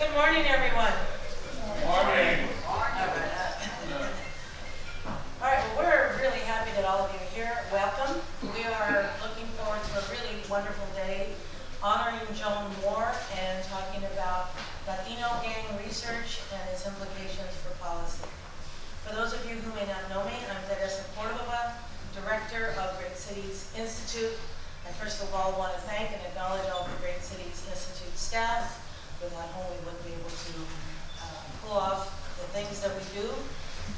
Good morning, everyone. Morning. All right, well, we're really happy that all of you are here. Welcome. We are looking forward to a really wonderful day honoring Joan Moore and talking about Latino gang research and its implications for policy. For those of you who may not know me, I'm Teresa Cordova, Director of Great Cities Institute. I first of all want to thank and acknowledge all the Great Cities Institute staff, without whom we wouldn't be able to pull off the things that we do,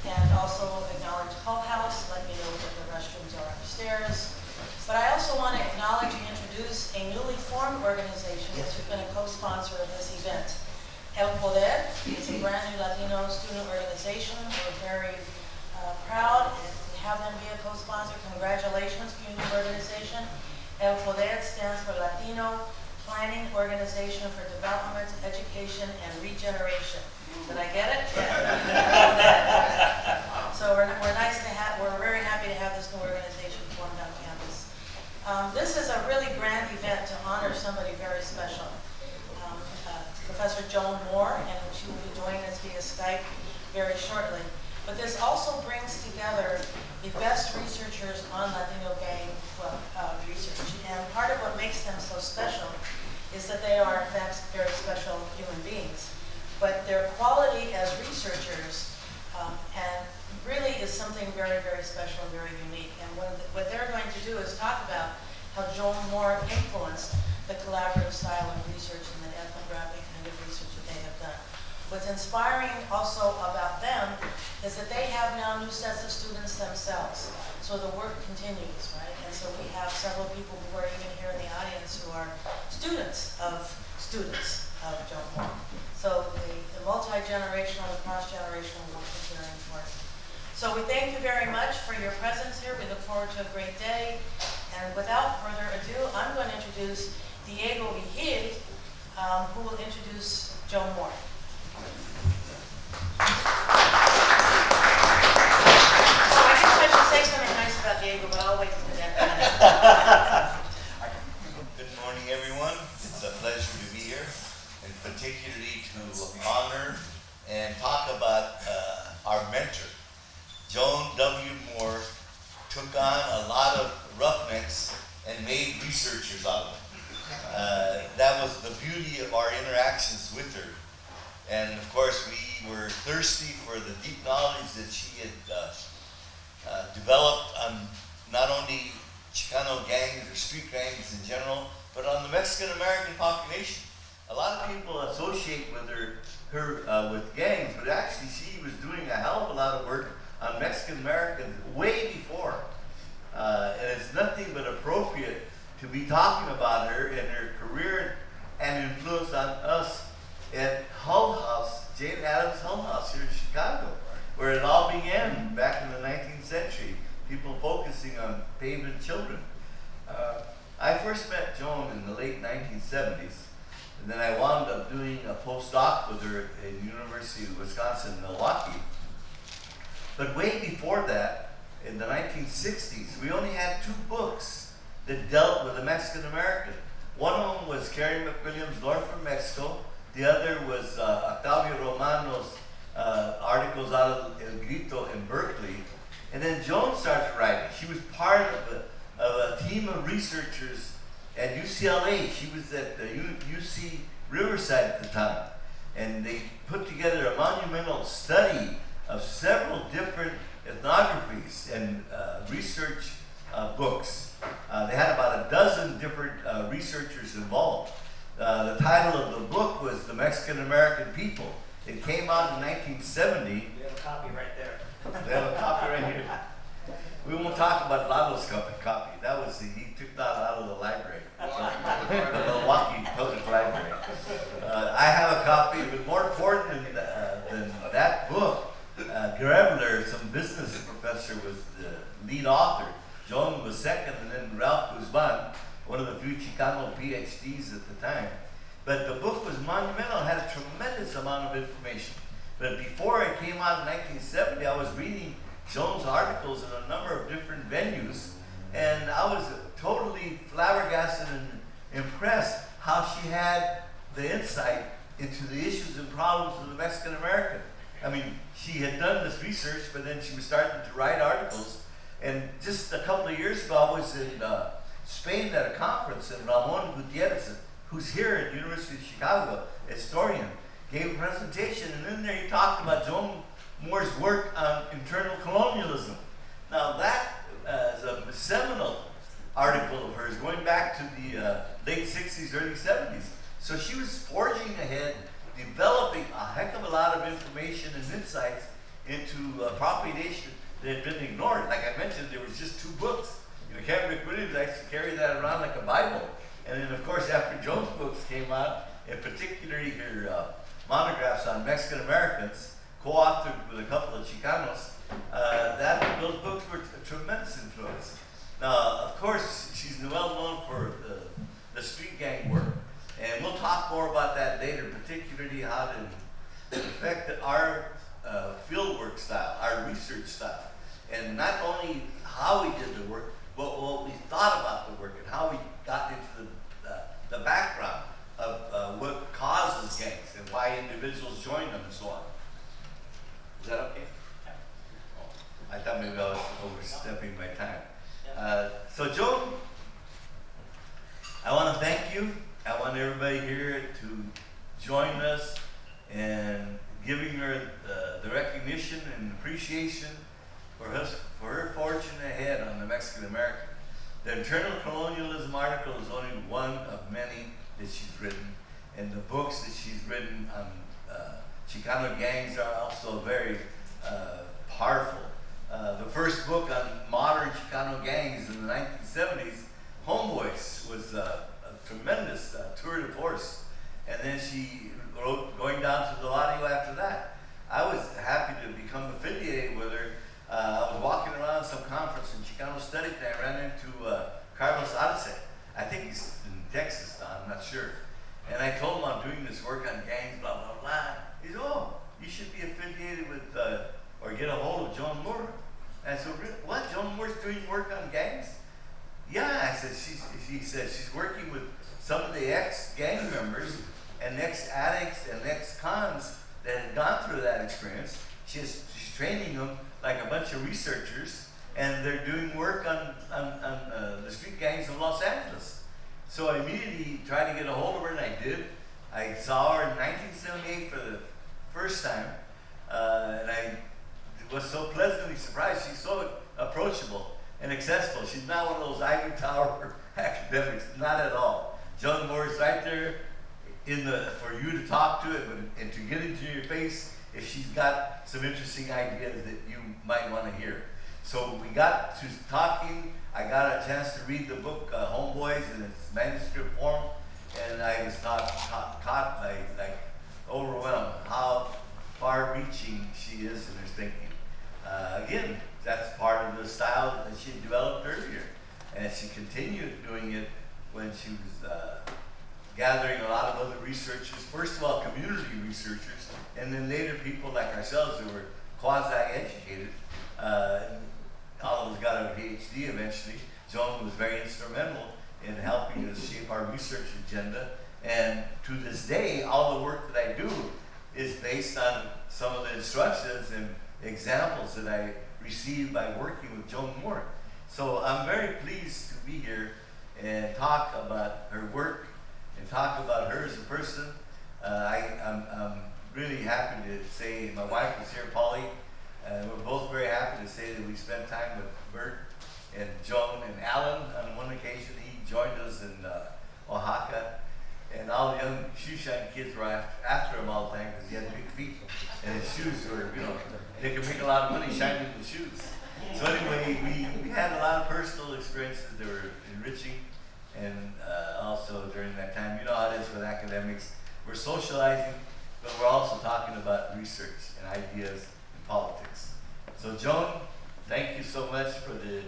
and also acknowledge Hull House, let me know that the restrooms are upstairs. But I also want to acknowledge and introduce a newly formed organization which has been a co-sponsor of this event. El Poder is a brand new Latino student organization. We're very proud to have them be a co-sponsor. Congratulations to your new organization. El Poder stands for Latino Planning Organization for Development, Education, and Regeneration. Did I get it? Yeah. So we're nice to have. We're very happy to have this new organization formed on campus. This is a really grand event to honor somebody very special. Professor Joan Moore, and she will be joining us via Skype very shortly. But this also brings together the best researchers on Latino gang research. And part of what makes them so special is that they are, in fact, very special human beings. But their quality as researchers and really is something very, very special and very unique. And what they're going to do is talk about how Joan Moore influenced the collaborative style of research and the ethnographic kind of research that they have done. What's inspiring also about them is that they have now new sets of students themselves. So the work continues, right? And so we have several people who are even here in the audience who are students of Joan Moore. So the multi-generational and cross-generational work is very important. So we thank you very much for your presence here. We look forward to a great day. And without further ado, I'm going to introduce Diego Vigil, who will introduce Joan Moore. So I guess I should say something nice about Diego, but I'll wait until that minute. Good morning, everyone. It's a pleasure to be here, and particularly to honor and talk about our mentor. Joan W. Moore took on a lot of roughnecks and made researchers out of them. That was the beauty of our interactions with her. And of course, we were thirsty for the deep knowledge that she had developed on not only Chicano gangs or street gangs in general, but on the Mexican-American population. A lot of people associate with her with gangs, but actually she was doing a hell of a lot of work on Mexican-Americans way before. And it's nothing but appropriate to be talking about her and her career and influence on us at Hull House, Jane Addams Hull House here in Chicago, where it all began back in the 19th century, people focusing on pavement children. I first met Joan in the late 1970s, and then I wound up doing a postdoc with her at the University of Wisconsin-Milwaukee. But way before that, in the 1960s, we only had two books that dealt with the Mexican American. One of them was Carrie McWilliams' North from Mexico. The other was Octavio Romano's articles out of El Grito in Berkeley. And then Joan started writing. She was part of a team of researchers at UCLA. She was at the UC Riverside at the time. And they put together a monumental study of several different ethnographies and research books. They had about a dozen different researchers involved. The title of the book was The Mexican American People. It came out in 1970. You have a copy right there. They have a copy right here. We won't talk about Lalo's copy. That was he took that out of the library, the Milwaukee Public Library. I have a copy, but more important than that book, Grebler, some business professor, was the lead author. Joan was second, and then Ralph Guzman, one of the few Chicano PhDs at the time. But the book was monumental, had a tremendous amount of information. But before it came out in 1970, I was reading Joan's articles in a number of different venues, and I was totally flabbergasted and impressed how she had the insight into the issues and problems of the Mexican American. I mean, she had done this research, but then she was starting to write articles. And just a couple of years ago, I was in Spain at a conference, and Ramon Gutierrez, who's here at the University of Chicago, historian, gave a presentation, and in there he talked about Joan Moore's work on internal colonialism. Now that is a seminal article of hers going back to the late 60s, early 70s. So she was forging ahead, developing a heck of a lot of information and insights into propagation that had been ignored. Like I mentioned, there was just 2 books. You know, Captain McWilliams likes to carry that around like a Bible. And then, of course, after Joan's books came out, in particular her monographs on Mexican Americans, co-authored with a couple of Chicanos, those books were a tremendous influence. Now, of course, she's well known for the street gang work. And we'll talk more about that later, particularly how to affect our fieldwork style, our research style. And not only how we did the work, but what we thought about the work and how we got into the background of what causes gangs and why individuals join them and so on. Is that okay? Oh, I thought maybe I was overstepping my time. So Joan, I want to thank you. I want everybody here to join us in giving her the recognition and appreciation for her fortune ahead on the Mexican American. The internal colonialism article is only one of many that she's written, and the books that she's written on Chicano gangs are also very powerful. The first book on modern Chicano gangs in the 1970s, Homeboys, was a tremendous tour de force. And then she wrote Going Down to the Latino after that. I was happy to become affiliated with her. I was walking around some conference in Chicano Study and I ran into Carlos Arce. I think he's in Texas now, I'm not sure. And I told him I'm doing this work on gangs, blah, blah, blah. He said, oh, you should be affiliated with, or get a hold of Joan Moore. And I said, what, Joan Moore's doing work on gangs? Yeah, I said, she said she's working with some of the ex-gang members and ex-addicts and ex-cons that had gone through that experience. She's training them like a bunch of researchers, and they're doing work on the street gangs of Los Angeles. So I immediately tried to get a hold of her, and I did. I saw her in 1978 for the first time, and I was so pleasantly surprised. She's so approachable and accessible. She's not one of those ivory tower academics, not at all. Joan Moore is right there for you to talk to it and to get into your face if she's got some interesting ideas that you might want to hear. So we got to talking. I got a chance to read the book Homeboys in its manuscript form, and I was caught by overwhelmed how far-reaching she is in her thinking. Again, that's part of the style that she developed earlier, and she continued doing it when she was gathering a lot of other researchers. First of all, community researchers, and then later people like ourselves who were quasi-educated. All of us got a PhD eventually. Joan was very instrumental in helping us shape our research agenda, and to this day, all the work that I do is based on some of the instructions and examples that I received by working with Joan Moore. So I'm very pleased to be here and talk about her work and talk about her as a person. I'm really happy to say my wife is here, Polly. We're both very happy to say that we spent time with Bert and Joan and Alan. On one occasion, he joined us in Oaxaca, and all the young shoe shine kids were after him all the time because he had big feet, and his shoes were, they could make a lot of money shining the shoes. So anyway, we had a lot of personal experiences that were enriching, and also during that time, you know how it is with academics, we're socializing, but we're also talking about research and ideas and politics. So Joan, thank you so much for the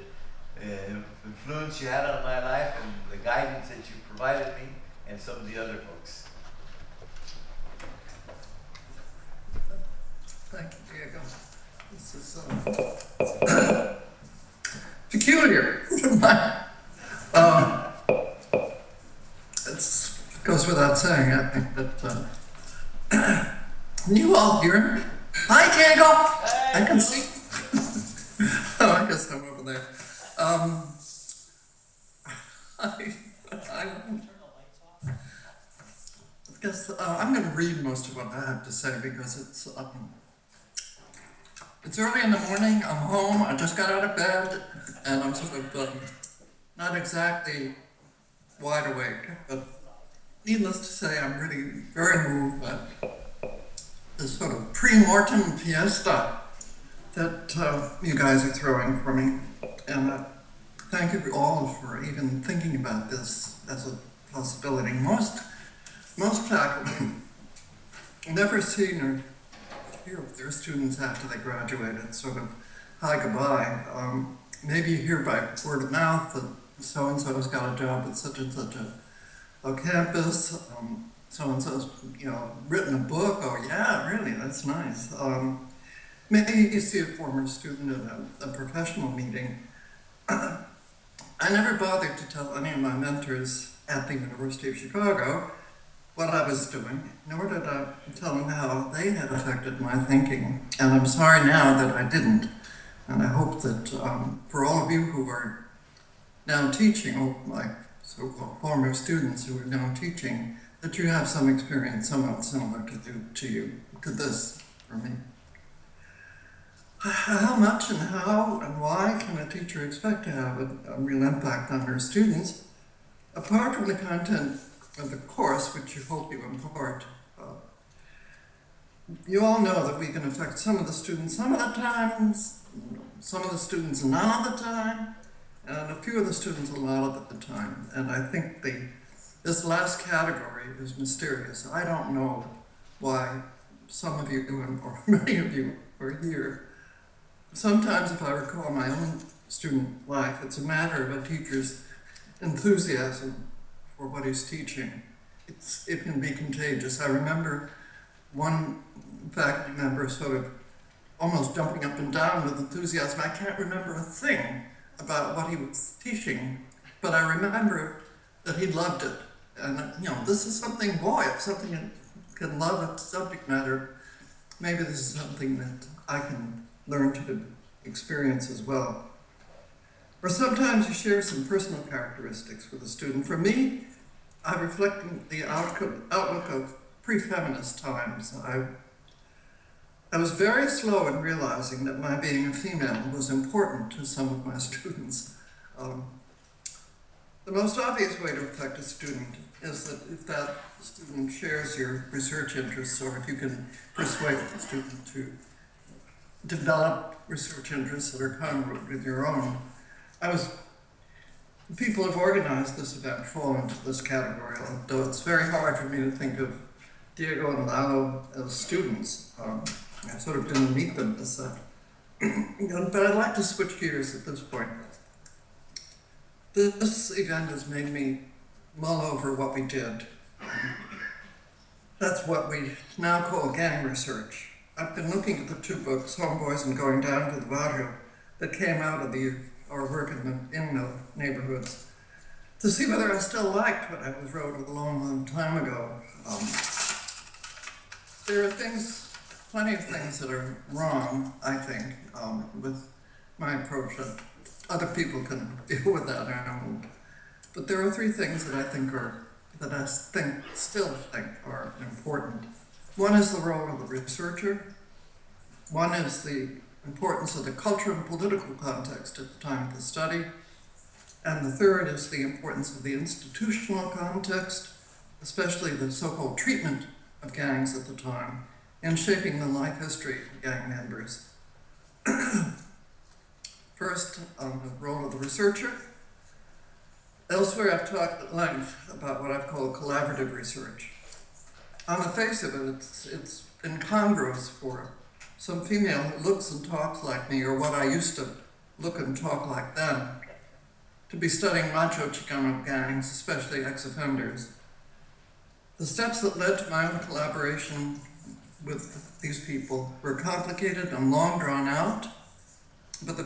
influence you had on my life and the guidance that you provided me and some of the other folks. Thank you, Diego. This is peculiar. It goes without saying, I think that Can you all hear me? Hi, Diego. I can see. Oh, I guess I'm over there. I guess I'm going to read most of what I have to say because it's early in the morning. I'm home. I just got out of bed, and I'm sort of not exactly wide awake, but needless to say, I'm really very moved by this sort of pre-mortem fiesta that you guys are throwing for me. And thank you all for even thinking about this as a possibility. Most faculty never seen or hear of their students after they graduated, sort of hi, goodbye. Maybe you hear by word of mouth that so-and-so's got a job at such and such a campus, so-and-so's, written a book. Oh yeah, really, that's nice. Maybe you see a former student at a professional meeting. I never bothered to tell any of my mentors at the University of Chicago what I was doing, nor did I tell them how they had affected my thinking. And I'm sorry now that I didn't. And I hope that for all of you who are now teaching, or my so-called former students who are now teaching, that you have some experience somewhat similar to this for me. How much and how and why can a teacher expect to have a real impact on her students, apart from the content of the course which you hope you impart? You all know that we can affect some of the students some of the times, some of the students none of the time, and a few of the students a lot of the time. And I think this last category is mysterious. I don't know why some of you, or many of you, are here. Sometimes, if I recall my own student life, it's a matter of a teacher's enthusiasm for what he's teaching. It can be contagious. I remember one faculty member sort of almost jumping up and down with enthusiasm. I can't remember a thing about what he was teaching, but I remember that he loved it. And this is something, boy, if something can love a subject matter, maybe this is something that I can learn to experience as well. Or sometimes you share some personal characteristics with a student. For me, I reflect the outlook of pre-feminist times. I was very slow in realizing that my being a female was important to some of my students. The most obvious way to affect a student is that if that student shares your research interests, or if you can persuade the student to develop research interests that are congruent with your own. People have organized this event fall into this category, although it's very hard for me to think of Diego and Lalo as students. I sort of didn't meet them as such. But I'd like to switch gears at this point. This event has made me mull over what we did. That's what we now call gang research. I've been looking at the two books, Homeboys and Going Down to the Barrio, that came out of our work in the neighborhoods, to see whether I still liked what I wrote a long, long time ago. There are plenty of things that are wrong, I think, with my approach. Other people can deal with that, but there are three things that I still think are important. One is the role of the researcher. One is the importance of the cultural and political context at the time of the study. And the third is the importance of the institutional context, especially the so-called treatment of gangs at the time, in shaping the life history of gang members. First, on the role of the researcher. Elsewhere, I've talked at length about what I've called collaborative research. On the face of it, it's incongruous for some female who looks and talks like me, or what I used to look and talk like them, to be studying macho Chicano gangs, especially ex-offenders. The steps that led to my own collaboration with these people were complicated and long drawn out, but the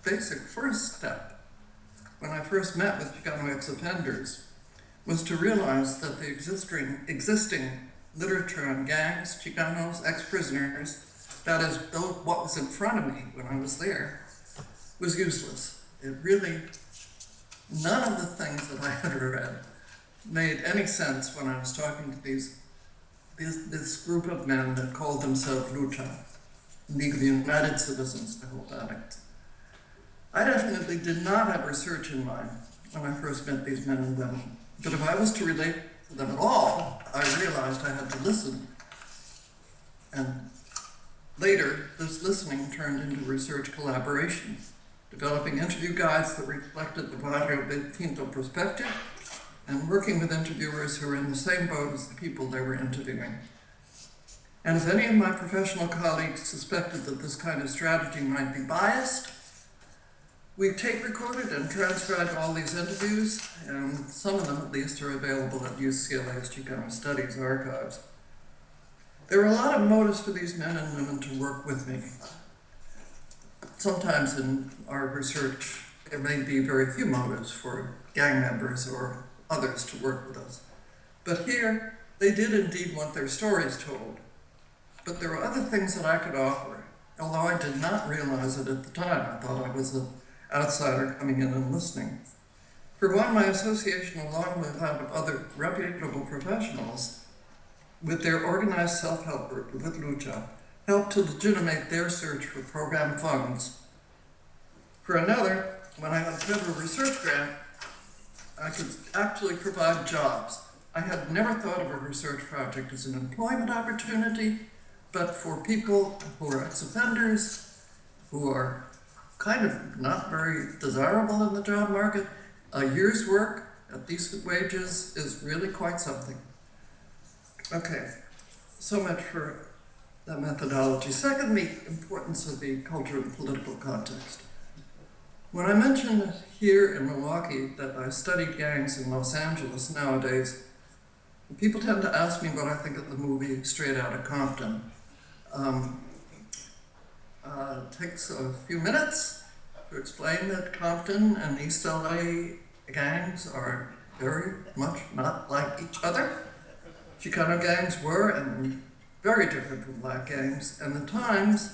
basic first step, when I first met with Chicano ex-offenders, was to realize that the existing literature on gangs, Chicanos, ex-prisoners, that is, what was in front of me when I was there, was useless. It really, none of the things that I had read made any sense when I was talking to this group of men that called themselves Lucha, League of United Citizens, the whole addict. I definitely did not have research in mind when I first met these men and women, but if I was to relate to them at all, I realized I had to listen. And later, this listening turned into research collaboration, developing interview guides that reflected the Barrio de Pinto perspective, and working with interviewers who were in the same boat as the people they were interviewing. And if any of my professional colleagues suspected that this kind of strategy might be biased, we tape recorded and transcribed all these interviews, and some of them at least are available at UCLA's Chicano Studies archives. There are a lot of motives for these men and women to work with me. Sometimes in our research, there may be very few motives for gang members or others to work with us. But here, they did indeed want their stories told. But there were other things that I could offer, although I did not realize it at the time. I thought I was an outsider coming in and listening. For one, my association, along with that of other reputable professionals, with their organized self-help group with Lucha, helped to legitimate their search for program funds. For another, when I got a federal research grant, I could actually provide jobs. I had never thought of a research project as an employment opportunity, but for people who are ex-offenders, who are kind of not very desirable in the job market, a year's work at decent wages is really quite something. Okay, so much for the methodology. Secondly, importance of the cultural and political context. When I mentioned here in Milwaukee that I studied gangs in Los Angeles nowadays, people tend to ask me what I think of the movie Straight Outta Compton. It takes a few minutes to explain that Compton and East LA gangs are very much not like each other. Chicano gangs were and very different from black gangs, and the times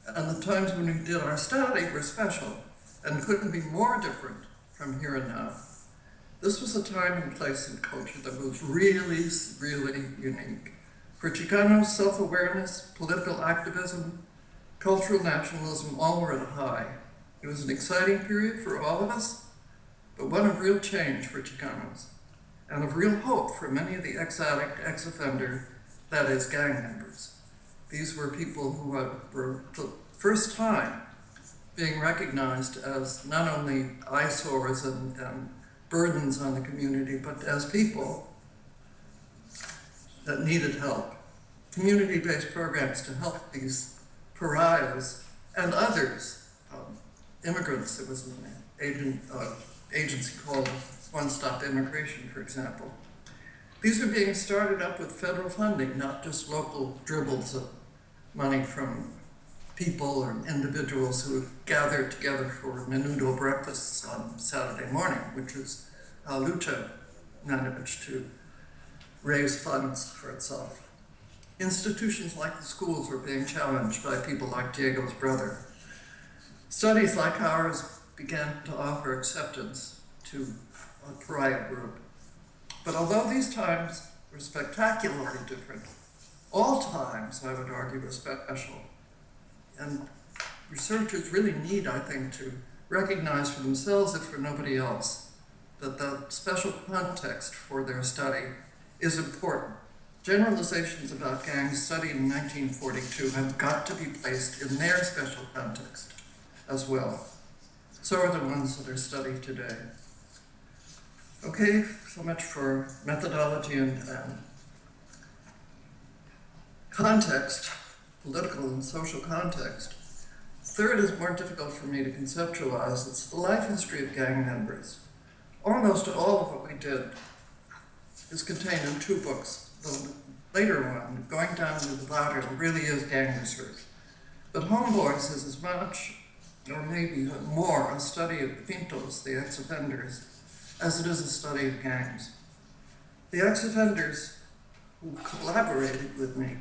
when we did our study were special and couldn't be more different from here and now. This was a time and place and culture that was really, really unique. For Chicanos, self-awareness, political activism, cultural nationalism, all were at a high. It was an exciting period for all of us, but one of real change for Chicanos, and of real hope for many of the ex-addict, ex-offender, that is, gang members. These were people who were for the first time being recognized as not only eyesores and burdens on the community, but as people that needed help. Community-based programs to help these pariahs and others, immigrants. There was an agency called One Stop Immigration, for example. These are being started up with federal funding, not just local dribbles of money from people or individuals who gathered together for menudo breakfasts on Saturday morning, which is how Lucha managed to raise funds for itself. Institutions like the schools were being challenged by people like Diego's brother. Studies like ours began to offer acceptance to a pariah group. But although these times were spectacularly different, all times, I would argue, are special. And researchers really need, I think, to recognize for themselves, if for nobody else, that the special context for their study is important. Generalizations about gangs studied in 1942 have got to be placed in their special context as well. So are the ones that are studied today. Okay, so much for methodology and context, political and social context. Third is more difficult for me to conceptualize. It's the life history of gang members. Almost all of what we did is contained in 2 books. The later one, Going Down to the Barrio, really is gang research. But Homeboys is as much, or maybe more, a study of Pintos, the ex-offenders, as it is a study of gangs. The ex-offenders who collaborated with me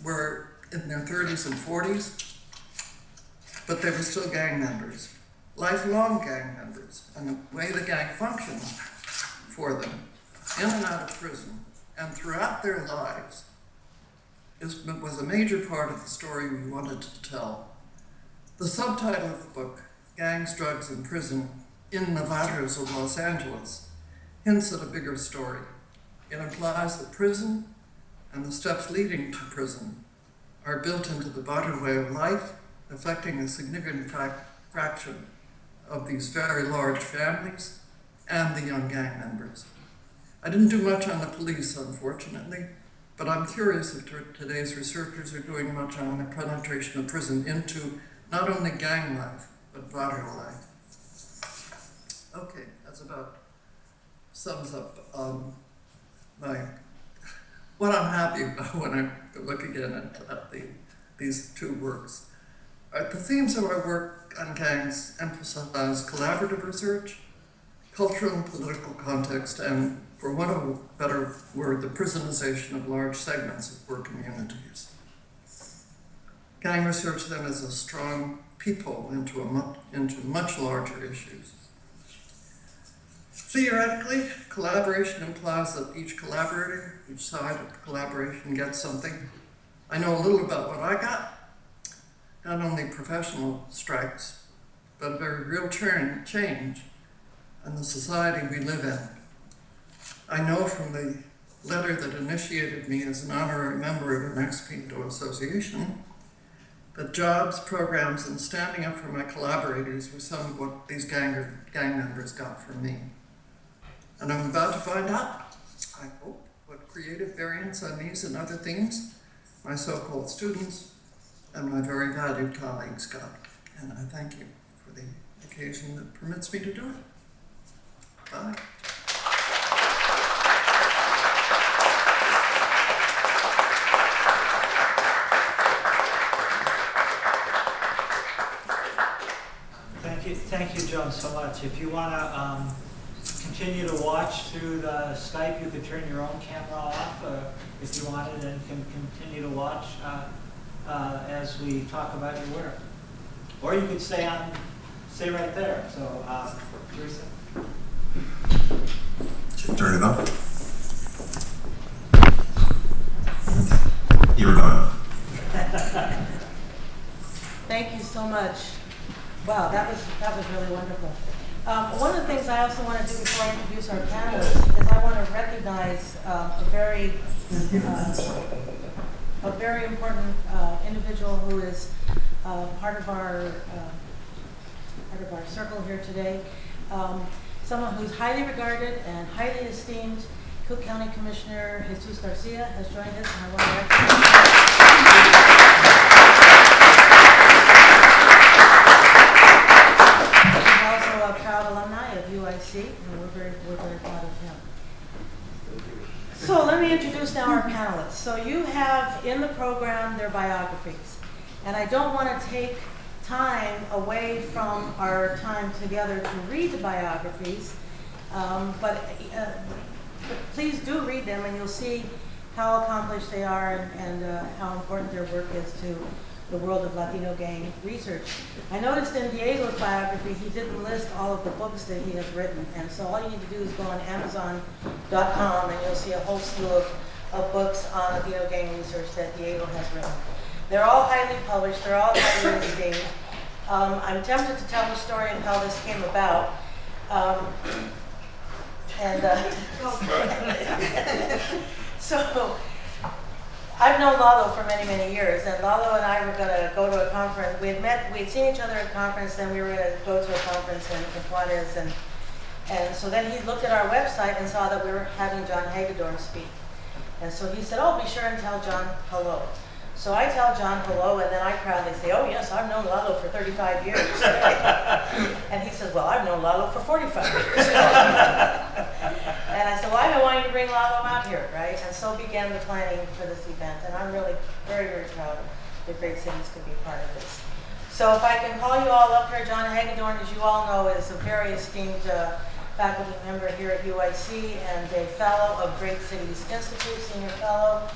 were in their 30s and 40s, but they were still gang members, lifelong gang members, and the way the gang functioned for them, in and out of prison, and throughout their lives, was a major part of the story we wanted to tell. The subtitle of the book, Gangs, Drugs, and Prison in the Barrios of Los Angeles, hints at a bigger story. It implies that prison and the steps leading to prison are built into the barrio way of life, affecting a significant fraction of these very large families and the young gang members. I didn't do much on the police, unfortunately, but I'm curious if today's researchers are doing much on the penetration of prison into not only gang life, but barrio life. Okay, that's about sums up what I'm happy about when I look again at these two works. The themes of our work on gangs emphasize collaborative research, cultural and political context, and, for want of a better word, the prisonization of large segments of poor communities. Gang research then is a strong peephole into much larger issues. Theoretically, collaboration implies that each collaborator, each side of the collaboration gets something. I know a little about what I got, not only professional strikes, but a very real change in the society we live in. I know from the letter that initiated me as an honorary member of an ex-Pinto association that jobs, programs, and standing up for my collaborators were some of what these gang members got from me. And I'm about to find out, I hope, what creative variants on these and other things my so-called students and my very valued colleagues got. And I thank you for the occasion that permits me to do it. Bye. Thank you, Joan, so much. If you want to continue to watch through the Skype, you could turn your own camera off if you wanted, and can continue to watch as we talk about your work. Or you could stay right there. So, Teresa. Turn it off. You were done. Thank you so much. Wow, that was really wonderful. One of the things I also want to do before I introduce our panelists is I want to recognize a very important individual who is part of our circle here today. Someone who's highly regarded and highly esteemed. Cook County Commissioner Jesus Garcia has joined us, and I want to recognize proud alumni of UIC, and we're very proud of him. So let me introduce now our panelists. So you have in the program their biographies, and I don't want to take time away from our time together to read the biographies, but please do read them, and you'll see how accomplished they are and how important their work is to the world of Latino gang research. I noticed in Diego's biography, he didn't list all of the books that he has written, and so all you need to do is go on Amazon.com and you'll see a whole slew of books on Latino gang research that Diego has written. They're all highly published, they're all highly esteemed. I'm tempted to tell the story of how this came about. So, I've known Lalo for many, many years, and Lalo and I were going to go to a conference. We had seen each other at a conference, then we were going to go to a conference in Juarez, and so then he looked at our website and saw that we were having John Hagedorn speak. And so he said, oh, be sure and tell John hello. So I tell John hello, and then I proudly say, oh yes, I've known Lalo for 35 years. And he says, well, I've known Lalo for 45 years. And I said, well, I've been wanting to bring Lalo out here, right? And so began the planning for this event. And I'm really very, very proud that Great Cities could be part of this. So if I can call you all up here, John Hagedorn, as you all know, is a very esteemed faculty member here at UIC and a fellow of Great Cities Institute, senior fellow.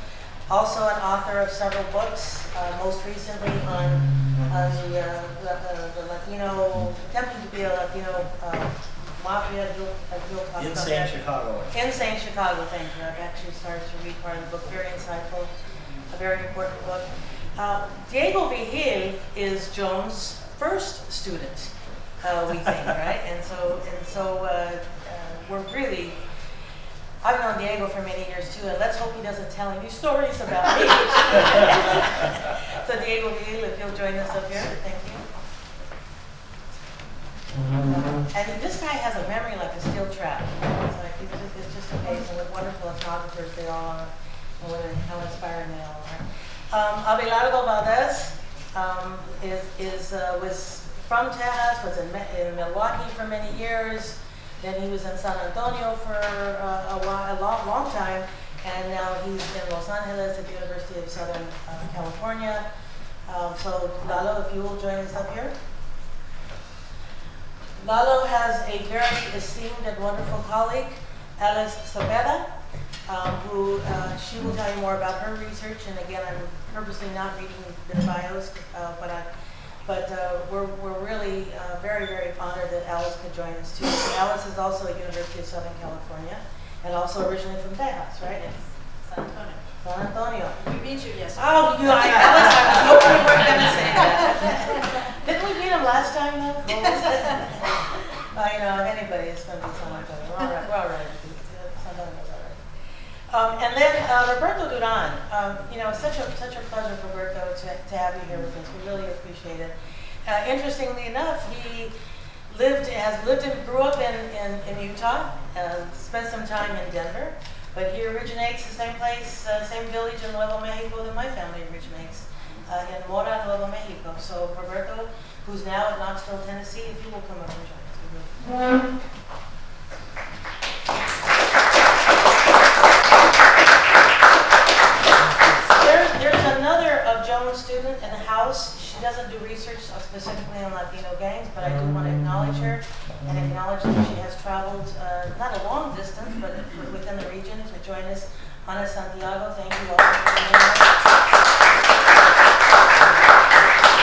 Also an author of several books, most recently on the Latino, attempting to be a Latino mafia. Insane Chicago. Insane Chicago, thank you. I've actually started to read part of the book, very insightful, a very important book. Diego Vigil is Joan's first student, we think, right? And so we're really, I've known Diego for many years too, and let's hope he doesn't tell any stories about me. So Diego Vigil, if you'll join us up here, thank you. And this guy has a memory like a steel trap. It's like, it's just amazing what wonderful ethnographers they all are, and how inspiring they all are. Abelardo Valdez was from Texas, was in Milwaukee for many years. Then he was in San Antonio for a long time, and now he's in Los Angeles at the University of Southern California. So Lalo, if you will join us up here. Lalo has a very esteemed and wonderful colleague, Alice Cepeda, who she will tell you more about her research. And again, I'm purposely not reading their bios, but we're really very, very honored that Alice could join us too. So Alice is also at University of Southern California, and also originally from Texas, right? Yes, San Antonio. San Antonio. We beat you yesterday. Oh, you know, Alice, I was hoping you weren't going to say that. Didn't we beat him last time, though? You know, anybody is going to be San Antonio. We're all right. San Antonio's all right. And then Roberto Duran. You know, such a pleasure, Roberto, to have you here with us. We really appreciate it. Interestingly enough, he grew up in Utah, spent some time in Denver, but he originates the same place, same village in Nuevo Mexico that my family originates, in Mora, Nuevo Mexico. So Roberto, who's now at Knoxville, Tennessee, if you will come up and join us. There's another of Joan's student in the house. She doesn't do research specifically on Latino gangs, but I do want to acknowledge her and acknowledge that she has traveled not a long distance, but within the region to join us. Ana Santiago, thank you all for being here.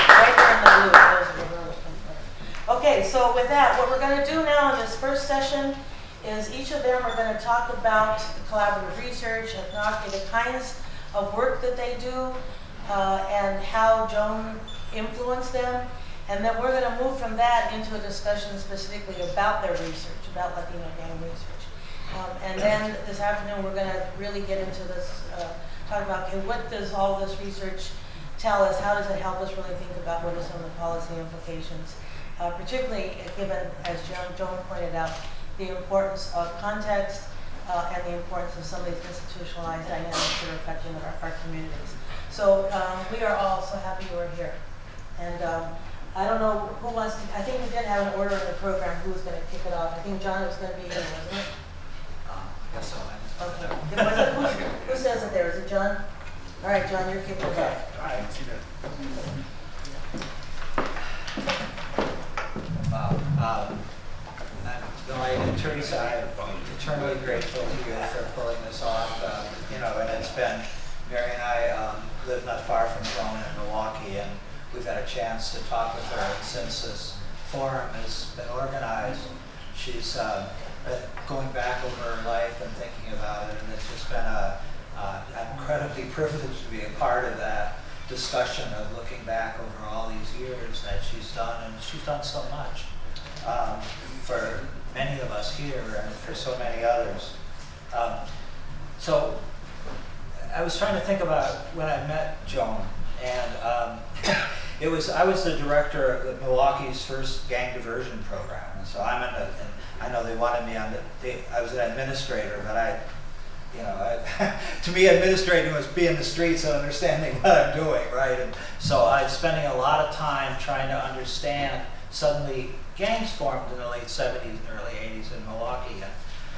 Right there in the blue. Those are the rules. Okay, so with that, what we're going to do now in this first session is each of them are going to talk about collaborative research, ethnography, the kinds of work that they do, and how Joan influenced them. And then we're going to move from that into a discussion specifically about their research, about Latino gang research. And then this afternoon we're going to really get into this, talk about, okay, what does all this research tell us? How does it help us really think about what are some of the policy implications? Particularly given, as Joan pointed out, the importance of context and the importance of some of these institutionalized dynamics that are affecting our communities. So we are all so happy you are here. And I don't know who wants to, I think we did have an order in the program who was going to kick it off. I think John was going to be here, wasn't it? Yes, so. Okay. Who says it there? Is it John? All right, John, you're kicking it off. All right, see that. Wow. And Teresa, I'm eternally grateful to you for pulling this off. You know, and it's been, Mary and I live not far from Joan in Milwaukee, and we've had a chance to talk with her. And since this forum has been organized, she's been going back over her life and thinking about it, and it's just been an incredibly privileged to be a part of that discussion of looking back over all these years that she's done, and she's done so much for many of us here and for so many others. So I was trying to think about when I met Joan, and I was the director of Milwaukee's first gang diversion program, and so I know they wanted me on I was an administrator, but to me, administrating was being in the streets and understanding what I'm doing, right? And so I was spending a lot of time trying to understand. Suddenly, gangs formed in the late 70s and early 80s in Milwaukee. And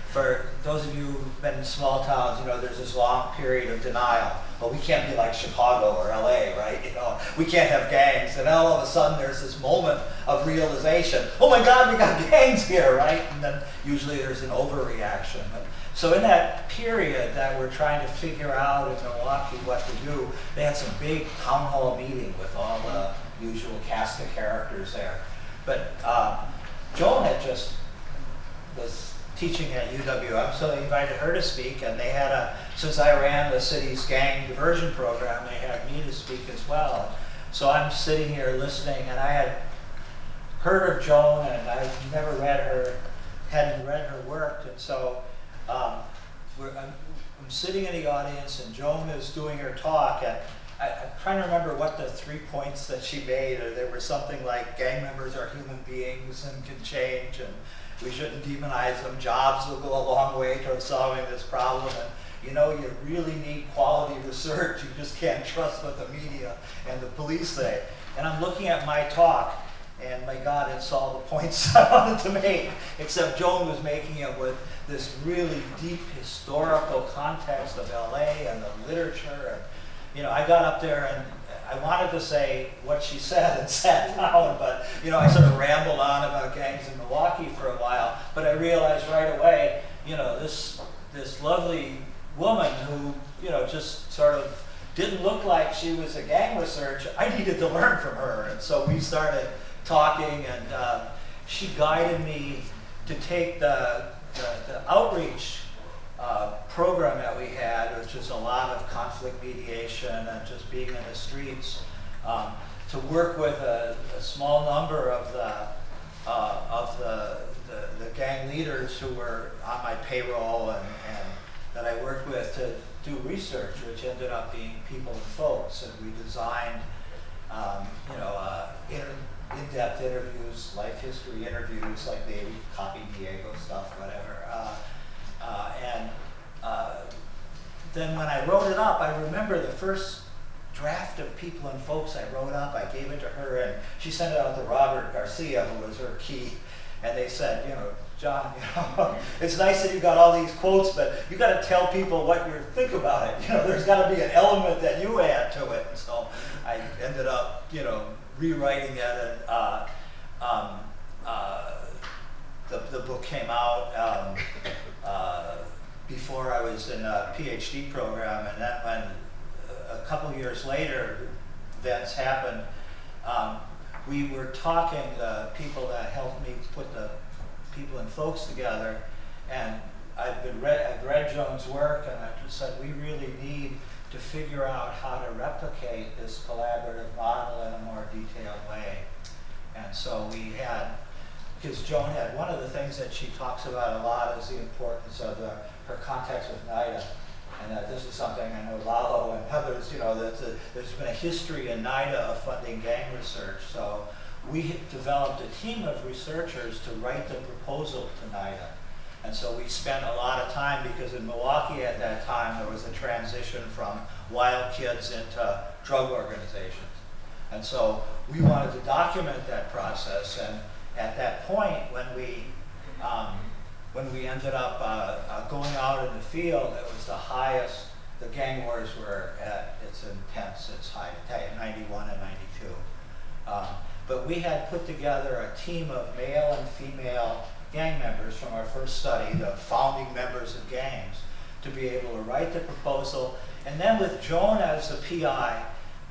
for those of you who've been in small towns, you know, there's this long period of denial. well, we can't be like Chicago or LA, right? You know, we can't have gangs. And all of a sudden there's this moment of realization, oh my God, we got gangs here, right? And then usually there's an overreaction. So in that period that we're trying to figure out in Milwaukee what to do, they had some big town hall meeting with all the usual cast of characters there. But Joan had just was teaching at UWM, so they invited her to speak, and they had since I ran the city's gang diversion program, they had me to speak as well. So I'm sitting here listening, and I had heard of Joan, and I've never hadn't read her work, and so I'm sitting in the audience, and Joan is doing her talk, and I'm trying to remember what the 3 points that she made, or there was something like gang members are human beings and can change, and we shouldn't demonize them. Jobs will go a long way towards solving this problem, and you know, you really need quality research. You just can't trust what the media and the police say. And I'm looking at my talk, and my God, it's all the points I wanted to make, except Joan was making it with this really deep historical context of LA and the literature. And, you know, I got up there and I wanted to say what she said and sat down, but, you know, I sort of rambled on about gangs in Milwaukee for a while, but I realized right away, you know, this lovely woman who, you know, just sort of didn't look like she was a gang researcher, I needed to learn from her. And so we started talking, and she guided me to take the outreach program that we had, which is a lot of conflict mediation and just being in the streets, to work with a small number of the gang leaders who were on my payroll and that I worked with to do research, which ended up being People and Folks, and we designed, you know, in-depth interviews, life history interviews, like they copied Diego stuff, whatever. Then when I wrote it up, I remember the first draft of People and Folks I wrote up, I gave it to her, and she sent it out to Robert Garcia, who was her key, and they said, you know, John, you know, it's nice that you got all these quotes, but you got to tell people what you think about it. You know, there's got to be an element that you add to it. And so I ended up, you know, rewriting it, and the book came out before I was in a PhD program, and then when a couple years later events happened, we were talking, the people that helped me put the People and Folks together, and I've read Joan's work, and I just said we really need to figure out how to replicate this collaborative model in a more detailed way. And so we had, because Joan had, one of the things that she talks about a lot is the importance of her contacts with NIDA. And that this is something I know Lalo and others, you know, there's been a history in NIDA of funding gang research. So we developed a team of researchers to write the proposal to NIDA. And so we spent a lot of time, because in Milwaukee at that time there was a transition from wild kids into drug organizations. And so we wanted to document that process, and at that point when we ended up going out in the field, it was the highest, the gang wars were at its intense, its high, 91 and 92. But we had put together a team of male and female gang members from our first study, the founding members of gangs, to be able to write the proposal. And then with Joan as the PI,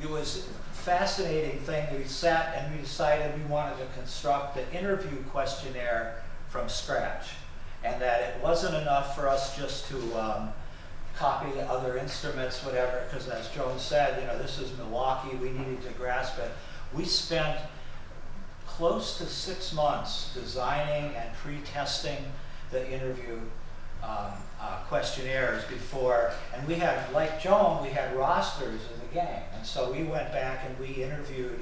it was a fascinating thing. We sat and we decided we wanted to construct the interview questionnaire from scratch. And that it wasn't enough for us just to copy other instruments, whatever, because as Joan said, you know, this is Milwaukee, we needed to grasp it. We spent close to 6 months designing and pre-testing the interview questionnaires before, and we had, like Joan, we had rosters of the gang, and so we went back and we interviewed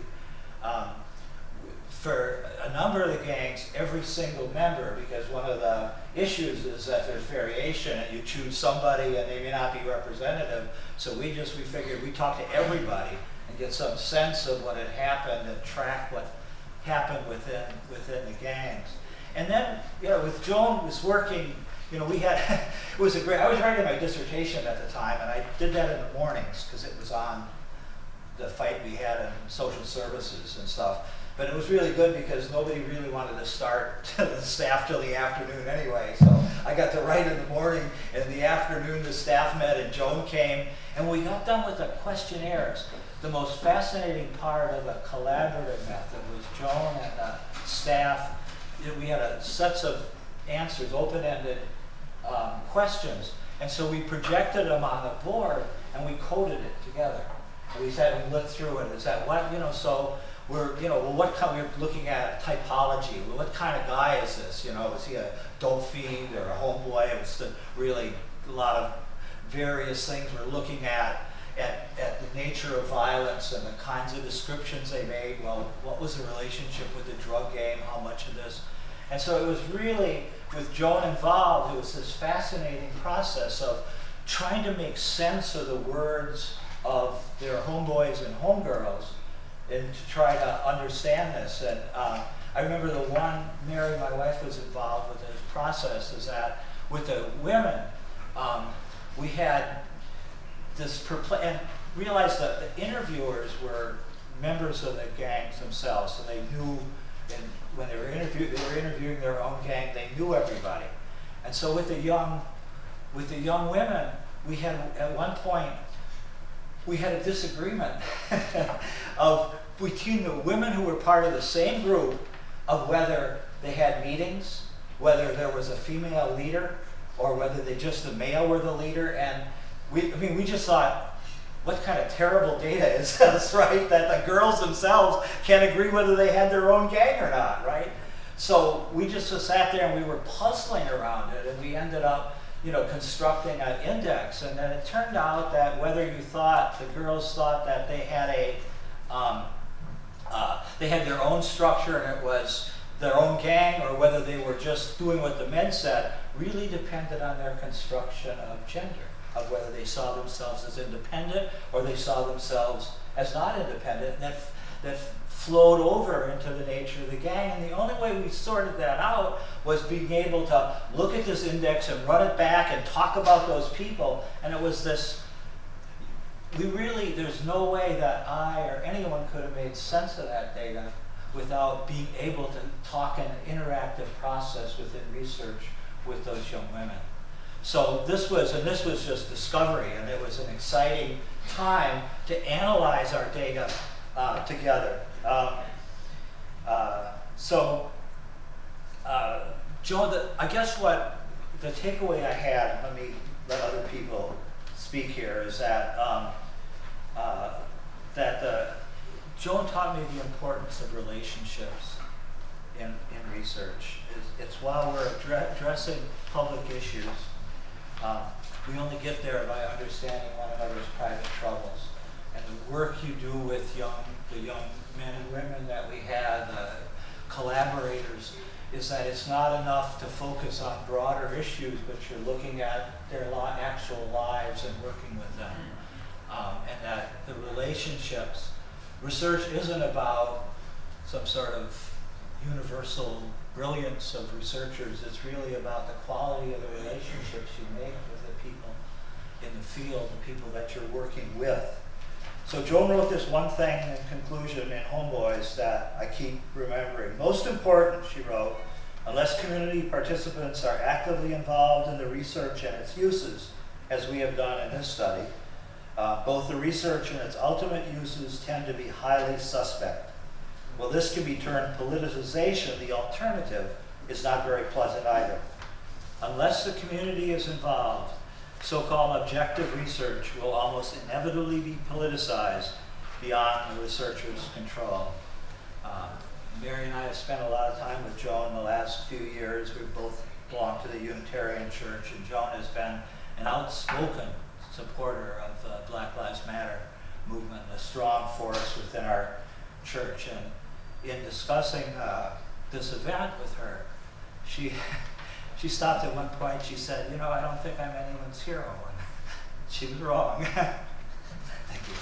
for a number of the gangs, every single member, because one of the issues is that there's variation and you choose somebody and they may not be representative. So we figured we'd talk to everybody and get some sense of what had happened and track what happened within the gangs. And then, you know, with Joan was working you know, we had, it was a great, I was writing my dissertation at the time, and I did that in the mornings, because it was on the fight we had in social services and stuff. But it was really good because nobody really wanted to start the staff till the afternoon anyway. So I got to write in the morning, and in the afternoon the staff met and Joan came, and we got done with the questionnaires. The most fascinating part of the collaborative method was Joan and the staff. We had sets of answers, open-ended questions, and so we projected them on the board and we coded it together. And we said we looked through it. Is that what, you know? So we're, you know, well, what kind? We're looking at typology. Well, what kind of guy is this? You know, is he a dope fiend or a homeboy? It was really a lot of various things we're looking at the nature of violence and the kinds of descriptions they made. Well, what was the relationship with the drug game? How much of this? And so it was really, with Joan involved, it was this fascinating process of trying to make sense of the words of their homeboys and homegirls, and to try to understand this. And I remember the one, Mary, my wife, was involved with this process, is that with the women, we had this and realized that the interviewers were members of the gangs themselves, so they knew, and when they were interviewing their own gang, they knew everybody. And so with the young women, we had, at one point, we had a disagreement between the women who were part of the same group of whether they had meetings, whether there was a female leader, or whether the male were the leader. And we just thought, what kind of terrible data is this, right? That the girls themselves can't agree whether they had their own gang or not, right? So we just sat there and we were puzzling around it, and we ended up, you know, constructing an index. And then it turned out that whether you thought, the girls thought that they had they had their own structure and it was their own gang, or whether they were just doing what the men said, really depended on their construction of gender, of whether they saw themselves as independent or they saw themselves as not independent. And that flowed over into the nature of the gang. And the only way we sorted that out was being able to look at this index and run it back and talk about those people. And it was this, there's no way that I or anyone could have made sense of that data without being able to talk in an interactive process within research with those young women. So this was just discovery, and it was an exciting time to analyze our data together. Joan, I guess what the takeaway I had, let me let other people speak here, is that Joan taught me the importance of relationships in research. It's while we're addressing public issues, we only get there by understanding one another's private troubles. And the work you do with the young men and women that we had, collaborators, is that it's not enough to focus on broader issues, but you're looking at their actual lives and working with them. And that the relationships, research isn't about some sort of universal brilliance of researchers. It's really about the quality of the relationships you make with the people in the field, the people that you're working with. So Joan wrote this one thing in conclusion in Homeboys that I keep remembering. Most important, she wrote, unless community participants are actively involved in the research and its uses, as we have done in this study, both the research and its ultimate uses tend to be highly suspect. Well, this can be termed politicization. The alternative is not very pleasant either. Unless the community is involved, so-called objective research will almost inevitably be politicized beyond the researcher's control. Mary and I have spent a lot of time with Joan the last few years. We both belong to the Unitarian Church, and Joan has been an outspoken supporter of the Black Lives Matter movement, a strong force within our church. And in discussing this event with her, she stopped at one point. She said, "You know, I don't think I'm anyone's hero." And she was wrong. Thank you.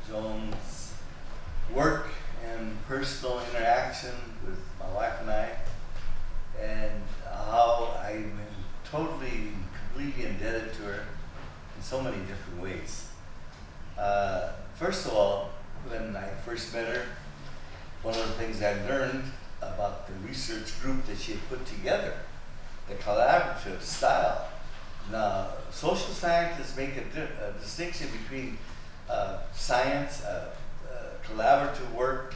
Joan's work and personal interaction with my wife and I, and how I'm totally, completely indebted to her in so many different ways. First of all, when I first met her, one of the things I learned about the research group that she had put together, the collaborative style. Now, social scientists make a distinction between science, collaborative work,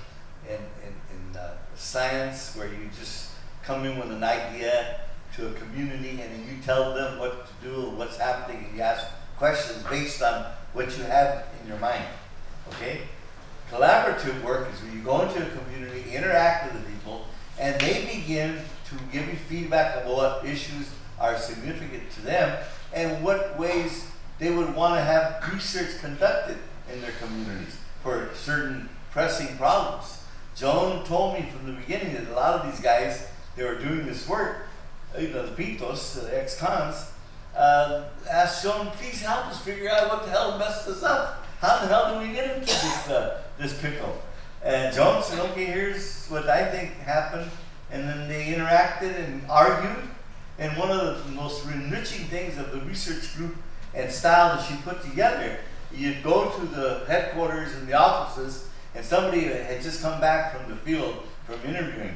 and science, where you just come in with an idea to a community and then you tell them what to do, what's happening, and you ask questions based on what you have in your mind. Okay? Collaborative work is when you go into a community, interact with the people, and they begin to give you feedback about what issues are significant to them and what ways they would want to have research conducted in their communities for certain pressing problems. Joan told me from the beginning that a lot of these guys, they were doing this work, the Pitos, the ex-cons, asked Joan, please help us figure out what the hell messed us up. How the hell do we get into this pickle? And Joan said, okay, here's what I think happened. And then they interacted and argued. And one of the most enriching things of the research group and style that she put together, you'd go to the headquarters and the offices, and somebody had just come back from the field from interviewing,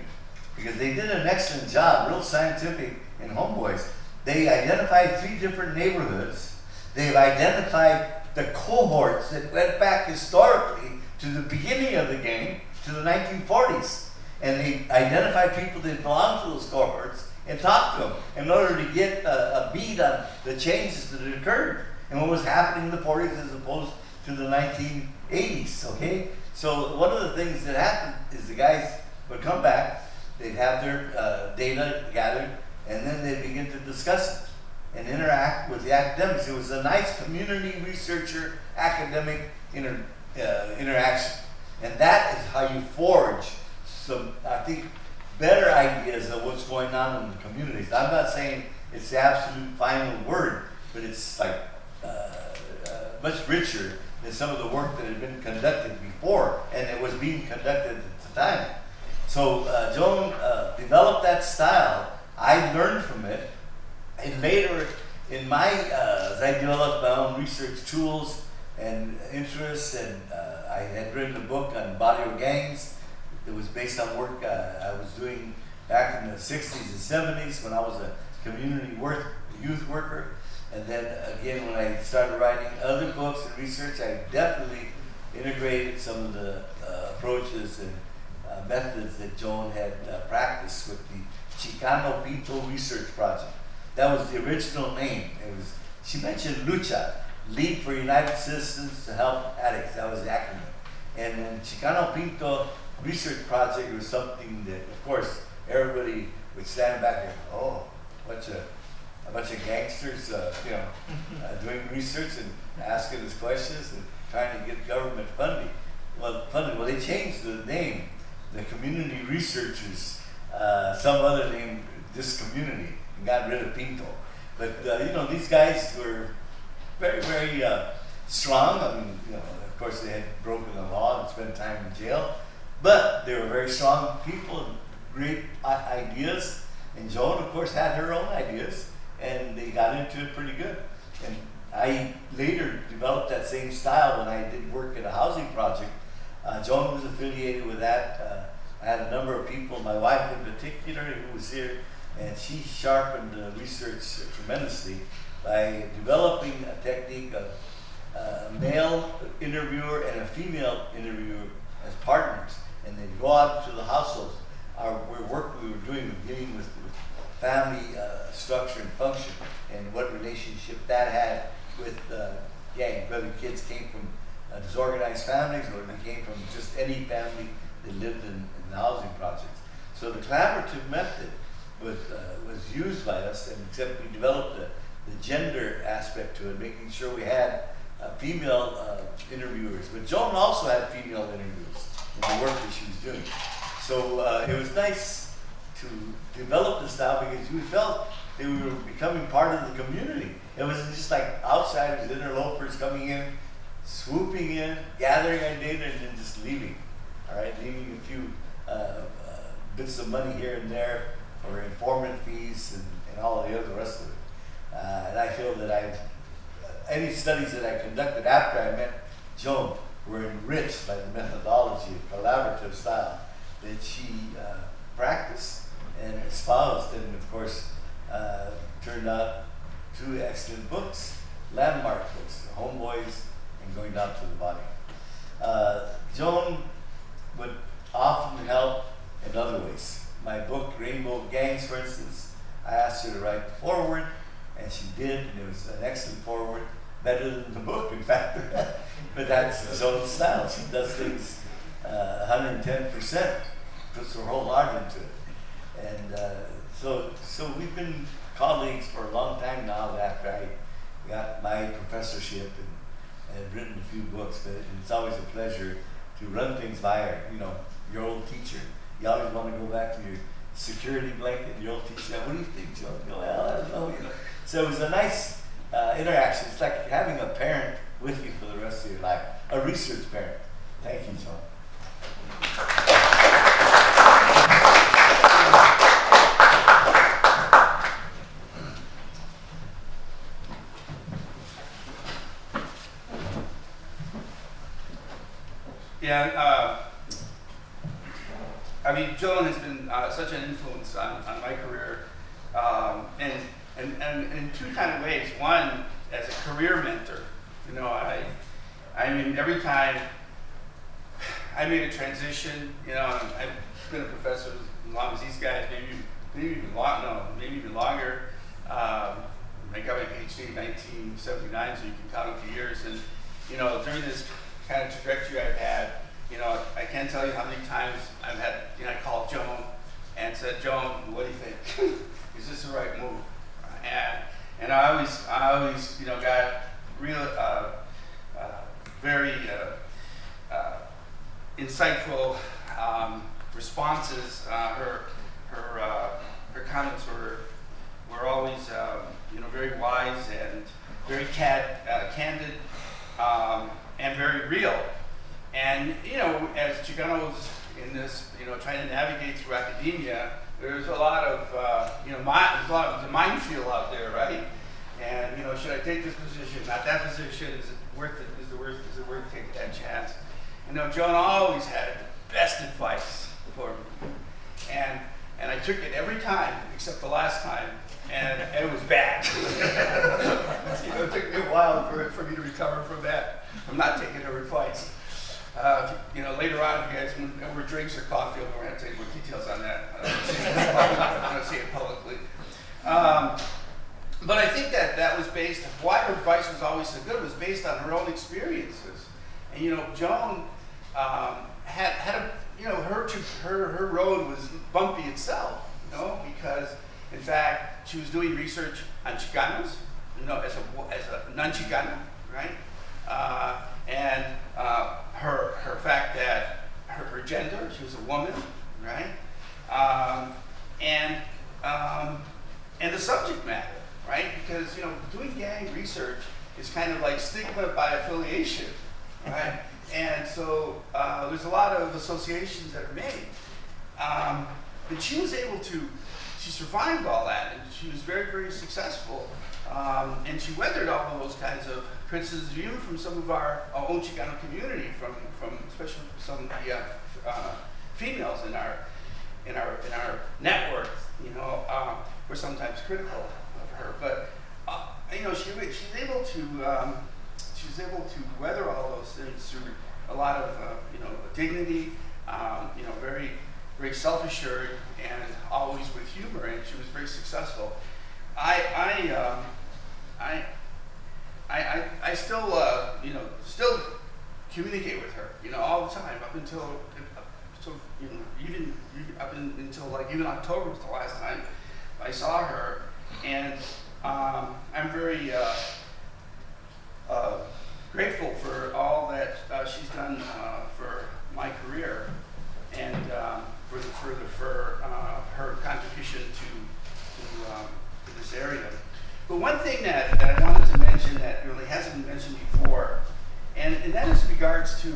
because they did an excellent job, real scientific in Homeboys. They identified 3 different neighborhoods. They've identified the cohorts that went back historically to the beginning of the game, to the 1940s. And they identified people that belonged to those cohorts and talked to them in order to get a beat on the changes that had occurred and what was happening in the 40s as opposed to the 1980s, okay? So one of the things that happened is the guys would come back, they'd have their data gathered, and then they'd begin to discuss it and interact with the academics. It was a nice community researcher academic interaction. And that is how you forge some, I think, better ideas of what's going on in the communities. I'm not saying it's the absolute final word, but it's like much richer than some of the work that had been conducted before, and it was being conducted at the time. So Joan developed that style. I learned from it, and later in my, as I developed my own research tools and interests, and I had written a book on body of gangs. It was based on work I was doing back in the 60s and 70s when I was a community youth worker. And then again, when I started writing other books and research, I definitely integrated some of the approaches and methods that Joan had practiced with the Chicano Pinto Research Project. That was the original name. She mentioned Lucha, League for United Citizens to Help Addicts. That was the acronym. And then Chicano Pinto Research Project was something that, of course, everybody would stand back and, oh, a bunch of gangsters, doing research and asking us questions and trying to get government funding. Well, they changed the name, the Community Researchers, some other name, this community, and got rid of Pinto. But these guys were very, very strong. I mean, of course, they had broken the law and spent time in jail, but they were very strong people and great ideas. And Joan, of course, had her own ideas, and they got into it pretty good. And I later developed that same style when I did work at a housing project. Joan was affiliated with that. I had a number of people, my wife in particular, who was here, and she sharpened the research tremendously by developing a technique of a male interviewer and a female interviewer as partners, and they'd go out to the households. Our work we were doing was dealing with family structure and function, and what relationship that had with gang, whether kids came from disorganized families or they came from just any family that lived in the housing projects. So the collaborative method was used by us, and except we developed the gender aspect to it, making sure we had female interviewers. But Joan also had female interviews in the work that she was doing. So it was nice to develop the style because we felt that we were becoming part of the community. It wasn't just like outsiders, interlopers coming in swooping in, gathering our data, and then just leaving. All right, leaving a few bits of money here and there for informant fees and all the rest of it. And I feel that any studies that I conducted after I met Joan were enriched by the methodology of collaborative style that she practiced and espoused, and of course turned out 2 excellent books, landmark books, Homeboys and Going Down to the Body. Joan would often help in other ways. My book, Rainbow Gangs, for instance, I asked her to write the foreword, and she did, and it was an excellent foreword, better than the book, in fact. But that's Joan's style. She does things 110%, puts her whole heart into it. And so we've been colleagues for a long time now after I got my professorship and written a few books, but it's always a pleasure to run things by her. You know, your old teacher. You always want to go back to your security blanket, your old teacher. What do you think, Joan? You go, well, I don't know. You know. So it was a nice interaction. It's like having a parent with you for the rest of your life, a research parent. Thank you, Joan. Yeah, I mean, Joan has been such an influence on my career, and in 2 kind of ways. One, as a career mentor. You know, I mean, every time I made a transition, you know, I've been a professor as long as these guys, maybe even longer. I got my PhD in 1979, so you can count up the years. And you know, during this kind of trajectory I've had, you know, I can't tell you how many times I've had, you know, I called Joan and said, Joan, what do you think? Is this the right move? And I always, you know, got real, very insightful responses. Her comments were always, you know, very wise and very candid and very real. And you know, as Chicanos in this, you know, trying to navigate through academia, there's a lot of, you know, there's a lot of the minefield out there, right? And you know, should I take this position, not that position? Is it worth it? Is it worth taking that chance? You know, Joan always had the best advice for me, and I took it every time except the last time, and it was bad. You know, it took me a while for me to recover from that. I'm not taking her advice. You know, later on, if you guys over drinks or coffee, I'm going to tell you more details on that. I don't say it publicly. But I think that was based, why her advice was always so good was based on her own experiences. And you know, Joan had a, you know, her road was bumpy itself, you know, because in fact she was doing research on Chicanos, you know, as a non-Chicana, right? And her fact that her gender, she was a woman, right? And the subject matter, right? Because, you know, doing gang research is kind of like stigma by affiliation, right? And so there's a lot of associations that are made. But she was able to, she survived all that, and she was very, very successful. And she weathered all of those kinds of criticisms, even from some of our own Chicano community, from especially some of the females in our network. You know, were sometimes critical of her, but you know, she's able to weather all those things through a lot of you know, dignity. You know, very, very self-assured, and always with humor, and she was very successful. I still, you know, still communicate with her, you know, all the time up until you know, even until like even October was the last time I saw her, and I'm very grateful for all that she's done for my career, and for her contribution to this area. But one thing that I wanted to mention that really hasn't been mentioned before And that is in regards to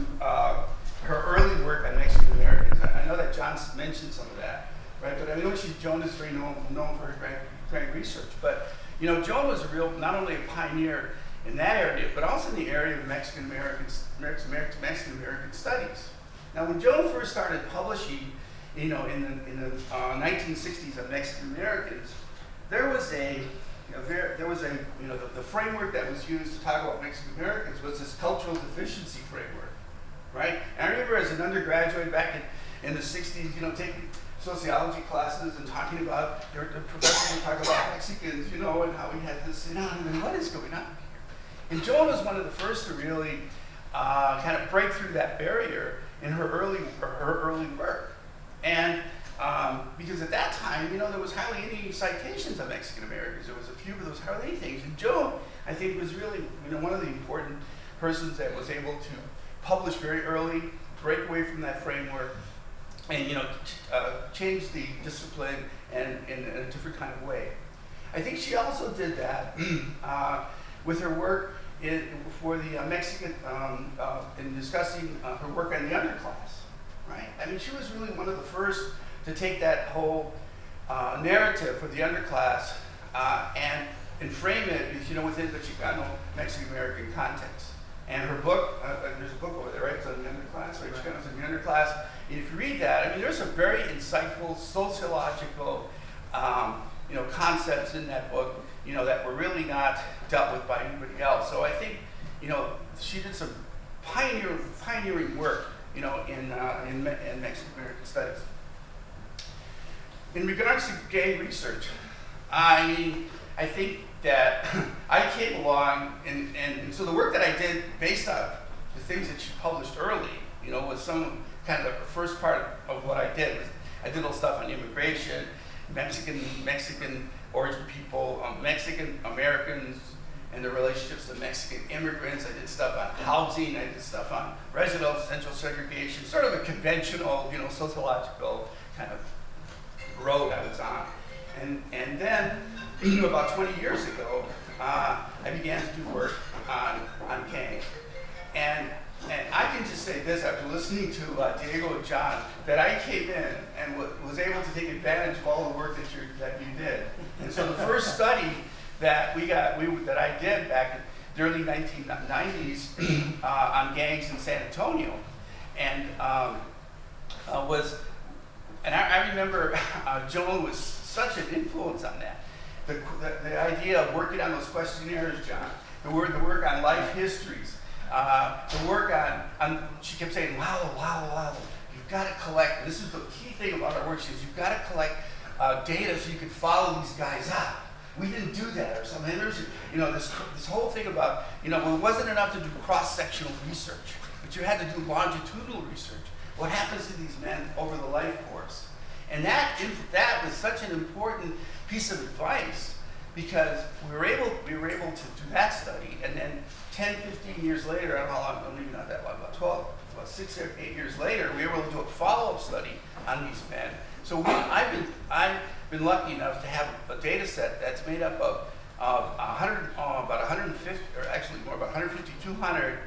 her early work on Mexican Americans. I know that John mentioned some of that, right? But I know Joan is very known for her great research. But you know, Joan was not only a pioneer in that area, but also in the area of Mexican American studies. Now, when Joan first started publishing, you know, in the 1960s on Mexican Americans, there was the framework that was used to talk about Mexican Americans was this cultural deficiency framework, right? And I remember as an undergraduate back in the 60s, you know, taking sociology classes and talking about, the professor would talk about Mexicans, you know, and how we had this, you know, and what is going on here? And Joan was one of the first to really kind of break through that barrier in her early work. And because at that time, you know, there was hardly any citations of Mexican Americans. There was a few, but there was hardly anything. And Joan, I think, was really, you know, one of the important persons that was able to publish very early, break away from that framework, and, you know, change the discipline and in a different kind of way. I think she also did that with her work for the Mexican, in discussing her work on the underclass, right? I mean, she was really one of the first to take that whole narrative for the underclass and frame it, you know, within the Chicano Mexican American context. And her book, there's a book over there, right? It's on the underclass, right? Chicanos in the underclass. And if you read that, I mean, there's some very insightful sociological, you know, concepts in that book, you know, that were really not dealt with by anybody else. So I think, you know, she did some pioneering work, you know, in Mexican American studies. In regards to gay research, I mean, I think that I came along, and so the work that I did based on the things that she published early, you know, was some kind of the first part of what I did. I did a little stuff on immigration, Mexican origin people, Mexican Americans, and the relationships to Mexican immigrants. I did stuff on housing. I did stuff on residential segregation, sort of a conventional, you know, sociological kind of road I was on. And then, you know, about 20 years ago, I began to do work on gangs. And I can just say this after listening to Diego and John, that I came in and was able to take advantage of all the work that you did. And so the first study that I did back in the early 1990s on gangs in San Antonio, and I remember Joan was such an influence on that. The idea of working on those questionnaires, John, the work on life histories, the work on, she kept saying, wow, you've got to collect, this is the key thing about our work, she says, you've got to collect data so you can follow these guys out. We didn't do that or something. And there's, you know, this whole thing about, you know, well, it wasn't enough to do cross-sectional research, but you had to do longitudinal research. What happens to these men over the life course? And that was such an important piece of advice, because we were able to do that study, and then 10, 15 years later, I don't know how long, maybe not that long, about 6 or 8 years later, we were able to do a follow-up study on these men. So I've been lucky enough to have a data set that's made up of about 150, or actually more, about 150, 200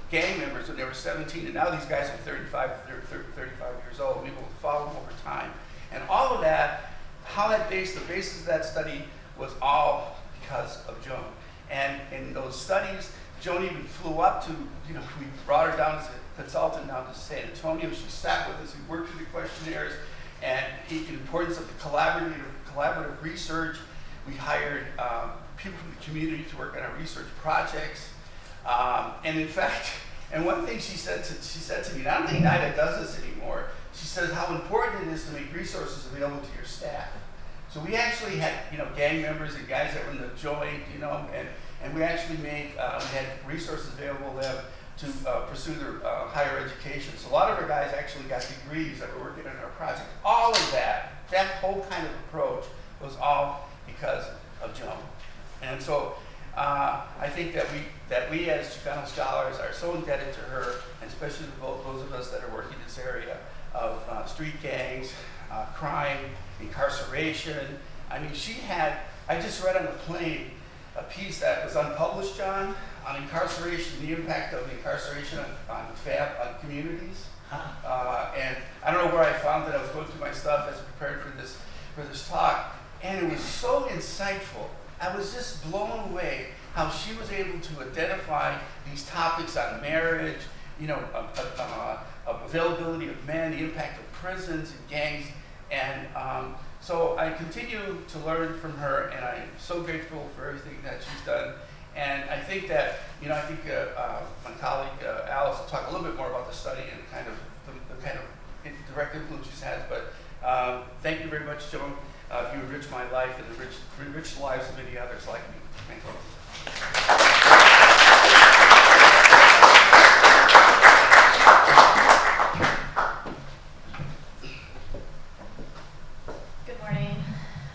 gang members when they were 17, and now these guys are 35 years old. We will follow them over time. And all of that, the basis of that study was all because of Joan. And in those studies, Joan even flew up to, you know, we brought her down as a consultant down to San Antonio. She sat with us, we worked through the questionnaires, and the importance of the collaborative research. We hired people from the community to work on our research projects. And in fact, and one thing she said to me, and I don't think NIDA does this anymore, she says how important it is to make resources available to your staff. So we actually had, you know, gang members and guys that were in the joint, you know, and we actually made, we had resources available to them to pursue their higher education. So a lot of our guys actually got degrees that were working on our project. All of that whole kind of approach was all because of Joan. And so I think that we as Chicano scholars are so indebted to her, and especially to those of us that are working in this area of street gangs, crime, incarceration. I mean, I just read on the plane a piece that was unpublished, John, on incarceration, the impact of incarceration on communities. And I don't know where I found it. I was going through my stuff as I prepared for this talk, and it was so insightful. I was just blown away how she was able to identify these topics on marriage, availability of men, the impact of prisons and gangs, and so I continue to learn from her, and I'm so grateful for everything that she's done. And I think that, my colleague Alice will talk a little bit more about the study and kind of the kind of direct influence she's had. But thank you very much, Joan. You enriched my life and enriched the lives of many others like me. Thank you. Good morning.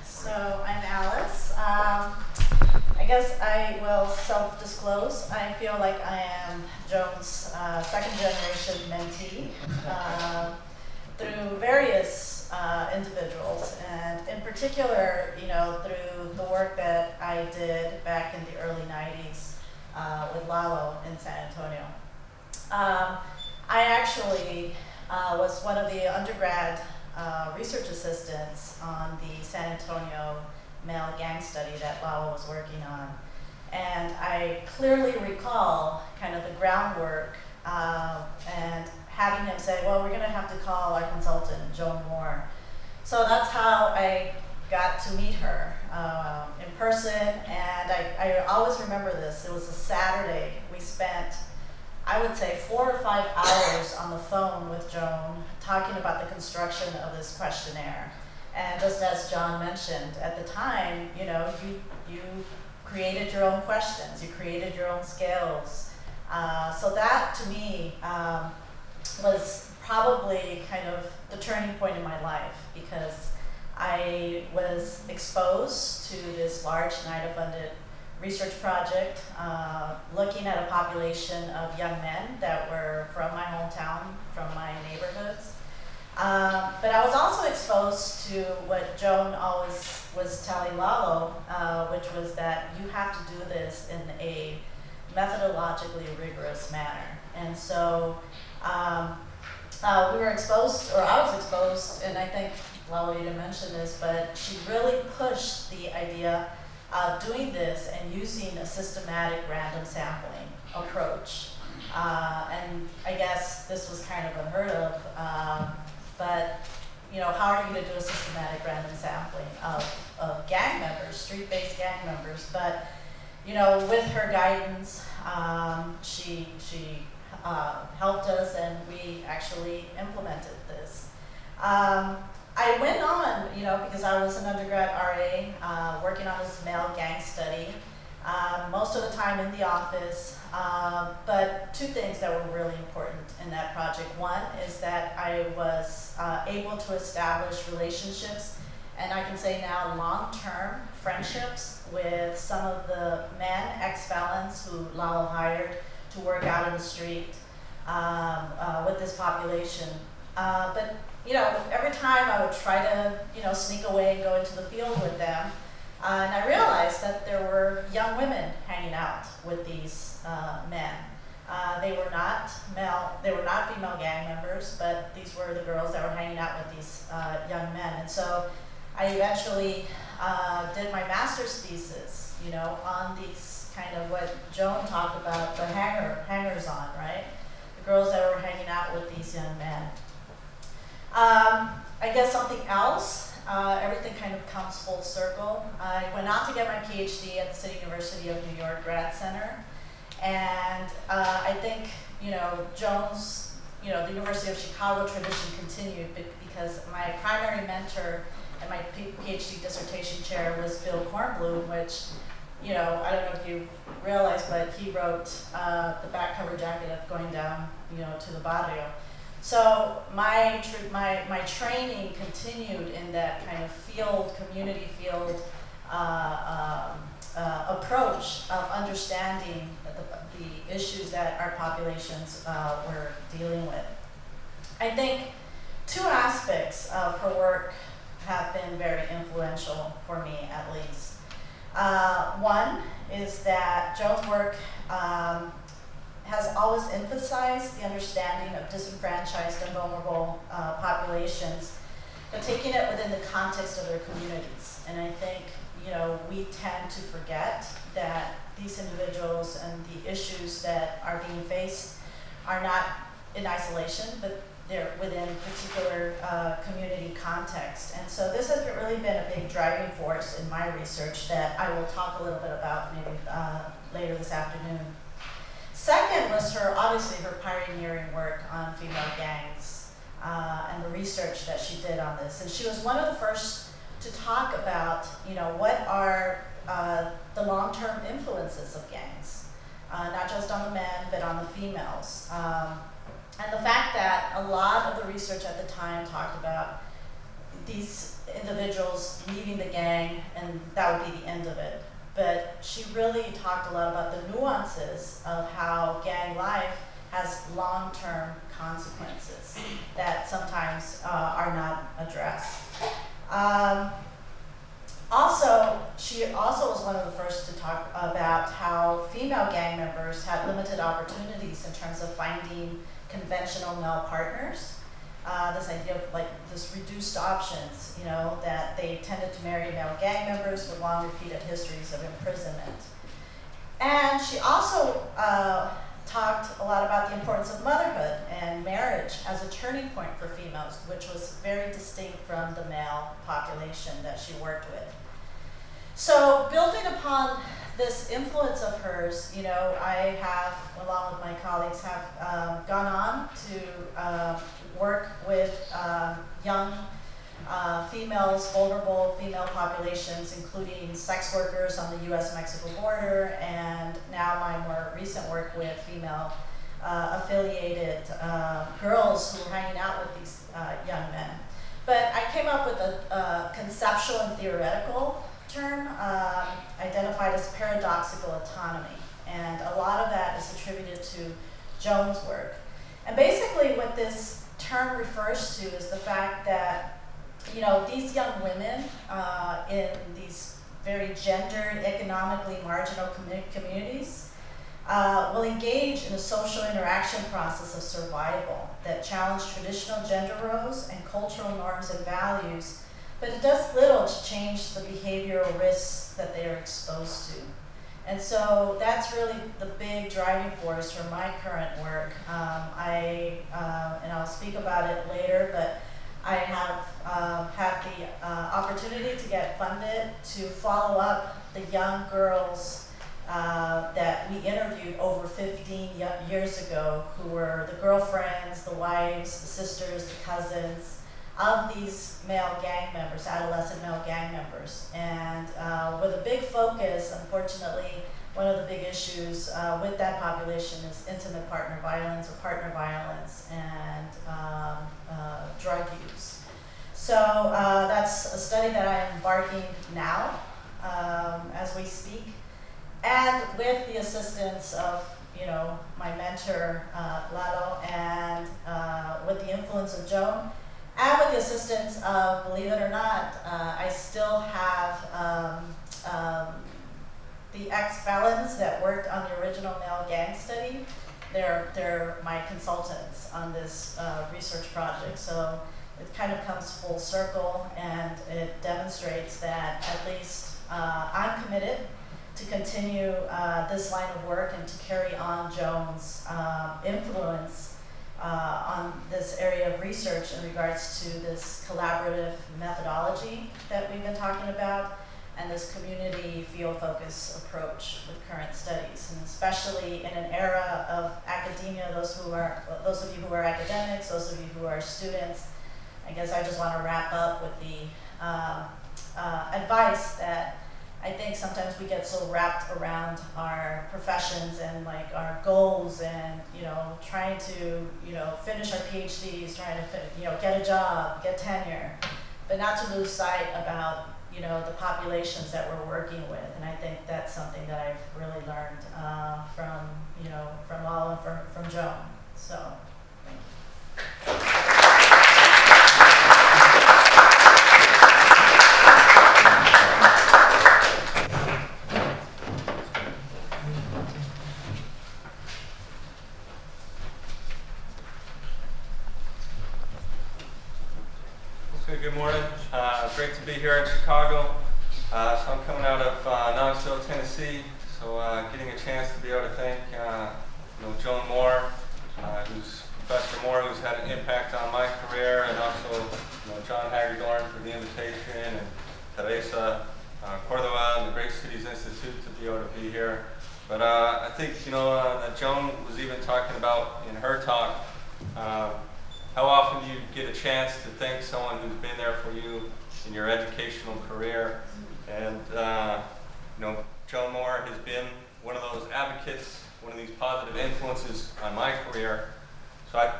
So I'm Alice. I guess I will self-disclose. I feel like I am Joan's second generation mentee through various individuals, and in particular, through the work that I did back in the early 90s with Lalo in San Antonio. I actually was one of the undergrad research assistants on the San Antonio male gang study that Lalo was working on. And I clearly recall kind of the groundwork and having him say, well, we're gonna have to call our consultant, Joan Moore. So that's how I got to meet her in person, and I always remember this. It was a Saturday. We spent, I would say, 4 or 5 hours on the phone with Joan talking about the construction of this questionnaire. And just as John mentioned, at the time, you created your own questions, you created your own scales. So that, to me, was probably kind of the turning point in my life, because I was exposed to this large NIDA-funded research project, looking at a population of young men that were from my hometown, from my neighborhoods. But I was also exposed to what Joan always was telling Lalo, which was that you have to do this in a methodologically rigorous manner. And so we were exposed, or I was exposed, and I think Lalo didn't mention this, but she really pushed the idea of doing this and using a systematic random sampling approach. And I guess this was kind of unheard of, but how are you going to do a systematic random sampling of gang members, street-based gang members? But with her guidance, she helped us, and we actually implemented this. I went on, because I was an undergrad RA working on this male gang study, most of the time in the office, but 2 things that were really important in that project. One is that I was able to establish relationships, and I can say now long-term friendships with some of the men, ex-felons who Lalo hired to work out in the street with this population. But every time I would try to, sneak away and go into the field with them, and I realized that there were young women hanging out with these men. They were not female gang members, but these were the girls that were hanging out with these young men. And so I eventually did my master's thesis, on these kind of what Joan talked about, the hangers on, right? The girls that were hanging out with these young men. I guess something else, everything kind of comes full circle. I went on to get my PhD at the City University of New York Grad Center. And I think, Joan's, the University of Chicago tradition continued because my primary mentor and my PhD dissertation chair was Bill Kornblum, which, I don't know if you realize, but he wrote the back cover jacket of Going Down, to the Barrio. So my training continued in that kind of community field approach of understanding the issues that our populations were dealing with. I think 2 aspects of her work have been very influential for me, at least. One is that Joan's work has always emphasized the understanding of disenfranchised and vulnerable populations, but taking it within the context of their communities. And I think, we tend to forget that these individuals and the issues that are being faced are not in isolation, but they're within particular community context. And so this has really been a big driving force in my research that I will talk a little bit about maybe later this afternoon. Second was obviously her pioneering work on female gangs and the research that she did on this. And she was one of the first to talk about, what are the long-term influences of gangs, not just on the men, but on the females. And the fact that a lot of the research at the time talked about these individuals leaving the gang and that would be the end of it. But she really talked a lot about the nuances of how gang life has long-term consequences that sometimes are not addressed. She also was one of the first to talk about how female gang members had limited opportunities in terms of finding conventional male partners. This idea of this reduced options, that they tended to marry male gang members with long repeated histories of imprisonment. And she also talked a lot about the importance of motherhood and marriage as a turning point for females, which was very distinct from the male population that she worked with. So building upon this influence of hers, I have, along with my colleagues, have gone on to work with young females, vulnerable female populations, including sex workers on the US-Mexico border, and now my more recent work with female affiliated girls who are hanging out with these young men. But I came up with a conceptual and theoretical term identified as paradoxical autonomy. And a lot of that is attributed to Joan's work. And basically what this term refers to is the fact that, these young women in these very gendered, economically marginal communities will engage in a social interaction process of survival that challenge traditional gender roles and cultural norms and values, but it does little to change the behavioral risks that they are exposed to. And so that's really the big driving force for my current work. And I'll speak about it later, but I have had the opportunity to get funded to follow up the young girls that we interviewed over 15 years ago, who were the girlfriends, the wives, the sisters, the cousins of these male gang members, adolescent male gang members. And with a big focus, unfortunately, one of the big issues with that population is intimate partner violence or partner violence and drug use. So that's a study that I am embarking now as we speak. And with the assistance of my mentor, Lalo, and with the influence of Joan, and with the assistance of, believe it or not, I still have the ex-felons that worked on the original male gang study. They're my consultants on this research project. So it kind of comes full circle, and it demonstrates that at least I'm committed to continue this line of work and to carry on Joan's influence on this area of research in regards to this collaborative methodology that we've been talking about and this community field focus approach with current studies, and especially in an era of academia, those of you who are academics, those of you who are students. I guess I just want to wrap up with the advice that I think sometimes we get so wrapped around our professions and our goals and trying to finish our PhDs, trying to get a job, get tenure, but not to lose sight about the populations that we're working with. And I think that's something that I've really learned from Lalo and from Joan. So thank you. good morning. Great to be here in Chicago. So I'm coming out of Knoxville, Tennessee. So getting a chance to be able to thank Joan Moore, Professor Moore, who's had an impact on my career, and also John Hagedorn for the invitation, and Teresa Cordova and the Great Cities Institute to be able to be here. But I think that Joan was even talking about in her talk how often you get a chance to thank someone who's been there for you in your educational career. And Joan Moore has been one of those advocates, one of these positive influences on my career. So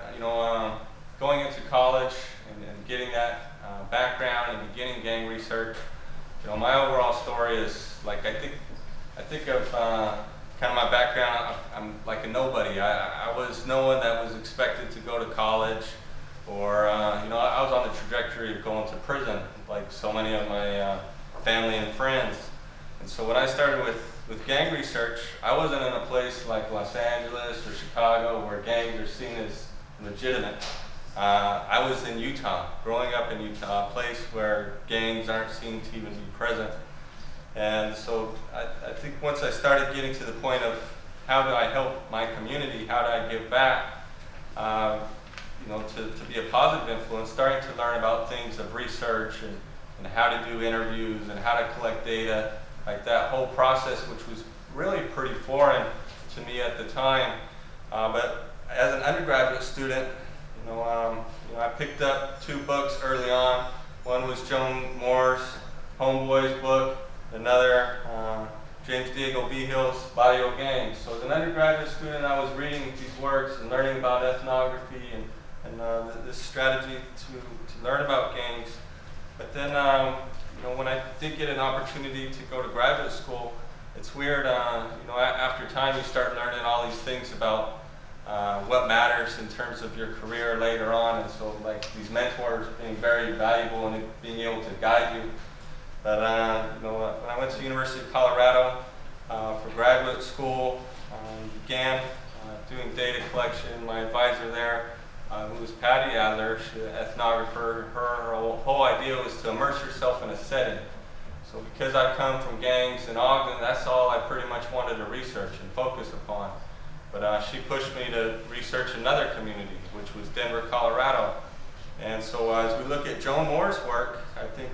going into college and getting that background and beginning gang research, my overall story is like I think of kind of my background. I'm like a nobody. I was no one that was expected to go to college, or I was on the trajectory of going to prison, like so many of my family and friends. And so when I started with gang research, I wasn't in a place like Los Angeles or Chicago where gangs are seen as legitimate. I was in Utah, growing up in Utah, a place where gangs aren't seen to even be present. And so I think once I started getting to the point of how do I help my community, how do I give back, to be a positive influence, starting to learn about things of research and how to do interviews and how to collect data, like that whole process, which was really pretty foreign to me at the time. But as an undergraduate student, I picked up 2 books early on. One was Joan Moore's Homeboys book, another James Diego Vigil's Barrio Gangs. So as an undergraduate student, I was reading these works and learning about ethnography and this strategy to learn about gangs. But then, when I did get an opportunity to go to graduate school, it's weird, after time you start learning all these things about what matters in terms of your career later on, and so like these mentors being very valuable and being able to guide you. But when I went to the University of Colorado for graduate school, began doing data collection. My advisor there, who was Patty Adler, she's an ethnographer, her whole idea was to immerse yourself in a setting. So because I come from gangs in Ogden, that's all I pretty much wanted to research and focus upon. But she pushed me to research another community, which was Denver, Colorado. And so as we look at Joan Moore's work, I think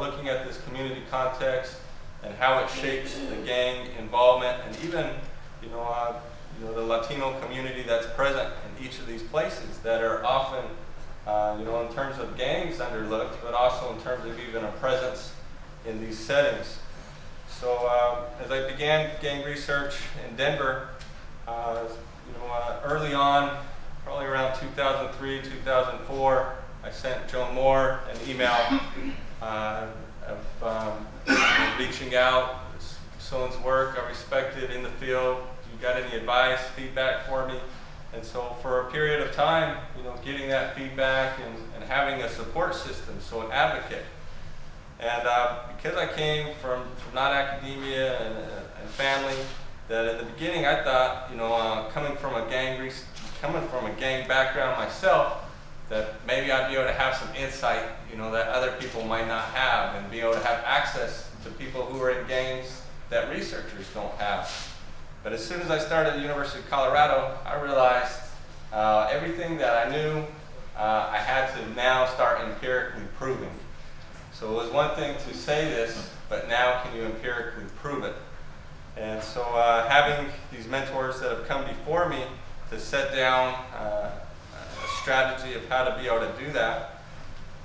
looking at this community context and how it shapes the gang involvement, and even the Latino community that's present in each of these places that are often in terms of gangs underlooked, but also in terms of even a presence in these settings. So as I began gang research in Denver, early on, probably around 2003, 2004, I sent Joan Moore an email of reaching out. Someone's work I respected in the field. You got any advice, feedback for me? And so for a period of time, getting that feedback and having a support system, so an advocate. And because I came from not academia and family, that in the beginning I thought, coming from a gang background myself, that maybe I'd be able to have some insight, that other people might not have, and be able to have access to people who are in gangs that researchers don't have. But as soon as I started at the University of Colorado, I realized everything that I knew, I had to now start empirically proving. So it was one thing to say this, but now can you empirically prove it? And so having these mentors that have come before me to set down a strategy of how to be able to do that,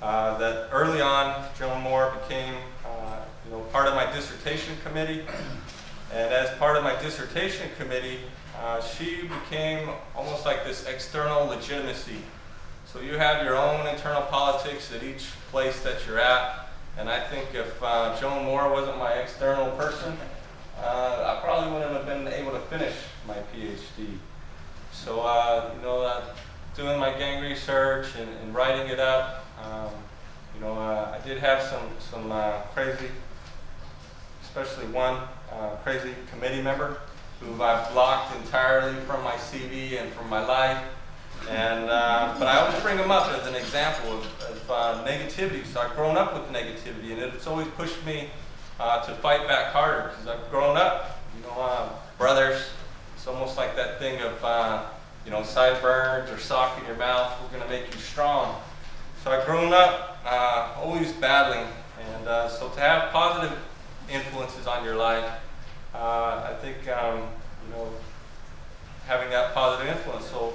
that early on Joan Moore became part of my dissertation committee. And as part of my dissertation committee, she became almost like this external legitimacy. So you have your own internal politics at each place that you're at. And I think if Joan Moore wasn't my external person, I probably wouldn't have been able to finish my PhD. So, doing my gang research and writing it up, I did have some crazy, especially one crazy committee member who I blocked entirely from my CV and from my life. And but I always bring them up as an example of negativity. So I've grown up with negativity, and it's always pushed me to fight back harder because I've grown up, brothers. It's almost like that thing of, sideburns or sock in your mouth. We're going to make you strong. So I've grown up always battling, and so to have positive influences on your life, I think, having that positive influence. So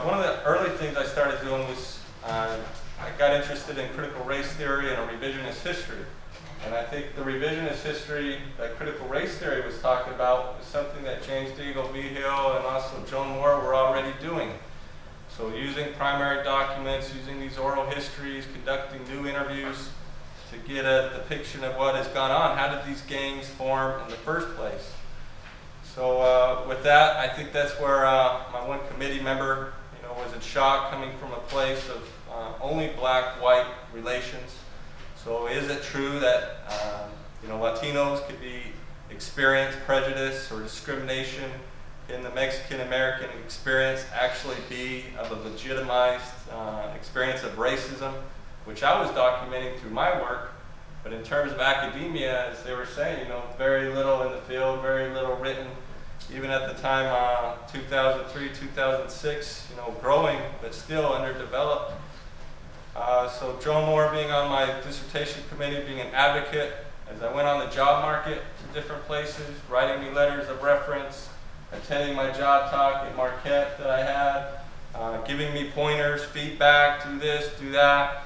one of the early things I started doing was I got interested in critical race theory and a revisionist history. And I think the revisionist history that critical race theory was talking about was something that James Deagle Vigil and also Joan Moore were already doing. So using primary documents, using these oral histories, conducting new interviews to get a depiction of what has gone on. How did these gangs form in the first place? So with that, I think that's where my one committee member, was in shock, coming from a place of only black-white relations. So is it true that Latinos could experience prejudice or discrimination in the Mexican-American experience, actually be of a legitimized experience of racism, which I was documenting through my work. But in terms of academia, as they were saying, very little in the field, very little written. Even at the time, 2003, 2006, growing, but still underdeveloped. So Joan Moore being on my dissertation committee, being an advocate, as I went on the job market to different places, writing me letters of reference, attending my job talk at Marquette that I had, giving me pointers, feedback, do this, do that,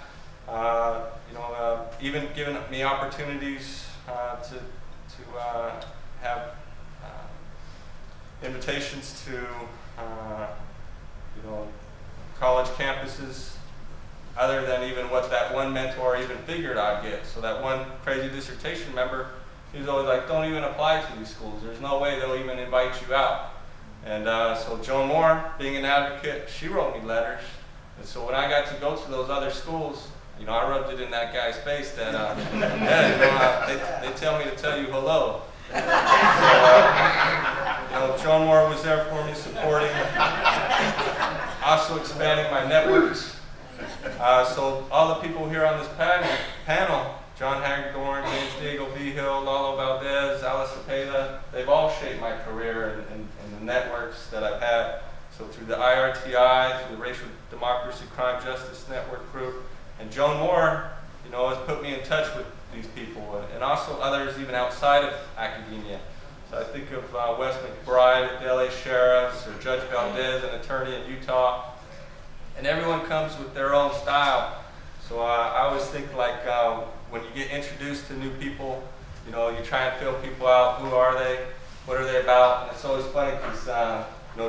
even giving me opportunities to have invitations to college campuses, other than even what that one mentor even figured I'd get. So that one crazy dissertation member, he was always like, don't even apply to these schools. There's no way they'll even invite you out. And so Joan Moore, being an advocate, she wrote me letters. And so when I got to go to those other schools, I rubbed it in that guy's face that, they tell me to tell you hello. So, Joan Moore was there for me, supporting, also expanding my networks. So all the people here on this panel, John Hagedorn, James Deagle Vigil, Lalo Valdez, Alice Cepeda, they've all shaped my career and the networks that I've had. So through the IRTI, through the Racial Democracy Crime Justice Network Group, and Joan Moore, has put me in touch with these people, and also others even outside of academia. So I think of Wes McBride at the LA Sheriff's, or Judge Valdez, an attorney in Utah. And everyone comes with their own style. So I always think like when you get introduced to new people, you try and fill people out. Who are they? What are they about? And it's always funny because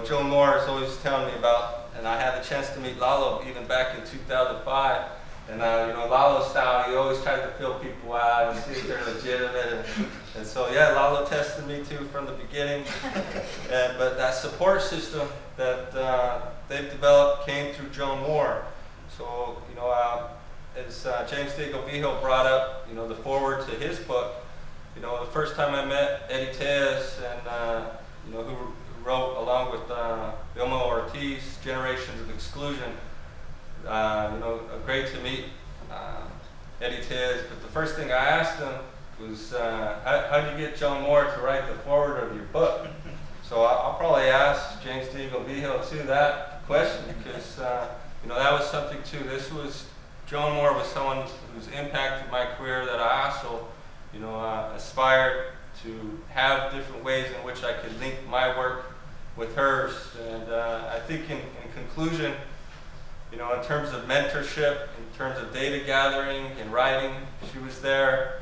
Joan Moore is always telling me about, and I had the chance to meet Lalo even back in 2005. And Lalo's style, he always tries to fill people out and see if they're legitimate. And so yeah, Lalo tested me too from the beginning. But that support system that they've developed came through Joan Moore. So as James Deagle Vigil brought up, the foreword to his book, the first time I met Eddie Tez, and who wrote along with Vilma Ortiz, Generations of Exclusion. Great to meet Eddie Tez, but the first thing I asked him was, how did you get Joan Moore to write the foreword of your book? So I'll probably ask James Deagle Vigil too that question, because that was something too. Joan Moore was someone who's impacted my career that I also aspired to have different ways in which I could link my work with hers. And I think in conclusion, in terms of mentorship, in terms of data gathering and writing, she was there.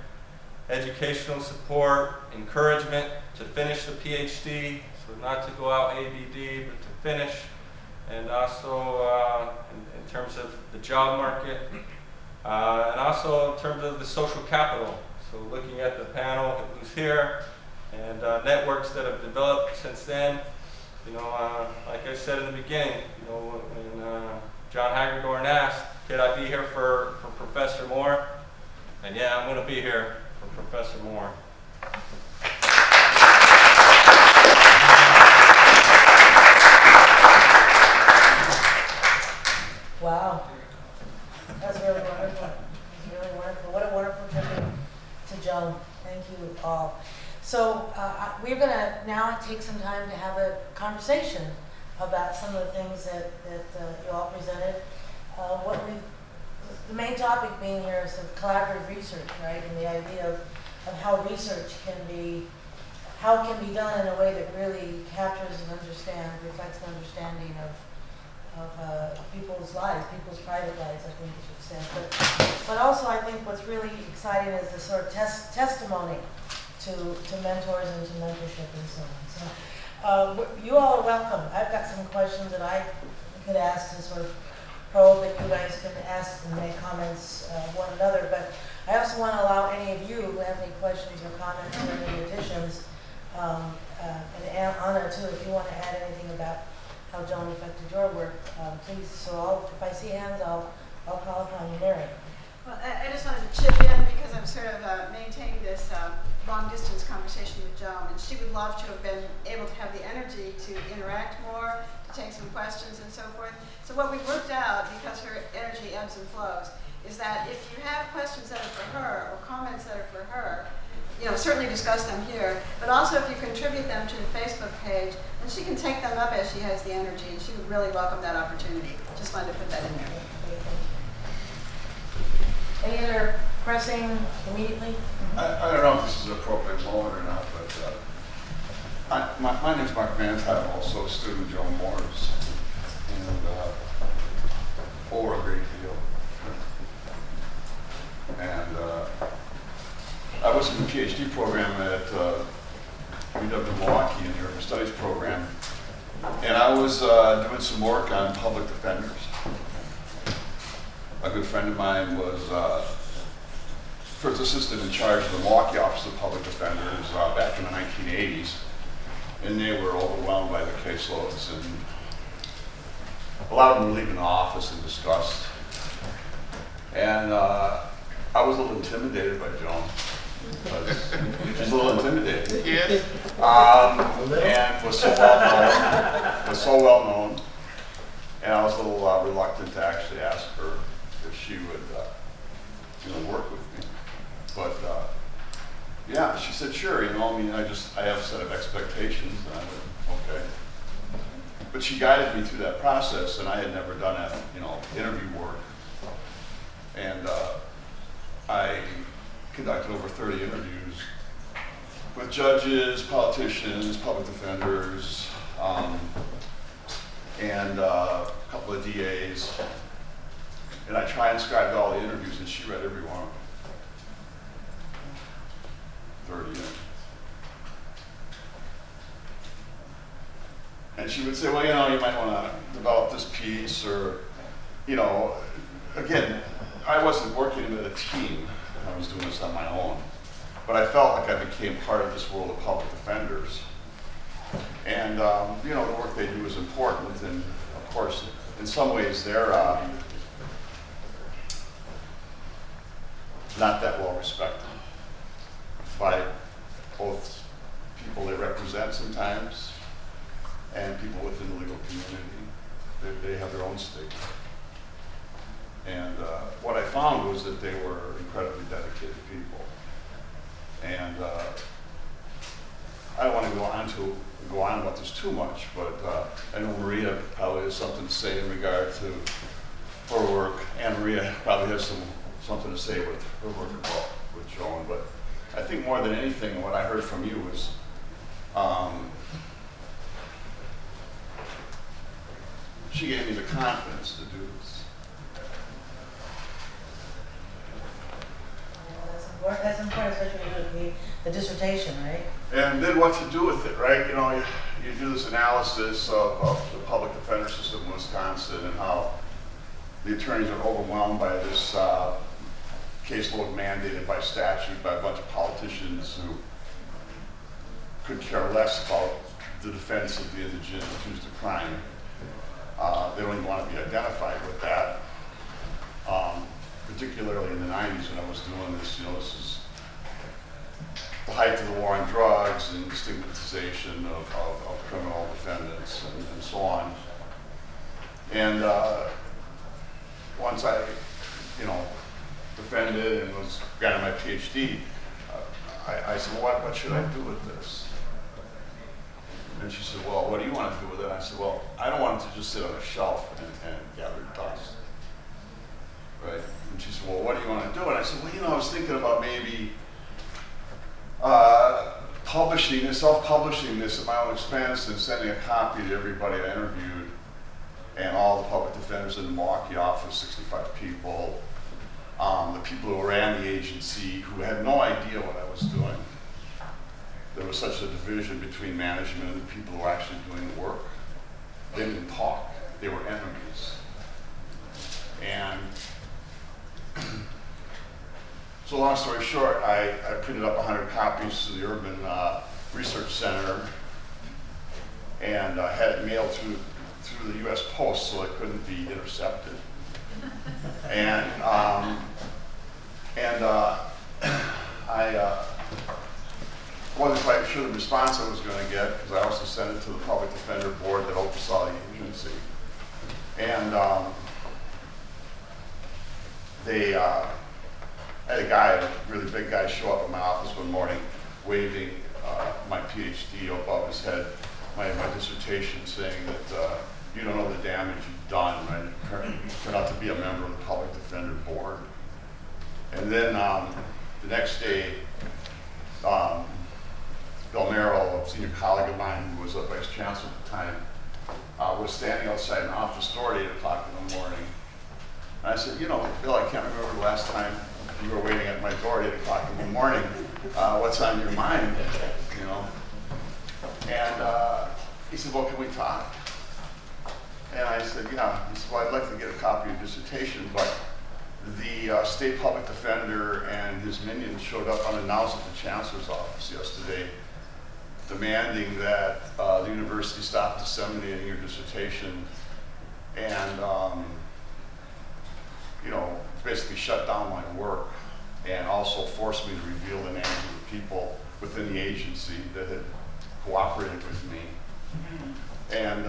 Educational support, encouragement to finish the PhD, so not to go out ABD, but to finish. And also in terms of the job market, and also in terms of the social capital. So looking at the panel who's here, and networks that have developed since then. Like I said in the beginning, when John Hagedorn asked, could I be here for Professor Moore? And yeah, I'm going to be here for Professor Moore. Wow. That's take some time to have a conversation about some of the things that you all presented. The main topic being here is of collaborative research, right? And the idea of how research can be done in a way that really captures and reflects the understanding of people's lives, people's private lives, I think you should say. But also I think what's really exciting is the sort of testimony to mentors and to mentorship and so on. So you all are welcome. I've got some questions that I could ask to sort of probe, and you guys can ask and make comments one another. But I also want to allow any of you who have any questions or comments or any additions, and Anna too, if you want to add anything about how Joan affected your work, please. So if I see hands, I'll call upon you, Mary. Well, I just wanted to chip in because I'm sort of maintaining this long distance conversation with Joan, and she would love to have been able to have the energy to interact more, to take some questions and so forth. So what we worked out, because her energy ebbs and flows, is that if you have questions that are for her or comments that are for her, certainly discuss them here, but also if you contribute them to the Facebook page, then she can take them up as she has the energy, and she would really welcome that opportunity. Just wanted to put that in there. Any other pressing immediately? I don't know if this is an appropriate moment or not, but my name's Mark Mant. I'm also a student of Joan Moore's, and over a great deal. And I was in the PhD program at UW Milwaukee in the Urban Studies program, and I was doing some work on public defenders. A good friend of mine was first assistant in charge of the Milwaukee Office of Public Defenders back in the 1980s, and they were overwhelmed by the caseloads, and a lot of them were leaving the office in disgust. And I was a little intimidated by Joan. She's a little intimidated. Yes. And was so well known, and I was a little reluctant to actually ask her if she would, work with me. But yeah, she said, sure. I have a set of expectations, and I went, okay. But she guided me through that process, and I had never done that, interview work. And I conducted over 30 interviews with judges, politicians, public defenders, and a couple of DAs. And I transcribed all the interviews, and she read every one of them. 30 interviews. And she would say, well, you might want to develop this piece, or, again, I wasn't working with a team. I was doing this on my own. But I felt like I became part of this world of public defenders. And, the work they do is important. And, of course, in some ways, they're not that well respected by both people they represent sometimes and people within the legal community. They have their own stake. And what I found was that they were incredibly dedicated people. And I don't want to go on about this too much, but I know Maria probably has something to say in regard to her work, and Maria probably has something to say with her work with Joan. But I think more than anything, what I heard from you was she gave me the confidence to do this. That's important, especially with the dissertation, right? And then what to do with it, right? You do this analysis of the public defender system in Wisconsin and how the attorneys are overwhelmed by this caseload mandated by statute by a bunch of politicians who could care less about the defense of the indigent accused of crime. They don't even want to be identified with that. Particularly in the 90s when I was doing this, this is the height of the war on drugs and stigmatization of criminal defendants and so on. And once I, defended and got my PhD, I said, well, what should I do with this? And she said, well, what do you want to do with it? I said, well, I don't want it to just sit on a shelf and gather dust. Right? And she said, well, what do you want to do? And I said, well, I was thinking about maybe self-publishing this at my own expense and sending a copy to everybody I interviewed and all the public defenders in the Milwaukee office, 65 people, the people who ran the agency who had no idea what I was doing. There was such a division between management and the people who were actually doing the work. They didn't talk. They were enemies. And so long story short, I printed up 100 copies to the Urban Research Center and had it mailed through the US Post so it couldn't be intercepted. And I wasn't quite sure the response I was going to get because I also sent it to the Public Defender Board that oversaw the agency. And I had a really big guy, show up at my office one morning waving my PhD above his head, my dissertation, saying that you don't know the damage you've done, right? You turned out to be a member of the Public Defender Board. And then the next day, Bill Merrill, a senior colleague of mine who was a vice chancellor at the time, was standing outside an office door at 8 o'clock in the morning. And I said, Bill, I can't remember the last time you were waiting at my door at 8 o'clock in the morning. What's on your mind? And he said, well, can we talk? And I said, yeah. He said, well, I'd like to get a copy of your dissertation, but the state public defender and his minions showed up unannounced at the chancellor's office yesterday, demanding that the university stop disseminating your dissertation and basically shut down my work and also forced me to reveal the names of the people within the agency that had cooperated with me. And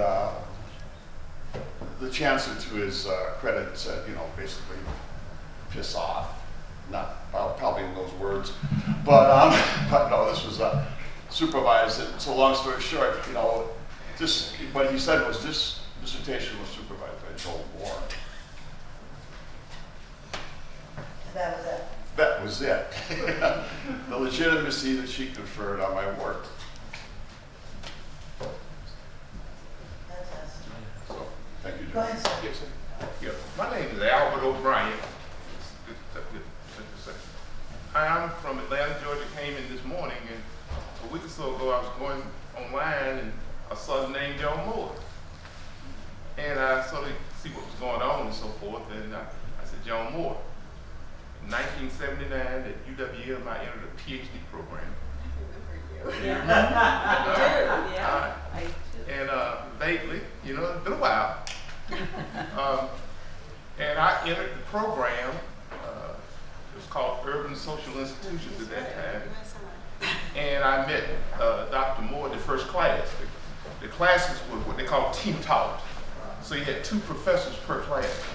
the chancellor, to his credit, said, basically, piss off. Not probably in those words, but no, this was supervised. So long story short, what he said was this dissertation was supervised by Joan Moore. That was it. That was it. The legitimacy that she conferred on my work. Fantastic. So, thank you, Joan. Go ahead, sir. Yes, sir. Yeah, my name is Albert O'Brien. I'm from Atlanta, Georgia. Came in this morning, and a week or so ago, I was going online and I saw the name Joan Moore, and I sort of see what was going on and so forth. And I said, Joan Moore. In 1979, at UWM, I entered a PhD program. And lately, it's been a while. And I entered the program. It was called Urban Social Institutions at that time. And I met Dr. Moore, the first class. The classes were what they call team taught. So you had 2 professors per class.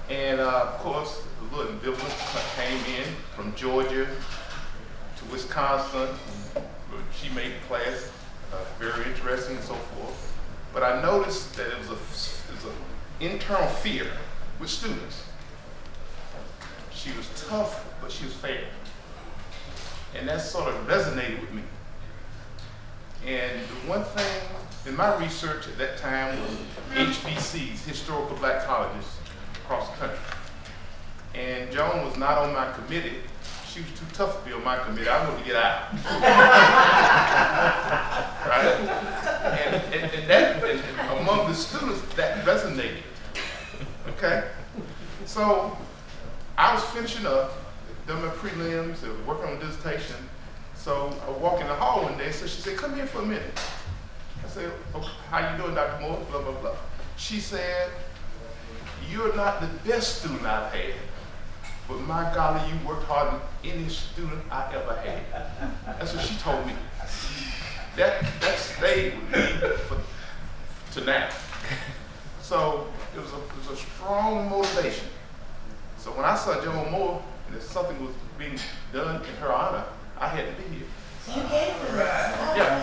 And of course, the little ambivalence came in from Georgia to Wisconsin. She made the class very interesting and so forth. But I noticed that it was an internal fear with students. She was tough, but she was fair. And that sort of resonated with me. And the one thing in my research at that time was HBCs, historical black colleges across the country. And Joan was not on my committee. She was too tough to be on my committee. I wanted to get out. Right? And among the students, that resonated. Okay? So I was finishing up, done my prelims, working on dissertation. So I walk in the hall one day, so she said, come here for a minute. I said, okay, how you doing, Dr. Moore? Blah, blah, blah. She said, you're not the best student I've had, but my golly, you worked harder than any student I ever had. That's what she told me. That stayed with me to now. So it was a strong motivation. So when I saw Joan Moore, and if something was being done in her honor, I had to be here. So you gave them this. Yeah.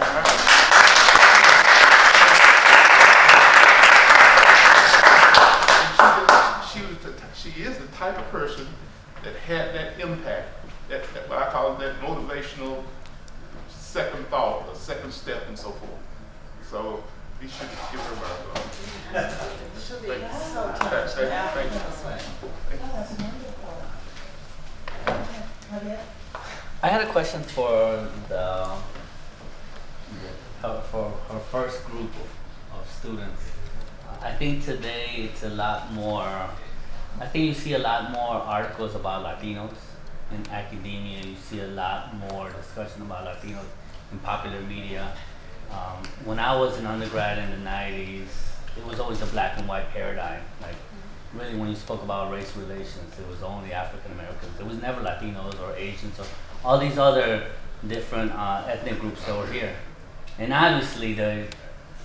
and so forth. So be sure to give her my love. She'll be Thank you. so Thank you. Thank you. Oh, that's wonderful. Javier? I had a question for for her first group of students. I think today it's a lot more. I think you see a lot more articles about Latinos in academia. You see a lot more discussion about Latinos in popular media. When I was an undergrad in the '90s, it was always a black and white paradigm. Like, really, when you spoke about race relations, it was only African Americans. It was never Latinos or Asians or all these other different ethnic groups that were here. And obviously, they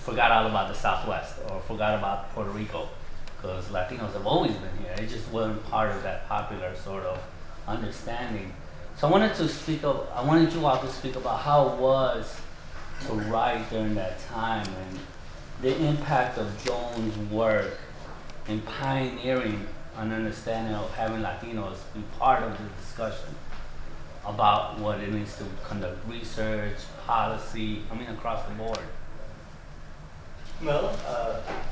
forgot all about the Southwest or forgot about Puerto Rico, because Latinos have always been here. It just wasn't part of that popular sort of understanding. So I wanted you all to speak about how it was to write during that time and the impact of Joan's work in pioneering an understanding of having Latinos be part of the discussion about what it means to conduct research, policy, across the board. Well,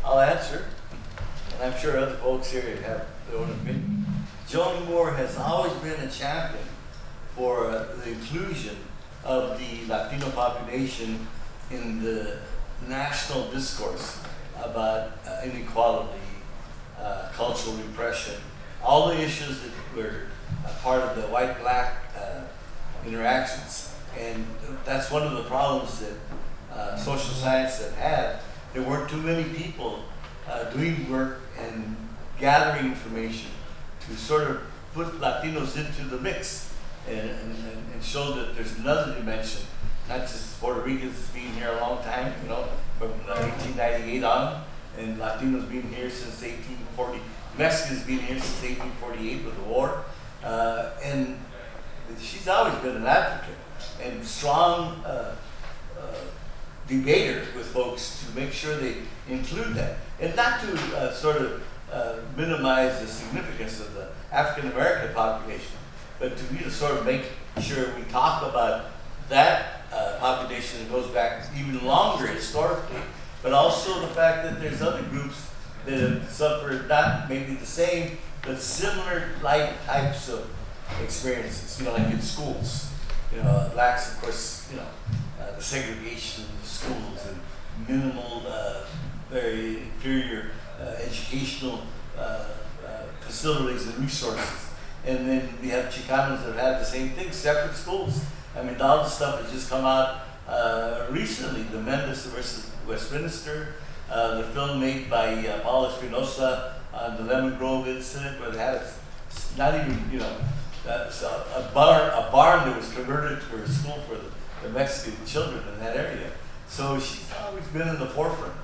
I'll answer, and I'm sure other folks here have their own opinion. Joan Moore has always been a champion for the inclusion of the Latino population in the national discourse about inequality, cultural repression, all the issues that were part of the white-black interactions. And that's one of the problems that social science had. There weren't too many people doing work and gathering information to sort of put Latinos into the mix and show that there's another dimension, not just Puerto Ricans being here a long time, from 1898 on, and Latinos being here since 1840, Mexicans being here since 1848 with the war. And she's always been an advocate and strong debater with folks to make sure they include that. And not to sort of minimize the significance of the African American population, but to sort of make sure we talk about that population that goes back even longer historically, but also the fact that there's other groups that have suffered not maybe the same, but similar like types of experiences, like in schools. Blacks, of course, the segregation of the schools and minimal, very inferior educational facilities and resources. And then we have Chicanos that have had the same thing, separate schools. All the stuff has just come out recently, the Mendes versus Westminster, the film made by Paulo Espinosa on the Lemon Grove incident, where they had not even, a barn that was converted for a school for the Mexican children in that area. So she's always been in the forefront.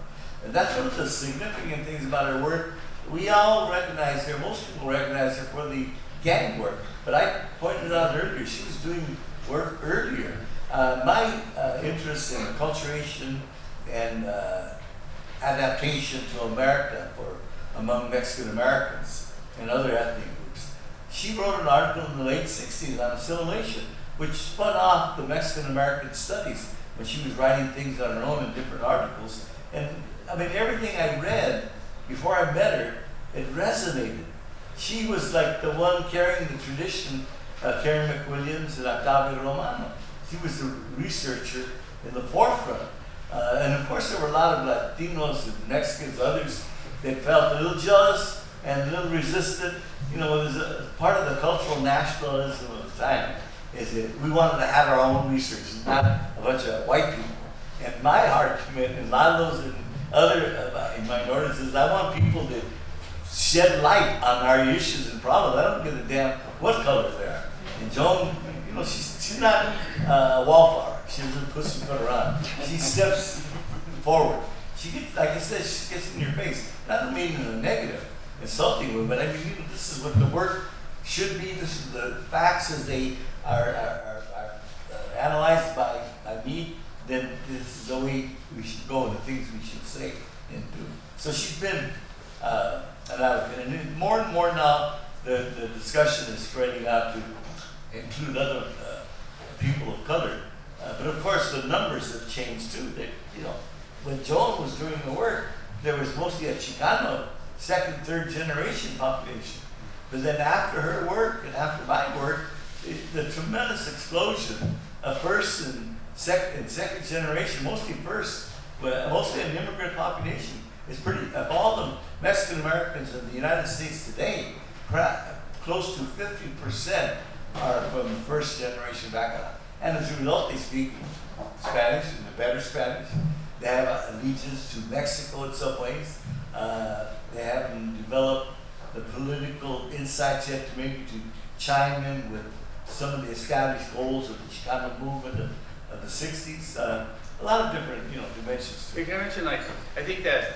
And that's one of the significant things about her work. We all recognize her, most people recognize her for the gang work, but I pointed out earlier, she was doing work earlier. My interest in acculturation and adaptation to America among Mexican Americans and other ethnic groups. She wrote an article in the late 60s on assimilation, which spun off the Mexican American studies when she was writing things on her own in different articles. And everything I read before I met her, it resonated. She was like the one carrying the tradition of Karen McWilliams and Octavio Romano. She was the researcher in the forefront. And of course there were a lot of Latinos and Mexicans, others that felt a little jealous and a little resistant. There's a part of the cultural nationalism of the time is that we wanted to have our own research, not a bunch of white people. And my argument, and a lot of those in other minorities, is I want people that shed light on our issues and problems. I don't give a damn what color they are. And Joan, she's not a wallflower. She doesn't pussyfoot around. She steps forward. She gets, like I said, she gets in your face. Not mean in a negative, insulting way, but this is what the work should be. This is the facts as they are analyzed by me. Then this is the way we should go and the things we should say and do. So she's been an advocate, and more and more now the discussion is spreading out to include other people of color But of course, the numbers have changed too. They, you know, when Joan was doing the work, there was mostly a Chicano second, third generation population. But then after her work and after my work, the tremendous explosion of first and second generation, mostly first, but mostly an immigrant population, is pretty, of all the Mexican Americans in the United States today, close to 50% are from the first generation background. And as a result, they speak Spanish, and the better Spanish. They have allegiance to Mexico in some ways. They haven't developed the political insights yet to maybe to chime in with some of the established goals of the Chicano movement of the 60s. A lot of different, you know, dimensions. Can I mention, like, I think that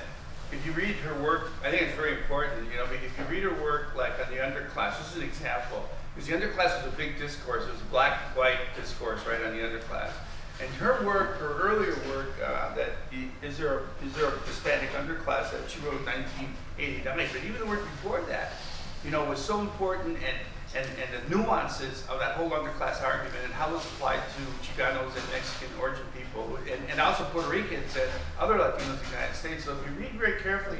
if you read her work, I think it's very important, you know, because if you read her work, like on the underclass, this is an example, because the underclass was a big discourse. It was a black-white discourse, right, on the underclass. And her work, her earlier work, is there a Hispanic underclass that she wrote in 1989, but even the work before that, you know, was so important, and the nuances of that whole underclass argument and how it's applied to Chicanos and Mexican origin people, and also Puerto Ricans and other Latinos in the United States. So if you read very carefully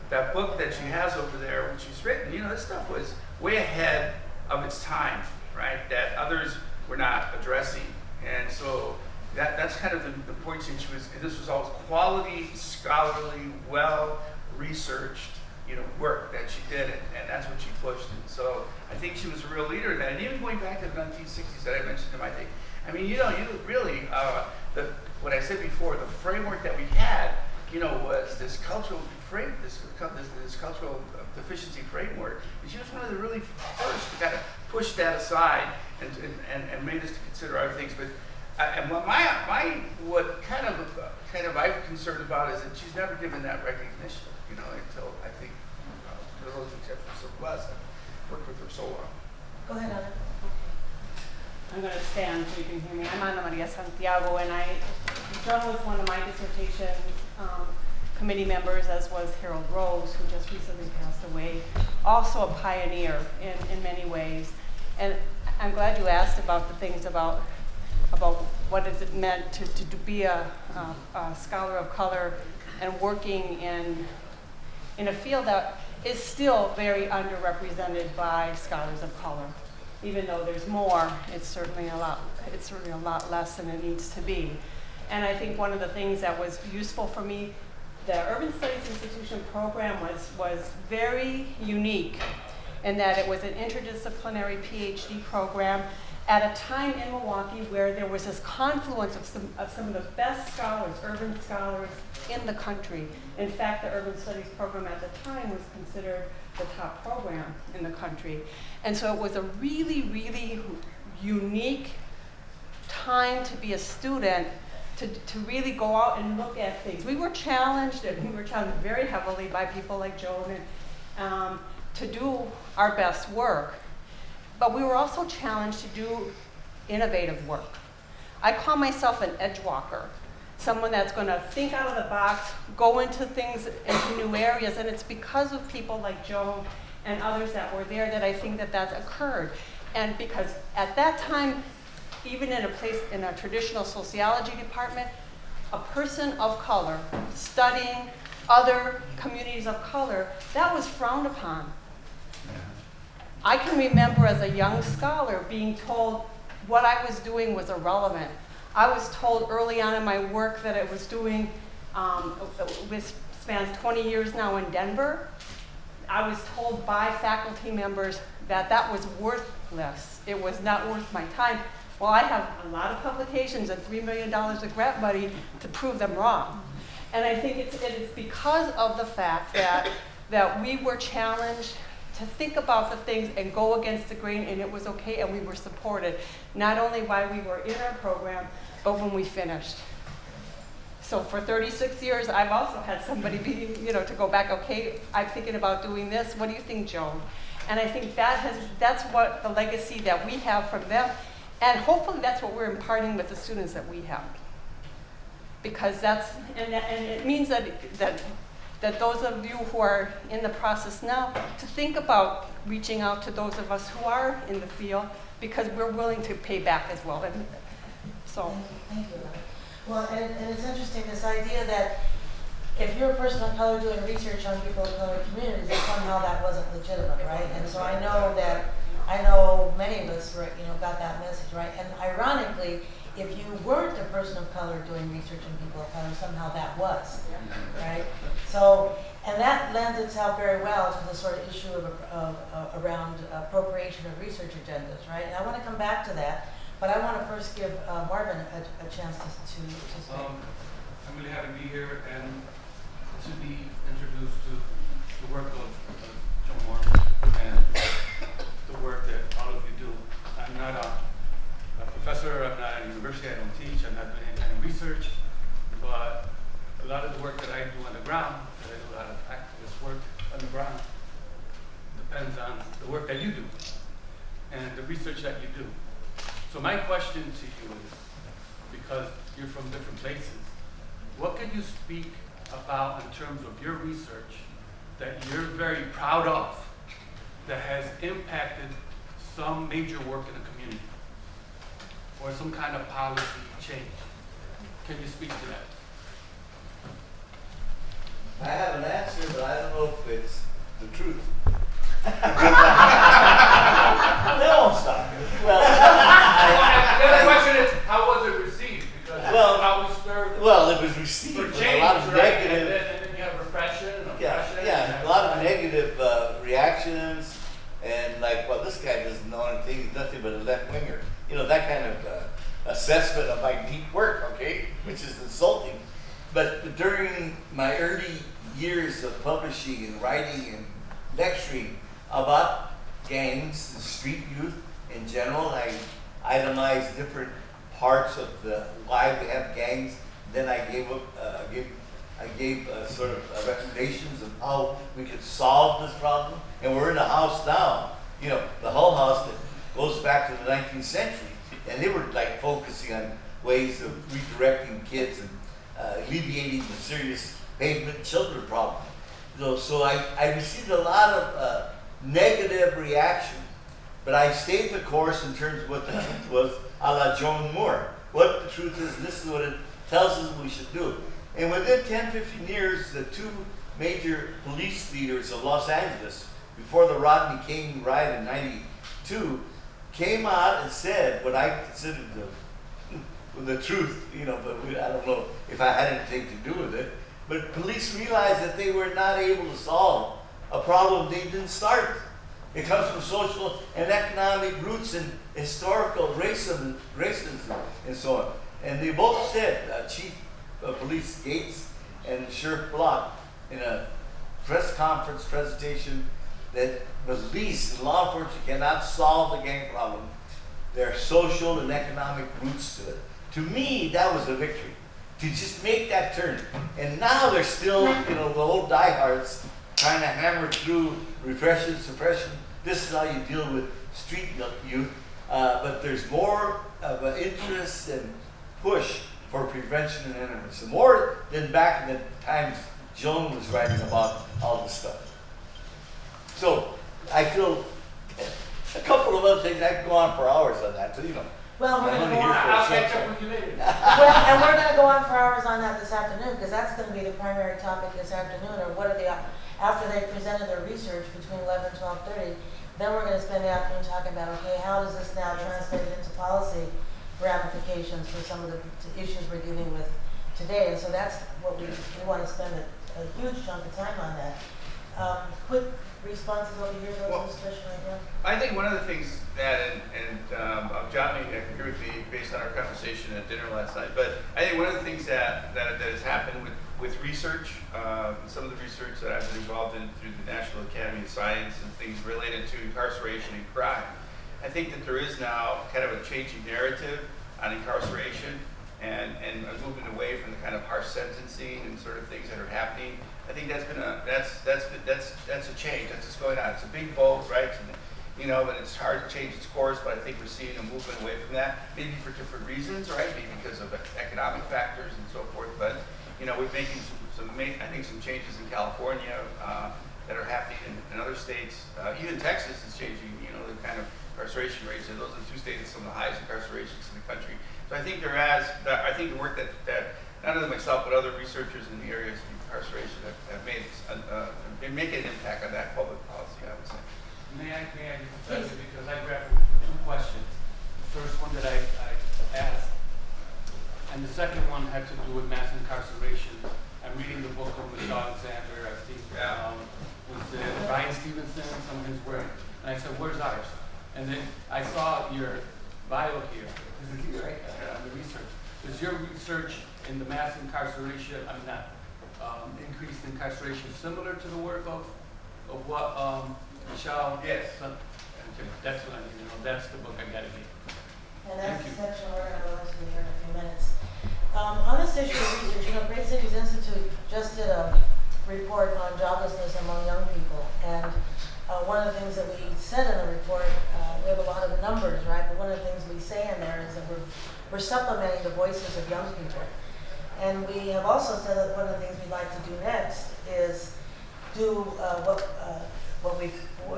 that book that she has over there, when she's written, you know, this stuff was way ahead of its time, right? That others were not addressing. And so that's kind of the point that she was, this was all quality, scholarly, well-researched, you know, work that she did, and that's what she pushed. And so I think she was a real leader in that. And even going back to the 1960s that I mentioned in my thing, I mean, you know, you really, what I said before, the framework that we had, you know, was this cultural this cultural deficiency framework. And she was one of the really first to kind of push that aside and made us to consider other things. But what kind of I'm concerned about is that she's never given that recognition, you know, until I think, for those exceptions, so blessed. I've worked with her so long. Go ahead, Ana. I'm going to stand so you can hear me. I'm Ana Maria Santiago, and Joan was one of my dissertation committee members, as was Harold Rose, who just recently passed away. Also a pioneer in many ways. And I'm glad you asked about the things about what is it meant to be a scholar of color and working in a field that is still very underrepresented by scholars of color. Even though there's more, it's certainly a lot less than it needs to be. And I think one of the things that was useful for me, the Urban Studies Institution program was very unique in that it was an interdisciplinary PhD program at a time in Milwaukee where there was this confluence of some of the best scholars, urban scholars in the country. In fact, the Urban Studies program at the time was considered the top program in the country. And so it was a really, really unique time to be a student, to really go out and look at things. We were challenged, and we were challenged very heavily by people like Joan to do our best work. But we were also challenged to do innovative work. I call myself an edge walker, someone that's going to think out of the box, go into things, into new areas, and it's because of people like Joan and others that were there that I think that that's occurred. And because at that time, even in a traditional sociology department, a person of color studying other communities of color, that was frowned upon. I can remember as a young scholar being told what I was doing was irrelevant. I was told early on in my work that I was doing, which spans 20 years now in Denver, I was told by faculty members that that was worthless. It was not worth my time. Well, I have a lot of publications and $3 million of grant money to prove them wrong. And I think it is because of the fact that we were challenged to think about the things and go against the grain, and it was okay, and we were supported, not only while we were in our program, but when we finished. So for 36 years, I've also had somebody be, to go back, okay, I'm thinking about doing this, what do you think, Joan? And I think that's what the legacy that we have from them, and hopefully that's what we're imparting with the students that we have. Because and it means that those of you who are in the process now, to think about reaching out to those of us who are in the field, because we're willing to pay back as well. And So, Thank you. Well, and it's interesting, this idea that if you're a person of color doing research on people of color communities, that somehow that wasn't legitimate, right? And so I know many of us, right, got that message, right? And ironically, if you weren't a person of color doing research on people of color, somehow that was, right? So, and that lends itself very well to the sort of issue around appropriation of research agendas, right? And I want to come back to that, but I want to first give Marvin a chance to speak. I'm really happy to be here and to be introduced to the work of Joan Marvin and the work that all of you do. I'm not a professor, I'm not at a university, I don't teach, I'm not doing any kind of research, but a lot of the work that I do on the ground, that I do a lot of activist work on the ground, depends on the work that you do and the research that you do. So my question to you is, because you're from different places, what can you speak about in terms of your research that you're very proud of that has impacted some major work in the community or some kind of policy change? Can you speak to that? I have an answer, but I don't know if it's the truth. They won't stop me. Well, the other question is, how was it received? Because how was served? Well, it was received For with change, a lot of right? negative. And then you have repression and oppression. Yeah, a lot of negative reactions, and like, well, this guy doesn't know anything. He's nothing but a left winger. That kind of assessment of my deep work. Okay, which is insulting. But during my early years of publishing and writing and lecturing about gangs and street youth in general, I itemized different parts of why we have gangs. Then I gave sort of recommendations of how we could solve this problem. And we're in a house now, the Hull House that goes back to the 19th century, and they were like focusing on ways of redirecting kids and alleviating the serious pavement children problem. So I received a lot of negative reaction, but I stayed the course in terms of what the truth was, a la Joan Moore. What the truth is, this is what it tells us we should do. And within 10, 15 years, the two major police leaders of Los Angeles, before the Rodney King riot in '92, came out and said what I considered the truth, but I don't know if I had anything to do with it. But police realized that they were not able to solve a problem they didn't start. It comes from social and economic roots and historical racism and so on. And they both said, Chief of Police Gates and Sheriff Block, in a press conference presentation, that police and law enforcement cannot solve the gang problem. There are social and economic roots to it. To me, that was a victory, to just make that turn. And now they're still, the old diehards trying to hammer through repression, suppression. This is how you deal with street youth. But there's more of an interest and push for prevention and intervention, more than back in the times Joan was writing about all this stuff. So I feel a couple of other things, I could go on for hours on that, Well, we're going to go on. I'll catch up with you later. Well, and we're going to go on for hours on that this afternoon, because that's going to be the primary topic this afternoon, or what are after they presented their research between 11 and 12:30, then we're going to spend the afternoon talking about, okay, how does this now translate into policy ramifications for some of the issues we're dealing with today. And so that's what we want to spend a huge chunk of time on that. Quick responses over here, those especially right now. I think one of the things that, John may agree with me based on our conversation at dinner last night, but I think one of the things that has happened with research, some of the research that I've been involved in through the National Academy of Science and things related to incarceration and crime, I think that there is now kind of a changing narrative on incarceration and a movement away from the kind of harsh sentencing and sort of things that are happening. I think that's been that's a change. That's what's going on. It's a big boat, right? And, but it's hard to change its course. But I think we're seeing a movement away from that, maybe for different reasons, right? Maybe because of economic factors and so forth. But we're making some changes in California that are happening in other states. Even Texas is changing. The kind of incarceration rates, and those are the two states with some of the highest incarcerations in the country. So I think the work that not only myself but other researchers in the areas of incarceration have made making an impact on that public policy, I would say. May I just you because I grappled with two questions. The first one that I asked, and the second one had to do with mass incarceration. I'm reading the book of Michelle Alexander, I think, with Brian Stevenson, some of his work, and I said, where's ours? And then I saw your bio here, right, on the research. Is your research in the mass incarceration, increased incarceration, similar to the work of what Michelle? Yes. Okay, that's what I need to know. That's the book I gotta get. And that's the section we're going to go into here in a few minutes. On this issue of research, Great Cities Institute just did a report on joblessness among young people. And one of the things that we said in the report, we have a lot of numbers, right? But one of the things we say in there is that we're supplementing the voices of young people. And we have also said that one of the things we'd like to do next is do what we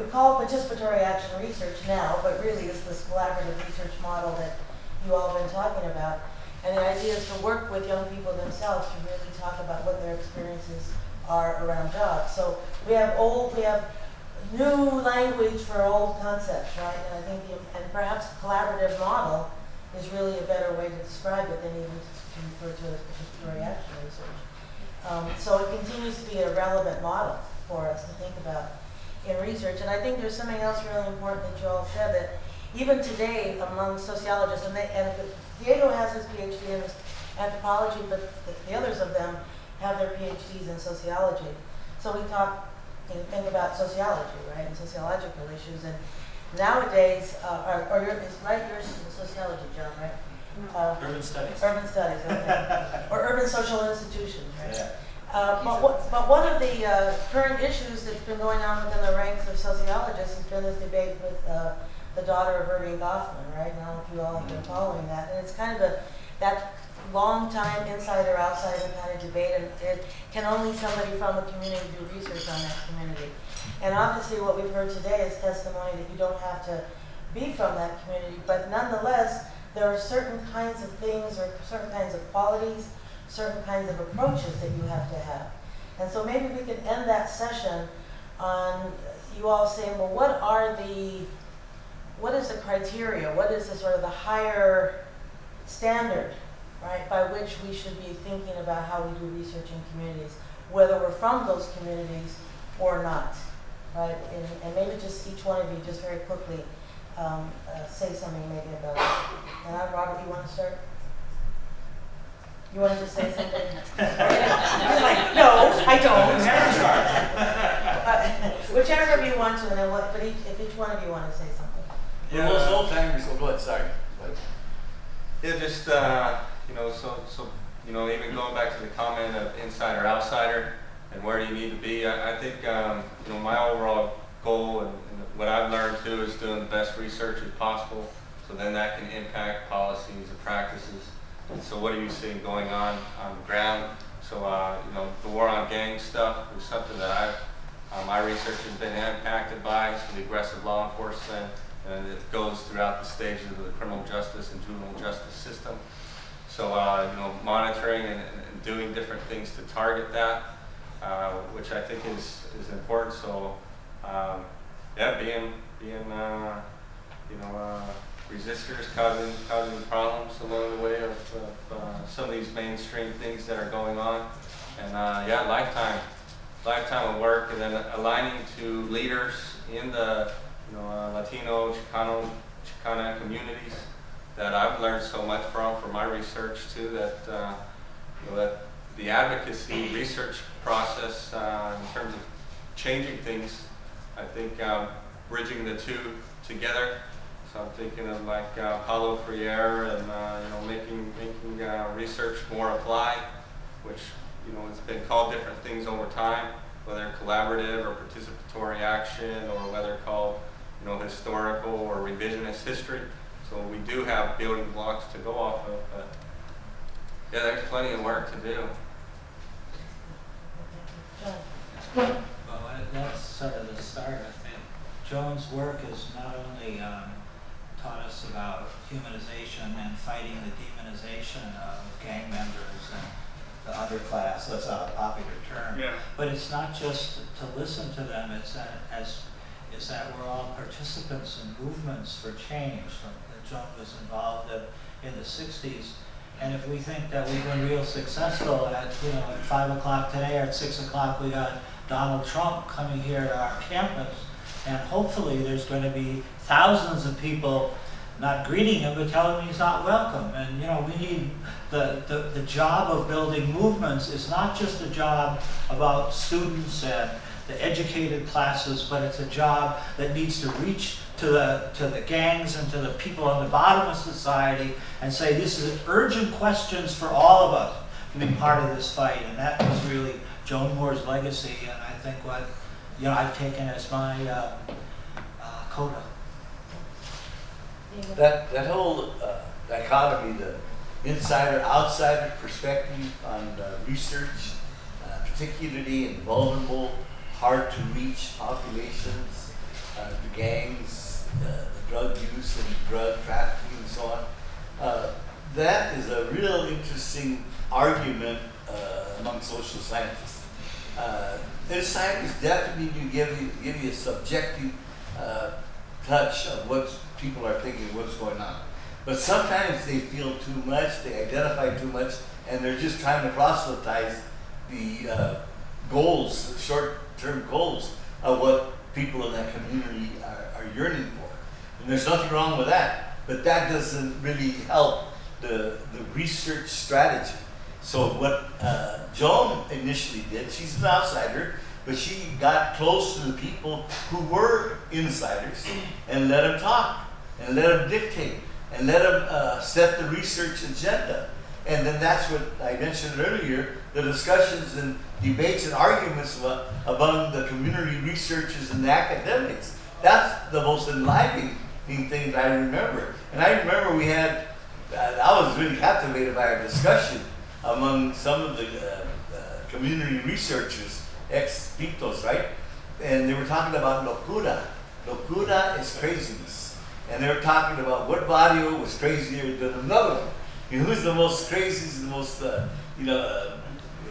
call participatory action research now, but really it's this collaborative research model that you all have been talking about. And the idea is to work with young people themselves to really talk about what their experiences are around jobs. So we have new language for old concepts, right? And I think, and perhaps collaborative model is really a better way to describe it than even to refer to as participatory action research. So it continues to be a relevant model for us to think about in research. And I think there's something else really important that you all said, that even today among sociologists, and Diego has his PhD in anthropology, but the others of them have their PhDs in sociology. So we think about sociology, right, and sociological issues. And nowadays, yours is sociology, John, right? Urban studies. Urban studies, okay. Or urban social institutions, right? Yeah. But one of the current issues that's been going on within the ranks of sociologists has been this debate with the daughter of Irving Goffman, right? I don't know if you all have been following that. And it's kind of that long time insider-outsider kind of debate, and it can only somebody from the community do research on that community. And obviously what we've heard today is testimony that you don't have to be from that community, but nonetheless, there are certain kinds of things or certain kinds of qualities, certain kinds of approaches that you have to have. And so maybe we could end that session on you all saying, well, what is the criteria? What is the sort of the higher standard, right, by which we should be thinking about how we do research in communities, whether we're from those communities or not, right? And maybe just each one of you just very quickly say something maybe about it. And Robert, you want to start? You want to just say something? You're like, no, I don't. Whichever of you want to, and then if each one of you want to say something. Yeah, most old timers will go ahead, sorry. Yeah, just, even going back to the comment of insider, outsider, and where do you need to be, I think, my overall goal and what I've learned too is doing the best research as possible, so then that can impact policies and practices. And so what are you seeing going on the ground? So, the war on gang stuff is something that my research has been impacted by, so the aggressive law enforcement, and it goes throughout the stages of the criminal justice and juvenile justice system. So, monitoring and doing different things to target that, which I think is important. So, being resistors, causing problems along the way of some of these mainstream things that are going on, and lifetime of work, and then aligning to leaders in the Latino, Chicana communities that I've learned so much from my research too. That that the advocacy research process in terms of changing things, I think bridging the two together. So I'm thinking of like Paulo Freire and making research more applied, which it's been called different things over time, whether collaborative or participatory action, or whether called historical or revisionist history. So we do have building blocks to go off of, but yeah, there's plenty of work to do. Well, that's sort of the start, I think. Joan's work is not only taught us about humanization and fighting the demonization of gang members and the underclass. That's a popular term. Yeah. But it's not just to listen to them. It's that we're all participants in movements for change. That Joan was involved in the '60s. And if we think that we've been real successful at 5 o'clock today or at 6 o'clock we got Donald Trump coming here to our campus, and hopefully there's going to be thousands of people not greeting him but telling him he's not welcome. And we need the job of building movements is not just a job about students and the educated classes, but it's a job that needs to reach to the gangs and to the people on the bottom of society and say this is urgent questions for all of us to be part of this fight. And that was really Joan Moore's legacy, and I think what I've taken as my coda. That whole dichotomy, the insider-outsider perspective on research, particularly in vulnerable, hard-to-reach populations, the gangs, the drug use and drug trafficking and so on, that is a real interesting argument among social scientists. Insiders definitely do give you a subjective touch of what people are thinking, what's going on. But sometimes they feel too much, they identify too much, and they're just trying to proselytize the goals, the short-term goals of what people in that community are yearning for. And there's nothing wrong with that, but that doesn't really help the research strategy. So what Joan initially did, she's an outsider, but she got close to the people who were insiders and let them talk and let them dictate and let them set the research agenda. And then that's what I mentioned earlier, the discussions and debates and arguments among the community researchers and the academics. That's the most enlivening thing that I remember. And I remember we had, I was really captivated by our discussion among some of the community researchers, ex-pitos, right? And they were talking about locura. Locura is craziness. And they were talking about what barrio was crazier than another one. Who's the most crazy, the most,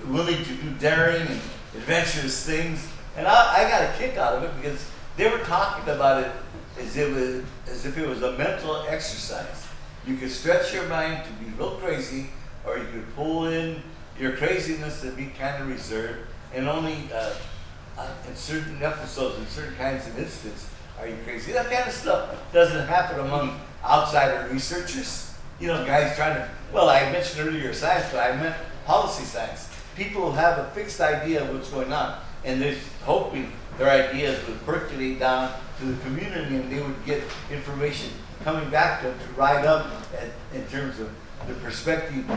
willing to do daring and adventurous things. And I got a kick out of it because they were talking about it as if it was a mental exercise. You could stretch your mind to be real crazy, or you could pull in your craziness and be kind of reserved, and only in certain episodes, in certain kinds of instances, are you crazy. That kind of stuff doesn't happen among outsider researchers. Guys trying to, well, I mentioned earlier science, but I meant policy science. People have a fixed idea of what's going on, and they're hoping their ideas would percolate down to the community and they would get information coming back to them to ride up in terms of the perspective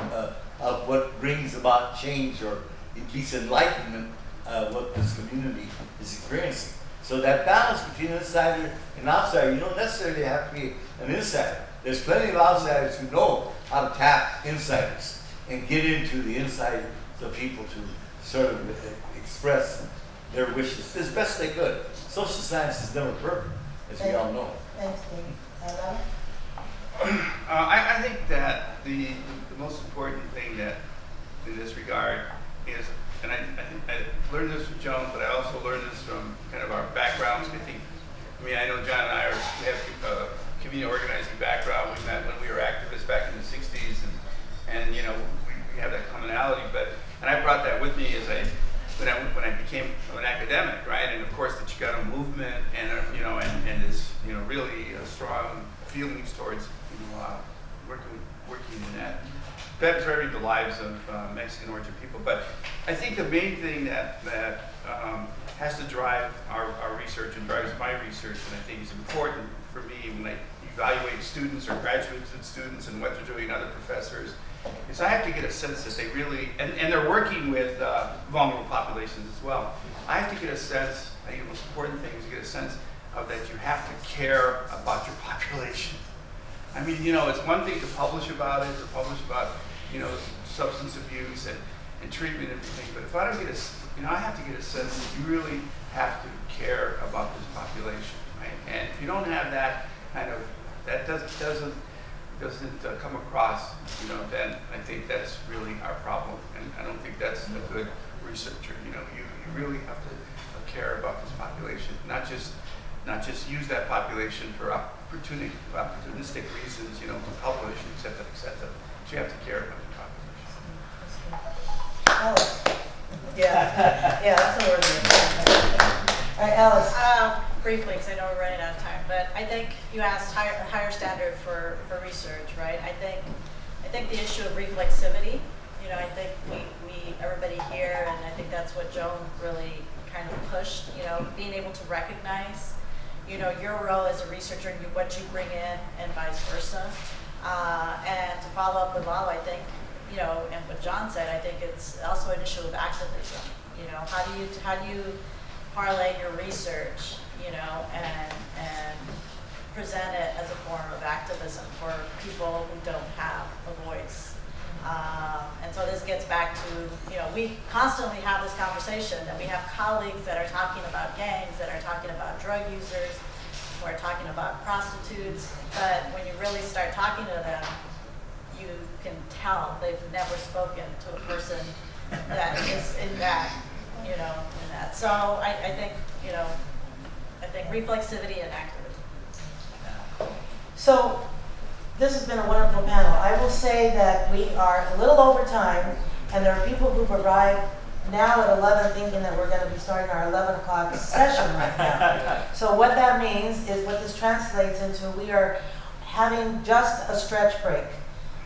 of what brings about change, or at least enlightenment, what this community is experiencing. So that balance between insider and outsider, you don't necessarily have to be an insider. There's plenty of outsiders who know how to tap insiders and get into the inside of people to sort of express their wishes as best they could. Social science is never perfect, as we all know. Thanks, David. I think that the most important thing that in this regard is, and I learned this from Joan, but I also learned this from kind of our backgrounds. I know John and I we have a community organizing background. We met when we were activists back in the 60s, and we have that commonality. And I brought that with me when I became an academic, right? And of course the Chicano movement, and and this really strong feelings towards working in that varied the lives of Mexican origin people. But I think the main thing that has to drive our research and drives my research, and I think is important for me when I evaluate students or graduate students and what they're doing, other professors, is I have to get a sense that they really, and they're working with vulnerable populations as well. I have to get a sense, I think the most important thing is to get a sense of that you have to care about your population. It's one thing to publish about it, substance abuse and treatment and everything, but if I don't get I have to get a sense that you really have to care about this population, right? And if you don't have that kind of that doesn't come across, then I think that's really our problem, and I don't think that's a good researcher. You really have to care about this population, not just use that population for opportunistic reasons, to publish, et cetera, et cetera. But you have to care about the population. Alice. Yeah, that's a word. All right, Alice. Briefly, because I know we're running out of time, but I think you asked higher standard for research, right? I think the issue of reflexivity, I think everybody here, and I think that's what Joan really kind of pushed, being able to recognize, your role as a researcher and what you bring in and vice versa. And to follow up with Lalo, I think, and what John said, I think it's also an issue of activism. How do you parlay your research, and present it as a form of activism for people who don't have a voice. And so this gets back to, we constantly have this conversation that we have colleagues that are talking about gangs, that are talking about drug users, who are talking about prostitutes, but when you really start talking to them, you can tell they've never spoken to a person that is in that, in that. So I think, I think reflexivity and activism. So this has been a wonderful panel. I will say that we are a little over time, and there are people who've arrived now at 11 thinking that we're going to be starting our 11 o'clock session right now. So what that means is, what this translates into, we are having just a stretch break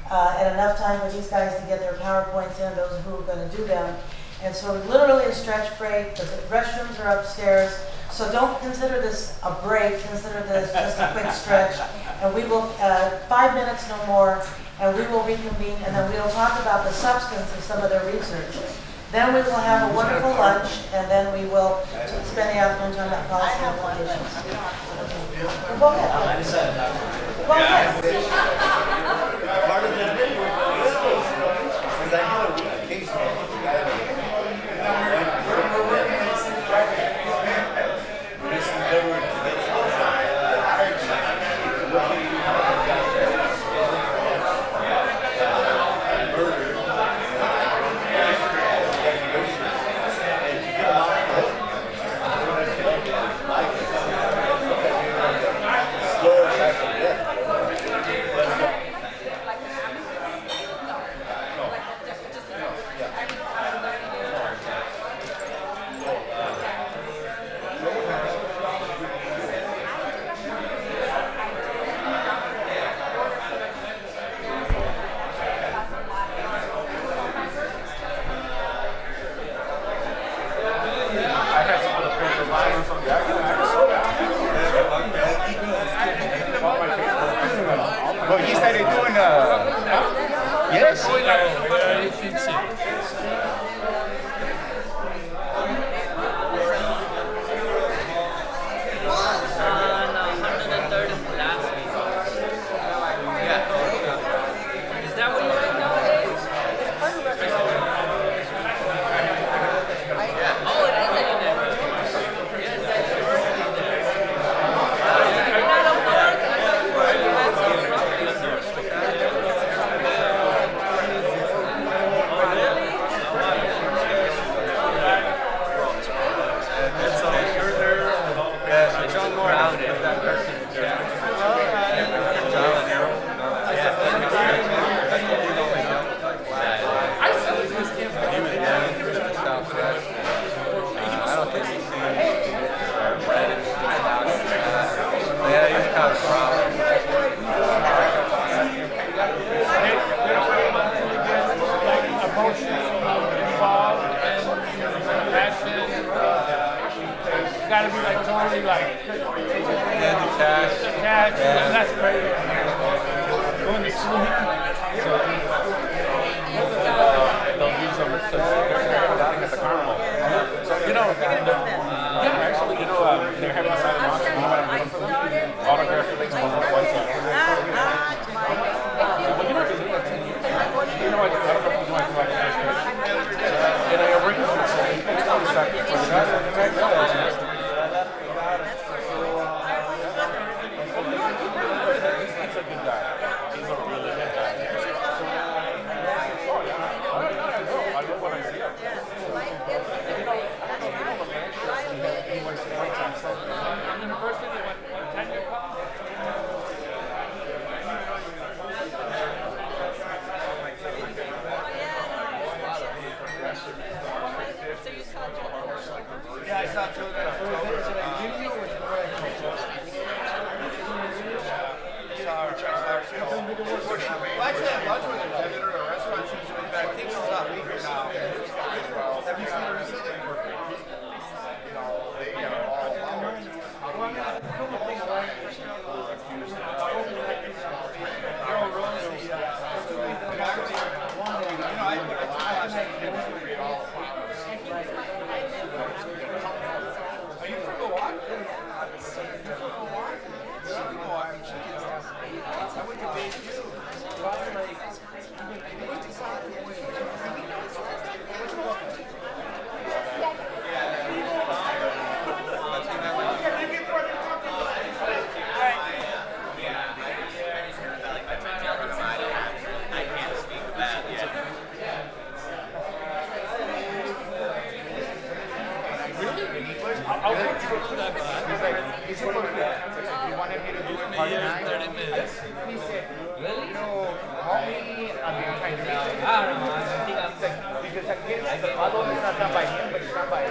and enough time for these guys to get their PowerPoints in, those who are going to do them. And so literally a stretch break. The restrooms are upstairs. So don't consider this a break, consider this just a quick stretch. And we will, 5 minutes no more, and we will reconvene, and then we will talk about the substance of some of their research. Then we will have a wonderful lunch, and then we will spend the afternoon talking about policy implications. Go ahead. Go ahead. Part of the because I know a case of the guy Well, he said they're doing yes. Gotta be like totally like detached. That's crazy. Going to school. They'll do some at the carnival. So, actually, they're having a silent auction. You know what I'm doing for them? Autograph for things on the website. But you know what they do? You know what? I don't know if you know what I and I bring them for the guys. actually had lunch with her at a restaurant she's doing, but I think she's not leaving now. Have you seen her recently? Are you from Milwaukee? I went to BU. You wanted me to do it part-time? 30 minutes. Really? No, call me. I'm trying to reach him. I don't know. I think I'm because I get although it's not done by him, but it's done by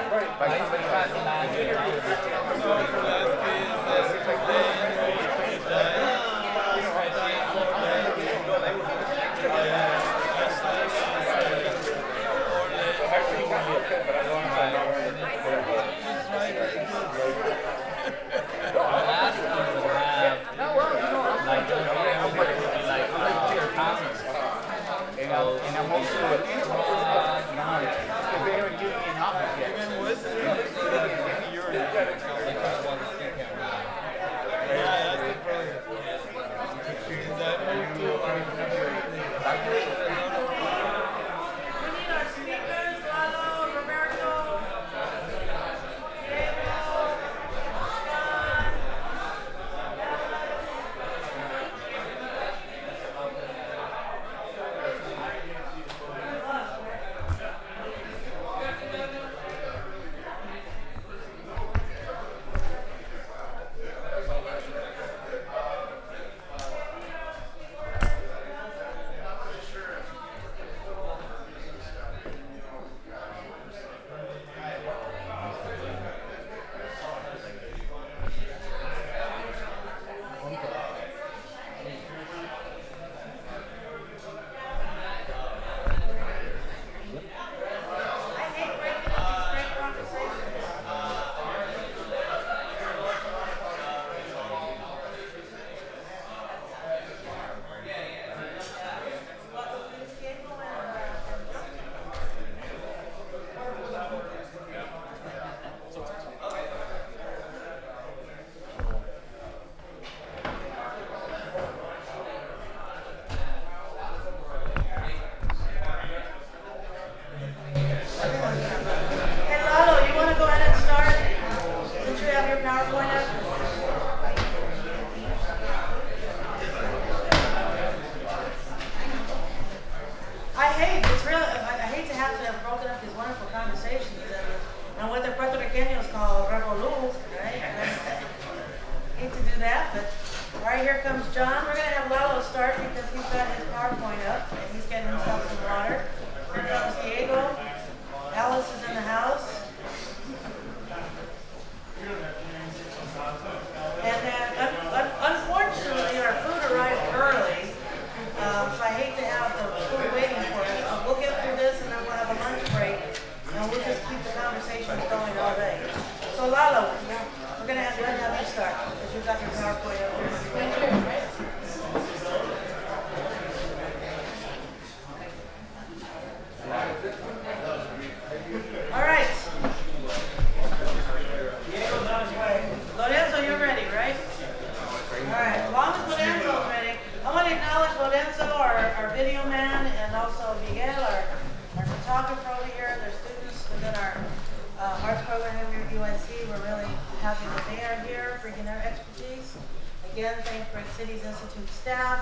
somebody and I'm also they haven't given me an office yet. All right, here comes John. We're going to have Lalo start because he's got his PowerPoint up and he's getting himself some water. Here comes Diego. Alice is in the house. And then, unfortunately, our food arrived early, so I hate to have the food waiting for us. But we'll get through this and then we'll have a lunch break, and we'll just keep the conversations going all day. So Lalo, we're going to have you start, because you've got your PowerPoint up here. All right. Lorenzo, you're ready, right? All right. As long as Lorenzo's ready, I want to acknowledge Lorenzo, our video man, and also Miguel, our photographer over here. They're students within our arts program here at UNC. We're really happy that they are here, bringing their expertise. Again, thank Brick Cities Institute staff,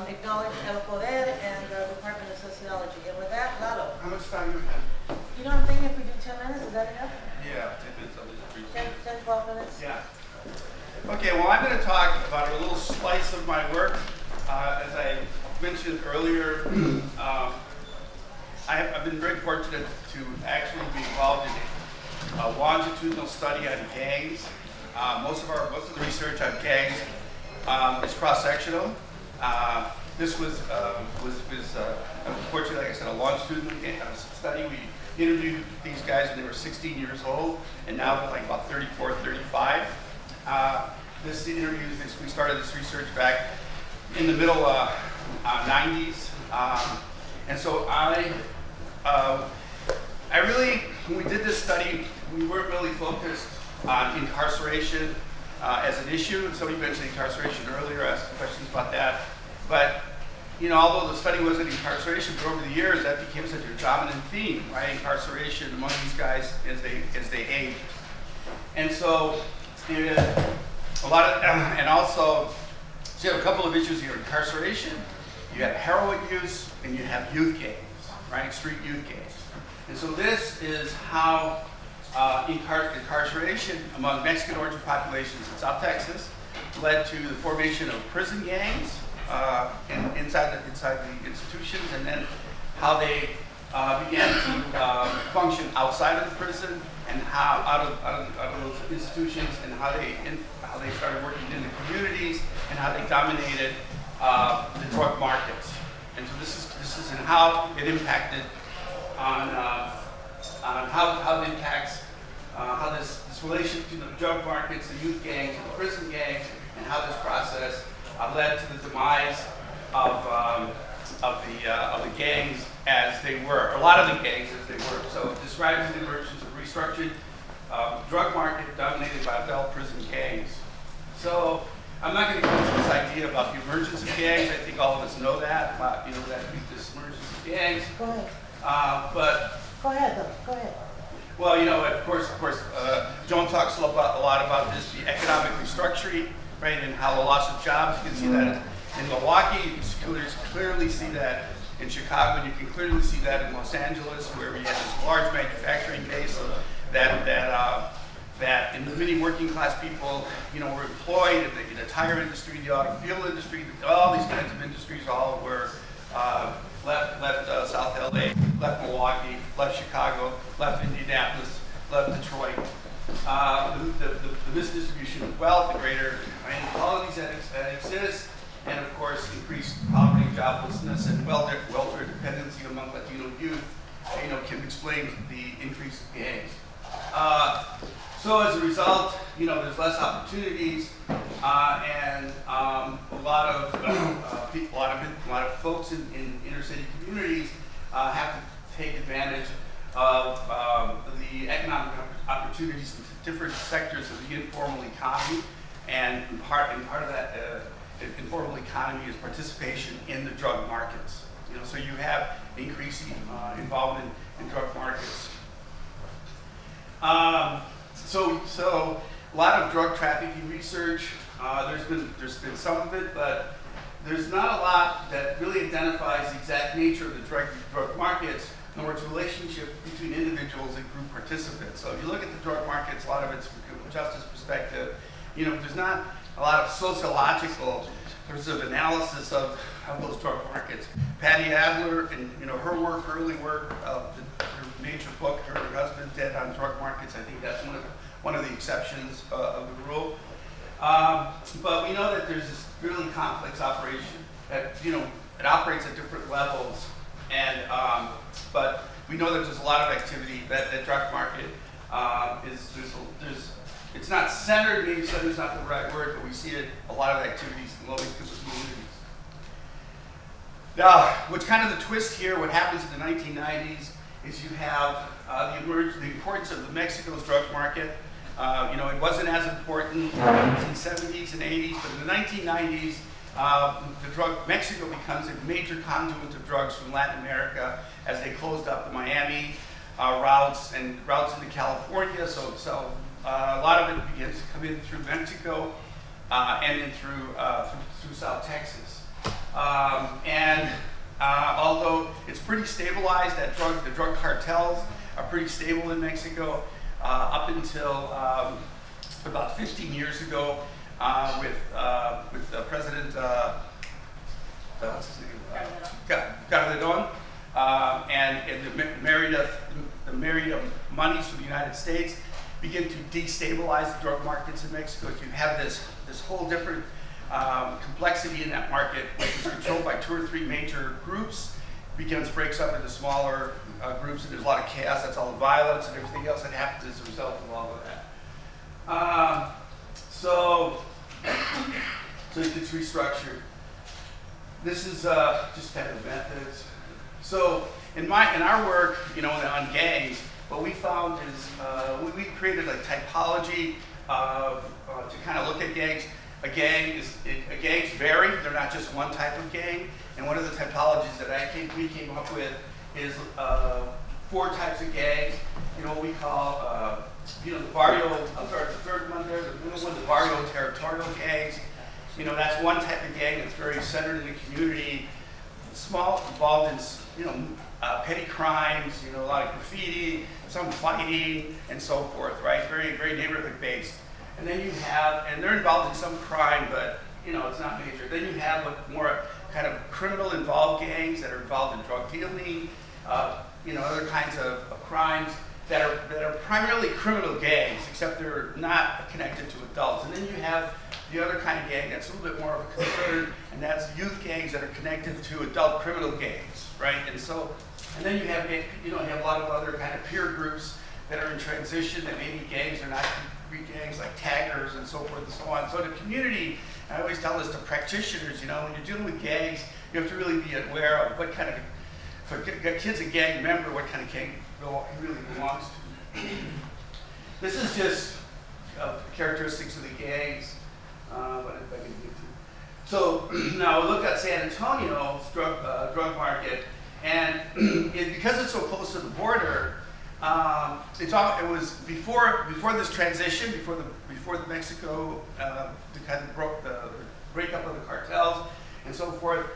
acknowledge El Poder and the Department of Sociology. And with that, Lalo. How much time do we have? You know, I'm thinking if we do 10 minutes, is that enough? Yeah, 10 minutes, I'll just appreciate 10, it. 12 minutes? Yeah. Okay, well, I'm going to talk about a little slice of my work. As I mentioned earlier, I've been very fortunate to actually be involved in longitudinal study on gangs. Most of the research on gangs is cross-sectional. This was unfortunately, like I said, a longitudinal study. We interviewed these guys when they were 16 years old, and now they're like about 34, 35. We started this research back in the middle 90s, and so I really, when we did this study, we weren't really focused on incarceration as an issue. And somebody mentioned incarceration earlier, asked questions about that. But you know, although the study wasn't incarceration, but over the years that became such a dominant theme, right? Incarceration among these guys as they age. And so a lot of, and also, so you have a couple of issues here: incarceration, you have heroin use, and you have youth gangs, right? Street youth gangs. And so this is how incarceration among Mexican origin populations in South Texas led to the formation of prison gangs inside the institutions, and then how they began to function outside of the prison, and how out of those institutions, and how they started working in the communities, and how they dominated the drug markets. And so this is and how it impacted on how it impacts how this relation to the drug markets, the youth gangs, and the prison gangs, and how this process led to the demise of the gangs as they were, a lot of the gangs as they were. So it describes the emergence of restructured drug market dominated by adult prison gangs. So I'm not going to go into this idea about the emergence of gangs. I think all of us know that, about, you know, that this emergence of gangs. Go ahead. But Go ahead, though. Go ahead. well, you know, of course, Joan talks a lot about this, the economic restructuring, right, and how the loss of jobs. You can see that in Milwaukee. You can clearly see that in Chicago, and you can clearly see that in Los Angeles, where we had this large manufacturing base that in the many working class people, you know, were employed in the tire industry, the automobile industry, all these kinds of industries all were left South LA, left Milwaukee, left Chicago, left Indianapolis, left Detroit. The misdistribution of wealth, the greater inequalities that exist, and of course increased poverty, joblessness, and welfare dependency among Latino youth, you know, can explain the increase in gangs. So as a result, you know, there's less opportunities, and a lot of folks in inner city communities have to take advantage of the economic opportunities in different sectors of the informal economy, and part of that informal economy is participation in the drug markets. You know, so you have increasing involvement in drug markets. So a lot of drug trafficking research. There's been some of it, but there's not a lot that really identifies the exact nature of the drug markets, nor its relationship between individuals and group participants. So if you look at the drug markets, a lot of it's from a criminal justice perspective. You know, there's not a lot of sociological sort of analysis of those drug markets. Patty Adler and, you know, her early work, her major book, her husband did on drug markets. I think that's one of the exceptions of the rule. But we know that there's this really complex operation that, you know, it operates at different levels, and but we know that there's a lot of activity. That drug market it's not centered, maybe centered is not the right word, but we see it, a lot of activities in low-income communities. Now, what's kind of the twist here, what happens in the 1990s is you have the importance of the Mexico's drug market. You know, it wasn't as important in the 1970s and 80s, but in the 1990s, Mexico becomes a major conduit of drugs from Latin America as they closed up the Miami routes and routes into California. So a lot of it begins to come in through Mexico and then through South Texas. Although it's pretty stabilized, the drug cartels are pretty stable in Mexico up until about 15 years ago with President what's his name? Calderon, and the Merida monies from the United States, begin to destabilize the drug markets in Mexico. You have this whole different complexity in that market, which is controlled by 2 or 3 major groups, breaks up into smaller groups, and there's a lot of chaos. That's all the violence and everything else that happens as a result of all of that. So it gets restructured. This is just kind of methods. So in our work, on gangs, what we found is we created a typology to kind of look at gangs. Gangs vary; they're not just one type of gang. And one of the typologies that we came up with is 4 types of gangs. What we call the barrio. I'm sorry, the third one there, the middle one, the barrio territorial gangs. That's one type of gang that's very centered in the community, small, involved in petty crimes, a lot of graffiti, some fighting, and so forth, right? Very, very neighborhood based. And then you have, and they're involved in some crime, but it's not major. Then you have more kind of criminal involved gangs that are involved in drug dealing, other kinds of crimes that are primarily criminal gangs, except they're not connected to adults. And then you have the other kind of gang that's a little bit more of a concern, and that's youth gangs that are connected to adult criminal gangs, right? And then you have a lot of other kind of peer groups that are in transition, that maybe gangs are not concrete gangs, like taggers and so forth and so on. So the community, I always tell this to practitioners, when you're dealing with gangs, you have to really be aware of what kind of, if a kid's a gang member, what kind of gang he really belongs to. This is just characteristics of the gangs. But if I can get to. So now look at San Antonio's drug market, and because it's so close to the border, it was before this transition, before the Mexico, the kind of the breakup of the cartels and so forth.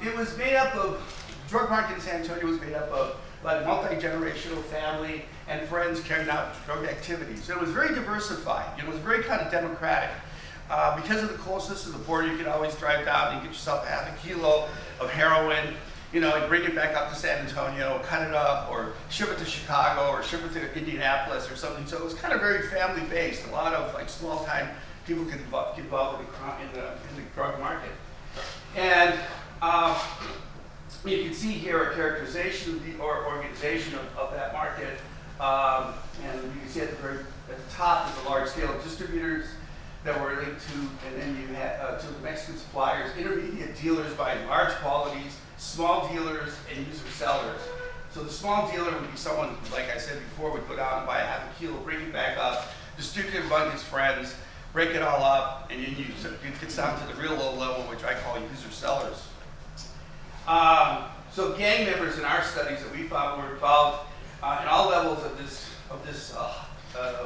It was made up of, drug market in San Antonio was made up of like multi-generational family and friends carrying out drug activities. So it was very diversified. It was very kind of democratic. Because of the closeness to the border, you could always drive down and get yourself half a kilo of heroin, and bring it back up to San Antonio, cut it up, or ship it to Chicago, or ship it to Indianapolis or something. So it was kind of very family-based. A lot of like small-time people could get involved in the drug market. And you can see here a characterization of the organization of that market. And you can see at the top is a large scale of distributors that were linked to, and then you had to the Mexican suppliers, intermediate dealers buying large quantities, small dealers, and user sellers. So the small dealer would be someone, like I said before, would go down and buy a half a kilo, bring it back up, distribute it among his friends, break it all up, and then it gets down to the real low level, which I call user sellers. So gang members in our studies that we found were involved in all levels of this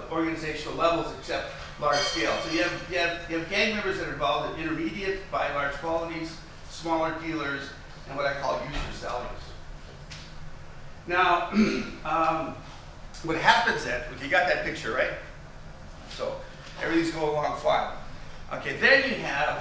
organizational levels, except large scale. So you have gang members that are involved in intermediate, buying large quantities, smaller dealers, and what I call user sellers. Now, what happens you got that picture, right? So everything's going along fine. Okay, then you have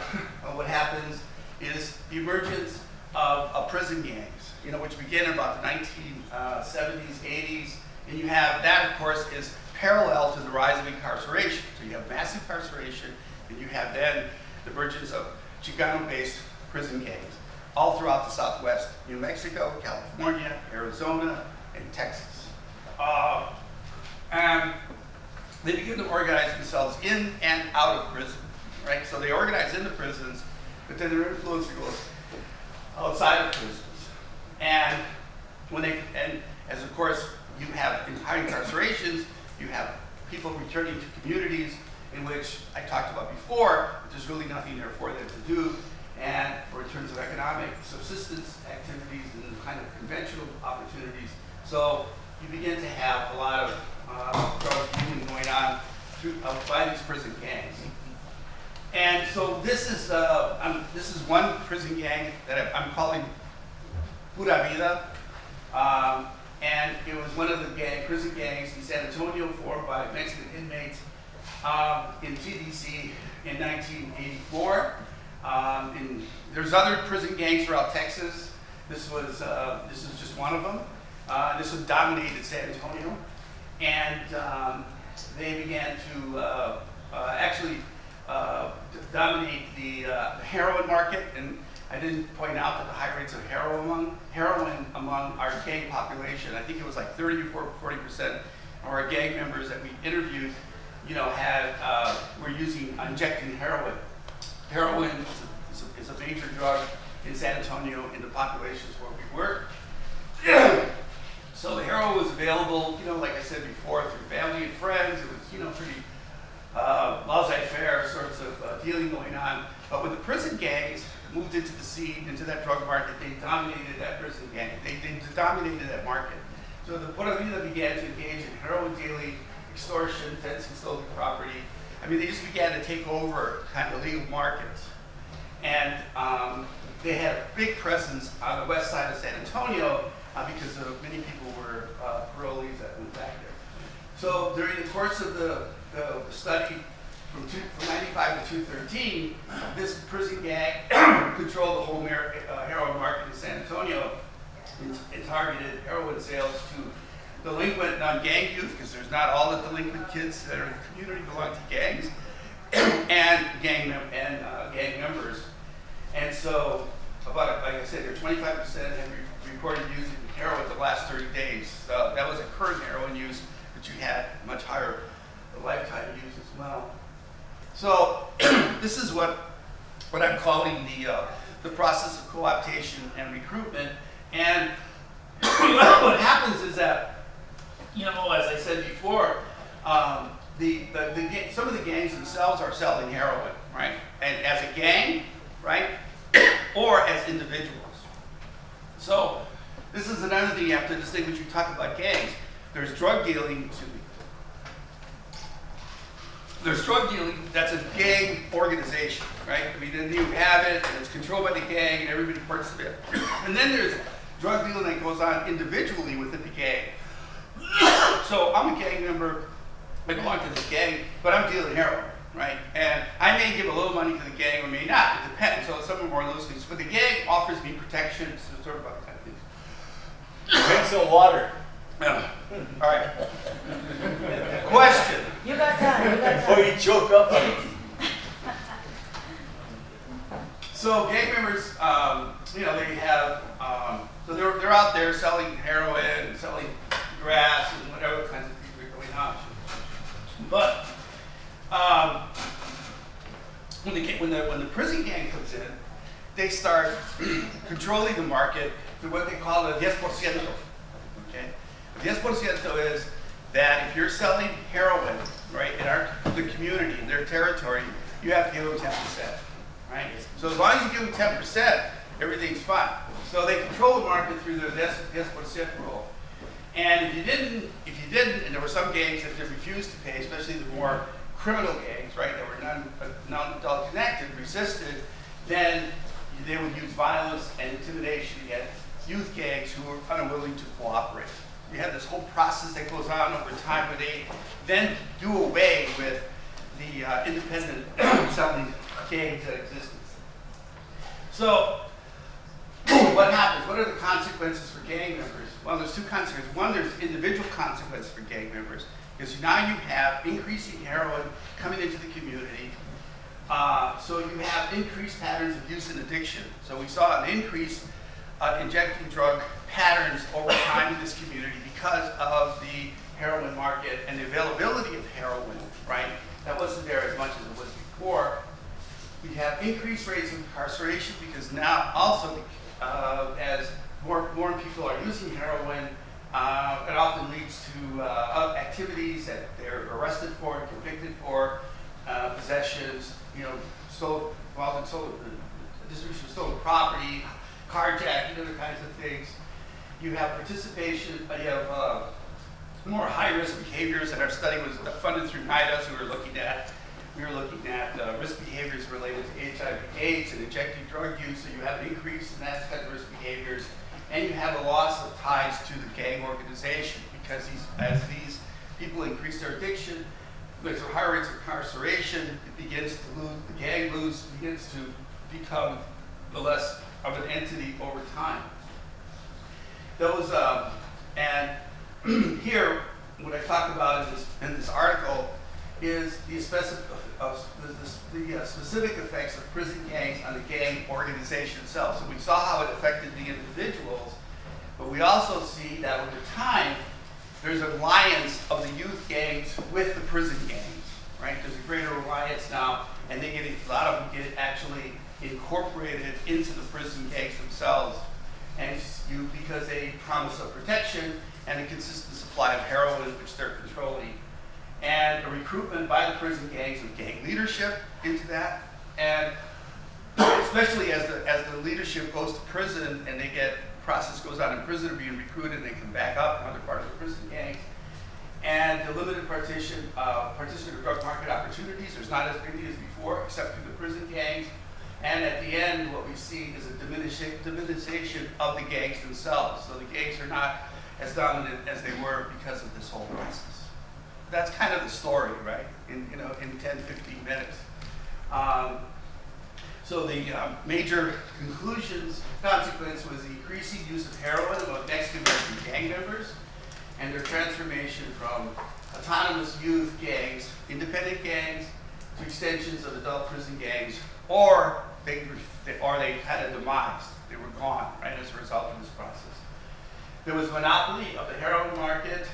what happens is the emergence of prison gangs, which began in about the 1970s, 80s, and you have that, of course, is parallel to the rise of incarceration. So you have massive incarceration, and you have then the emergence of Chicano-based prison gangs all throughout the Southwest, New Mexico, California, Arizona, and Texas. And they begin to organize themselves in and out of prison, right? So they organize in the prisons, but then their influence goes outside of prisons. And as of course you have high incarcerations, you have people returning to communities in which I talked about before, but there's really nothing there for them to do. And for in terms of economic subsistence activities and kind of conventional opportunities. So you begin to have a lot of drug dealing going on by these prison gangs. And so this is one prison gang that I'm calling Pura Vida. And it was one of the prison gangs in San Antonio formed by Mexican inmates in TDC in 1984. There's other prison gangs throughout Texas. This was just one of them. This one dominated San Antonio. and they began to actually dominate the heroin market. And I didn't point out that the high rates of heroin among our gang population, I think it was like 30 or 40% of our gang members that we interviewed, were injecting heroin. Heroin is a major drug in San Antonio in the populations where we work. So the heroin was available, like I said before, through family and friends. It was, pretty laissez-faire sorts of dealing going on. But when the prison gangs moved into the scene, into that drug market, they dominated that prison gang. They dominated that market. So the Pura Vida began to engage in heroin dealing, extortion, fencing stolen property. I mean, they just began to take over kind of legal markets. And they had a big presence on the west side of San Antonio because many people were parolees that moved back there. So during the course of the study from 95 to 213, this prison gang controlled the whole heroin market in San Antonio and targeted heroin sales to delinquent non-gang youth, because there's not all the delinquent kids that are in the community belong to gangs, and gang members. And so, like I said, 25% have reported using heroin the last 30 days. So that was a current heroin use, but you had much higher lifetime use as well. So this is what I'm calling the process of co-optation and recruitment. And what happens is that, as I said before, some of the gangs themselves are selling heroin, right? And as a gang, right? Or as individuals. So this is another thing you have to distinguish when you talk about gangs. There's drug dealing, there's drug dealing that's a gang organization, right? I mean, then you have it, and it's controlled by the gang, and everybody works with it. And then there's drug dealing that goes on individually within the gang. So I'm a gang member, I belong to this gang, but I'm dealing heroin, right? And I may give a little money to the gang or may not, it depends. So some are more loosely. But the gang offers me protection, so sort of about kind of things. Drink some water. Yeah. All right. Question. You got time. Before you choke up on it. So gang members, they have, so they're out there selling heroin, selling grass, and whatever kinds of things are going on. But when the prison gang comes in, they start controlling the market through what they call the 10%. Okay, the 10% is that if you're selling heroin, right, in the community, in their territory, you have to give them 10%, right? So as long as you give them 10%, everything's fine. So they control the market through their 10% rule. And if you didn't, and there were some gangs that refused to pay, especially the more criminal gangs, right, that were non-adult connected, resisted, then they would use violence and intimidation against youth gangs who were unwilling to cooperate. You have this whole process that goes on over time where they then do away with the independent selling gangs that existed. So what happens? What are the consequences for gang members? Well, there's two consequences. One, there's individual consequences for gang members, because now you have increasing heroin coming into the community. So you have increased patterns of use and addiction. So we saw an increase injecting drug patterns over time in this community because of the heroin market and the availability of heroin, right? That wasn't there as much as it was before. We have increased rates of incarceration because now also as more people are using heroin, it often leads to activities that they're arrested for and convicted for, possessions, distribution of stolen property, carjacking, other kinds of things. You have participation, you have more high-risk behaviors, and our study was funded through NIDA, so we were looking at risk behaviors related to HIV/AIDS and injecting drug use, so you have an increase in that kind of risk behaviors, and you have a loss of ties to the gang organization, because as these people increase their addiction, there's higher rates of incarceration, the gang begins to become the less of an entity over time. Those, and here, what I talk about in this article is the specific effects of prison gangs on the gang organization itself. So we saw how it affected the individuals, but we also see that over time, there's an alliance of the youth gangs with the prison gangs, right? There's a greater alliance now, and a lot of them get actually incorporated into the prison gangs themselves, and because they promise of protection and a consistent supply of heroin, which they're controlling, and a recruitment by the prison gangs of gang leadership into that, and especially as the leadership goes to prison and process goes on in prison, being recruited, and they come back up, another part of the prison gangs. And the limited participation of drug market opportunities, there's not as many as before, except through the prison gangs. And at the end, what we see is a diminishing of the gangs themselves. So the gangs are not as dominant as they were because of this whole process. That's kind of the story, right? In 10, 15 minutes. So the major consequence was the increasing use of heroin among Mexican American gang members and their transformation from autonomous youth gangs, independent gangs, to extensions of adult prison gangs, or they had a demise. They were gone, right, as a result of this process. There was a monopoly of the heroin market,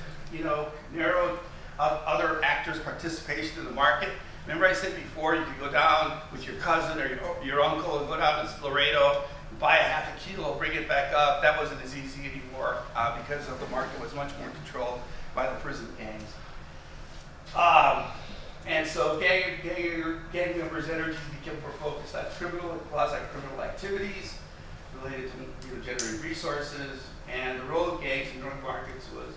narrowed other actors' participation in the market. Remember I said before, you could go down with your cousin or your uncle and go down to Laredo, buy a half a kilo, bring it back up. That wasn't as easy anymore because of the market was much more controlled by the prison gangs. And so gang members' energies became more focused on criminal and quasi-criminal activities related to generating resources, and the role of gangs in drug markets was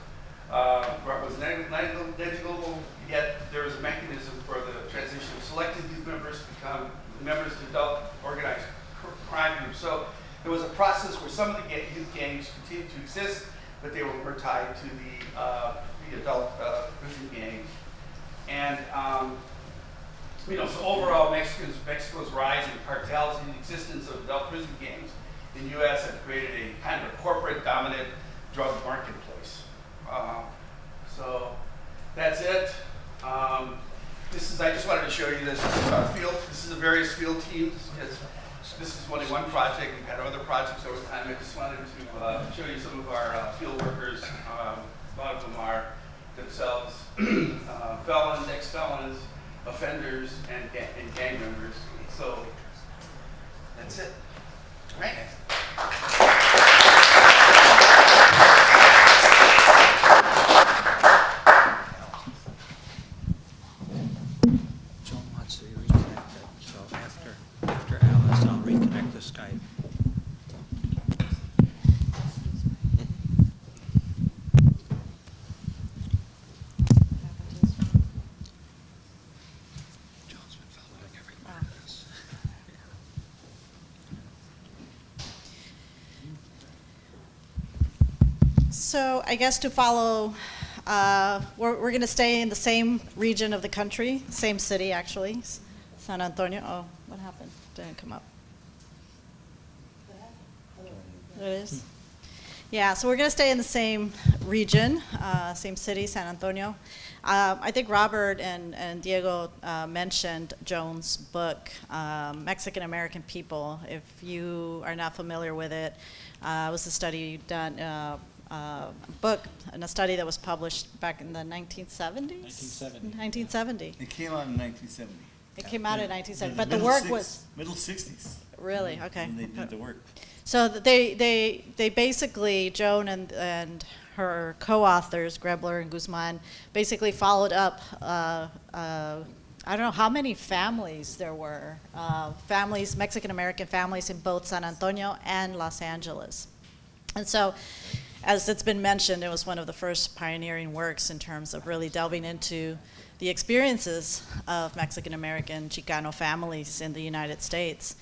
negligible, yet there was a mechanism for the transition of selected youth members to become members of adult organized crime groups. So there was a process where some of the youth gangs continued to exist, but they were tied to the adult prison gangs. And so overall, Mexico's rise in cartels and the existence of adult prison gangs in the U.S. have created a kind of a corporate dominant drug marketplace. So that's it. I just wanted to show you this. This is our field. This is the various field teams. This is only one project. We've had other projects over time. I just wanted to show you some of our field workers. A lot of them are themselves felons, ex-felons, offenders, and gang members. So that's it. All right. Joan wants to reconnect it, so after Alice, I'll reconnect the Skype. Joan's been following every part of this. So I guess to follow, we're going to stay in the same region of the country, same city actually, San Antonio. Oh, what happened? Didn't come up. There it is. Yeah, so we're going to stay in the same region, same city, San Antonio. I think Robert and Diego mentioned Joan's book, Mexican American People. If you are not familiar with it, it was a study done, book, and a study that was published back in the 1970s? 1970. It came out in 1970. It came out in 1970, but the middle work six- was... Middle 60s. Really? Okay. When they did the work. So they basically, Joan and her co-authors, Grebler and Guzman, basically followed up, I don't know how many families there were, Mexican-American families in both San Antonio and Los Angeles. And so, as it's been mentioned, it was one of the first pioneering works in terms of really delving into the experiences of Mexican-American Chicano families in the United States.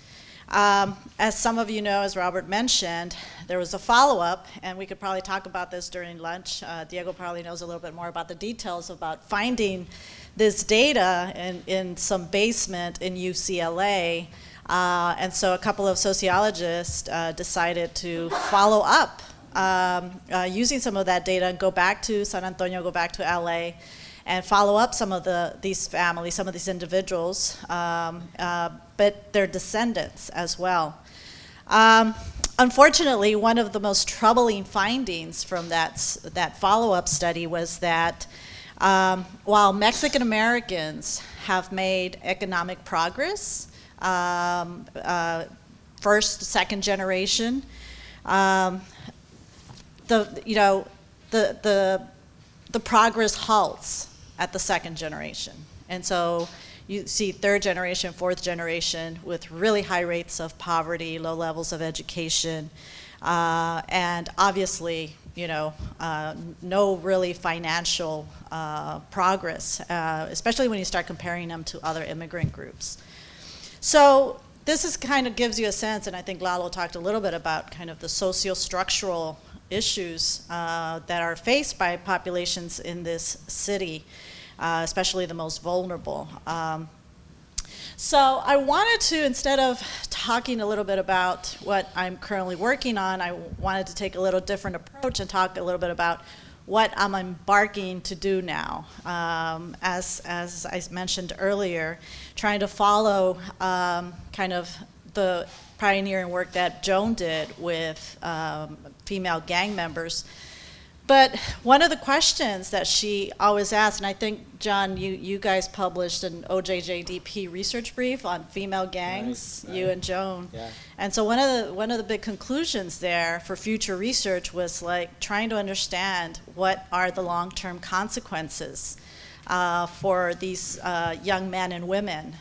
As some of you know, as Robert mentioned, there was a follow-up, and we could probably talk about this during lunch. Diego probably knows a little bit more about the details about finding this data in some basement in UCLA. And so a couple of sociologists decided to follow up using some of that data, and go back to San Antonio, go back to LA, and follow up some of these families, some of these individuals, but their descendants as well. Unfortunately, one of the most troubling findings from that follow-up study was that while Mexican Americans have made economic progress, first, second generation, the progress halts at the second generation. And so you see third generation, fourth generation with really high rates of poverty, low levels of education, and obviously, no really financial progress, especially when you start comparing them to other immigrant groups. So this kind of gives you a sense, and I think Lalo talked a little bit about kind of the socio-structural issues that are faced by populations in this city, especially the most vulnerable. So I wanted to, instead of talking a little bit about what I'm currently working on, I wanted to take a little different approach and talk a little bit about what I'm embarking to do now. As I mentioned earlier, trying to follow kind of the pioneering work that Joan did with female gang members. But one of the questions that she always asked, and I think, John, you guys published an OJJDP research brief on female gangs, right. You and Joan. Yeah. And so one of the big conclusions there for future research was like trying to understand what are the long-term consequences for these young men and women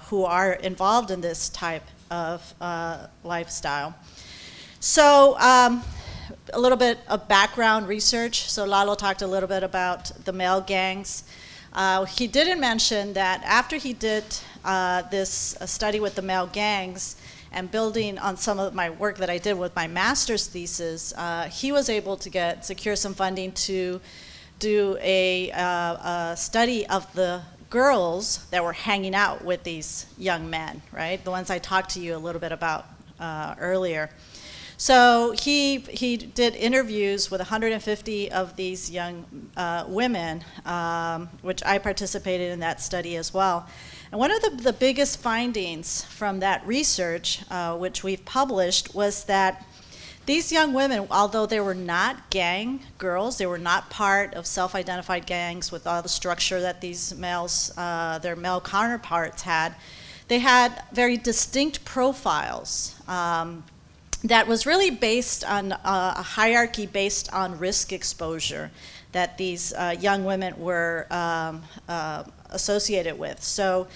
who are involved in this type of lifestyle. So a little bit of background research. So Lalo talked a little bit about the male gangs. He didn't mention that after he did this study with the male gangs and building on some of my work that I did with my master's thesis, he was able to secure some funding to do a study of the girls that were hanging out with these young men, right? The ones I talked to you a little bit about earlier. So he did interviews with 150 of these young women, which I participated in that study as well. And one of the biggest findings from that research, which we've published, was that these young women, although they were not gang girls, they were not part of self-identified gangs with all the structure that these males, their male counterparts had, they had very distinct profiles. That was really based on a hierarchy based on risk exposure that these young women were associated with. So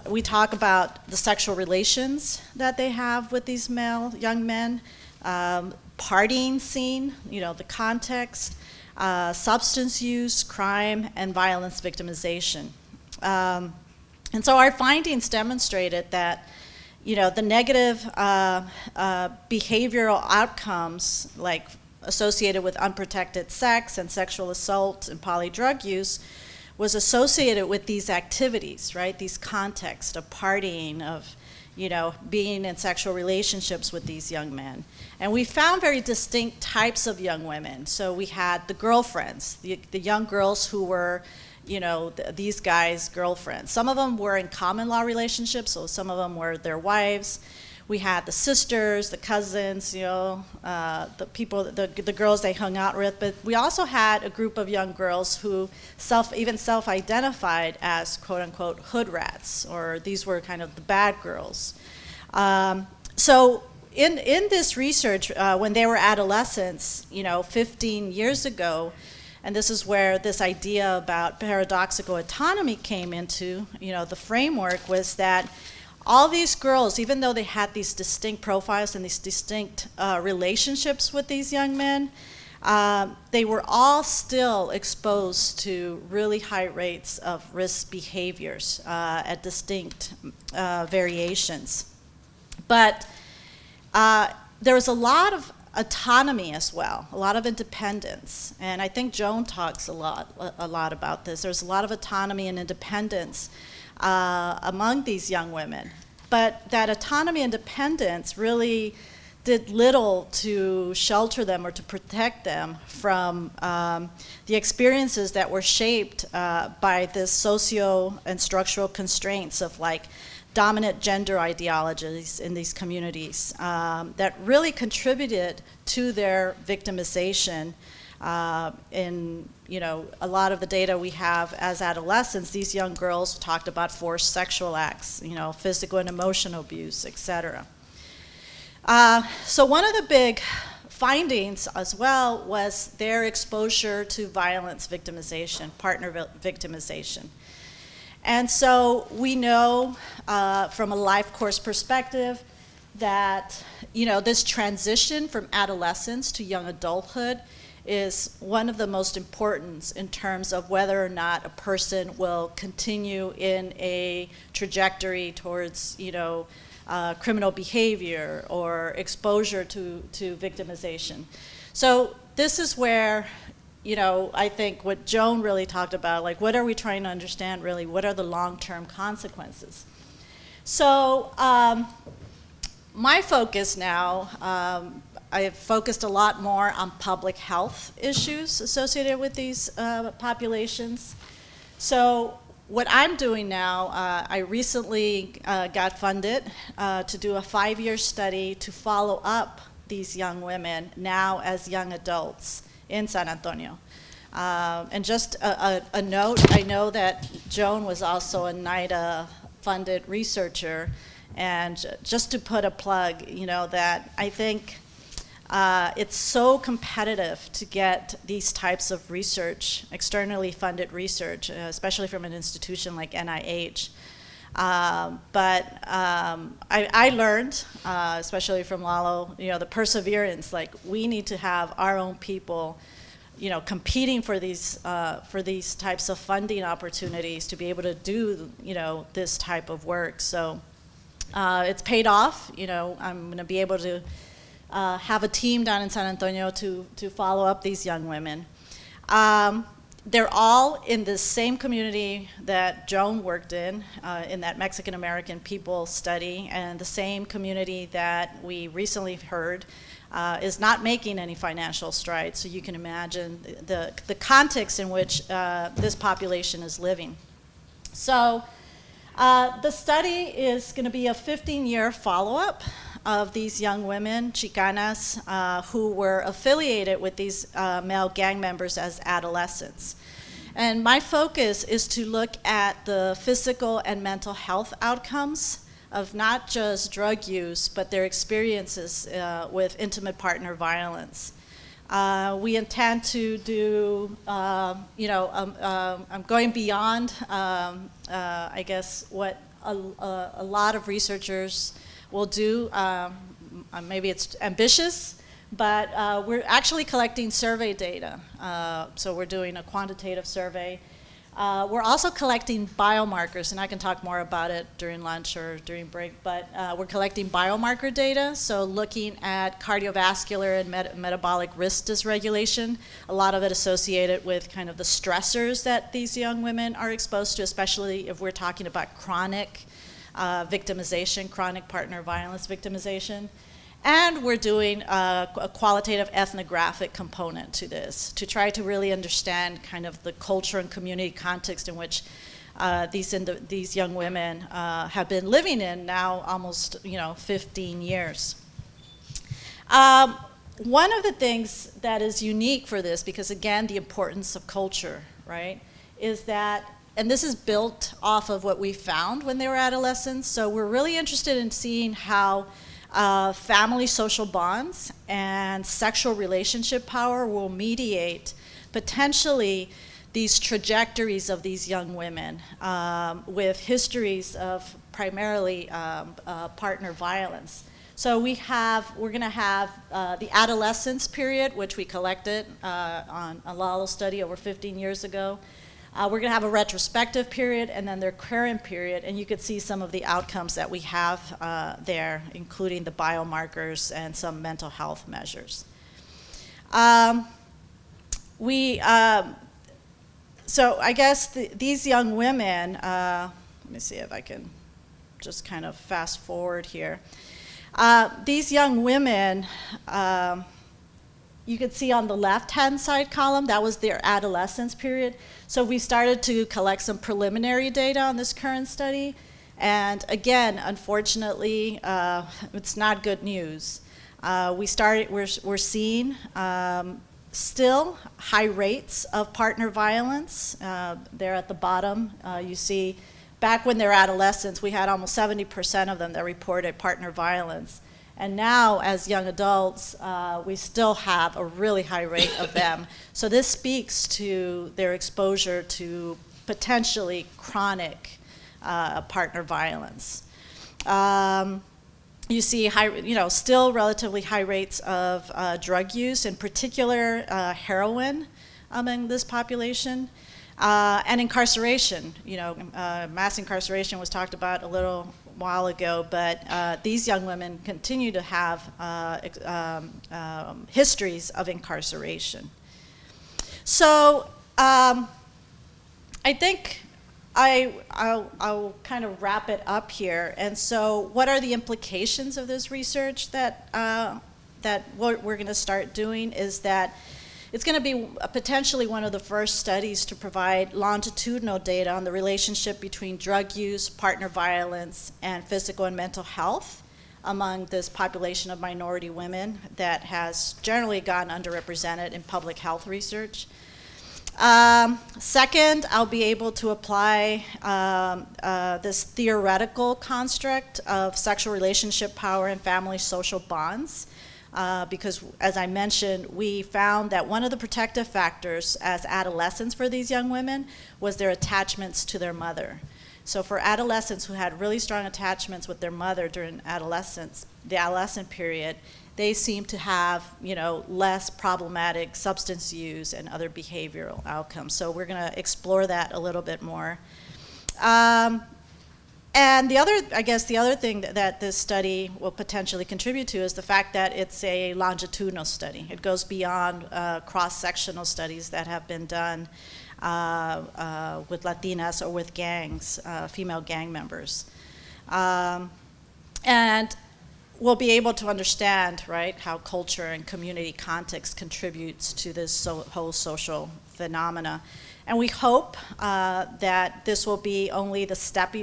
we talk about the sexual relations that they have with these young men, partying scene, the context, substance use, crime, and violence victimization. And so our findings demonstrated that the negative behavioral outcomes, like associated with unprotected sex and sexual assault and poly-drug use, was associated with these activities, right? These contexts of partying, of being in sexual relationships with these young men. And we found very distinct types of young women. So we had the girlfriends, the young girls who were these guys' girlfriends. Some of them were in common law relationships, so some of them were their wives. We had the sisters, the cousins, the people, the girls they hung out with. But we also had a group of young girls who even self-identified as quote unquote hood rats, or these were kind of the bad girls. So in this research, when they were adolescents, 15 years ago, and this is where this idea about paradoxical autonomy came into, the framework, was that all these girls, even though they had these distinct profiles and these distinct relationships with these young men, they were all still exposed to really high rates of risk behaviors at distinct variations. But there was a lot of autonomy as well, a lot of independence. And I think Joan talks a lot about this. There's a lot of autonomy and independence among these young women. But that autonomy and independence really did little to shelter them or to protect them from the experiences that were shaped by this socio and structural constraints of like dominant gender ideologies in these communities that really contributed to their victimization. In a lot of the data we have as adolescents, these young girls talked about forced sexual acts, physical and emotional abuse, etc. So one of the big findings as well was their exposure to violence victimization, partner victimization. And so we know from a life course perspective that this transition from adolescence to young adulthood is one of the most important in terms of whether or not a person will continue in a trajectory towards criminal behavior or exposure to victimization. So this is where I think what Joan really talked about, like what are we trying to understand really, what are the long-term consequences? So my focus now, I have focused a lot more on public health issues associated with these populations. So what I'm doing now, I recently got funded to do a 5-year study to follow up these young women now as young adults in San Antonio. And just a note, I know that Joan was also a NIDA-funded researcher, and just to put a plug, that I think it's so competitive to get these types of research, externally funded research, especially from an institution like NIH. But I learned, especially from Lalo, the perseverance, like we need to have our own people, competing for these types of funding opportunities to be able to do, this type of work. So it's paid off. I'm going to be able to have a team down in San Antonio to follow up these young women. They're all in the same community that Joan worked in that Mexican American people study, and the same community that we recently heard is not making any financial strides. So you can imagine the context in which this population is living. So the study is going to be a 15-year follow-up of these young women, Chicanas, who were affiliated with these male gang members as adolescents. And my focus is to look at the physical and mental health outcomes of not just drug use, but their experiences with intimate partner violence. We intend to do, I'm going beyond, I guess, what a lot of researchers will do. Maybe it's ambitious, but we're actually collecting survey data. So we're doing a quantitative survey. We're also collecting biomarkers, and I can talk more about it during lunch or during break, but we're collecting biomarker data, so looking at cardiovascular and metabolic risk dysregulation, a lot of it associated with kind of the stressors that these young women are exposed to, especially if we're talking about chronic victimization, chronic partner violence victimization. And we're doing a qualitative ethnographic component to this to try to really understand kind of the culture and community context in which these young women have been living in now almost 15 years. One of the things that is unique for this, because again, the importance of culture, right, is that, and this is built off of what we found when they were adolescents, so we're really interested in seeing how family social bonds and sexual relationship power will mediate potentially these trajectories of these young women with histories of primarily partner violence. So we're going to have the adolescence period, which we collected on a Lalo study over 15 years ago. We're going to have a retrospective period and then their current period, and you could see some of the outcomes that we have there, including the biomarkers and some mental health measures. So I guess these young women, let me see if I can just kind of fast forward here. These young women, you could see on the left-hand side column, that was their adolescence period. So we started to collect some preliminary data on this current study. And again, unfortunately, it's not good news. We're seeing still high rates of partner violence. There at the bottom, you see, back when they were adolescents, we had almost 70% of them that reported partner violence. And now, as young adults, we still have a really high rate of them. So this speaks to their exposure to potentially chronic partner violence. You see still relatively high rates of drug use, in particular heroin among this population, and incarceration. Mass incarceration was talked about a little while ago, but these young women continue to have histories of incarceration. So I think I'll kind of wrap it up here. And so what are the implications of this research that what we're going to start doing is that it's going to be potentially one of the first studies to provide longitudinal data on the relationship between drug use, partner violence, and physical and mental health among this population of minority women that has generally gone underrepresented in public health research. Second, I'll be able to apply this theoretical construct of sexual relationship power and family social bonds. Because, as I mentioned, we found that one of the protective factors as adolescents for these young women was their attachments to their mother. So for adolescents who had really strong attachments with their mother during the adolescent period, they seem to have, less problematic substance use and other behavioral outcomes. So we're going to explore that a little bit more. And the other thing that this study will potentially contribute to is the fact that it's a longitudinal study. It goes beyond cross-sectional studies that have been done with Latinas or with gangs, female gang members. And we'll be able to understand, right, how culture and community context contributes to this whole social phenomena. And we hope that this will be only the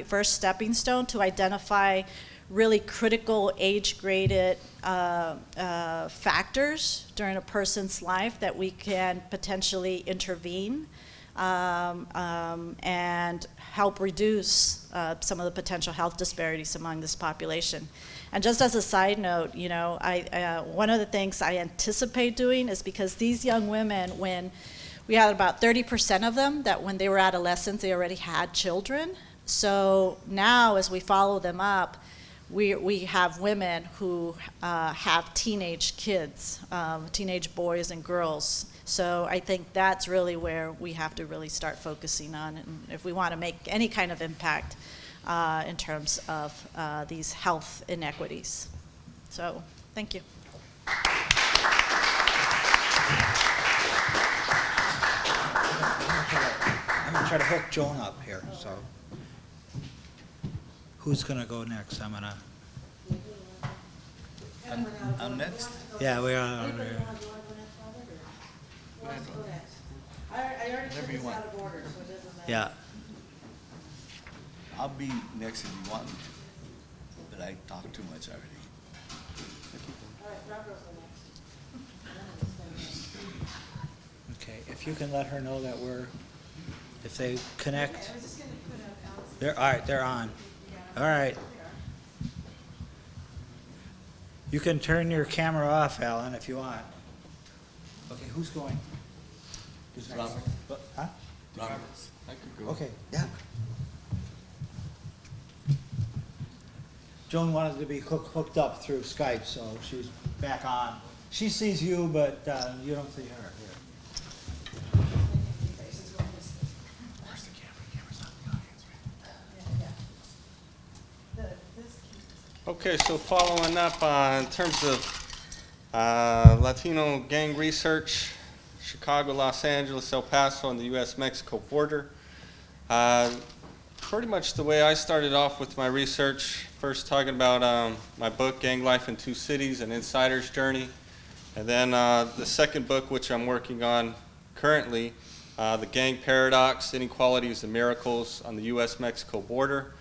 first stepping stone to identify really critical age-graded factors during a person's life that we can potentially intervene and help reduce some of the potential health disparities among this population. And just as a side note, one of the things I anticipate doing is because these young women, when we had about 30% of them that when they were adolescents, they already had children. So now as we follow them up, we have women who have teenage kids, teenage boys and girls. So I think that's really where we have to really start focusing on if we want to make any kind of impact in terms of these health inequities. So thank you. I'm gonna try to hook Joan up here, so. Who's gonna go next? I'm next. Yeah, we are. Whatever you want. Yeah. I'll be next if you want me to, but I talk too much already. Okay, if you can let her know that if they connect. All right, they're on. All right. You can turn your camera off, Alan, if you want. Okay, who's going? Who's next? Robert. Huh? Robert. I could go. Okay, yeah. Joan wanted to be hooked up through Skype, so she's back on. She sees you, but you don't see her here. Where's the camera? Camera's not in the audience, right? Okay, so following up in terms of Latino gang research, Chicago, Los Angeles, El Paso, and the U.S.-Mexico border. pretty much the way I started off with my research, first talking about my book, Gang Life in Two Cities, An Insider's Journey. And then the second book, which I'm working on currently, The Gang Paradox, Inequalities and Miracles on the U.S.-Mexico Border.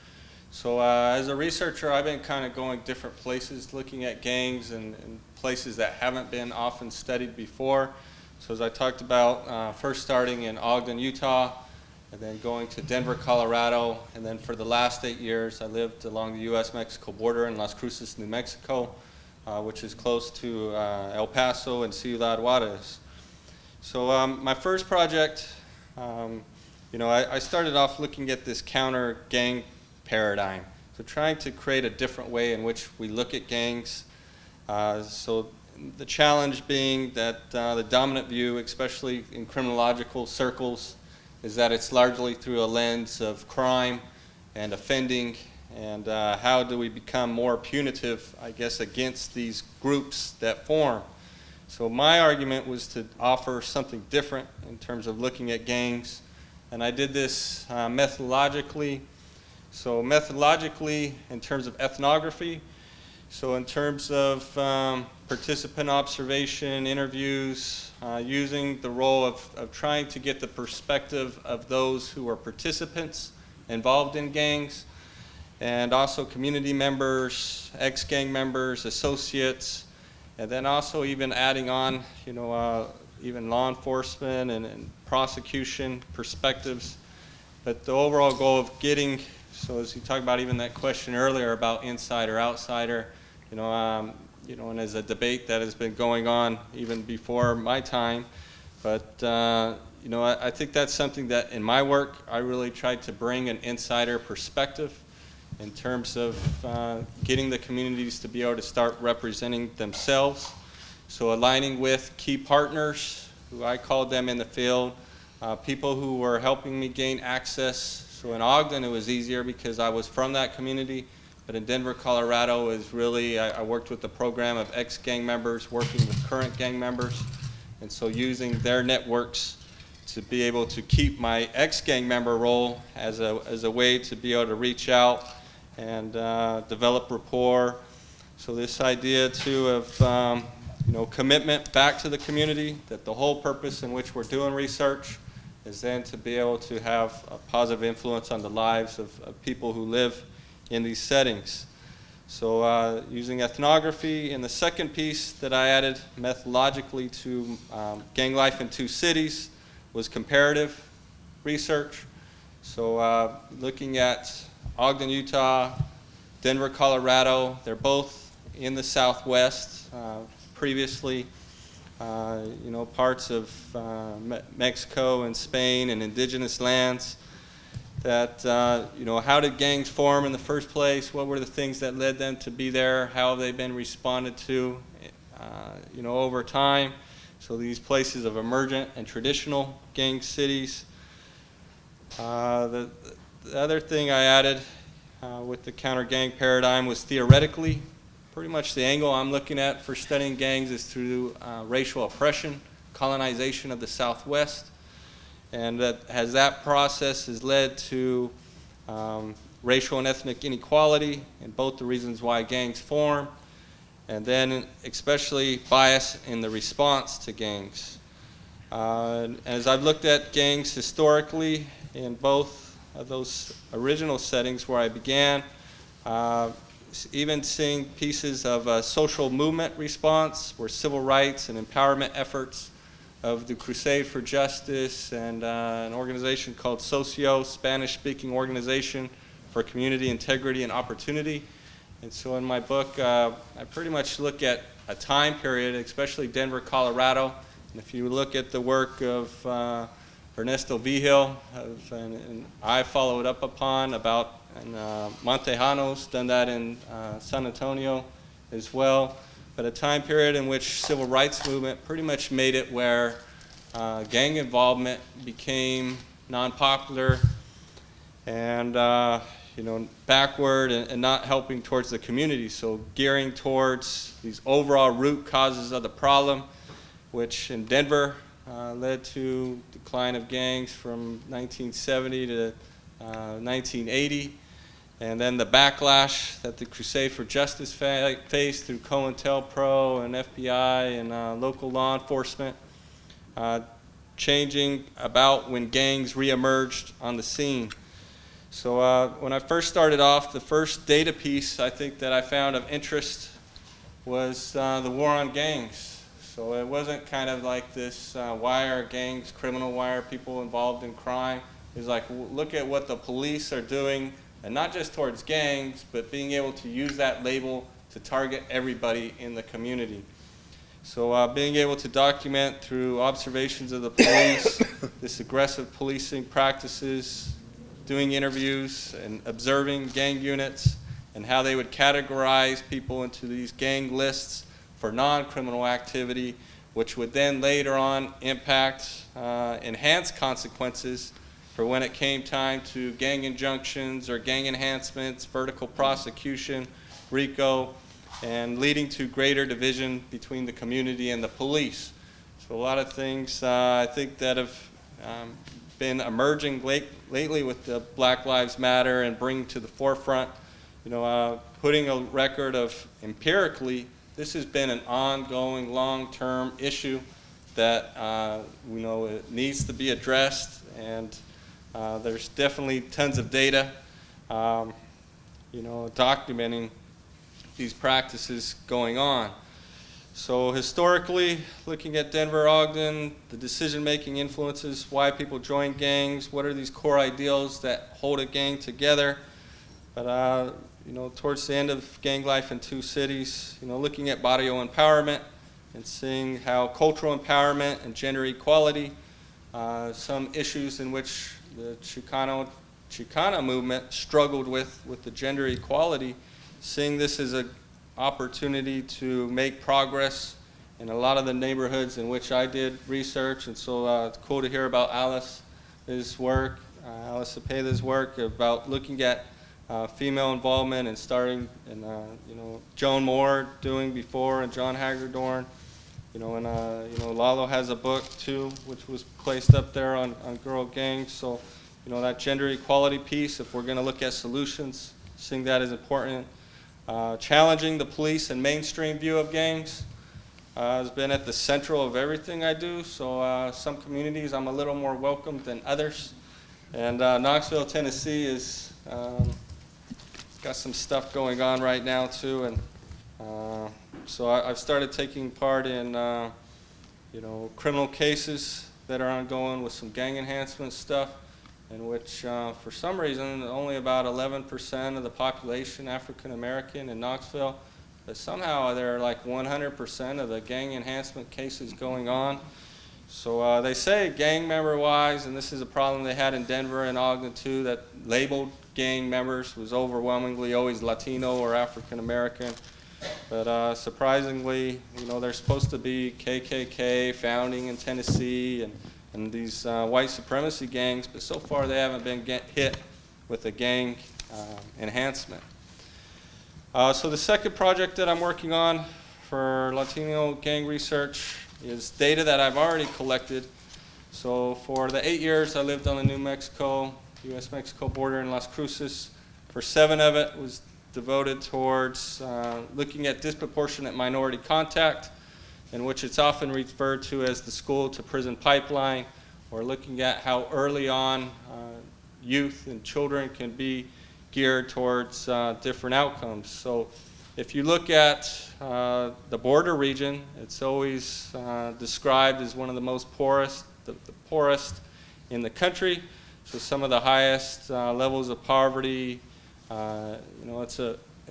So as a researcher, I've been kind of going different places, looking at gangs and places that haven't been often studied before. So as I talked about, first starting in Ogden, Utah, and then going to Denver, Colorado, and then for the last 8 years, I lived along the U.S.-Mexico border in Las Cruces, New Mexico, which is close to El Paso and Ciudad Juarez. So my first project, I started off looking at this counter-gang paradigm. So trying to create a different way in which we look at gangs. So the challenge being that the dominant view, especially in criminological circles, is that it's largely through a lens of crime and offending, and how do we become more punitive, I guess, against these groups that form. So my argument was to offer something different in terms of looking at gangs, and I did this methodologically. So methodologically, in terms of ethnography, so in terms of participant observation, interviews, using the role of trying to get the perspective of those who are participants involved in gangs, and also community members, ex-gang members, associates, and then also even adding on, even law enforcement and prosecution perspectives. But the overall goal of getting, so as you talked about even that question earlier about insider, outsider, and as a debate that has been going on even before my time, but I think that's something that in my work I really tried to bring an insider perspective in terms of getting the communities to be able to start representing themselves. So aligning with key partners, who I called them in the field, people who were helping me gain access. So in Ogden it was easier because I was from that community, but in Denver, Colorado is really, I worked with a program of ex-gang members working with current gang members, and so using their networks to be able to keep my ex-gang member role as a way to be able to reach out and develop rapport. So this idea too of commitment back to the community, that the whole purpose in which we're doing research is then to be able to have a positive influence on the lives of people who live in these settings. So using ethnography, and the second piece that I added methodologically to Gang Life in Two Cities was comparative research. So looking at Ogden, Utah, Denver, Colorado, they're both in the Southwest. Previously, parts of Mexico and Spain and indigenous lands. That, how did gangs form in the first place? What were the things that led them to be there? How have they been responded to, over time? So these places of emergent and traditional gang cities. The other thing I added with the counter-gang paradigm was theoretically, pretty much the angle I'm looking at for studying gangs is through racial oppression, colonization of the Southwest. And that process has led to racial and ethnic inequality and both the reasons why gangs form, and then especially bias in the response to gangs. As I've looked at gangs historically in both of those original settings where I began, even seeing pieces of a social movement response where civil rights and empowerment efforts of the Crusade for Justice and an organization called Socio, Spanish-speaking organization for community integrity and opportunity. And so in my book, I pretty much look at a time period, especially Denver, Colorado. And if you look at the work of Ernesto Vigil, and I followed up upon about Montejanos, done that in San Antonio as well. But a time period in which civil rights movement pretty much made it where gang involvement became non-popular and backward and not helping towards the community. So gearing towards these overall root causes of the problem, which in Denver led to decline of gangs from 1970 to 1980. And then the backlash that the Crusade for Justice faced through COINTELPRO and FBI and local law enforcement, changing about when gangs reemerged on the scene. So when I first started off, the first data piece I think that I found of interest was the war on gangs. So it wasn't kind of like this, why are gangs criminal, why are people involved in crime? It was like, look at what the police are doing, and not just towards gangs, but being able to use that label to target everybody in the community. So being able to document through observations of the police, this aggressive policing practices, doing interviews and observing gang units and how they would categorize people into these gang lists for non-criminal activity, which would then later on impact enhanced consequences for when it came time to gang injunctions or gang enhancements, vertical prosecution, RICO, and leading to greater division between the community and the police. So a lot of things I think that have been emerging lately with the Black Lives Matter and bringing to the forefront, putting a record of empirically, this has been an ongoing long-term issue that it needs to be addressed, and there's definitely tons of data, documenting these practices going on. So historically, looking at Denver, Ogden, the decision-making influences, why people join gangs, what are these core ideals that hold a gang together. But towards the end of gang life in two cities, looking at barrio empowerment and seeing how cultural empowerment and gender equality, some issues in which the Chicana movement struggled with the gender equality, seeing this as an opportunity to make progress in a lot of the neighborhoods in which I did research. And so it's cool to hear about Alice's work, Alice Cepeda's work about looking at female involvement and starting, and Joan Moore doing before, and John Hagedorn. Lalo has a book too, which was placed up there on girl gangs. So, that gender equality piece, if we're going to look at solutions, seeing that is important. Challenging the police and mainstream view of gangs has been at the central of everything I do. So some communities I'm a little more welcome than others. And Knoxville, Tennessee is got some stuff going on right now too. And so I've started taking part in criminal cases that are ongoing with some gang enhancement stuff, in which for some reason only about 11% of the population African American in Knoxville, but somehow there are like 100% of the gang enhancement cases going on. So they say gang member wise, and this is a problem they had in Denver and Ogden too, that labeled gang members was overwhelmingly always Latino or African American. But surprisingly, they're supposed to be KKK founding in Tennessee and these white supremacy gangs, but so far they haven't been hit with a gang enhancement. So the second project that I'm working on for Latino gang research is data that I've already collected. So for the 8 years I lived on the New Mexico, U.S.-Mexico border in Las Cruces, for 7 of it was devoted towards looking at disproportionate minority contact, in which it's often referred to as the school-to-prison pipeline, or looking at how early on youth and children can be geared towards different outcomes. So if you look at the border region, it's always described as one of the most poorest, the poorest in the country. So some of the highest levels of poverty. And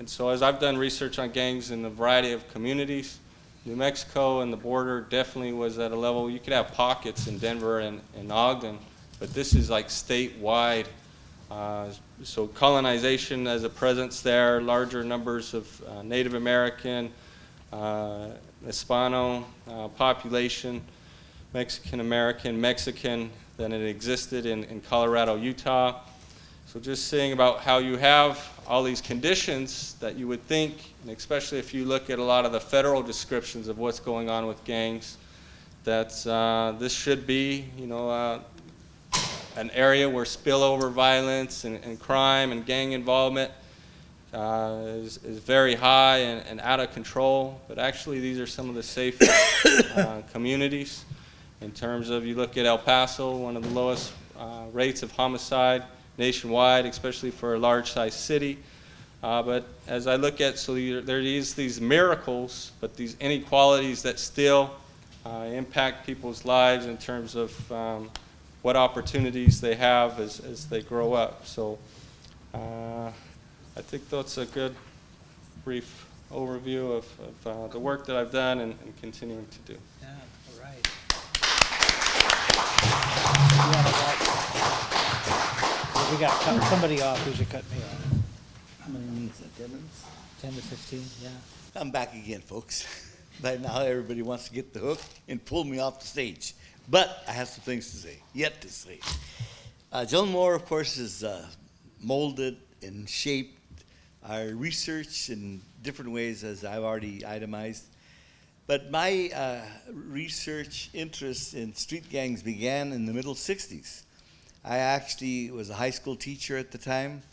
so as I've done research on gangs in a variety of communities, New Mexico and the border definitely was at a level. You could have pockets in Denver and Ogden, but this is like statewide. So colonization as a presence there, larger numbers of Native American, Hispano population, Mexican American, Mexican than it existed in Colorado, Utah. So just seeing about how you have all these conditions that you would think, and especially if you look at a lot of the federal descriptions of what's going on with gangs, that this should be, an area where spillover violence and crime and gang involvement is very high and out of control, but actually these are some of the safest communities in terms of, you look at El Paso, one of the lowest rates of homicide nationwide, especially for a large-sized city. But as I look at, so there is these miracles, but these inequalities that still impact people's lives in terms of what opportunities they have as they grow up. So I think that's a good brief overview of the work that I've done and continuing to do. Yeah, all right. We got to cut somebody off who should cut me off. How many minutes? 10 minutes? 10 to 15, yeah. I'm back again, folks. By now, everybody wants to get the hook and pull me off the stage. But I have some things to say, yet to say. Joan Moore, of course, has molded and shaped our research in different ways, as I've already itemized. But my research interest in street gangs began in the middle 60s. I actually was a high school teacher at the time,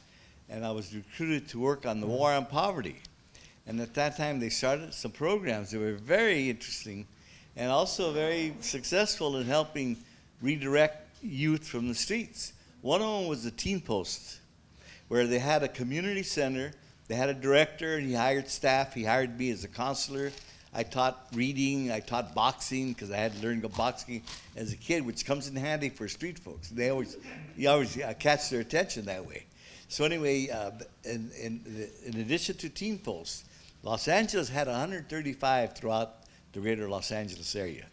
and I was recruited to work on the war on poverty. And at that time, they started some programs that were very interesting and also very successful in helping redirect youth from the streets. One of them was the Teen Post, where they had a community center, they had a director, and he hired staff. He hired me as a counselor. I taught reading, I taught boxing, because I had to learn boxing as a kid, which comes in handy for street folks. You always catch their attention that way. So anyway, in addition to Teen Post, Los Angeles had 135 throughout the greater Los Angeles area.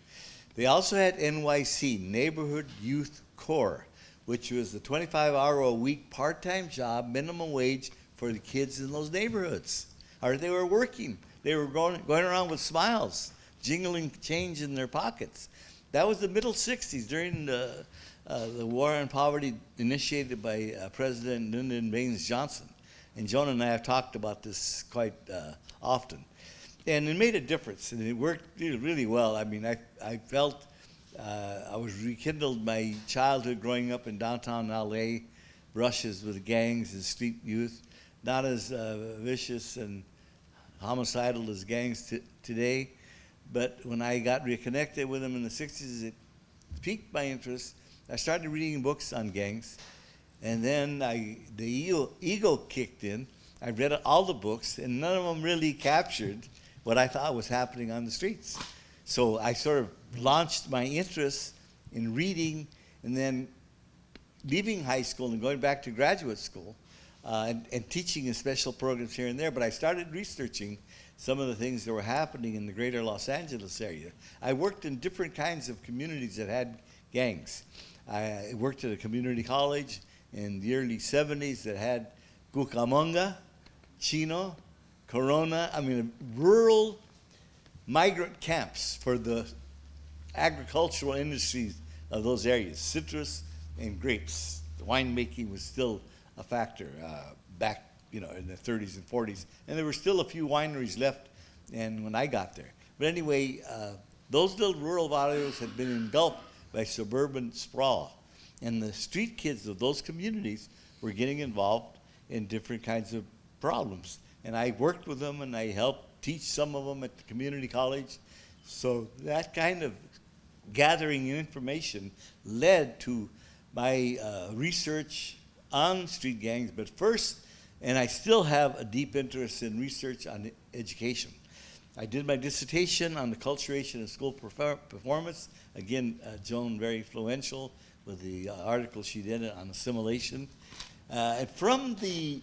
They also had NYC, Neighborhood Youth Corps, which was the 25-hour-a-week part-time job, minimum wage for the kids in those neighborhoods. Or they were working. They were going around with smiles, jingling change in their pockets. That was the middle 60s during the war on poverty initiated by President Lyndon Baines Johnson. And Joan and I have talked about this quite often. And it made a difference, and it worked really, really well. I mean, I felt I was rekindled my childhood growing up in downtown LA, brushes with gangs and street youth, not as vicious and homicidal as gangs today, but when I got reconnected with them in the 60s, it piqued my interest. I started reading books on gangs, and then the ego kicked in. I read all the books, and none of them really captured what I thought was happening on the streets. So I sort of launched my interest in reading, and then leaving high school and going back to graduate school, and teaching in special programs here and there. But I started researching some of the things that were happening in the greater Los Angeles area. I worked in different kinds of communities that had gangs. I worked at a community college in the early 70s that had Cucamonga, Chino, Corona, rural migrant camps for the agricultural industries of those areas, citrus and grapes. Winemaking was still a factor back, in the 30s and 40s, and there were still a few wineries left, and when I got there. But anyway, those little rural barrios had been engulfed by suburban sprawl, and the street kids of those communities were getting involved in different kinds of problems. And I worked with them, and I helped teach some of them at the community college. So that kind of gathering information led to my research on street gangs. But first, and I still have a deep interest in research on education. I did my dissertation on the culturation of school performance. Again, Joan, very influential with the article she did on assimilation. And from the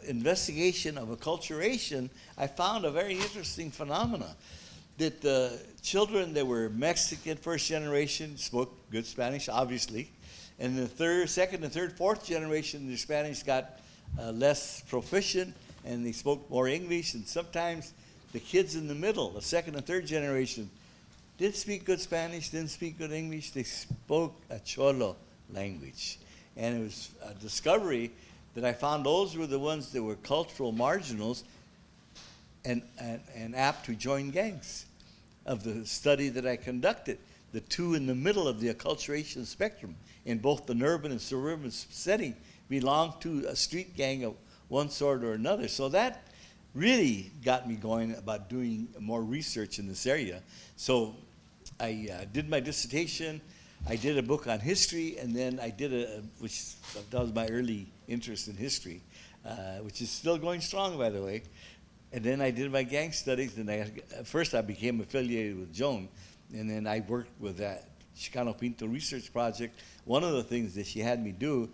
investigation of acculturation, I found a very interesting phenomena, that the children that were Mexican first generation spoke good Spanish, obviously, and the second and third, fourth generation, their Spanish got less proficient, and they spoke more English, and sometimes the kids in the middle, the second and third generation, didn't speak good Spanish, didn't speak good English, they spoke a Cholo language. And it was a discovery that I found those were the ones that were cultural marginals and apt to join gangs of the study that I conducted. the two in the middle of the acculturation spectrum in both an urban and suburban setting belong to a street gang of one sort or another. So that really got me going about doing more research in this area. So I did my dissertation, I did a book on history, and then I did that was my early interest in history, which is still going strong, by the way. And then I did my gang studies, and first I became affiliated with Joan, and then I worked with that Chicano Pinto Research Project. One of the things that she had me do,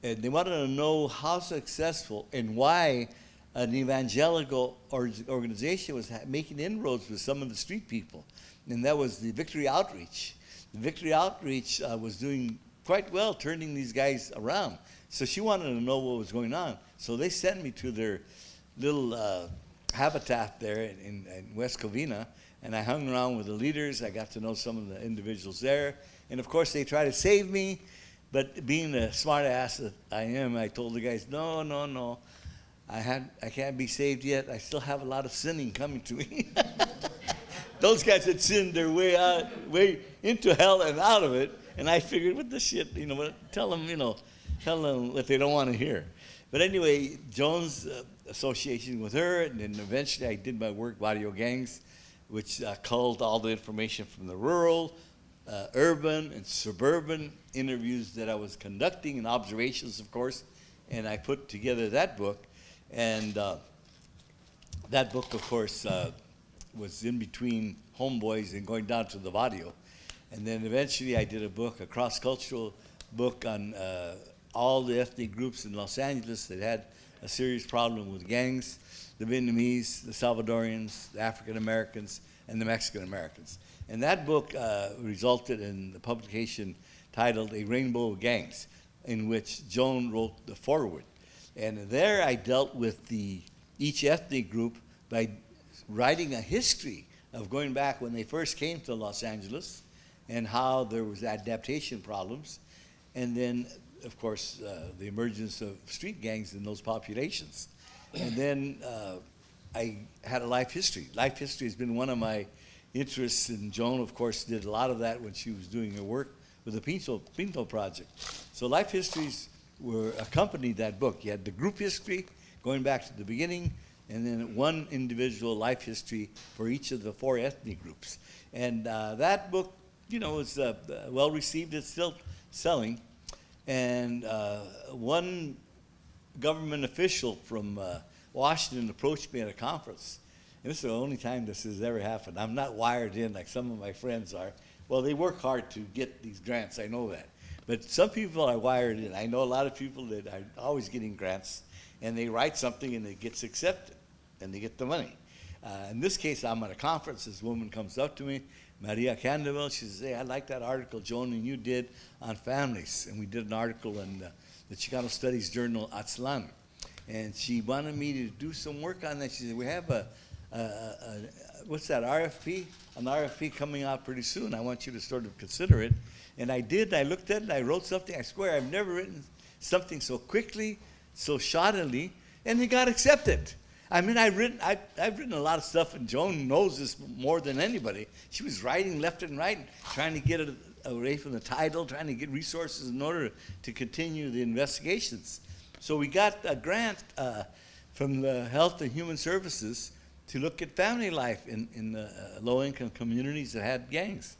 and they wanted to know how successful and why an evangelical organization was making inroads with some of the street people, and that was the Victory Outreach. The Victory Outreach was doing quite well, turning these guys around. So she wanted to know what was going on. So they sent me to their little habitat there in West Covina, and I hung around with the leaders. I got to know some of the individuals there, and of course they tried to save me, but being the smart ass that I am, I told the guys, no, I can't be saved yet. I still have a lot of sinning coming to me. Those guys had sinned their way into hell and out of it, and I figured, what the shit, tell them what they don't want to hear. But anyway, Joan's association with her, and then eventually I did my work, Barrio Gangs, which culled all the information from the rural, urban, and suburban interviews that I was conducting, and observations, of course, and I put together that book. And that book, of course, was in between Homeboys and going down to the barrio. And then eventually I did a cross-cultural book on all the ethnic groups in Los Angeles that had a serious problem with gangs, the Vietnamese, the Salvadorians, the African Americans, and the Mexican Americans. And that book resulted in the publication titled A Rainbow of Gangs, in which Joan wrote the foreword. And there I dealt with each ethnic group by writing a history of going back when they first came to Los Angeles and how there was adaptation problems. And then, of course, the emergence of street gangs in those populations. And then I had a life history. Life history has been one of my interests, and Joan, of course, did a lot of that when she was doing her work with the Pinto Project. So life histories were accompanied that book. You had the group history going back to the beginning, and then one individual life history for each of the 4 ethnic groups. And that book, was well received. It's still selling. And one government official from Washington approached me at a conference. And this is the only time this has ever happened. I'm not wired in like some of my friends are. Well, they work hard to get these grants, I know that. But some people are wired in. I know a lot of people that are always getting grants, and they write something and it gets accepted, and they get the money. In this case, I'm at a conference. This woman comes up to me, Maria Candeville. She says, hey, I like that article, Joan, and you did on families. And we did an article in the Chicano Studies Journal, Aztlan. And she wanted me to do some work on that. She said, we have what's that, RFP? An RFP coming out pretty soon. I want you to sort of consider it. And I did. I looked at it. I wrote something. I swear I've never written something so quickly, so shoddily, and it got accepted. I mean, I've written a lot of stuff, and Joan knows this more than anybody. She was writing left and right, trying to get it away from the title, trying to get resources in order to continue the investigations. So we got a grant from the Health and Human Services to look at family life in the low-income communities that had gangs.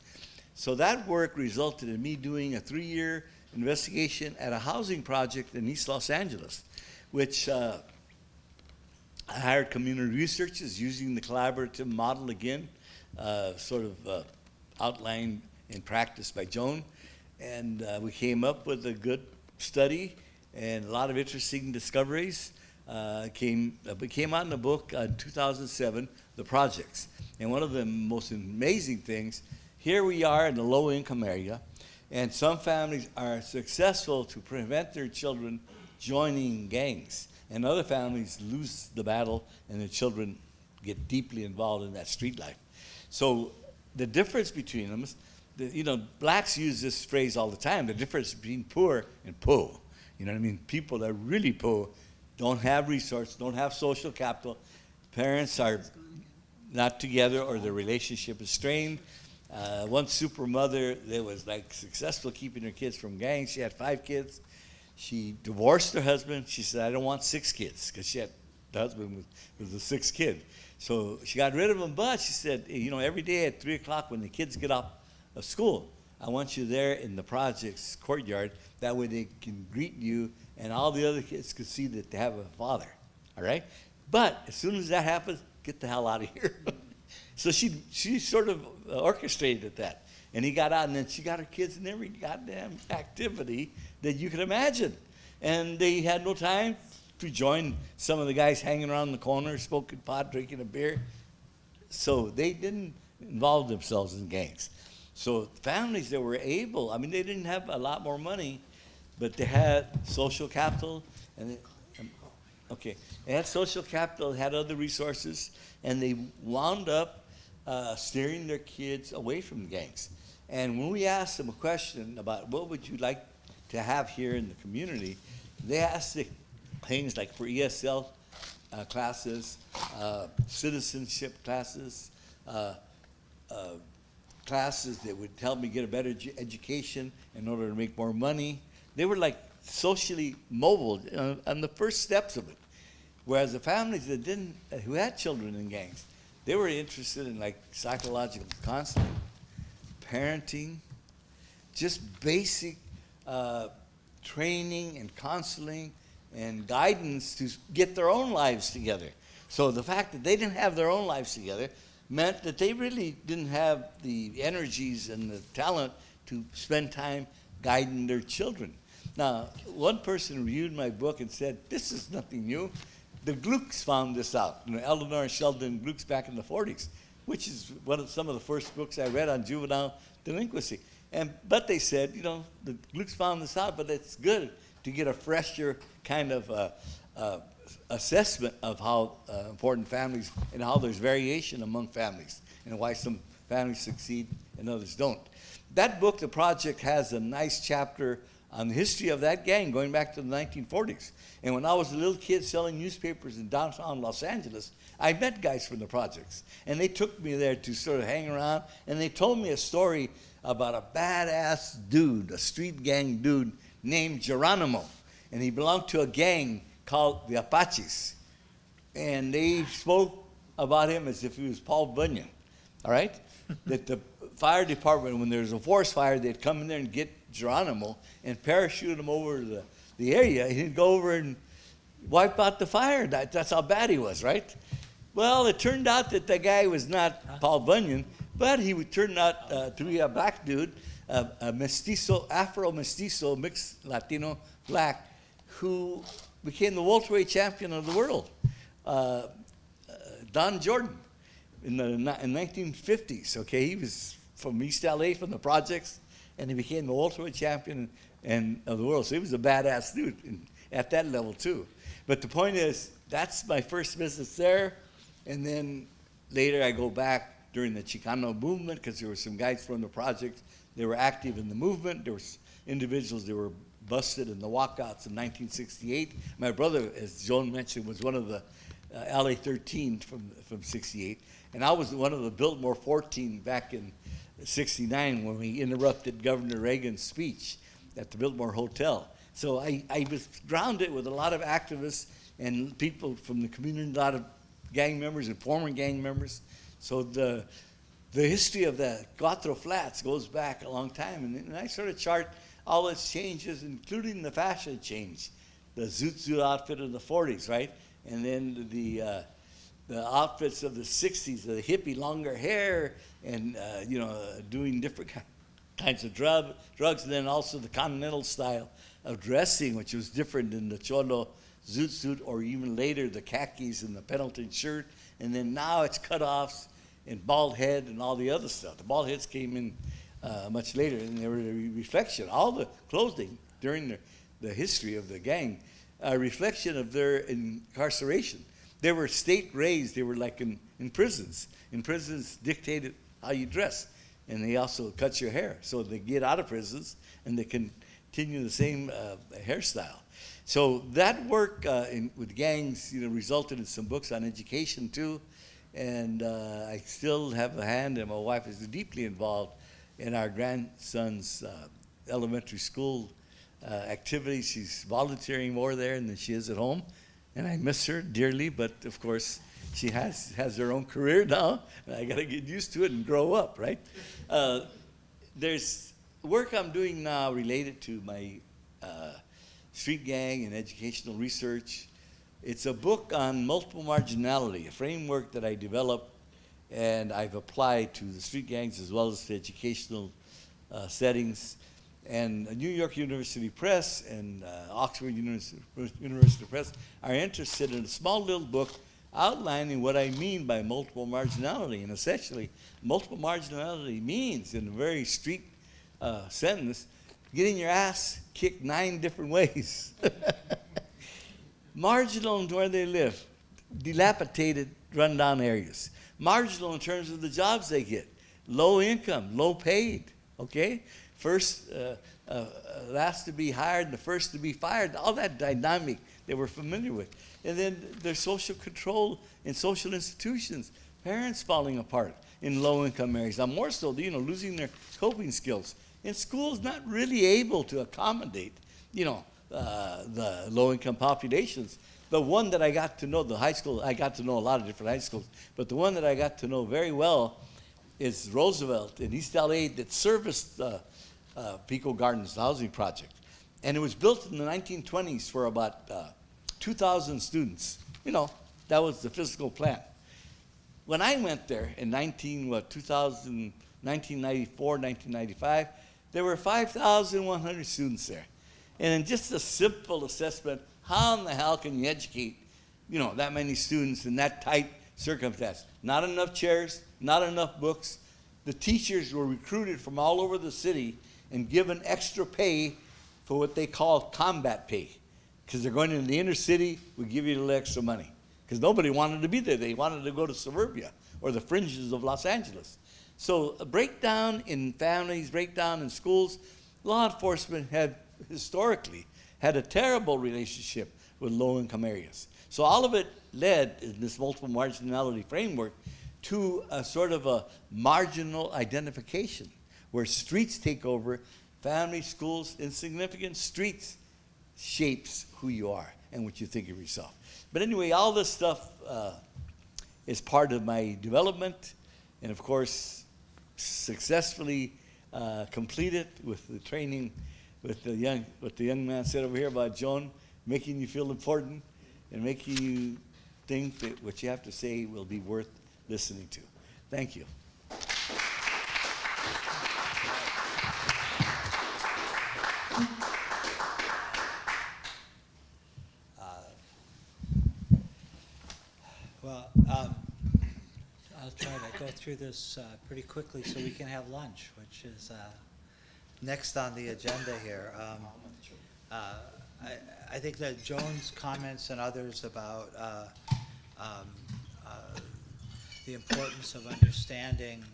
So that work resulted in me doing a 3-year investigation at a housing project in East Los Angeles, which I hired community researchers using the collaborative model again, outlined in practice by Joan. And we came up with a good study and a lot of interesting discoveries. Came out in the book in 2007, The Projects. And one of the most amazing things, here we are in the low-income area, and some families are successful to prevent their children joining gangs, and other families lose the battle and their children get deeply involved in that street life. So the difference between them is, blacks use this phrase all the time, the difference between poor and po. You know what I mean? People that are really poor don't have resources, don't have social capital. Parents are not together or their relationship is strained. One super mother that was like successful keeping her kids from gangs. She had 5 kids. She divorced her husband. She said, I don't want 6 kids, because she had, the husband was the 6th kid. So she got rid of him, but she said, you know, every day at 3 o'clock when the kids get off of school, I want you there in the project's courtyard. That way they can greet you and all the other kids can see that they have a father, all right? But as soon as that happens, get the hell out of here. So she sort of orchestrated that. And he got out, and then she got her kids in every goddamn activity that you could imagine. And they had no time to join some of the guys hanging around the corner, smoking pot, drinking a beer. So they didn't involve themselves in gangs. So families that were able, I mean, they didn't have a lot more money, but they had social capital, and they had social capital, had other resources, and they wound up steering their kids away from gangs. And when we asked them a question about what would you like to have here in the community, they asked the things like for ESL classes, citizenship classes, classes that would help me get a better education in order to make more money. They were like socially mobile on the first steps of it. Whereas the families that didn't, who had children in gangs, they were interested in like psychological counseling, parenting, just basic training and counseling and guidance to get their own lives together. So the fact that they didn't have their own lives together meant that they really didn't have the energies and the talent to spend time guiding their children. Now, one person reviewed my book and said, this is nothing new. The Glucks found this out, Eleanor and Sheldon Glucks back in the 40s, which is some of the first books I read on juvenile delinquency. But they said, you know, the Glucks found this out, but it's good to get a fresher kind of assessment of how important families and how there's variation among families and why some families succeed and others don't. That book, The Project, has a nice chapter on the history of that gang going back to the 1940s. And when I was a little kid selling newspapers in downtown Los Angeles, I met guys from the projects. And they took me there to sort of hang around, and they told me a story about a badass dude, a street gang dude named Geronimo. And he belonged to a gang called the Apaches. And they spoke about him as if he was Paul Bunyan, all right? That the fire department, when there's a forest fire, they'd come in there and get Geronimo and parachute him over the area. He'd go over and wipe out the fire. That's how bad he was, right? Well, it turned out that the guy was not Paul Bunyan, but he would turn out to be a black dude, a mestizo, Afro-mestizo, mixed Latino black, who became the welterweight champion of the world, Don Jordan, in 1950s, okay? He was from East LA, from the projects, and he became the welterweight champion of the world. So he was a badass dude at that level too. But the point is, that's my first business there. And then later I go back during the Chicano movement, because there were some guys from the project. They were active in the movement. There were individuals that were busted in the walkouts in 1968. My brother, as Joan mentioned, was one of the LA 13 from 68. And I was one of the Biltmore 14 back in 69 when we interrupted Governor Reagan's speech at the Biltmore Hotel. So I was grounded with a lot of activists and people from the community, a lot of gang members and former gang members. So the history of the Cuatro Flats goes back a long time. And I sort of chart all its changes, including the fashion change, the zoot suit outfit of the 40s, right? And then the outfits of the 60s, the hippie longer hair, and doing different kinds of drugs, and then also the continental style of dressing, which was different than the cholo zoot suit, or even later the khakis and the Pendleton shirt, and then now it's cutoffs and bald head and all the other stuff. The bald heads came in much later, and they were a reflection. All the clothing during the history of the gang, a reflection of their incarceration. They were state raised. They were like in prisons. In prisons dictated how you dress, and they also cut your hair. So they get out of prisons and they continue the same hairstyle. So that work with gangs, resulted in some books on education too, and I still have a hand, and my wife is deeply involved in our grandson's elementary school activities. She's volunteering more there than she is at home, and I miss her dearly, but of course, she has her own career now, and I gotta get used to it and grow up, right? There's work I'm doing now related to my street gang and educational research. It's a book on multiple marginality, a framework that I developed and I've applied to the street gangs as well as the educational settings. And New York University Press and Oxford University Press are interested in a small little book outlining what I mean by multiple marginality. And essentially, multiple marginality means, in a very street sentence, getting your ass kicked 9 different ways. Marginal in where they live, dilapidated, rundown areas. Marginal in terms of the jobs they get, low income, low paid, okay? First, last to be hired and the first to be fired, all that dynamic they were familiar with. And then there's social control in social institutions, parents falling apart in low income areas. Now more so, losing their coping skills. And schools not really able to accommodate, the low income populations. The one that I got to know, the high school, I got to know a lot of different high schools, but the one that I got to know very well is Roosevelt in East LA that serviced Pico Gardens, the housing project. And it was built in the 1920s for about 2,000 students. That was the physical plan. When I went there in 1994, 1995, there were 5,100 students there. And in just a simple assessment, how in the hell can you educate, that many students in that tight circumstance? Not enough chairs, not enough books. The teachers were recruited from all over the city and given extra pay for what they call combat pay. Because they're going into the inner city, we give you a little extra money. Because nobody wanted to be there. They wanted to go to suburbia or the fringes of Los Angeles. So a breakdown in families, breakdown in schools. Law enforcement had historically had a terrible relationship with low-income areas. So all of it led, in this multiple marginality framework, to a sort of a marginal identification, where streets take over, family, schools, insignificant streets shapes who you are and what you think of yourself. But anyway, all this stuff is part of my development, and of course, successfully completed with the training with the young man said over here about Joan, making you feel important and making you think that what you have to say will be worth listening to. Thank you. I'll try to go through this pretty quickly so we can have lunch, which is next on the agenda here. I think that Joan's comments and others about the importance of understanding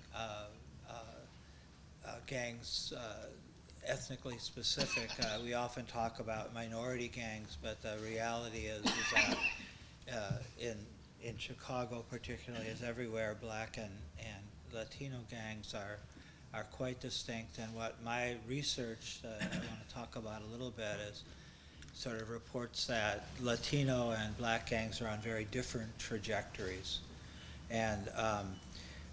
gangs ethnically specific. We often talk about minority gangs, but the reality is that in Chicago particularly, as everywhere, Black and Latino gangs are quite distinct. And what my research that I want to talk about a little bit is sort of reports that Latino and Black gangs are on very different trajectories. And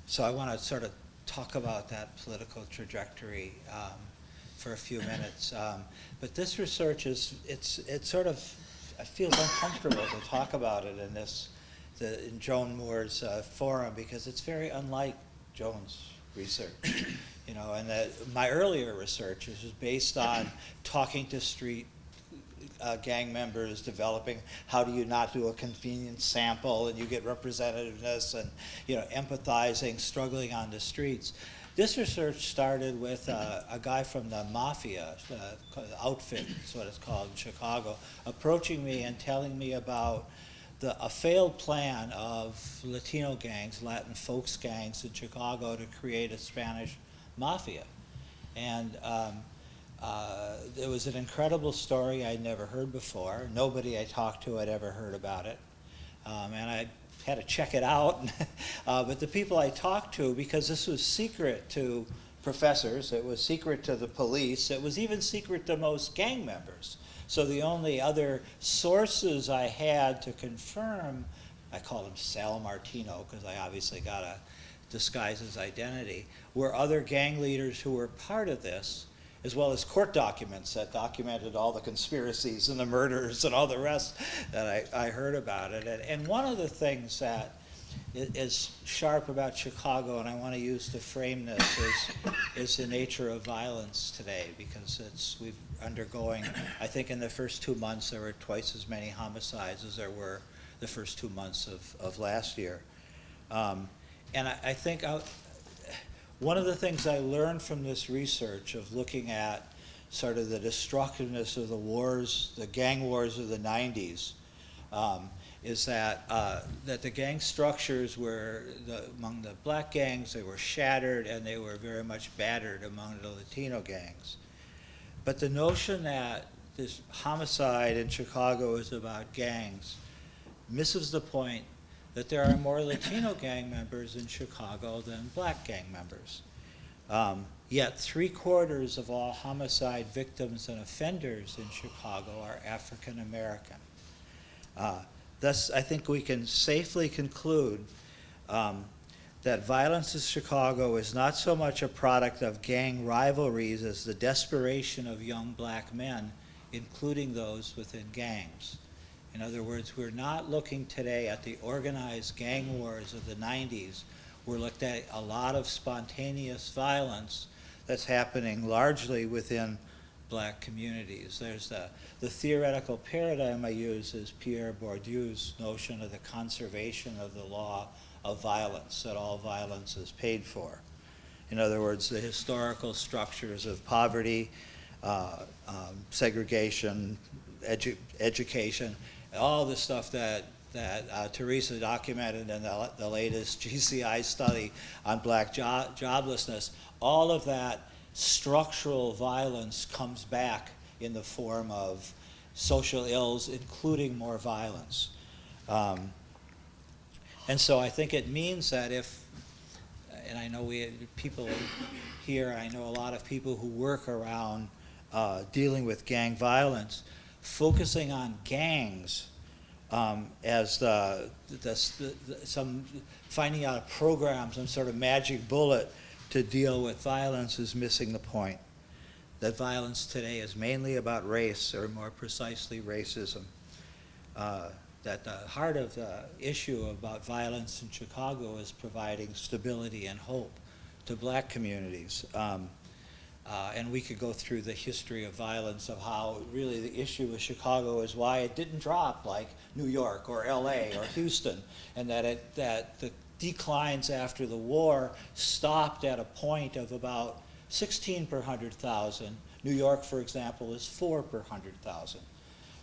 so I want to sort of talk about that political trajectory for a few minutes. But this research it's sort of, I feel uncomfortable to talk about it in Joan Moore's forum, because it's very unlike Joan's research. And my earlier research is based on talking to street gang members, developing how do you not do a convenience sample and you get representativeness, and empathizing, struggling on the streets. This research started with a guy from the mafia outfit, is what it's called, in Chicago, approaching me and telling me about a failed plan of Latino gangs, Latin folks gangs in Chicago to create a Spanish mafia. And it was an incredible story I'd never heard before. Nobody I talked to had ever heard about it. And I had to check it out. But the people I talked to, because this was secret to professors, it was secret to the police, it was even secret to most gang members. So the only other sources I had to confirm, I call him Sal Martino, because I obviously got to disguise his identity, were other gang leaders who were part of this, as well as court documents that documented all the conspiracies and the murders and all the rest that I heard about it. And one of the things that is sharp about Chicago, and I want to use to frame this, is the nature of violence today, because we've undergoing, I think in the first 2 months there were twice as many homicides as there were the first 2 months of last year. And I think one of the things I learned from this research of looking at sort of the destructiveness of the wars, the gang wars of the 90s, is that the gang structures were, among the black gangs, they were shattered and they were very much battered among the Latino gangs. But the notion that this homicide in Chicago is about gangs misses the point that there are more Latino gang members in Chicago than black gang members. Yet 3/4 of all homicide victims and offenders in Chicago are African American. Thus, I think we can safely conclude that violence in Chicago is not so much a product of gang rivalries as the desperation of young black men, including those within gangs. In other words, we're not looking today at the organized gang wars of the 90s. We're looking at a lot of spontaneous violence that's happening largely within black communities. There's the theoretical paradigm I use is Pierre Bourdieu's notion of the conservation of the law of violence, that all violence is paid for. In other words, the historical structures of poverty, segregation, education, all the stuff that Teresa documented in the latest GCI study on black joblessness, all of that structural violence comes back in the form of social ills, including more violence. And so I think it means that and I know people here, I know a lot of people who work around dealing with gang violence, focusing on gangs as some finding out a program, some sort of magic bullet to deal with violence is missing the point. That violence today is mainly about race, or more precisely racism. That the heart of the issue about violence in Chicago is providing stability and hope to black communities. And we could go through the history of violence, of how really the issue with Chicago is why it didn't drop like New York or LA or Houston, and that the declines after the war stopped at a point of about 16 per 100,000. New York, for example, is 4 per 100,000.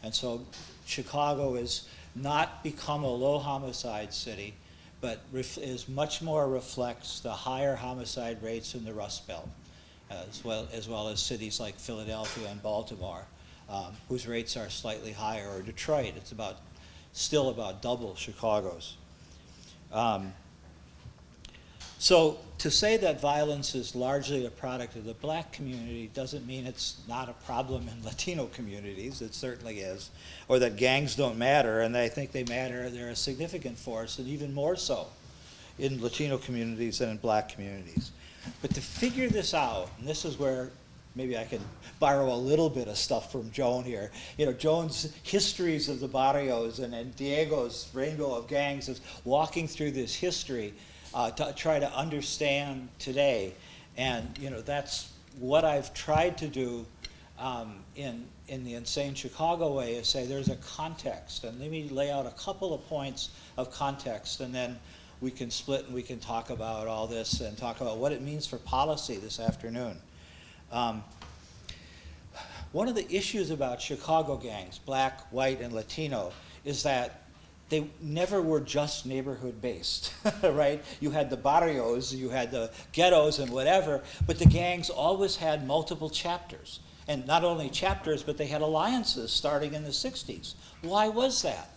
And so Chicago has not become a low homicide city, but is much more reflects the higher homicide rates in the Rust Belt, as well as cities like Philadelphia and Baltimore, whose rates are slightly higher, or Detroit. It's still about double Chicago's. So to say that violence is largely a product of the black community doesn't mean it's not a problem in Latino communities. It certainly is. Or that gangs don't matter, and I think they matter. They're a significant force, and even more so in Latino communities than in black communities. But to figure this out, and this is where maybe I can borrow a little bit of stuff from Joan here. Joan's histories of the barrios and Diego's rainbow of gangs is walking through this history to try to understand today. And that's what I've tried to do in the Insane Chicago way, is say there's a context. And let me lay out a couple of points of context, and then we can split and we can talk about all this and talk about what it means for policy this afternoon. One of the issues about Chicago gangs, black, white, and Latino, is that they never were just neighborhood based, right? You had the barrios, you had the ghettos and whatever, but the gangs always had multiple chapters. And not only chapters, but they had alliances starting in the 60s. Why was that?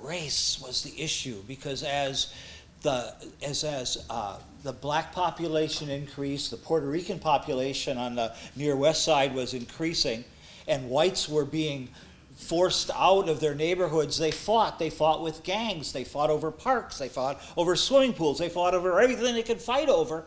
race was the issue, because as the black population increased, the Puerto Rican population on the near west side was increasing, and whites were being forced out of their neighborhoods. They fought with gangs, they fought over parks, they fought over swimming pools, they fought over everything they could fight over.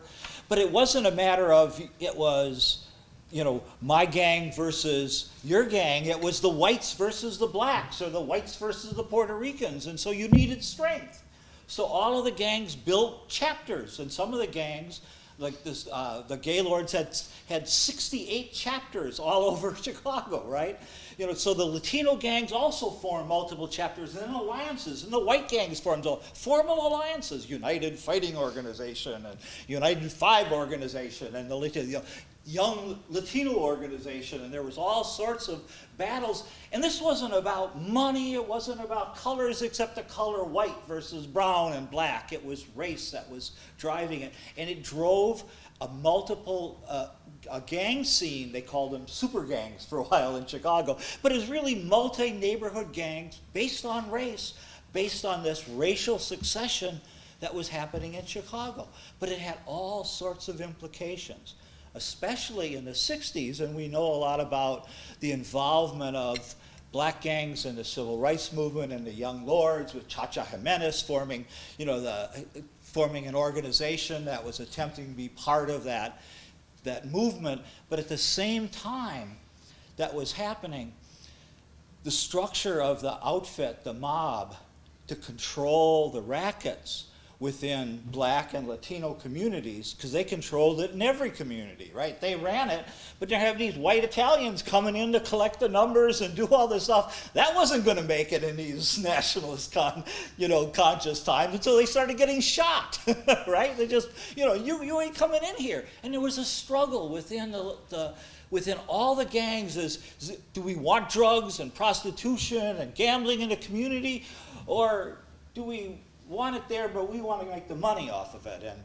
But it wasn't a matter of, it was, you know, my gang versus your gang. It was the whites versus the blacks, or the whites versus the Puerto Ricans, and so you needed strength. So all of the gangs built chapters, and some of the gangs, like this, the Gaylords had 68 chapters all over Chicago, right? You know, so the Latino gangs also formed multiple chapters and alliances, and the white gangs formed formal alliances, United Fighting Organization and United Five Organization, and the Young Latino Organization, and there was all sorts of battles. And this wasn't about money, it wasn't about colors except the color white versus brown and black. It was race that was driving it, and it drove a a gang scene. They called them super gangs for a while in Chicago, but it was really multi-neighborhood gangs based on race, based on this racial succession that was happening in Chicago. But it had all sorts of implications, especially in the 60s, and we know a lot about the involvement of black gangs in the civil rights movement and the Young Lords, with Chacha Jimenez forming, you know, forming an organization that was attempting to be part of that movement. But at the same time that was happening, the structure of the outfit, the mob, to control the rackets within black and Latino communities, because they controlled it in every community, right? They ran it, but they have these white Italians coming in to collect the numbers and do all this stuff. That wasn't going to make it in these nationalist, conscious times until they started getting shot, right? They just, you ain't coming in here. And there was a struggle within within all the gangs do we want drugs and prostitution and gambling in the community, or do we want it there, but we want to make the money off of it? And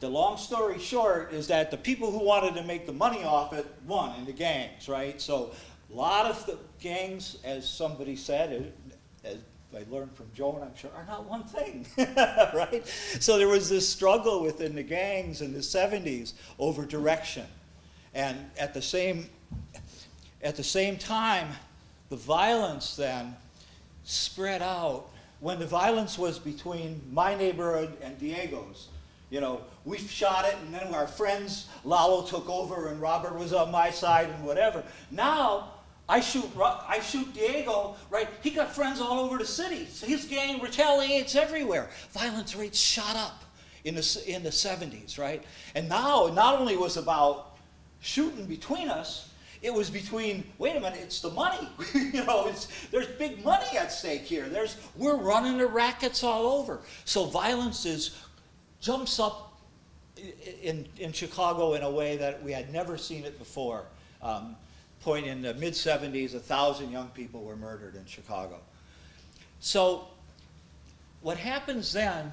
the long story short is that the people who wanted to make the money off it won in the gangs, right? So a lot of the gangs, as somebody said, as I learned from Joan, I'm sure, are not one thing, right? So there was this struggle within the gangs in the 70s over direction. And at the same time, the violence then spread out. When the violence was between my neighborhood and Diego's, we shot it, and then our friends, Lalo took over, and Robert was on my side, and whatever. Now, I shoot Diego, right? He got friends all over the city. So his gang retaliates everywhere. Violence rates shot up in the 70s, right? And now, it not only was about shooting between us, it was between, wait a minute, it's the money. There's big money at stake here. We're running the rackets all over. So violence jumps up in Chicago in a way that we had never seen it before. Point in the mid-70s, 1,000 young people were murdered in Chicago. So what happens then,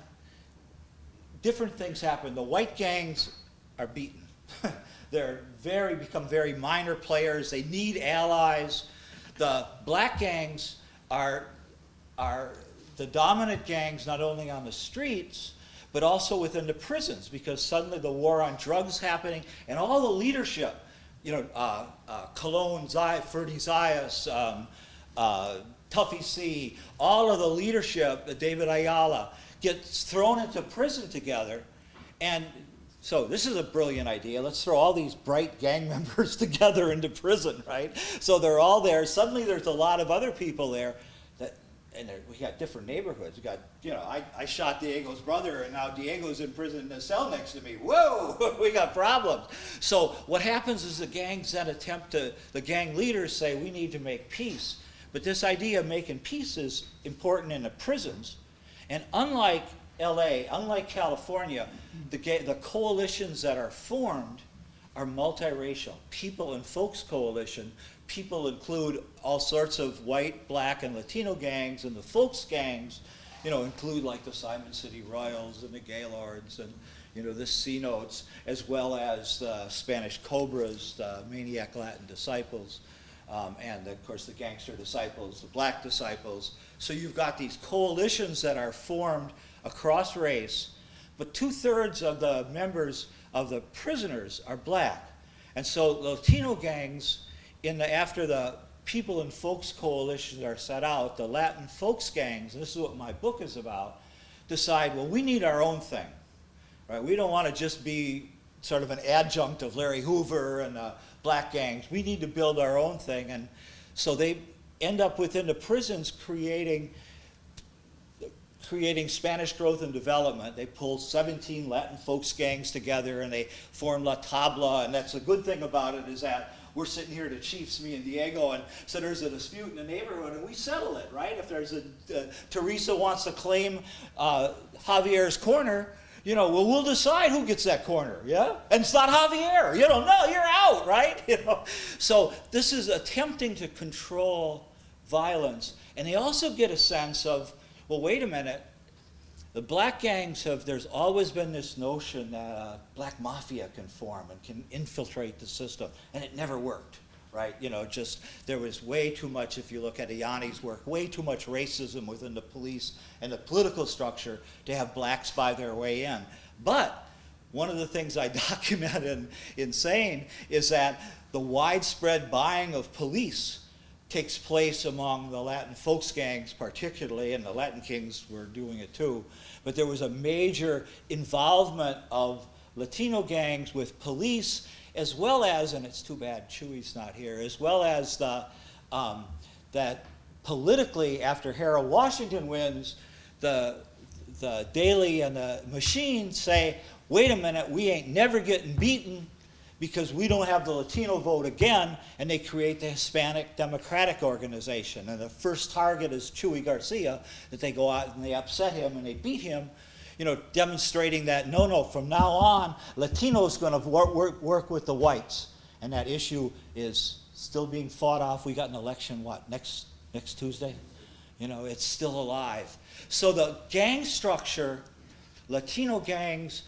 different things happen. The white gangs are beaten. They're become very minor players. They need allies. The black gangs are the dominant gangs, not only on the streets, but also within the prisons, because suddenly the war on drugs happening, and all the leadership, Colon, Ferdy Zayas, Tuffy C, all of the leadership, David Ayala, gets thrown into prison together. And so this is a brilliant idea. Let's throw all these bright gang members together into prison, right? So they're all there. Suddenly there's a lot of other people there. We got different neighborhoods. We got, I shot Diego's brother, and now Diego's in prison in a cell next to me. Whoa, we got problems. So what happens is the gangs then the gang leaders say, we need to make peace. But this idea of making peace is important in the prisons. And unlike LA, unlike California, the coalitions that are formed are multiracial. People and Folks Coalition, people include all sorts of white, black, and Latino gangs, and the Folks gangs, include like the Simon City Royals and the Gaylords and, the C-Notes, as well as the Spanish Cobras, the Maniac Latin Disciples, and of course the gangster disciples, the black disciples. So you've got these coalitions that are formed across race, but 2/3 of the members of the prisoners are black. And so Latino gangs, after the People and Folks coalitions are set out, the Latin folks gangs, and this is what my book is about, decide, well, we need our own thing. Right? We don't want to just be sort of an adjunct of Larry Hoover and black gangs. We need to build our own thing. And so they end up within the prisons creating Spanish growth and development. They pull 17 Latin folks gangs together and they form La Tabla. And that's the good thing about it, is that we're sitting here, the chiefs, me and Diego, and so there's a dispute in the neighborhood and we settle it, right? If there's Teresa wants to claim Javier's corner, well, we'll decide who gets that corner, yeah? And it's not Javier, no, you're out, right? So this is attempting to control violence. And they also get a sense of, well, wait a minute, the black gangs there's always been this notion that a black mafia can form and can infiltrate the system, and it never worked, right? There was way too much, if you look at Ianni's work, way too much racism within the police and the political structure to have blacks buy their way in. But one of the things I document in Sane is that the widespread buying of police takes place among the Latin folks gangs particularly, and the Latin Kings were doing it too. But there was a major involvement of Latino gangs with police, as well as, and it's too bad Chewy's not here, as well as that politically, after Harold Washington wins, the Daily and the Machine say, wait a minute, we ain't never getting beaten because we don't have the Latino vote again, and they create the Hispanic Democratic Organization. And the first target is Chuy Garcia, that they go out and they upset him and they beat him, demonstrating that, no, from now on, Latinos going to work with the whites. And that issue is still being fought off. We got an election, next Tuesday? It's still alive. So the gang structure, Latino gangs,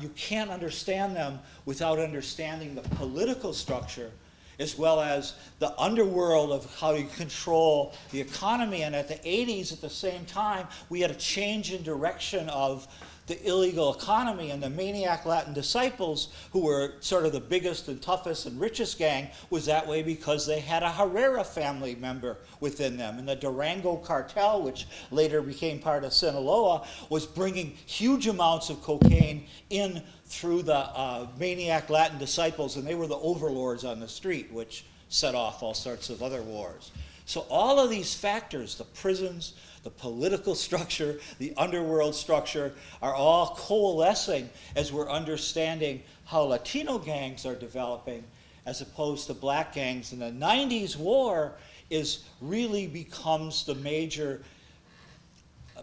you can't understand them without understanding the political structure, as well as the underworld of how you control the economy. And at the 80s, at the same time, we had a change in direction of the illegal economy, and the Maniac Latin Disciples, who were sort of the biggest and toughest and richest gang, was that way because they had a Herrera family member within them. And the Durango cartel, which later became part of Sinaloa, was bringing huge amounts of cocaine in through the Maniac Latin Disciples, and they were the overlords on the street, which set off all sorts of other wars. So all of these factors, the prisons, the political structure, the underworld structure, are all coalescing as we're understanding how Latino gangs are developing as opposed to black gangs. And the 90s war really becomes the major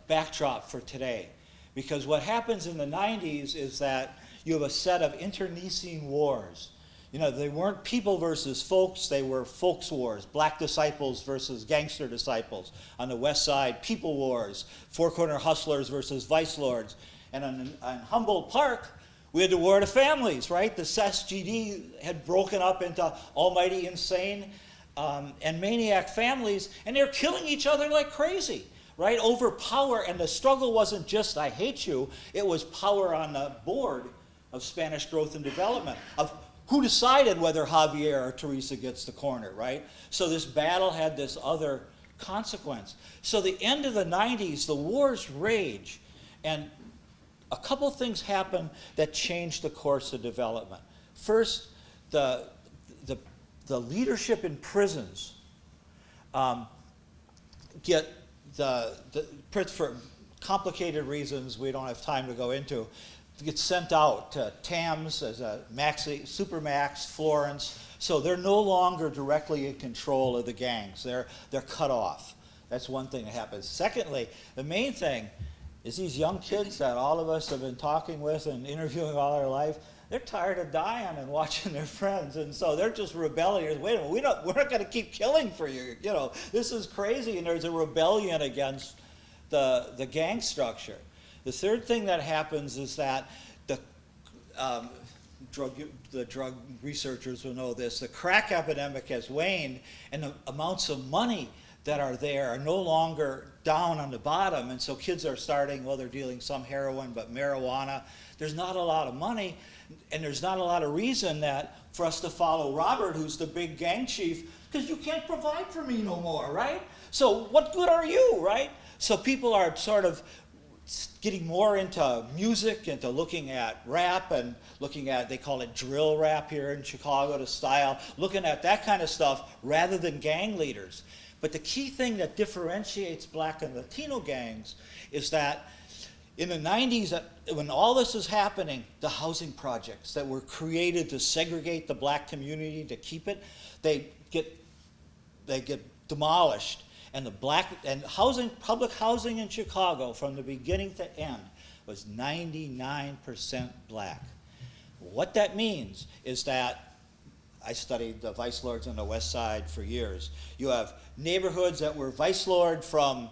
backdrop for today. Because what happens in the 90s is that you have a set of internecine wars. They weren't people versus folks, they were folks wars, black disciples versus gangster disciples. On the west side, people wars, four corner hustlers versus vice lords. And on Humboldt Park, we had the war of the families, right? The SGD had broken up into almighty insane and maniac families, and they're killing each other like crazy, right? Over power, and the struggle wasn't just I hate you, it was power on the board of Spanish growth and development, of who decided whether Javier or Teresa gets the corner, right? So this battle had this other consequence. So the end of the 90s, the wars rage, and a couple things happen that changed the course of development. First, the leadership in prisons for complicated reasons we don't have time to go into, get sent out to TAMS as a Supermax, Florence, so they're no longer directly in control of the gangs. They're cut off. That's one thing that happens. Secondly, the main thing is these young kids that all of us have been talking with and interviewing all our life, they're tired of dying and watching their friends, and so they're just rebelling. Wait a minute, we're not going to keep killing for you. This is crazy, and there's a rebellion against the gang structure. The third thing that happens is that the drug researchers will know this, the crack epidemic has waned, and the amounts of money that are there are no longer down on the bottom, and so kids are starting, well, they're dealing some heroin, but marijuana. There's not a lot of money, and there's not a lot of reason that for us to follow Robert, who's the big gang chief, because you can't provide for me no more, right? So what good are you, right? So people are sort of getting more into music, into looking at rap and looking at, they call it drill rap here in Chicago, the style, looking at that kind of stuff rather than gang leaders. But the key thing that differentiates Black and Latino gangs is that in the 90s, when all this is happening, the housing projects that were created to segregate the Black community, to keep it, they get demolished. And public housing in Chicago from the beginning to end was 99% Black. What that means is that I studied the vice lords on the west side for years. You have neighborhoods that were vice lord from,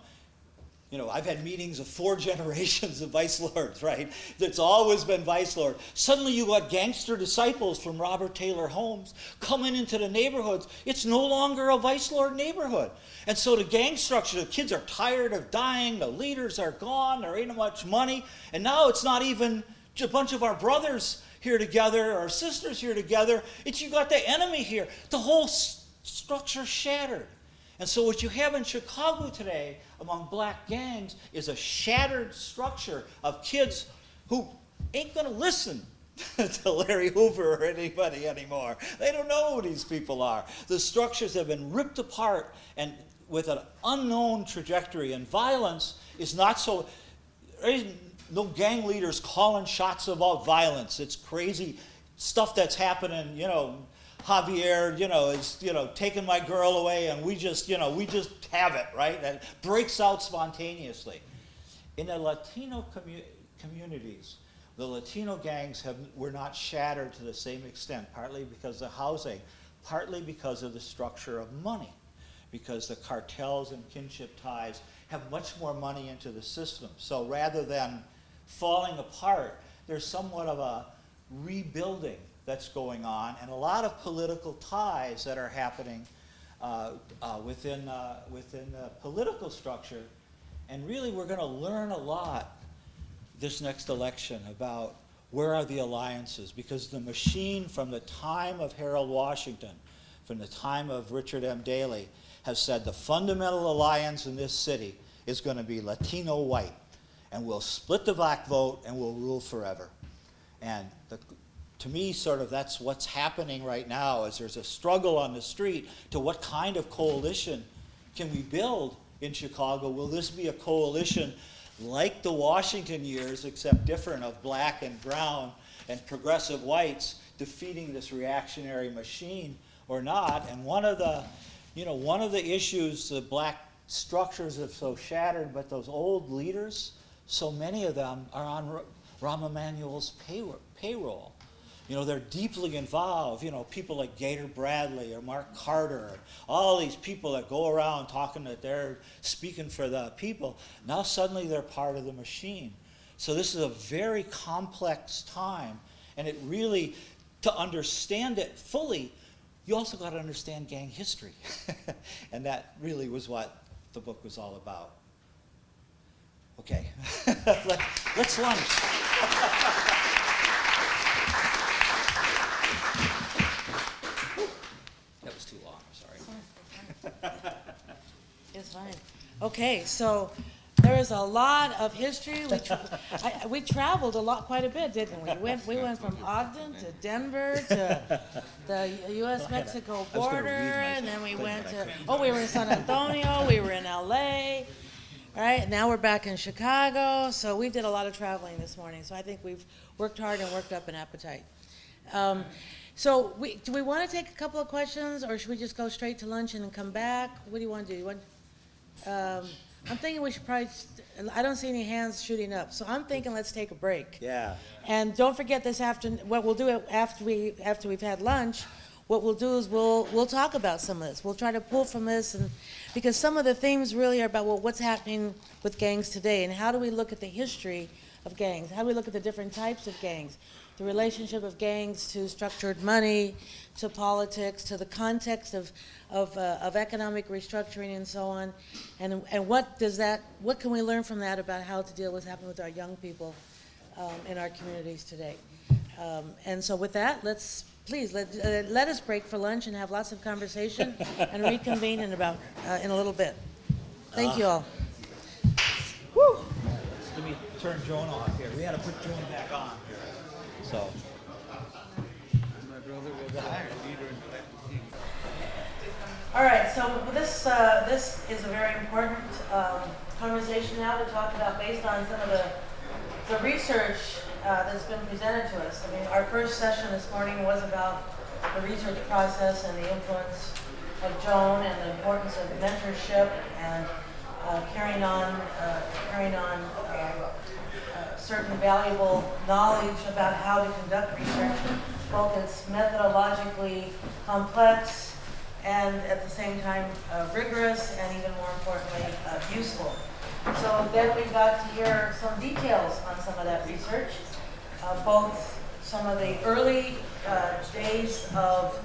I've had meetings of 4 generations of vice lords, right? That's always been vice lord. Suddenly you got gangster disciples from Robert Taylor Homes coming into the neighborhoods. It's no longer a vice lord neighborhood. And so the gang structure, the kids are tired of dying, the leaders are gone, there ain't much money, and now it's not even a bunch of our brothers here together, our sisters here together. It's you got the enemy here. The whole structure shattered. And so what you have in Chicago today among Black gangs is a shattered structure of kids who ain't going to listen to Larry Hoover or anybody anymore. They don't know who these people are. The structures have been ripped apart and with an unknown trajectory, and violence is not so, there is no gang leaders calling shots about violence. It's crazy stuff that's happening, Javier, is, taking my girl away, and we just have it, right? That breaks out spontaneously. In the Latino communities, the Latino gangs were not shattered to the same extent, partly because of housing, partly because of the structure of money, because the cartels and kinship ties have much more money into the system. So rather than falling apart, there's somewhat of a rebuilding that's going on, and a lot of political ties that are happening within the political structure. And really, we're going to learn a lot this next election about where are the alliances, because the machine from the time of Harold Washington, from the time of Richard M. Daley, has said the fundamental alliance in this city is going to be Latino white, and we'll split the Black vote and we'll rule forever. And to me, sort of that's what's happening right now, is there's a struggle on the street to what kind of coalition can we build in Chicago. Will this be a coalition like the Washington years, except different, of Black and brown and progressive whites defeating this reactionary machine, or not? And one of the issues, the Black structures have so shattered, but those old leaders, so many of them are on Rahm Emanuel's payroll. They're deeply involved. People like Gator Bradley or Mark Carter, all these people that go around talking that they're speaking for the people. Now suddenly they're part of the machine. So this is a very complex time, and it really, to understand it fully, you also got to understand gang history. And that really was what the book was all about. Okay, let's lunch. That was too long, I'm sorry. It's fine. Okay, so there is a lot of history. We traveled quite a bit, didn't we? We went from Ogden to Denver to the U.S.-Mexico border, and then we went we were in San Antonio, we were in L.A., right? Now we're back in Chicago, so we did a lot of traveling this morning. So I think we've worked hard and worked up an appetite. So do we want to take a couple of questions, or should we just go straight to lunch and then come back? What do you want to do? I'm thinking we should probably, I don't see any hands shooting up, so I'm thinking let's take a break. Yeah. And don't forget this afternoon, what we'll do after we've had lunch, what we'll do is we'll talk about some of this. We'll try to pull from this, and because some of the themes really are about, well, what's happening with gangs today, and how do we look at the history of gangs? How do we look at the different types of gangs? the relationship of gangs to structured money, to politics, to the context of economic restructuring and so on. And what can we learn from that about how to deal with what's happening with our young people in our communities today? And so with that, please let us break for lunch and have lots of conversation and reconvene in a little bit. Thank you all. Woo! Let me turn Joan off here. We had to put Joan back on here. So. My brother was a leader in the team. All right, so this is a very important conversation now to talk about based on some of the research that's been presented to us. I mean, our first session this morning was about the research process and the influence of Joan and the importance of mentorship and carrying on certain valuable knowledge about how to conduct research. Both it's methodologically complex and at the same time rigorous and even more importantly useful. So then we got to hear some details on some of that research, both some of the early days of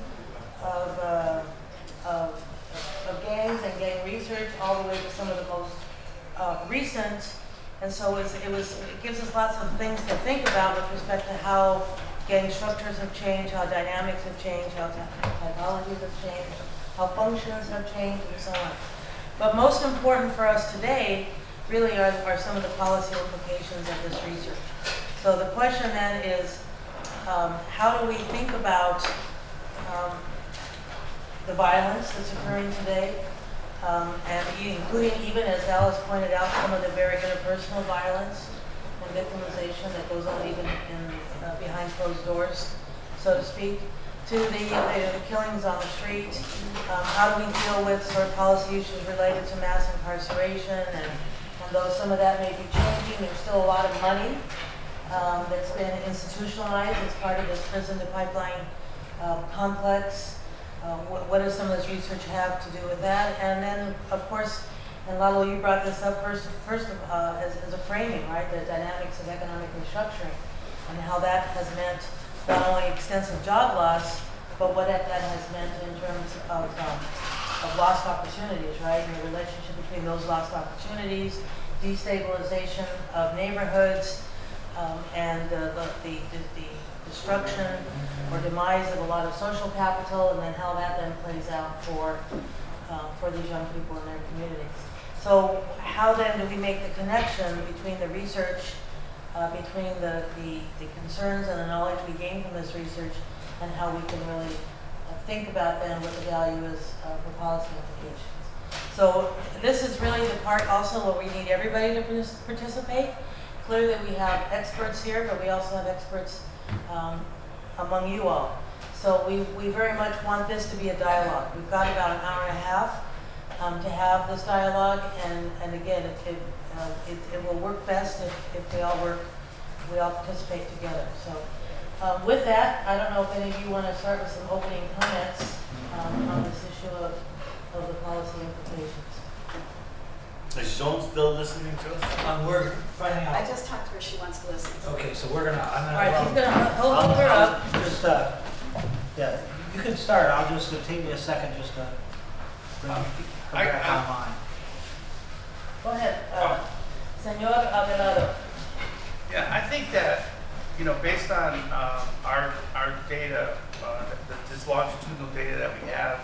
gangs and gang research all the way to some of the most recent. And so it gives us lots of things to think about with respect to how gang structures have changed, how dynamics have changed, how typologies have changed, how functions have changed, and so on. But most important for us today really are some of the policy implications of this research. So the question then is, how do we think about the violence that's occurring today, and including even, as Alice pointed out, some of the very interpersonal violence and victimization that goes on even behind closed doors, so to speak, to the killings on the street. How do we deal with sort of policy issues related to mass incarceration, and though some of that may be changing, there's still a lot of money that's been institutionalized as part of this prison to pipeline complex. What does some of this research have to do with that? And then, of course, and Lalo, you brought this up first as a framing, right? The dynamics of economic restructuring and how that has meant not only extensive job loss, but what that has meant in terms of lost opportunities, right? And the relationship between those lost opportunities, destabilization of neighborhoods, and the destruction or demise of a lot of social capital, and then how that then plays out for these young people in their communities. So how then do we make the connection between the research, between the concerns and the knowledge we gain from this research, and how we can really think about then what the value is for policy implications. So this is really the part also where we need everybody to participate. Clearly we have experts here, but we also have experts among you all. So we very much want this to be a dialogue. We've got about an hour and a half to have this dialogue, and again, it will work best if we all participate together. So with that, I don't know if any of you want to start with some opening comments on this issue of the policy implications. Is Joan still listening to us? We're finding out. I just talked to her, she wants to listen. Okay, so I'm gonna. All right, he's gonna hold her up. Just, yeah, you can start. I'll just, take me a second just to bring her back online. Go ahead, Senor Avelado. Yeah, I think that, based on our data, this longitudinal data that we have,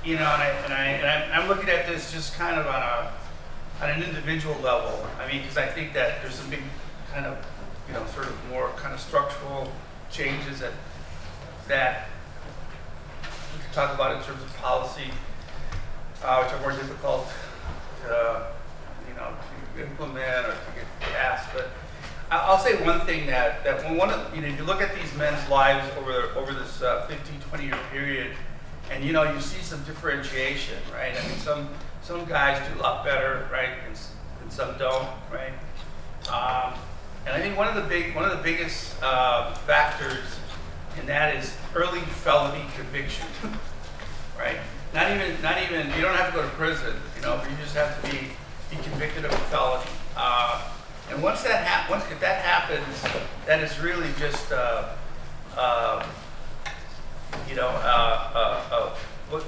and I'm looking at this just kind of on an individual level. I mean, because I think that there's some big kind of, sort of more kind of structural changes that we could talk about in terms of policy, which are more difficult to implement or to get passed. But I'll say one thing that when if you look at these men's lives over this 15, 20-year period, and you see some differentiation, right? I mean, some guys do a lot better, right, and some don't, right? And I think one of the biggest factors in that is early felony conviction, right? Not even you don't have to go to prison, but you just have to be convicted of a felony. And once if that happens, that is really just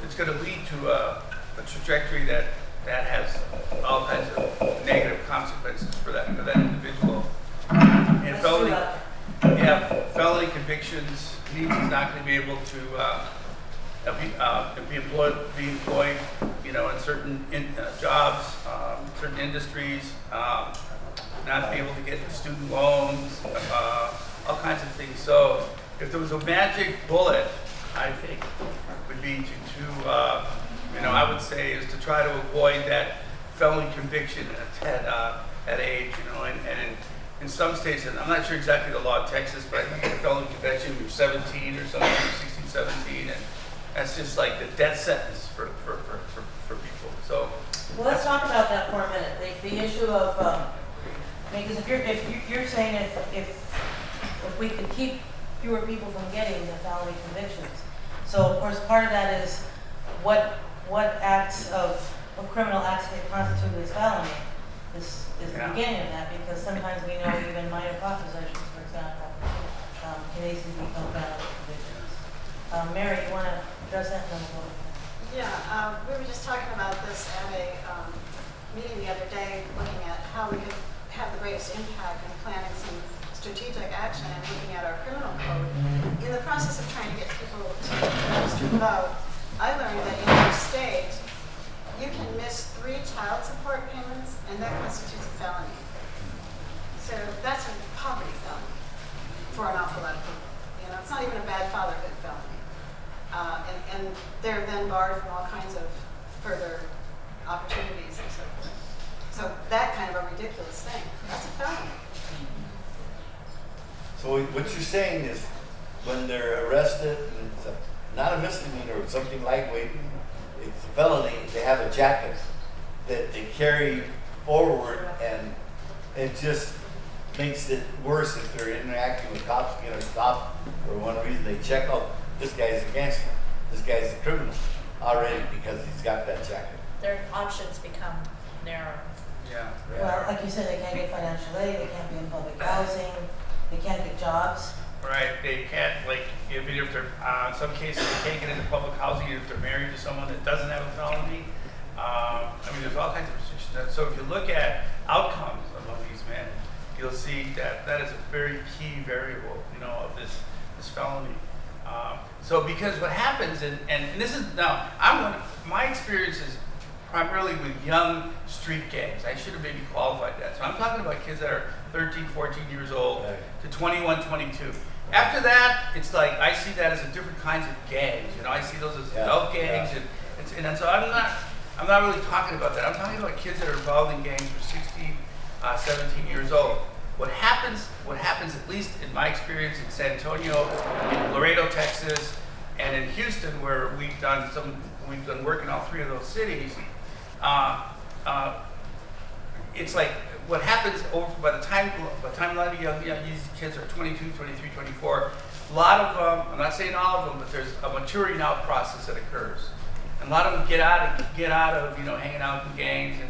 it's going to lead to a trajectory that has all kinds of negative consequences for that individual. And felony convictions means he's not going to be able to be employed, in certain jobs, certain industries, not be able to get student loans, all kinds of things. So if there was a magic bullet, I think would be I would say is to try to avoid that felony conviction at age, and in some states, and I'm not sure exactly the law in Texas, but I think a felony conviction when you're 17 or something, 16, 17, and that's just like the death sentence for people. So well, let's talk about that for a minute. The issue of because if you're saying if we could keep fewer people from getting the felony convictions, so of course part of that is what acts of criminal acts that constitute as felony is the beginning of that, because sometimes we know even minor pot possessions, for example, can easily become felony convictions. Mary, you want to address that? Yeah, we were just talking about this at a meeting the other day, looking at how we could have the greatest impact in planning some strategic action and looking at our criminal code. In the process of trying to get people to vote, I learned that in your state, you can miss 3 child support payments, and that constitutes a felony. So that's a poverty felony for an awful lot of people. It's not even a bad fatherhood felony. And they're then barred from all kinds of further opportunities and so forth. So that kind of a ridiculous thing, that's a felony. So what you're saying is when they're arrested, and it's not a misdemeanor or something lightweight, it's a felony, they have a jacket that they carry forward, and it just makes it worse if they're interacting with cops, get a stop for one reason. They check, oh, this guy's a gangster, this guy's a criminal already because he's got that jacket. Their options become narrow. Yeah. Well, like you said, they can't get financial aid, they can't be in public housing, they can't get jobs. Right, they can't, even if they're, in some cases, they can't get into public housing if they're married to someone that doesn't have a felony. There's all kinds of restrictions. So if you look at outcomes among these men, you'll see that that is a very key variable, of this felony. So because what happens, and this is, now, my experience is primarily with young street gangs. I should have maybe qualified that. So I'm talking about kids that are 13, 14 years old to 21, 22. After that, it's like, I see that as a different kinds of gangs. I see those as adult gangs, and so I'm not really talking about that. I'm talking about kids that are involved in gangs for 16, 17 years old. What happens, at least in my experience in San Antonio, in Laredo, Texas, and in Houston, where we've done work in all 3 of those cities, it's like what happens by the time a lot of young kids are 22, 23, 24, a lot of them, I'm not saying all of them, but there's a maturing out process that occurs. And a lot of them get out of hanging out in gangs,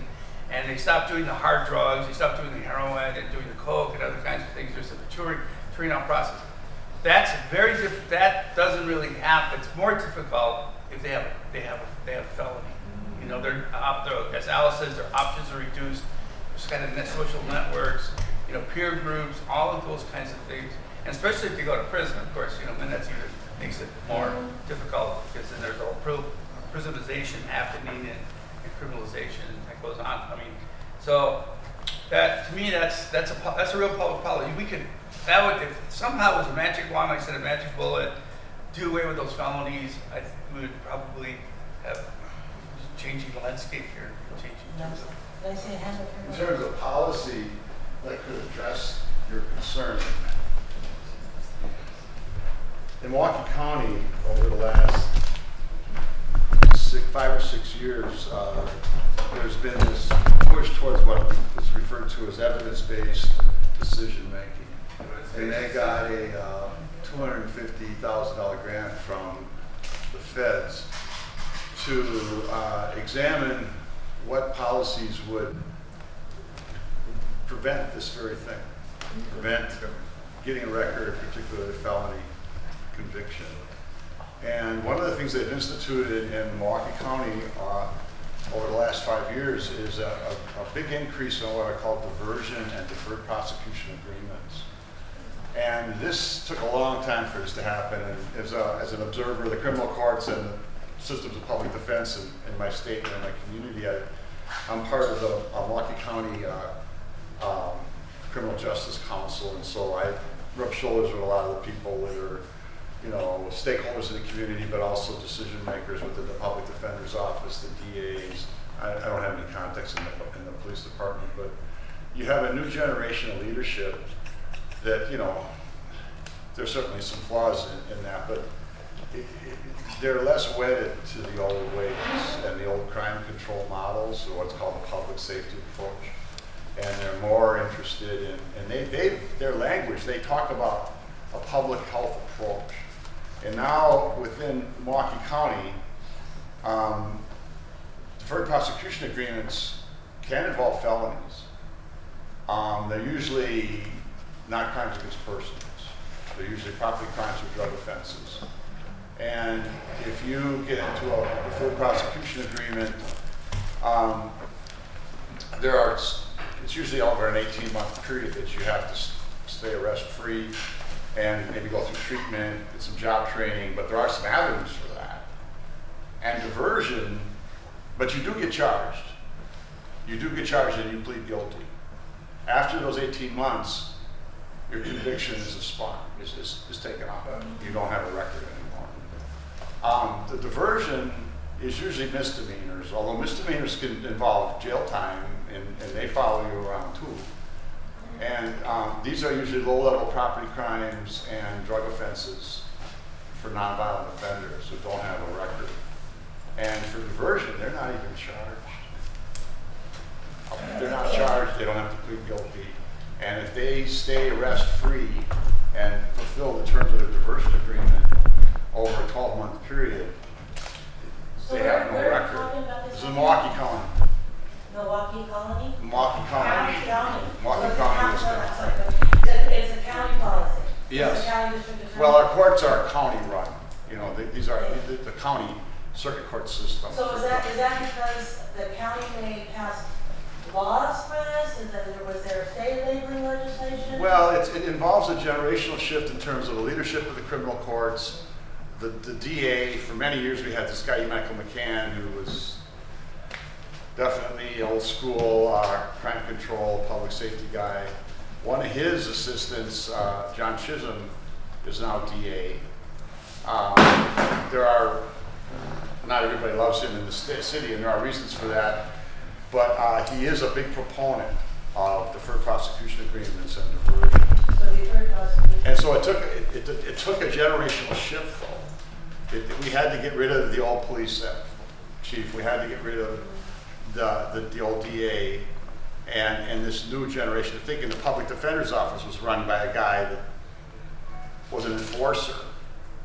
and they stop doing the hard drugs, they stop doing the heroin and doing the coke and other kinds of things. There's a maturing out process. That's very different. That doesn't really happen. It's more difficult if they have a felony. They're as Alice says, their options are reduced. There's kind of social networks, peer groups, all of those kinds of things. And especially if you go to prison, of course, then that's even makes it more difficult, because then there's all prisonization happening and criminalization that goes on. So that to me that's a real public policy. If somehow it was a magic wand, like I said, a magic bullet, do away with those felonies, we would probably have changing the landscape here, In terms of policy that could address your concern, in Milwaukee County over the last 5 or 6 years, there's been this push towards what is referred to as evidence-based decision making. And they got a $250,000 grant from the feds to examine what policies would prevent this very thing, prevent getting a record, particularly a felony conviction. And one of the things they've instituted in Milwaukee County over the last 5 years is a big increase in what I call diversion and deferred prosecution agreements. And this took a long time for this to happen. And as an observer of the criminal courts and the systems of public defense in my state and in my community, I'm part of the Milwaukee County Criminal Justice Council, and so I rub shoulders with a lot of the people that are, you know, stakeholders in the community, but also decision makers within the public defender's office, the DAs. I don't have any context in the police department, but you have a new generation of leadership that, you know, there's certainly some flaws in that, but they're less wedded to the old ways and the old crime control models, or what's called the public safety approach. And they're more interested in, and their language, they talk about a public health approach. And now within Milwaukee County, deferred prosecution agreements can involve felonies. They're usually not crimes against persons. They're usually property crimes or drug offenses. And if you get into a deferred prosecution agreement, it's usually over an 18-month period that you have to stay arrest-free and maybe go through treatment, get some job training, but there are some avenues for that. And diversion, but you do get charged. You do get charged and you plead guilty. After those 18 months, your conviction is taken off. You don't have a record anymore. The diversion is usually misdemeanors, although misdemeanors can involve jail time and they follow you around too. And these are usually low-level property crimes and drug offenses for nonviolent offenders who don't have a record. And for diversion, they're not even charged. If they're not charged, they don't have to plead guilty. And if they stay arrest-free and fulfill the terms of their diversion agreement over a 12-month period, they have no record. This is Milwaukee County. Milwaukee Colony? Milwaukee County. County. Milwaukee So County, it's a Wisconsin. it's a county policy. Yes. It's a county district attorney. Well, our courts are county-run. You know, these are the county circuit court system. So is that because the county may pass laws for this? Was there state labeling legislation? Well, it involves a generational shift in terms of the leadership of the criminal courts. The DA, for many years we had this guy, Michael McCann, who was definitely old school crime control, public safety guy. One of his assistants, John Chisholm, is now DA. Not everybody loves him in the city, and there are reasons for that, but he is a big proponent of deferred prosecution agreements and diversion. So deferred prosecution. And so it took a generational shift, though. We had to get rid of the old police chief. We had to get rid of the old DA, and this new generation. I think in the public defender's office was run by a guy that was an enforcer.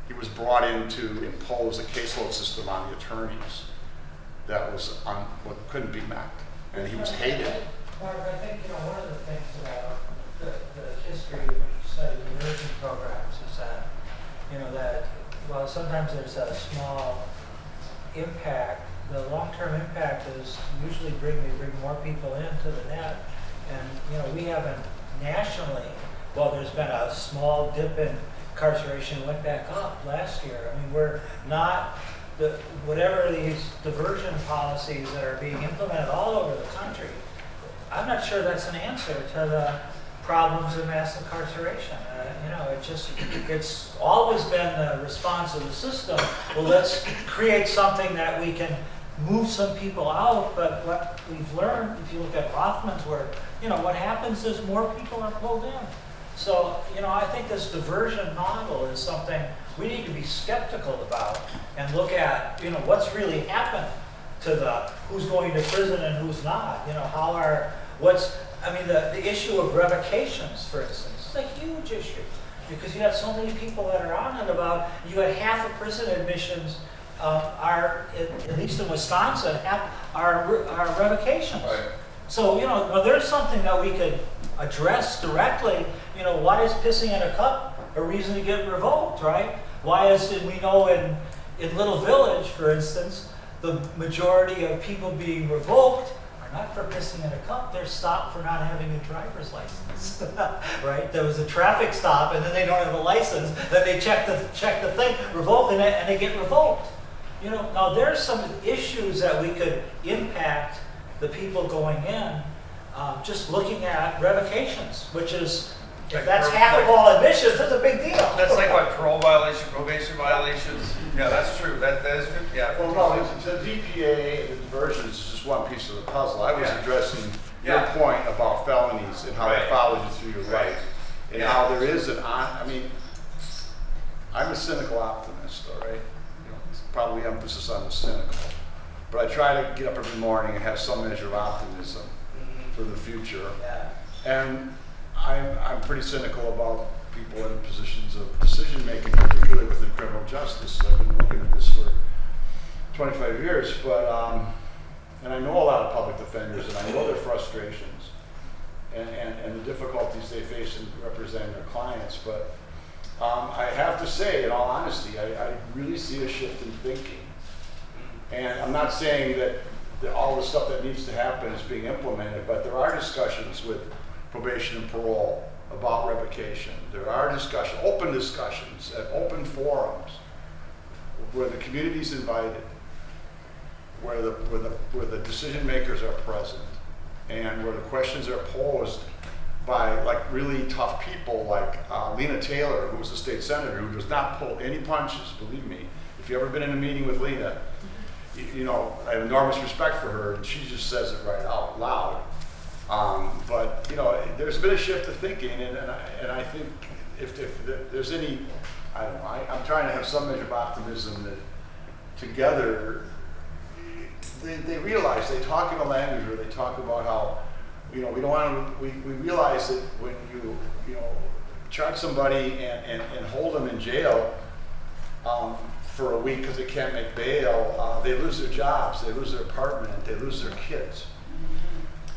He was brought in to impose a caseload system on the attorneys that was what couldn't be met, and he was hated. Mark, I think, you know, one of the things about the history of studying immersion programs is that, you know, that while sometimes there's a small impact, the long-term impact is usually they bring more people into the net. And, you know, we haven't nationally, well, there's been a small dip in incarceration, went back up last year. I mean, we're not, whatever these diversion policies that are being implemented all over the country, I'm not sure that's an answer to the problems of mass incarceration. You know, it's always been the response of the system. Well, let's create something that we can move some people out. But what we've learned, if you look at Rothman's work, you know, what happens is more people are pulled in. So, you know, I think this diversion model is something we need to be skeptical about and look at, you know, what's really happened to who's going to prison and who's not. You know, the issue of revocations, for instance, is a huge issue because you have so many people that are on it about, you got half of prison admissions are, at least in Wisconsin, are revocations. Right. So, you know, well, there's something that we could address directly, you know, why is pissing in a cup a reason to get revoked, right? Why is it, we know in Little Village, for instance, the majority of people being revoked are not for pissing in a cup, they're stopped for not having a driver's license, right? There was a traffic stop and then they don't have a license, then they check the thing, revoking it, and they get revoked. You know, now there's some issues that we could impact the people going in, just looking at revocations, which is, if that's half of all admissions, that's a big deal. That's like what, parole violation, probation violations? Yeah, that's true. That is, yeah. Well, no, the DPA, the diversions is just one piece of the puzzle. I was addressing your point about felonies and how it follows you through your life. And how there is I mean, I'm a cynical optimist, all right? You know, it's probably emphasis on the cynical. But I try to get up every morning and have some measure of optimism for the future. And I'm pretty cynical about people in positions of decision making, particularly within criminal justice. I've been looking at this for 25 years, but and I know a lot of public defenders, and I know their frustrations and the difficulties they face in representing their clients. But I have to say, in all honesty, I really see a shift in thinking. And I'm not saying that all the stuff that needs to happen is being implemented, but there are discussions with probation and parole about revocation. There are open discussions at open forums where the community's invited, where the decision makers are present, and where the questions are posed by like really tough people like Lena Taylor, who was a state senator, who does not pull any punches, believe me. If you've ever been in a meeting with Lena, you know, I have enormous respect for her, and she just says it right out loud. But you know, there's been a shift of thinking, and I think if there's any, I don't know, I'm trying to have some measure of optimism that together they realize, they talk in a language where they talk about how, you know, we don't want to, we realize that when you know, charge somebody and hold them in jail for a week because they can't make bail, they lose their jobs, they lose their apartment, they lose their kids.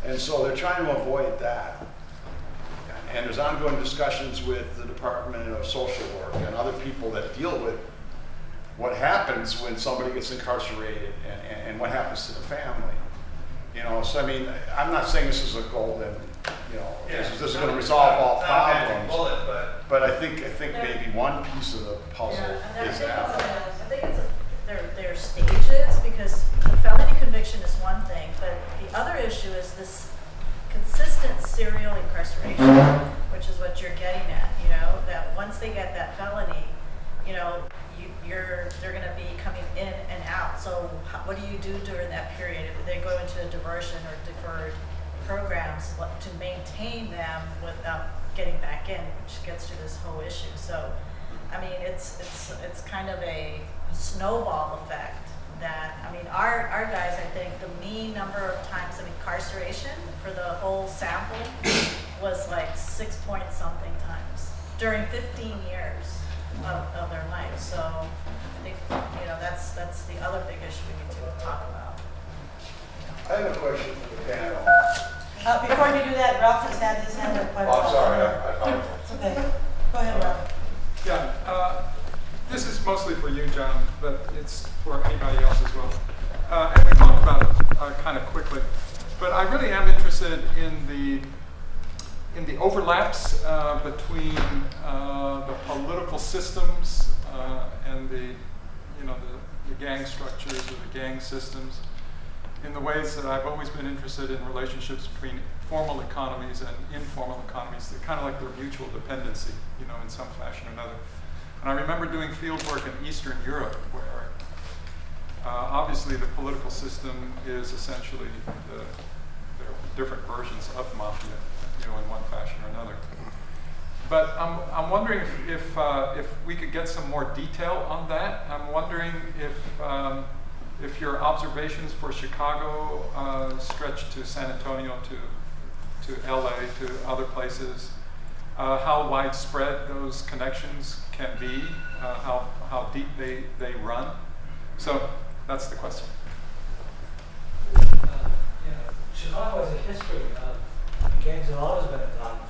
And so they're trying to avoid that. And there's ongoing discussions with the Department of Social Work and other people that deal with what happens when somebody gets incarcerated and what happens to the family. You know, so I mean, I'm not saying this is a golden, you know, this is going to resolve all problems. But I think maybe one piece of the puzzle is that. I think there are stages, because the felony conviction is one thing, but the other issue is this consistent serial incarceration, which is what you're getting at, you know, that once they get that felony, you know, they're going to be coming in and out. So what do you do during that period? If they go into a diversion or deferred programs to maintain them without getting back in, which gets to this whole issue. So, I mean, it's kind of a snowball effect that, I mean, our guys, I think the mean number of times of incarceration for the whole sample was like 6 point something times during 15 years of their life. So I think, you know, that's the other big issue we need to talk about. I have a question for the panel. Before you do that, Ralph has had his hand up quite a while. I'm sorry, I apologize. It's okay. Go ahead, Ralph. Yeah, this is mostly for you, John, but it's for anybody else as well. And we talked about it kind of quickly, but I really am interested in the overlaps between the political systems and the gang structures or the gang systems, in the ways that I've always been interested in relationships between formal economies and informal economies. They're kind of like their mutual dependency, you know, in some fashion or another. And I remember doing field work in Eastern Europe, where obviously the political system is essentially there are different versions of mafia, you know, in one fashion or another. But I'm wondering if we could get some more detail on that. I'm wondering if your observations for Chicago stretch to San Antonio, to LA, to other places, how widespread those connections can be, how deep they run. So that's the question. Chicago has a history of gangs have always been involved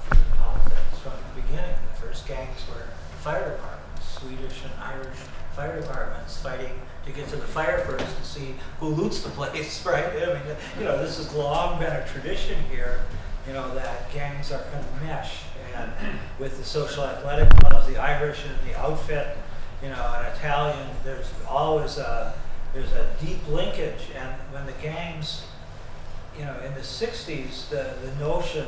the beginning. The first gangs were fire departments, Swedish and Irish fire departments fighting to get to the fire first to see who loots the place, right? I mean, you know, this has long been a tradition here, you know, that gangs are kind of mesh. And with the social athletic clubs, the Irish and the outfit, you know, an Italian, there's always there's a deep linkage. And when the gangs, you know, in the 60s, the notion,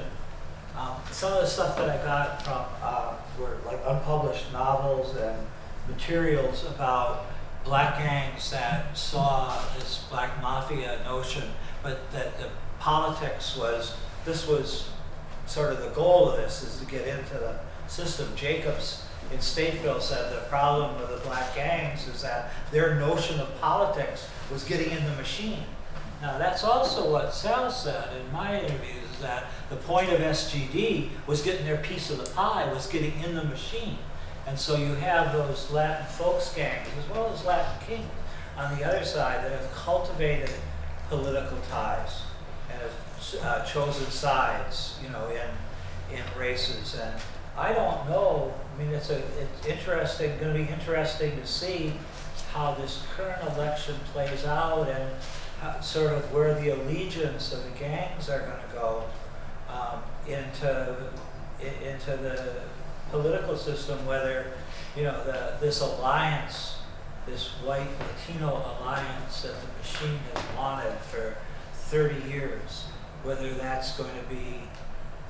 some of the stuff that I got from were like unpublished novels and materials about black gangs that saw this black mafia notion, but that the politics was, this was sort of the goal of this, is to get into the system. Jacobs in Stateville said the problem with the black gangs is that their notion of politics was getting in the machine. Now that's also what Sal said in my interviews, is that the point of SGD was getting their piece of the pie, was getting in the machine. And so you have those Latin folks gangs as well as Latin kings on the other side that have cultivated political ties and have chosen sides, you know, in races. And I don't know, I mean, it's interesting, going to be interesting to see how this current election plays out and how, sort of where the allegiance of the gangs are going to go into the political system, whether, you know, this alliance, this white Latino alliance that the machine has wanted for 30 years, whether that's going to be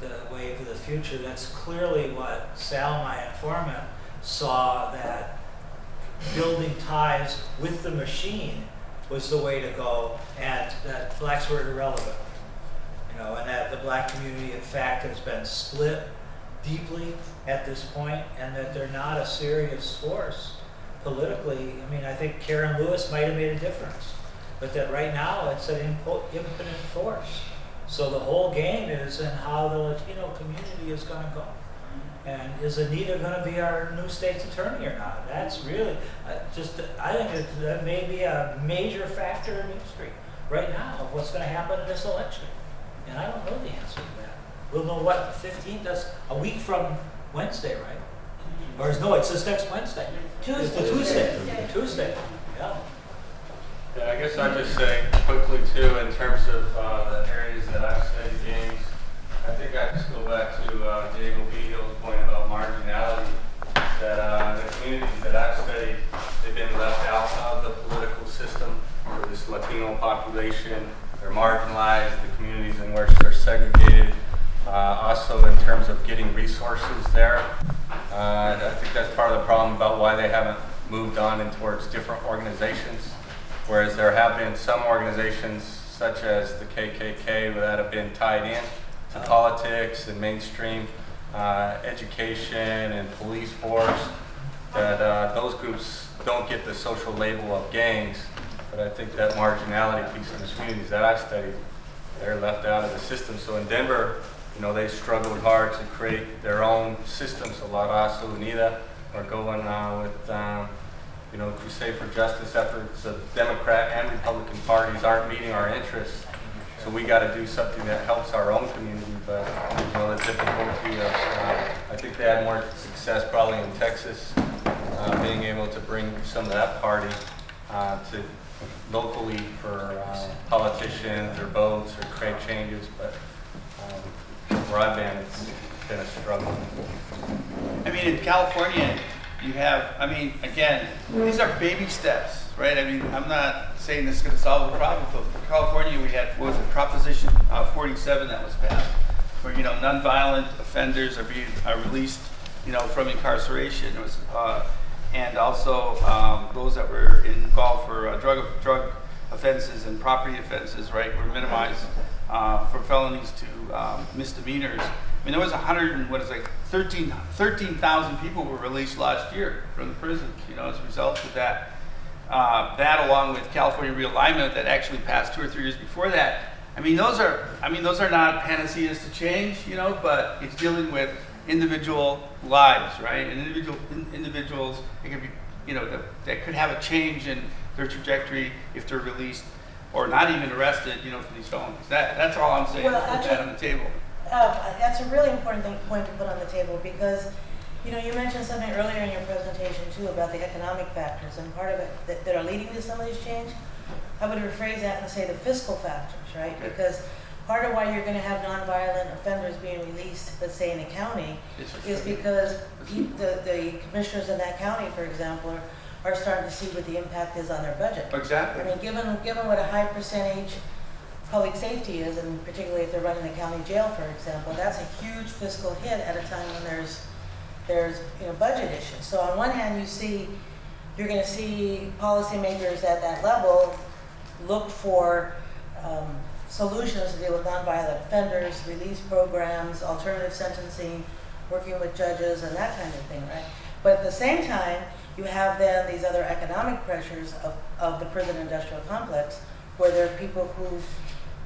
the wave of the future. That's clearly what Sal, my informant, saw, that building ties with the machine was the way to go, and that blacks were irrelevant, you know, and that the black community in fact has been split deeply at this point, and that they're not a serious force politically. I mean, I think Karen Lewis might have made a difference, but that right now it's an impotent force. So the whole game is in how the Latino community is going to go. And is Anita going to be our new state's attorney or not? That's really, I think that may be a major factor in history right now of what's going to happen in this election. And I don't know the answer to that. We'll know what, the 15th? That's a week from Wednesday, right? Or no, it's this next Wednesday. Tuesday. Tuesday, yeah. Yeah, I guess I'd just say quickly too, in terms of the areas that I've studied gangs, I think I just go back to Diego Vigil's point about marginality, that the communities that I've studied, they've been left out of the political system for this Latino population. They're marginalized, the communities in which they're segregated. Also in terms of getting resources there. I think that's part of the problem about why they haven't moved on in towards different organizations. Whereas there have been some organizations such as the KKK that have been tied in to politics and mainstream education and police force, that those groups don't get the social label of gangs. But I think that marginality piece in the communities that I've studied, they're left out of the system. So in Denver, you know, they struggled hard to create their own systems. A lot of ASU Unida are going with, you know, Crusade for Justice efforts. The Democrat and Republican parties aren't meeting our interests. So we got to do something that helps our own community. But, you know, the difficulty of, I think they had more success probably in Texas, being able to bring some of that party to locally for politicians or votes or create changes. But where I've been, it's been a struggle. I mean, in California, you have, I mean, again, these are baby steps, right? I mean, I'm not saying this is going to solve the problem, but for California, we had, what was it, Proposition 47 that was passed, where, you know, nonviolent offenders are being released, you know, from incarceration. It was, and also those that were involved for drug offenses and property offenses, right, were minimized from felonies to misdemeanors. I mean, there was 13,000 people were released last year from the prisons, you know, as a result of that. That along with California realignment that actually passed 2 or 3 years before that. I mean, those are not panaceas to change, you know, but it's dealing with individual lives, right? And individuals, it could be, you know, that could have a change in their trajectory if they're released or not even arrested, you know, for these felonies. That's all I'm saying. Well, Put that on the table. That's a really important point to put on the table because, you know, you mentioned something earlier in your presentation too about the economic factors and part of it that are leading to some of these change. I would rephrase that and say the fiscal factors, right? Because part of why you're going to have nonviolent offenders being released, let's say in a county, is because the commissioners in that county, for example, are starting to see what the impact is on their budget. Exactly. I mean, given what a high percentage public safety is, and particularly if they're running the county jail, for example, that's a huge fiscal hit at a time when there's you know, budget issues. So on one hand, you're going to see policymakers at that level look for solutions to deal with nonviolent offenders, release programs, alternative sentencing, working with judges, and that kind of thing, right? But at the same time, you have then these other economic pressures of the prison industrial complex, where there are people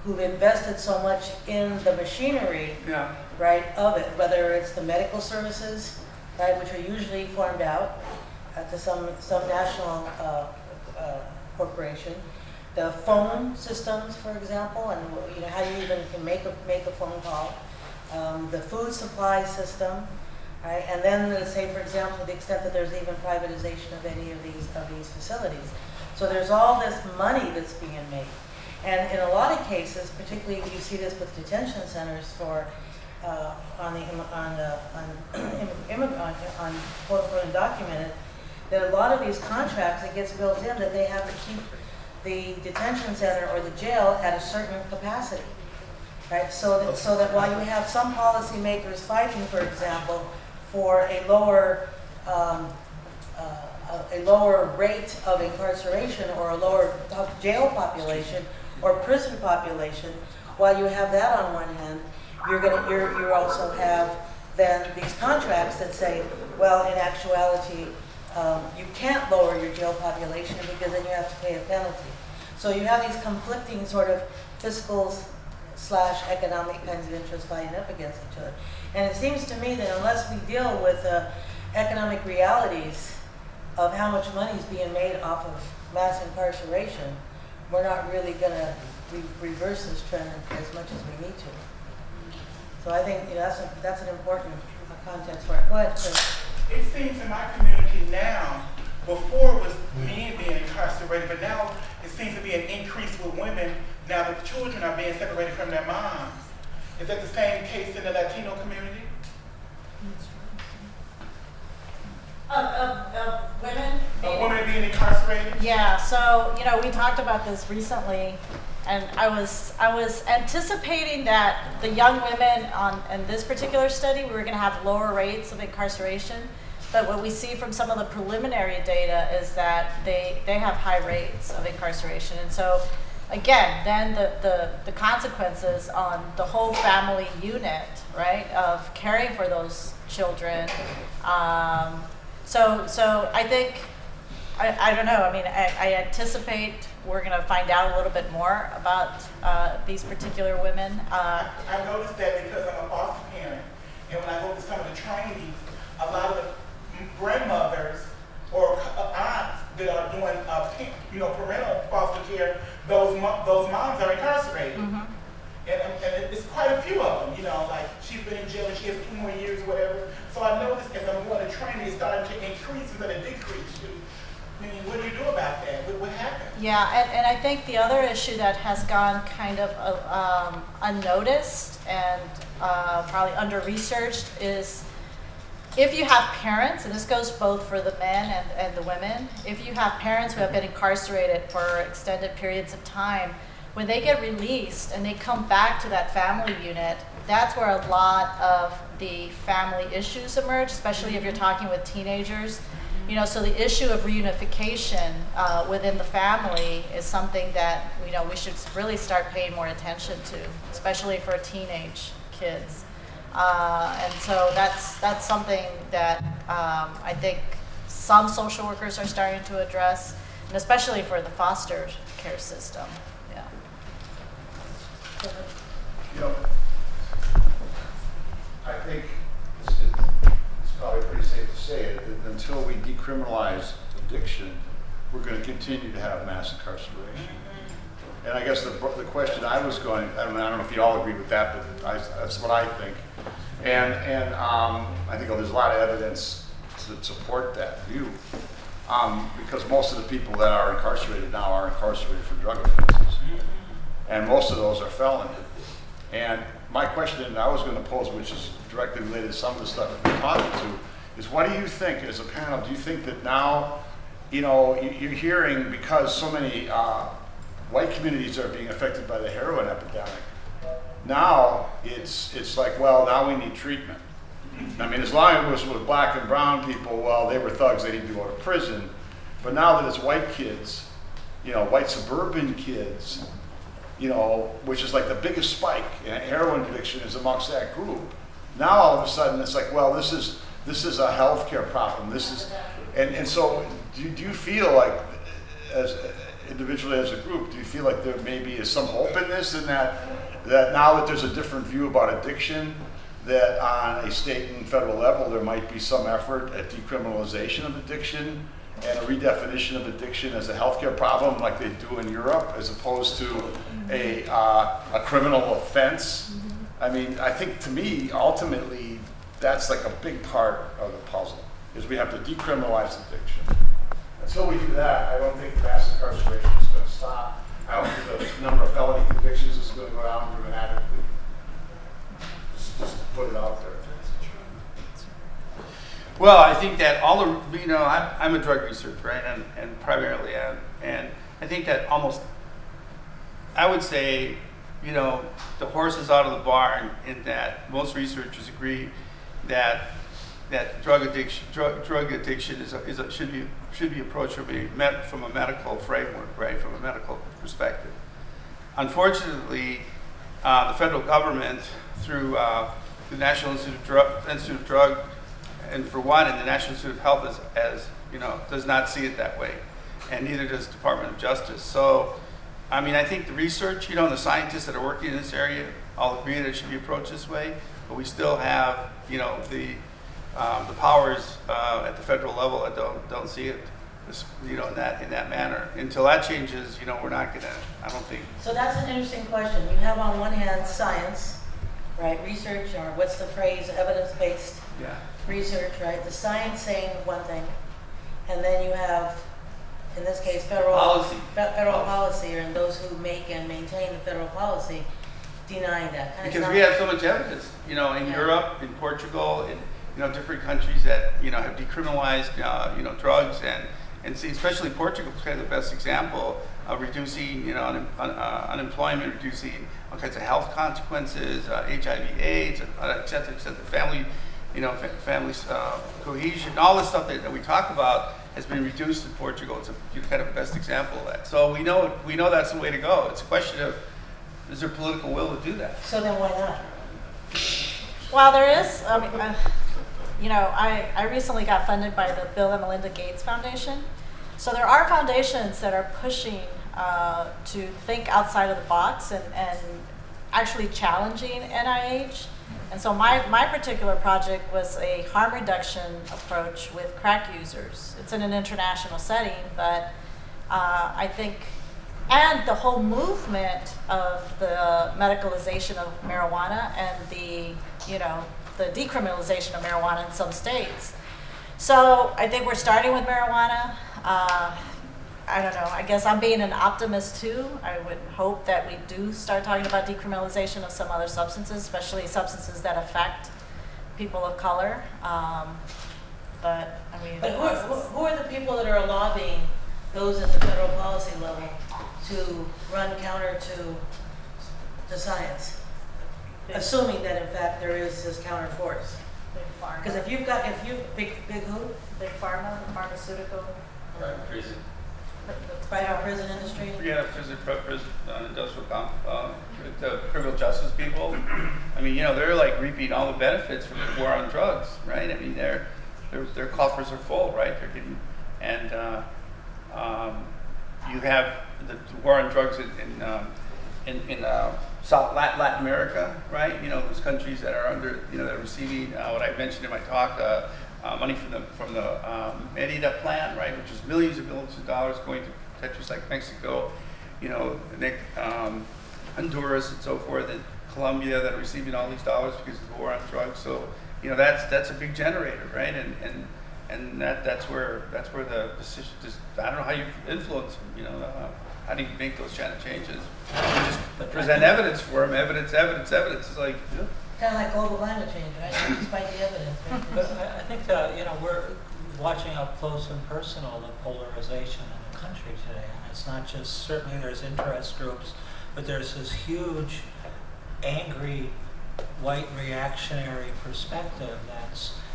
who've invested so much in the machinery, right, of it, whether it's the medical services, right, which are usually farmed out to some national corporation, the phone systems, for example, and you know how you even can make a phone call, the food supply system, right, and then let's say, for example, to the extent that there's even privatization of any of these facilities. So there's all this money that's being made. And in a lot of cases, particularly you see this with detention centers for quote unquote undocumented, that a lot of these contracts, it gets built in that they have to keep the detention center or the jail at a certain capacity, right? So that while you have some policymakers fighting, for example, for a lower rate of incarceration or a lower jail population or prison population, while you have that on one hand, you also have then these contracts that say, well, in actuality, you can't lower your jail population because then you have to pay a penalty. So you have these conflicting sort of fiscal / economic kinds of interests fighting up against each other. And it seems to me that unless we deal with economic realities of how much money is being made off of mass incarceration, we're not really going to reverse this trend as much as we need to. So I think that's an important context for it. Go ahead, Chris. It seems in my community now, before it was men being incarcerated, but now it seems to be an increase with women. Now the children are being separated from their moms. Is that the same case in the Latino community? Of women being incarcerated? Yeah, so, you know, we talked about this recently, and I was anticipating that the young women in this particular study, we were going to have lower rates of incarceration, but what we see from some of the preliminary data is that they have high rates of incarceration. And so, again, then the consequences on the whole family unit, right, of caring for those children. So I think, I don't know, I mean, I anticipate we're going to find out a little bit more about these particular women. I noticed that because I'm a foster parent, and when I go to some of the trainings, a lot of the grandmothers or aunts that are doing, parental foster care, those moms are incarcerated. Mm-hmm. And it's quite a few of them, like she's been in jail and she has 2 more years or whatever. So I noticed as I'm going to training, it's starting to increase instead of decrease. I mean, what do you do about that? What happened? Yeah, and I think the other issue that has gone kind of unnoticed and probably under-researched is if you have parents, and this goes both for the men and the women, if you have parents who have been incarcerated for extended periods of time, when they get released and they come back to that family unit, that's where a lot of the family issues emerge, especially if you're talking with teenagers. So the issue of reunification within the family is something that we should really start paying more attention to, especially for teenage kids. And so that's something that I think some social workers are starting to address, and especially for the foster care system. I think it's probably pretty safe to say it, that until we decriminalize addiction, we're going to continue to have mass incarceration. And I guess the question I was going, I don't know if you all agree with that, but that's what I think. And I think there's a lot of evidence to support that view. Because most of the people that are incarcerated now are incarcerated for drug offenses. And most of those are felony. And my question that I was going to pose, which is directly related to some of the stuff we've been talking to, is what do you think, as a panel, do you think that now, you're hearing, because so many white communities are being affected by the heroin epidemic, now it's like, well, now we need treatment. I mean, as long as it was with black and brown people, well, they were thugs, they need to go to prison. But now that it's white kids, white suburban kids, which is like the biggest spike in heroin addiction is amongst that group. Now all of a sudden it's like, well, this is a healthcare problem. And so do you feel like, as individually as a group, do you feel like there maybe is some hope in this, and that now that there's a different view about addiction, that on a state and federal level there might be some effort at decriminalization of addiction and a redefinition of addiction as a healthcare problem like they do in Europe, as opposed to a criminal offense? I mean, I think, to me, ultimately, that's like a big part of the puzzle, is we have to decriminalize addiction. Until we do that, I don't think mass incarceration is going to stop. I don't think the number of felony convictions is going to go down dramatically. Just put it out there. Well, I think that all the, I'm a drug researcher, right, and primarily and I think that almost, I would say, the horse is out of the barn in that most researchers agree that drug addiction should be approached from a medical framework, right, from a medical perspective. Unfortunately, the federal government, through the National Institute of Drug, and for one, and the National Institute of Health, as does not see it that way, and neither does the Department of Justice. So, I mean, I think the research, the scientists that are working in this area all agree that it should be approached this way, but we still have, the powers at the federal level that don't see it, in that manner. Until that changes, we're not gonna, I don't think. So that's an interesting question. You have on one hand science, right? Research, or what's the phrase, evidence-based research, right? The science saying one thing, and then you have, in this case, federal policy, or those who make and maintain the federal policy denying that. Because we have so much evidence, in Europe, in Portugal, in different countries that have decriminalized drugs, and see, especially Portugal is kind of the best example of reducing unemployment, reducing all kinds of health consequences, HIV/AIDS, et cetera, family cohesion, all this stuff that we talk about has been reduced in Portugal. It's kind of the best example of that. So we know that's the way to go. It's a question of, is there political will to do that? So then why not? Well, there is. I recently got funded by the Bill and Melinda Gates Foundation. So there are foundations that are pushing to think outside of the box and actually challenging NIH. And so my particular project was a harm reduction approach with crack users. It's in an international setting, but I think, and the whole movement of the medicalization of marijuana and the decriminalization of marijuana in some states. So I think we're starting with marijuana. I don't know, I guess I'm being an optimist too. I would hope that we do start talking about decriminalization of some other substances, especially substances that affect people of color. But who are the people that are lobbying those at the federal policy level to run counter to the science? Assuming that in fact there is this counter force. Big pharma. Because if big who? Big pharma, the pharmaceutical. Prison. The private prison industry? Yeah, prison, industrial the criminal justice people. I mean, they're like reaping all the benefits from the war on drugs, right? I mean, their coffers are full, right? They're getting, and you have the war on drugs in South Latin America, right? Those countries that are under, that are receiving what I mentioned in my talk, money from the Merida plan, right, which is millions of dollars going to countries like Mexico Honduras and so forth, and Colombia that are receiving all these dollars because of the war on drugs. So, that's a big generator, right? And that's where the decision. Just I don't know how you influence them. How do you make those kind of changes? You just present evidence for them. Evidence. It's like. Kind of like global climate change, right? Despite the evidence. Right? But I think that, we're watching up close and personal the polarization in the country today. And it's not just, certainly there's interest groups, but there's this huge, angry, white reactionary perspective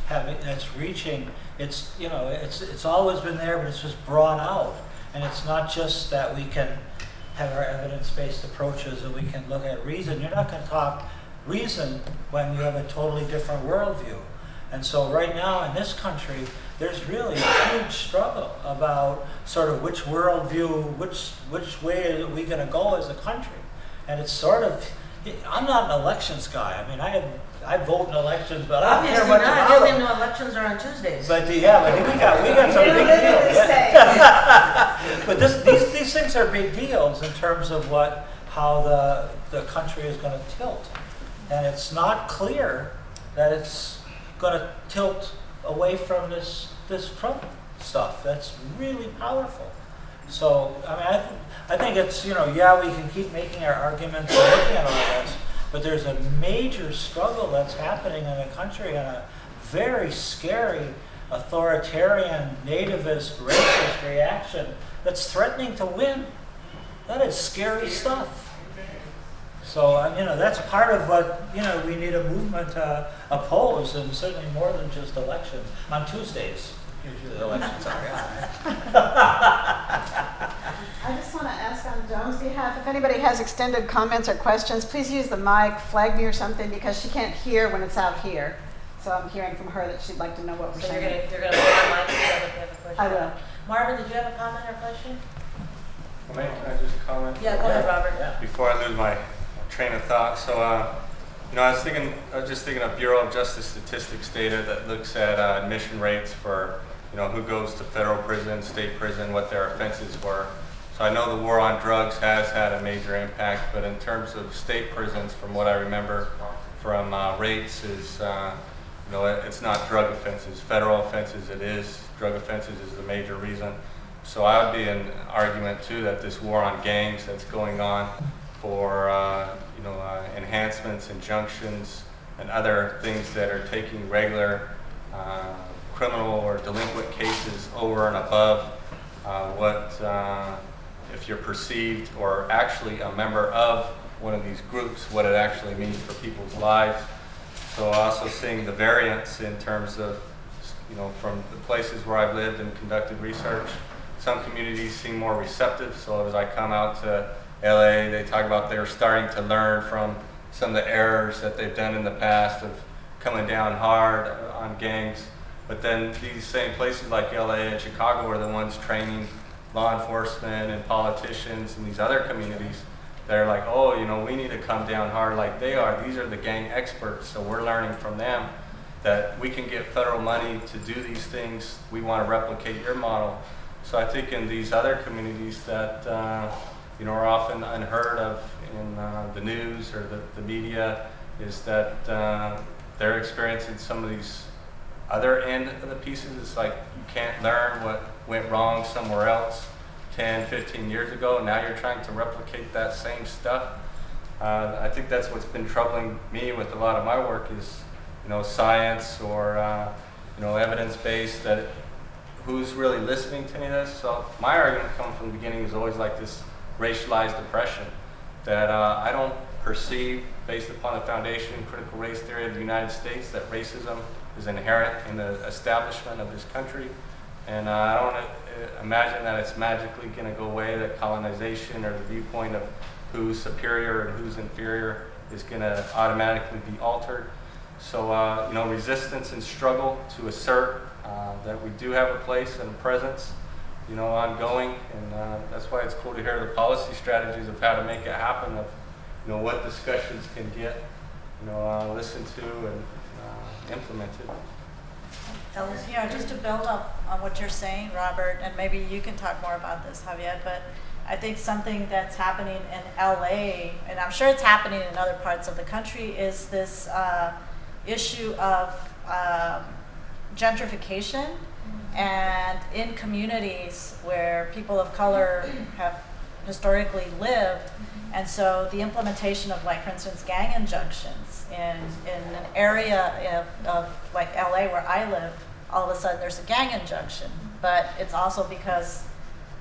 that's reaching, it's always been there, but it's just brought out. And it's not just that we can have our evidence-based approaches and we can look at reason. You're not going to talk reason when you have a totally different worldview. And so right now in this country, there's really a huge struggle about sort of which worldview, which way are we going to go as a country. And it's sort of, I'm not an elections guy. I mean, I vote in elections, but I don't care much about them. them. No, elections are on Tuesdays. But we got some big deals. Yeah. But these things are big deals in terms of how the country is going to tilt. And it's not clear that it's going to tilt away from this Trump stuff. That's really powerful. So, I think it's, we can keep making our arguments and looking at all this, but there's a major struggle that's happening in the country and a very scary, authoritarian, nativist, racist reaction that's threatening to win. That is scary stuff. So, that's part of what, we need a movement to oppose, and certainly more than just elections. On Tuesdays, usually the elections are. I just want to ask on Joan's behalf, if anybody has extended comments or questions, please use the mic, flag me or something, because she can't hear when it's out here. So I'm hearing from her that she'd like to know what we're So saying. you're gonna put the mic if you have a question? I will. Marvin, did you have a comment or question? Can I just comment? Yeah, go ahead, Robert. Yeah. Before I lose my train of thought. So, I was just thinking of Bureau of Justice Statistics data that looks at admission rates for, who goes to federal prison, state prison, what their offenses were. So I know the war on drugs has had a major impact, but in terms of state prisons, from what I remember from rates, is it's not drug offenses. Federal offenses, it is. Drug offenses is the major reason. So I would be an argument too that this war on gangs that's going on for enhancements, injunctions, and other things that are taking regular criminal or delinquent cases over and above if you're perceived or actually a member of one of these groups, what it actually means for people's lives. So also seeing the variance in terms of, from the places where I've lived and conducted research, some communities seem more receptive. So as I come out to LA, they talk about they're starting to learn from some of the errors that they've done in the past of coming down hard on gangs. But then these same places like LA and Chicago are the ones training law enforcement and politicians and these other communities. They're like, oh, we need to come down hard like they are. These are the gang experts, so we're learning from them that we can get federal money to do these things. We want to replicate your model. So I think in these other communities that are often unheard of in the news or the media, is that they're experiencing some of these other end of the pieces. It's like you can't learn what went wrong somewhere else 10, 15 years ago, and now you're trying to replicate that same stuff. I think that's what's been troubling me with a lot of my work is, science or, evidence-based, that who's really listening to any of this. So my argument coming from the beginning is always like this racialized oppression that I don't perceive, based upon the foundation and critical race theory of the United States, that racism is inherent in the establishment of this country. And I don't imagine that it's magically going to go away, that colonization or the viewpoint of who's superior and who's inferior is going to automatically be altered. So, resistance and struggle to assert that we do have a place and a presence, ongoing. And that's why it's cool to hear the policy strategies of how to make it happen, of, what discussions can get, listened to and implemented. Just to build up on what you're saying, Robert, and maybe you can talk more about this, Javier, but I think something that's happening in LA, and I'm sure it's happening in other parts of the country, is this issue of gentrification, and in communities where people of color have historically lived, and so the implementation of, like, for instance, gang injunctions in an area of like LA where I live, all of a sudden there's a gang injunction, but it's also because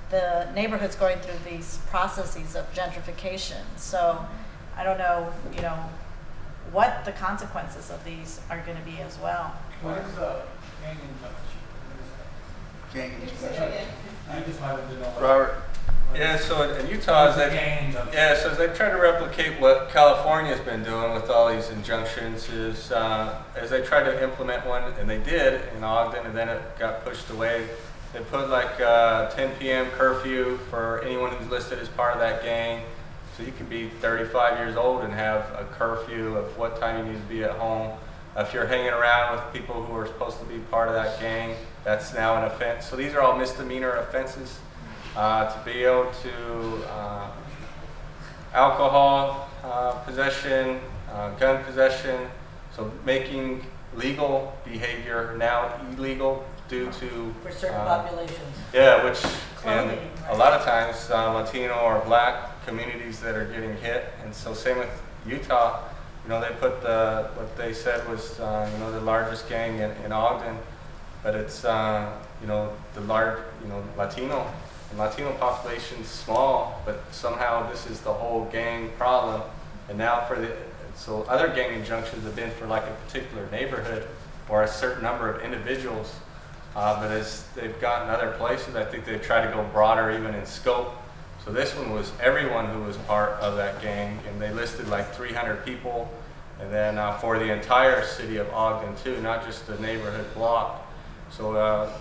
the neighborhood's going through these processes of gentrification. So I don't know, you know, what the consequences of these are going to be as well. What is the gang injunction? I just wanted to know. Robert? Yeah, so in Utah, as they try to replicate what California's been doing with all these injunctions, is as they tried to implement one, and they did in Ogden, and then it got pushed away. They put like 10 p.m. curfew for anyone who's listed as part of that gang. So you can be 35 years old and have a curfew of what time you need to be at home. If you're hanging around with people who are supposed to be part of that gang, that's now an offense. So these are all misdemeanor offenses. To be able to alcohol possession, gun possession, so making legal behavior now illegal due to For certain populations. Yeah, which Clothing, and right? a lot of times Latino or Black communities that are getting hit, and so same with Utah. You know, they put what they said was you know, the largest gang in Ogden, but it's you know, the Latino population's small, but somehow this is the whole gang problem. And now so other gang injunctions have been for like a particular neighborhood or a certain number of individuals. But as they've gotten other places, I think they've tried to go broader even in scope. So this one was everyone who was part of that gang, and they listed like 300 people. And then for the entire city of Ogden too, not just the neighborhood block. So,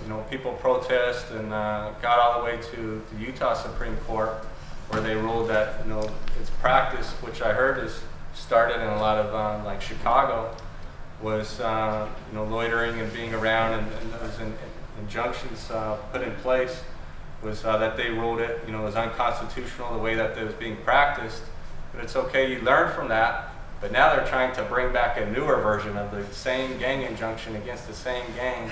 you know, people protest and got all the way to the Utah Supreme Court, where they ruled that, you know, it's practice, which I heard is started in a lot of like Chicago, was, you know, loitering and being around, and those injunctions put in place was that they ruled it, you know, was unconstitutional the way that it was being practiced. But it's okay, you learn from that. But now they're trying to bring back a newer version of the same gang injunction against the same gang.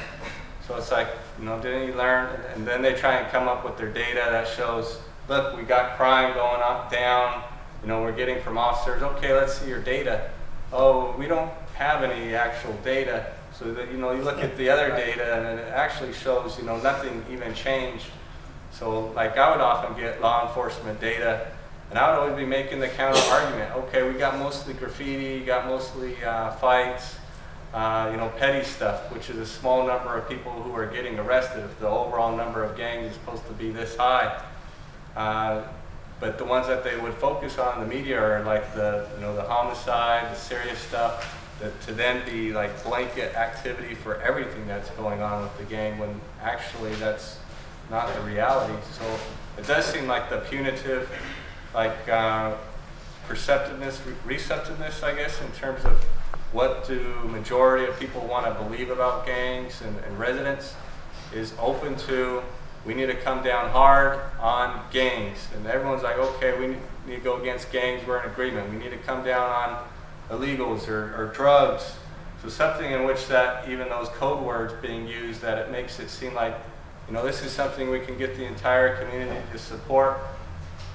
So it's like, you know, didn't you learn? And then they try and come up with their data that shows, look, we got crime going up, down, you know, we're getting from officers. Okay, let's see your data. Oh, we don't have any actual data. So that, you know, you look at the other data and it actually shows, you know, nothing even changed. So like I would often get law enforcement data, and I would always be making the counter argument. Okay, we got mostly graffiti, got mostly fights, you know, petty stuff, which is a small number of people who are getting arrested. If the overall number of gangs is supposed to be this high, but the ones that they would focus on in the media are like the, you know, the homicide, the serious stuff, that to then be like blanket activity for everything that's going on with the gang, when actually that's not the reality. So it does seem like the punitive, like receptiveness, I guess, in terms of what do majority of people want to believe about gangs and residents, is open to, we need to come down hard on gangs. And everyone's like, okay, we need to go against gangs, we're in agreement. We need to come down on illegals or drugs. So something in which that, even those code words being used, that it makes it seem like, you know, this is something we can get the entire community to support.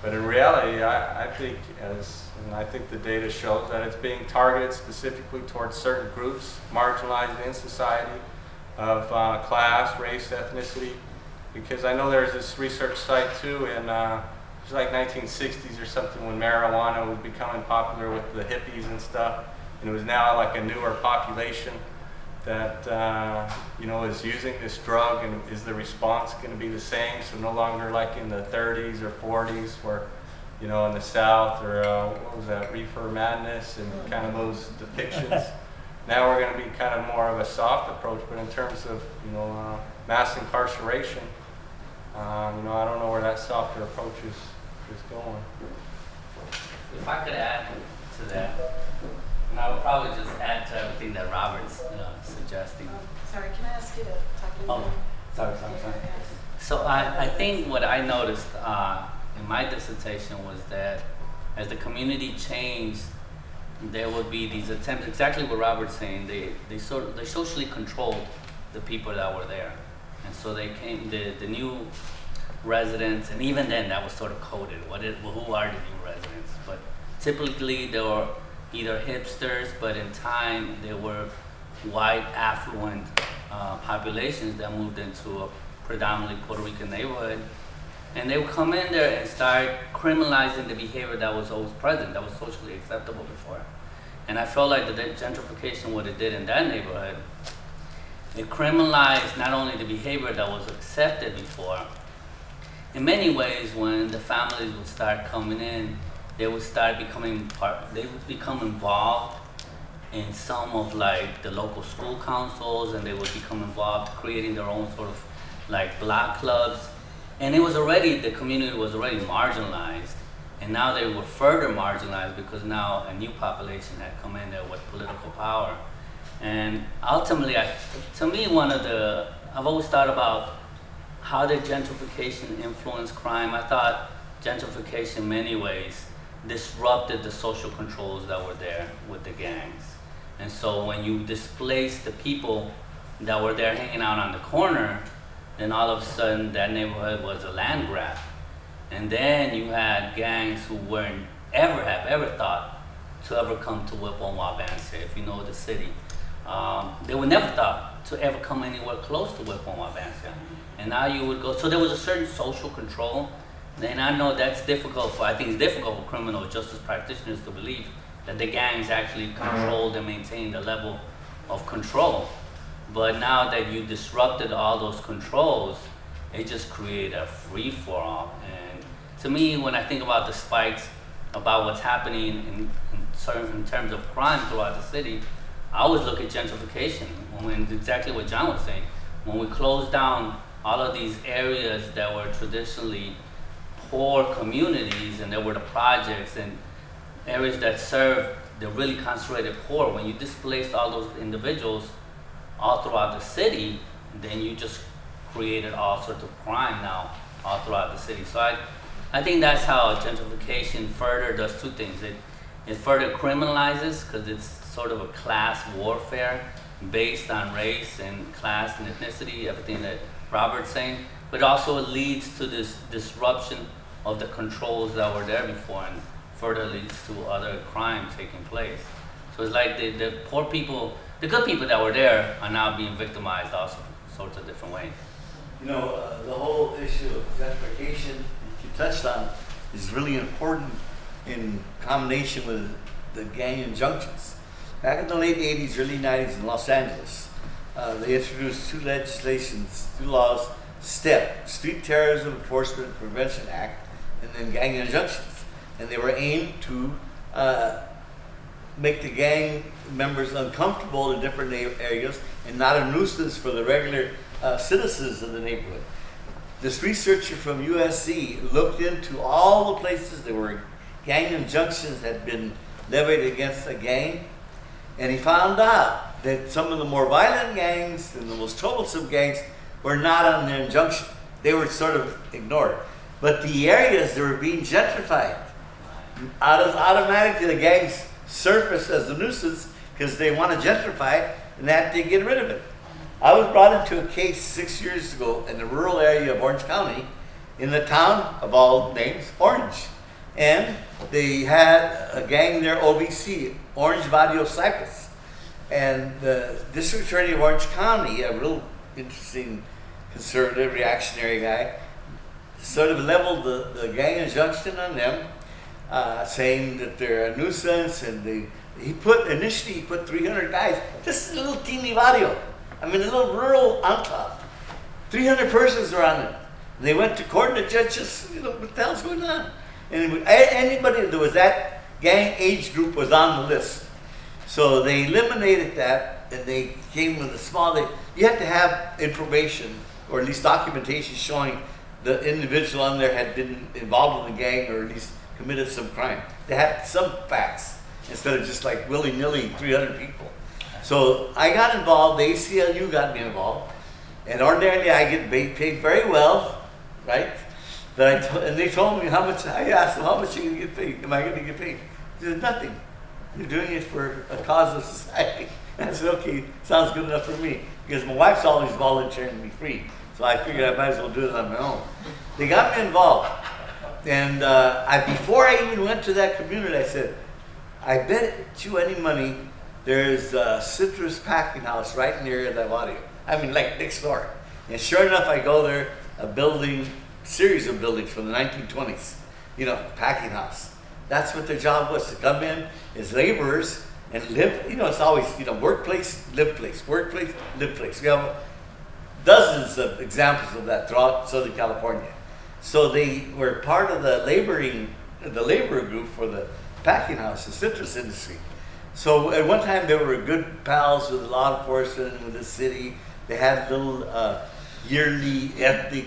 But in reality, I think, and I think the data shows that it's being targeted specifically towards certain groups, marginalized in society, of class, race, ethnicity. Because I know there's this research site too in, it was like 1960s or something, when marijuana was becoming popular with the hippies and stuff. And it was now like a newer population that you know, is using this drug, and is the response going to be the same? So no longer like in the 30s or 40s, where, you know, in the South, or what was that, Reefer Madness and kind of those depictions. Now we're going to be kind of more of a soft approach, but in terms of, you know, mass incarceration, you know, I don't know where that softer approach is going. If I could add to that, I would probably just add to everything that Robert's suggesting. Sorry, can I ask you to talk a little Oh, sorry. So I think what I noticed in my dissertation was that as the community changed, there would be these attempts, exactly what Robert's saying, they socially controlled the people that were there. And so they came, the new residents, and even then that was sort of coded, who are the new residents? But typically they were either hipsters, but in time they were white, affluent populations that moved into a predominantly Puerto Rican neighborhood. And they would come in there and start criminalizing the behavior that was always present, that was socially acceptable before. And I felt like the gentrification, what it did in that neighborhood, it criminalized not only the behavior that was accepted before. In many ways, when the families would start coming in, they would start becoming they would become involved in some of like the local school councils, and they would become involved creating their own sort of like block clubs. And it was already, the community was already marginalized, and now they were further marginalized because now a new population had come in there with political power. And ultimately, to me, I've always thought about how did gentrification influence crime. I thought gentrification in many ways disrupted the social controls that were there with the gangs. And so when you displace the people that were there hanging out on the corner, then all of a sudden that neighborhood was a land grab. And then you had gangs who weren't ever thought to ever come to Whipple-Wabansia, if you know the city. They were never thought to ever come anywhere close to Whipple-Wabansia. And now you would go, so there was a certain social control. And I know that's difficult I think it's difficult for criminal justice practitioners to believe that the gangs actually controlled and maintained a level of control. But now that you disrupted all those controls, it just created a free-for-all. And to me, when I think about the spikes, about what's happening in terms of crime throughout the city, I always look at gentrification, when exactly what John was saying. When we closed down all of these areas that were traditionally poor communities, and there were the projects and areas that served the really concentrated poor, when you displaced all those individuals all throughout the city, then you just created all sorts of crime now all throughout the city. So I think that's how gentrification further does two things. It further criminalizes, because it's sort of a class warfare based on race and class and ethnicity, everything that Robert's saying, but also it leads to this disruption of the controls that were there before, and further leads to other crime taking place. So it's like the poor people, the good people that were there are now being victimized also sorts of different ways. You know, the whole issue of gentrification that you touched on is really important in combination with the gang injunctions. Back in the late 80s, early 90s in Los Angeles, they introduced two laws, STEP, Street Terrorism Enforcement and Prevention Act, and then gang injunctions. And they were aimed to make the gang members uncomfortable in different areas and not a nuisance for the regular citizens of the neighborhood. This researcher from USC looked into all the places there were gang injunctions that had been levied against a gang, and he found out that some of the more violent gangs and the most troublesome gangs were not on the injunction. They were sort of ignored. But the areas that were being gentrified, automatically the gangs surface as a nuisance because they want to gentrify it, and that they get rid of it. I was brought into a case 6 years ago in the rural area of Orange County, in the town of all names, Orange. And they had a gang there, OBC, Orange Barrio Cyclists. And the district attorney of Orange County, a real interesting conservative, reactionary guy, sort of leveled the gang injunction on them, saying that they're a nuisance, and initially he put 300 guys. This is a little teeny barrio. I mean, a little rural enclave. 300 persons were on it. And they went to court, and the judge just, what the hell's going on? And anybody that was that gang age group was on the list. So they eliminated that, and they came with a small, you had to have information, or at least documentation showing the individual on there had been involved in the gang, or at least committed some crime. They had some facts, instead of just like willy-nilly 300 people. So I got involved, the ACLU got me involved, and ordinarily I get paid very well, right? But and they told me how much. I asked them, how much are you going to get paid? Am I going to get paid? They said, nothing. You're doing it for a cause of society. And I said, okay, sounds good enough for me. Because my wife's always volunteering me free. So I figured I might as well do it on my own. They got me involved. And before I even went to that community, I said, I bet you any money there's a citrus packing house right near that audio. I mean, like next door. And sure enough, I go there, a building, series of buildings from the 1920s, you know, packing house. That's what their job was, to come in as laborers and live, you know, it's always, you know, workplace, live place, workplace, live place. We have dozens of examples of that throughout Southern California. So they were part of the labor group for the packing house, the citrus industry. So at one time they were good pals with law enforcement and with the city. They had little yearly ethnic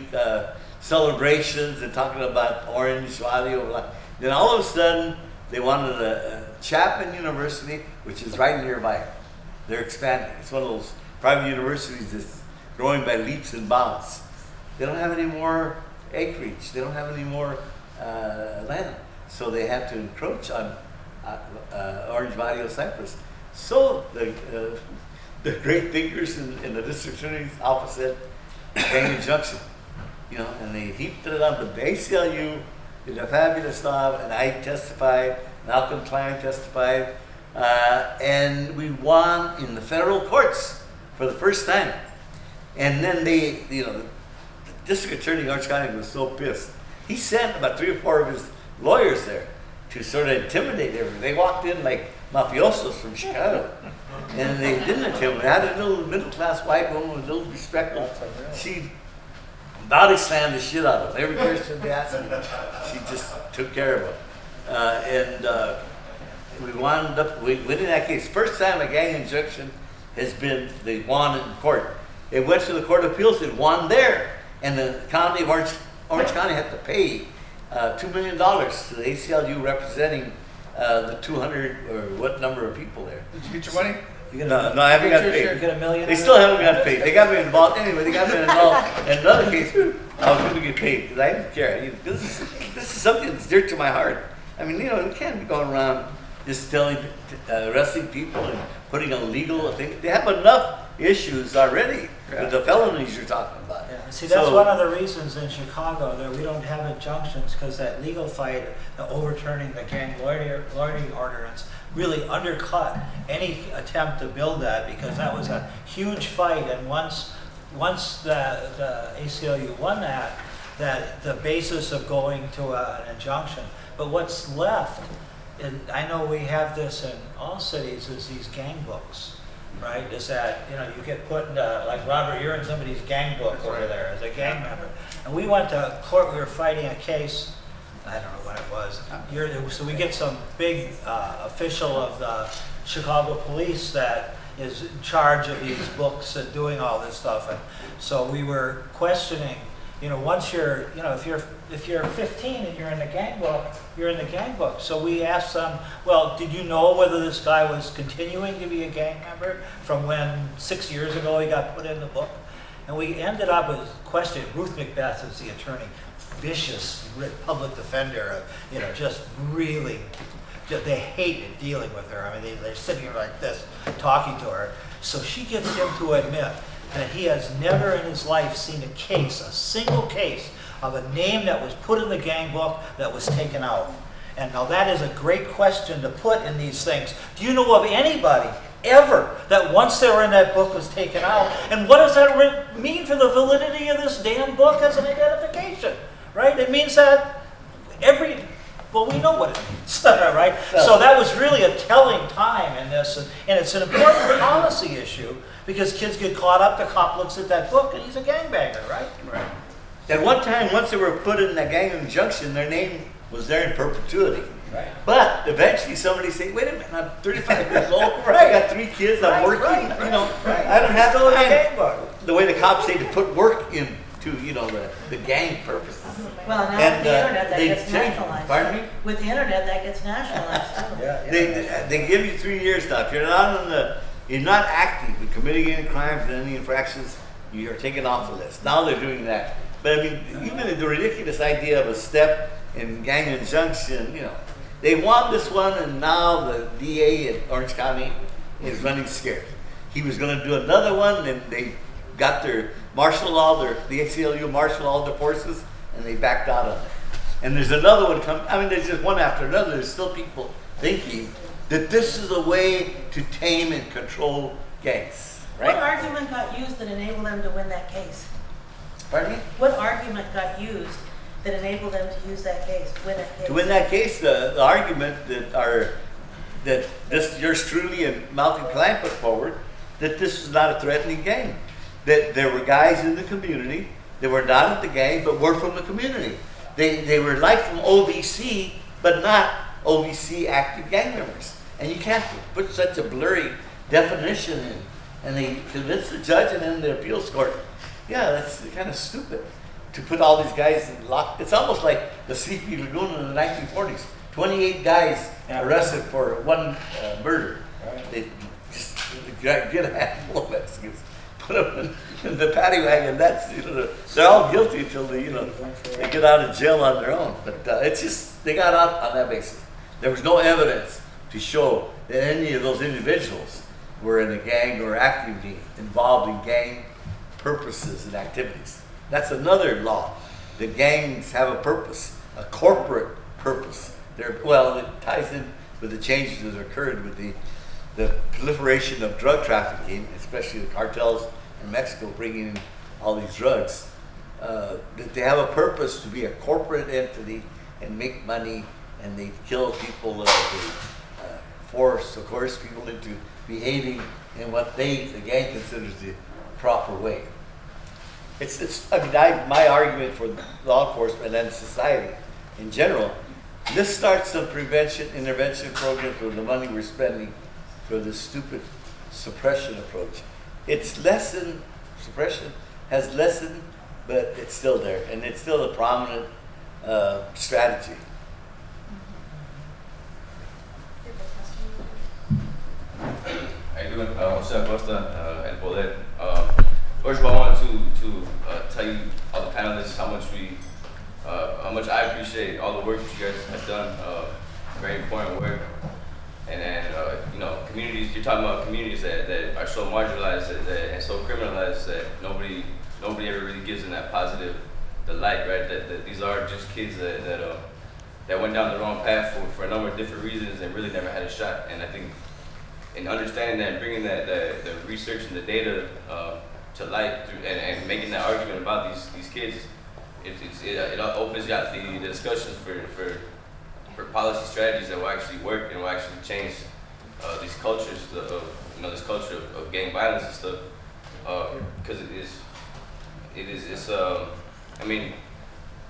celebrations and talking about Orange audio. Then all of a sudden they wanted a Chapman University, which is right nearby. They're expanding. It's one of those private universities that's growing by leaps and bounds. They don't have any more acreage. They don't have any more land. So they have to encroach on Orange Barrio Cypress. So the great thinkers in the district attorney's office said, gang injunction, you know, and they heaped it on the ACLU, did a fabulous job, and I testified, Malcolm Klein testified, and we won in the federal courts for the first time. And then they, you know, the district attorney in Orange County was so pissed. He sent about 3 or 4 of his lawyers there to sort of intimidate everyone. They walked in like mafiosos from Chicago. And they didn't intimidate. They had a little middle-class white woman with a little respect. She body slammed the shit out of them. Every question they asked me, she just took care of them. We wound up winning that case. First time a gang injunction has been, they won in court. It went to the Court of Appeals, it won there. And the county of Orange County had to pay $2 million to the ACLU representing the 200 or what number of people there. Did you get your money? No, I haven't got paid. You get $1 million? They still haven't got paid. They got me involved. Anyway, they got me involved in another case. I was going to get paid because I didn't care. This is something that's dear to my heart. I mean, you know, we can't be going around just arresting people and putting on legal things. They have enough issues already with the felonies you're talking about. Yeah. See, that's one of the reasons in Chicago that we don't have injunctions, because that legal fight, the overturning the gang loitering ordinance, really undercut any attempt to build that, because that was a huge fight. And once the ACLU won that the basis of going to an injunction. But what's left, and I know we have this in all cities, is these gang books. Right, is that, you know, you get put in, like Robert, you're in somebody's gang book over there as a gang member. And we went to court, we were fighting a case, I don't know what it was. So we get some big official of the Chicago police that is in charge of these books and doing all this stuff. And so we were questioning, you know, once you're, you know, if you're 15 and you're in the gang book, you're in the gang book. So we asked them, well, did you know whether this guy was continuing to be a gang member from when 6 years ago he got put in the book? And we ended up with questioning. Ruth Macbeth is the attorney, vicious public defender, you know, just really, they hated dealing with her. I mean, they're sitting here like this, talking to her. So she gets him to admit that he has never in his life seen a case, a single case, of a name that was put in the gang book that was taken out. And now that is a great question to put in these things. Do you know of anybody ever that once they were in that book was taken out? And what does that mean for the validity of this damn book as an identification? Right? It means that well, we know what it means, right? So that was really a telling time in this, and it's an important policy issue because kids get caught up, the cop looks at that book and he's a gangbanger, right? Right. At one time, once they were put in the gang injunction, their name was there in perpetuity. Right. But eventually somebody said, wait a minute, I'm 35 years old, I got 3 kids, I'm working, you know, I don't have Still in the time. gang book. The way the cops say to put work into, you know, the gang purposes. Well, now And, with the internet, that they gets change- nationalized. Pardon me? With the internet, that gets nationalized too. They give you 3 years now. If you're not active in committing any crimes and any infractions, you're taken off the list. Now they're doing that. But I mean, even the ridiculous idea of a step in gang injunction, you know, they won this one, and now the DA in Orange County is running scared. He was going to do another one, and they got their martial law, the ACLU martial law their forces, and they backed out on it. And there's another one coming. I mean, there's just one after another. There's still people thinking that this is a way to tame and control gangs, right? What argument got used that enabled them to win that case? Pardon me? What argument got used that enabled them to use that case, win that case? To win that case, the argument that this yours truly and Malcolm Klein put forward, that this was not a threatening gang, that there were guys in the community that were not at the gang but were from the community. They were like from OVC but not OVC active gang members, and you can't put such a blurry definition in. And they convinced the judge and then the appeals court, yeah, that's kind of stupid to put all these guys in lock. It's almost like the Sleepy Lagoon in the 1940s. 28 guys arrested for one murder. They just get a handful of Mexicans, put them in the paddy wagon. That's, you know, they're all guilty until they, you know, they get out of jail on their own. But it's just, they got out on that basis. There was no evidence to show that any of those individuals were in a gang or actively involved in gang purposes and activities. That's another law. The gangs have a purpose, a corporate purpose. Well, it ties in with the changes that occurred with the proliferation of drug trafficking, especially the cartels in Mexico bringing in all these drugs. That they have a purpose to be a corporate entity and make money, and they kill people. They force, of course, people into behaving in what the gang considers the proper way. I mean, my argument for law enforcement and society in general, this starts some intervention programs with the money we're spending for this stupid suppression approach. It's lessened, suppression has lessened, but it's still there, and it's still a prominent strategy. How you doing? Jose Acosta, El Poder. First of all, I wanted to tell you, all the panelists, how much I appreciate all the work that you guys have done. Very important work. And you know, communities, you're talking about communities that are so marginalized and so criminalized that nobody ever really gives them that positive, the light, right? That these are just kids that went down the wrong path for a number of different reasons and really never had a shot. And I think in understanding that and bringing the research and the data to light and making that argument about these kids, it opens up the discussions for policy strategies that will actually work and will actually change these cultures this culture of gang violence and stuff, because it's I mean,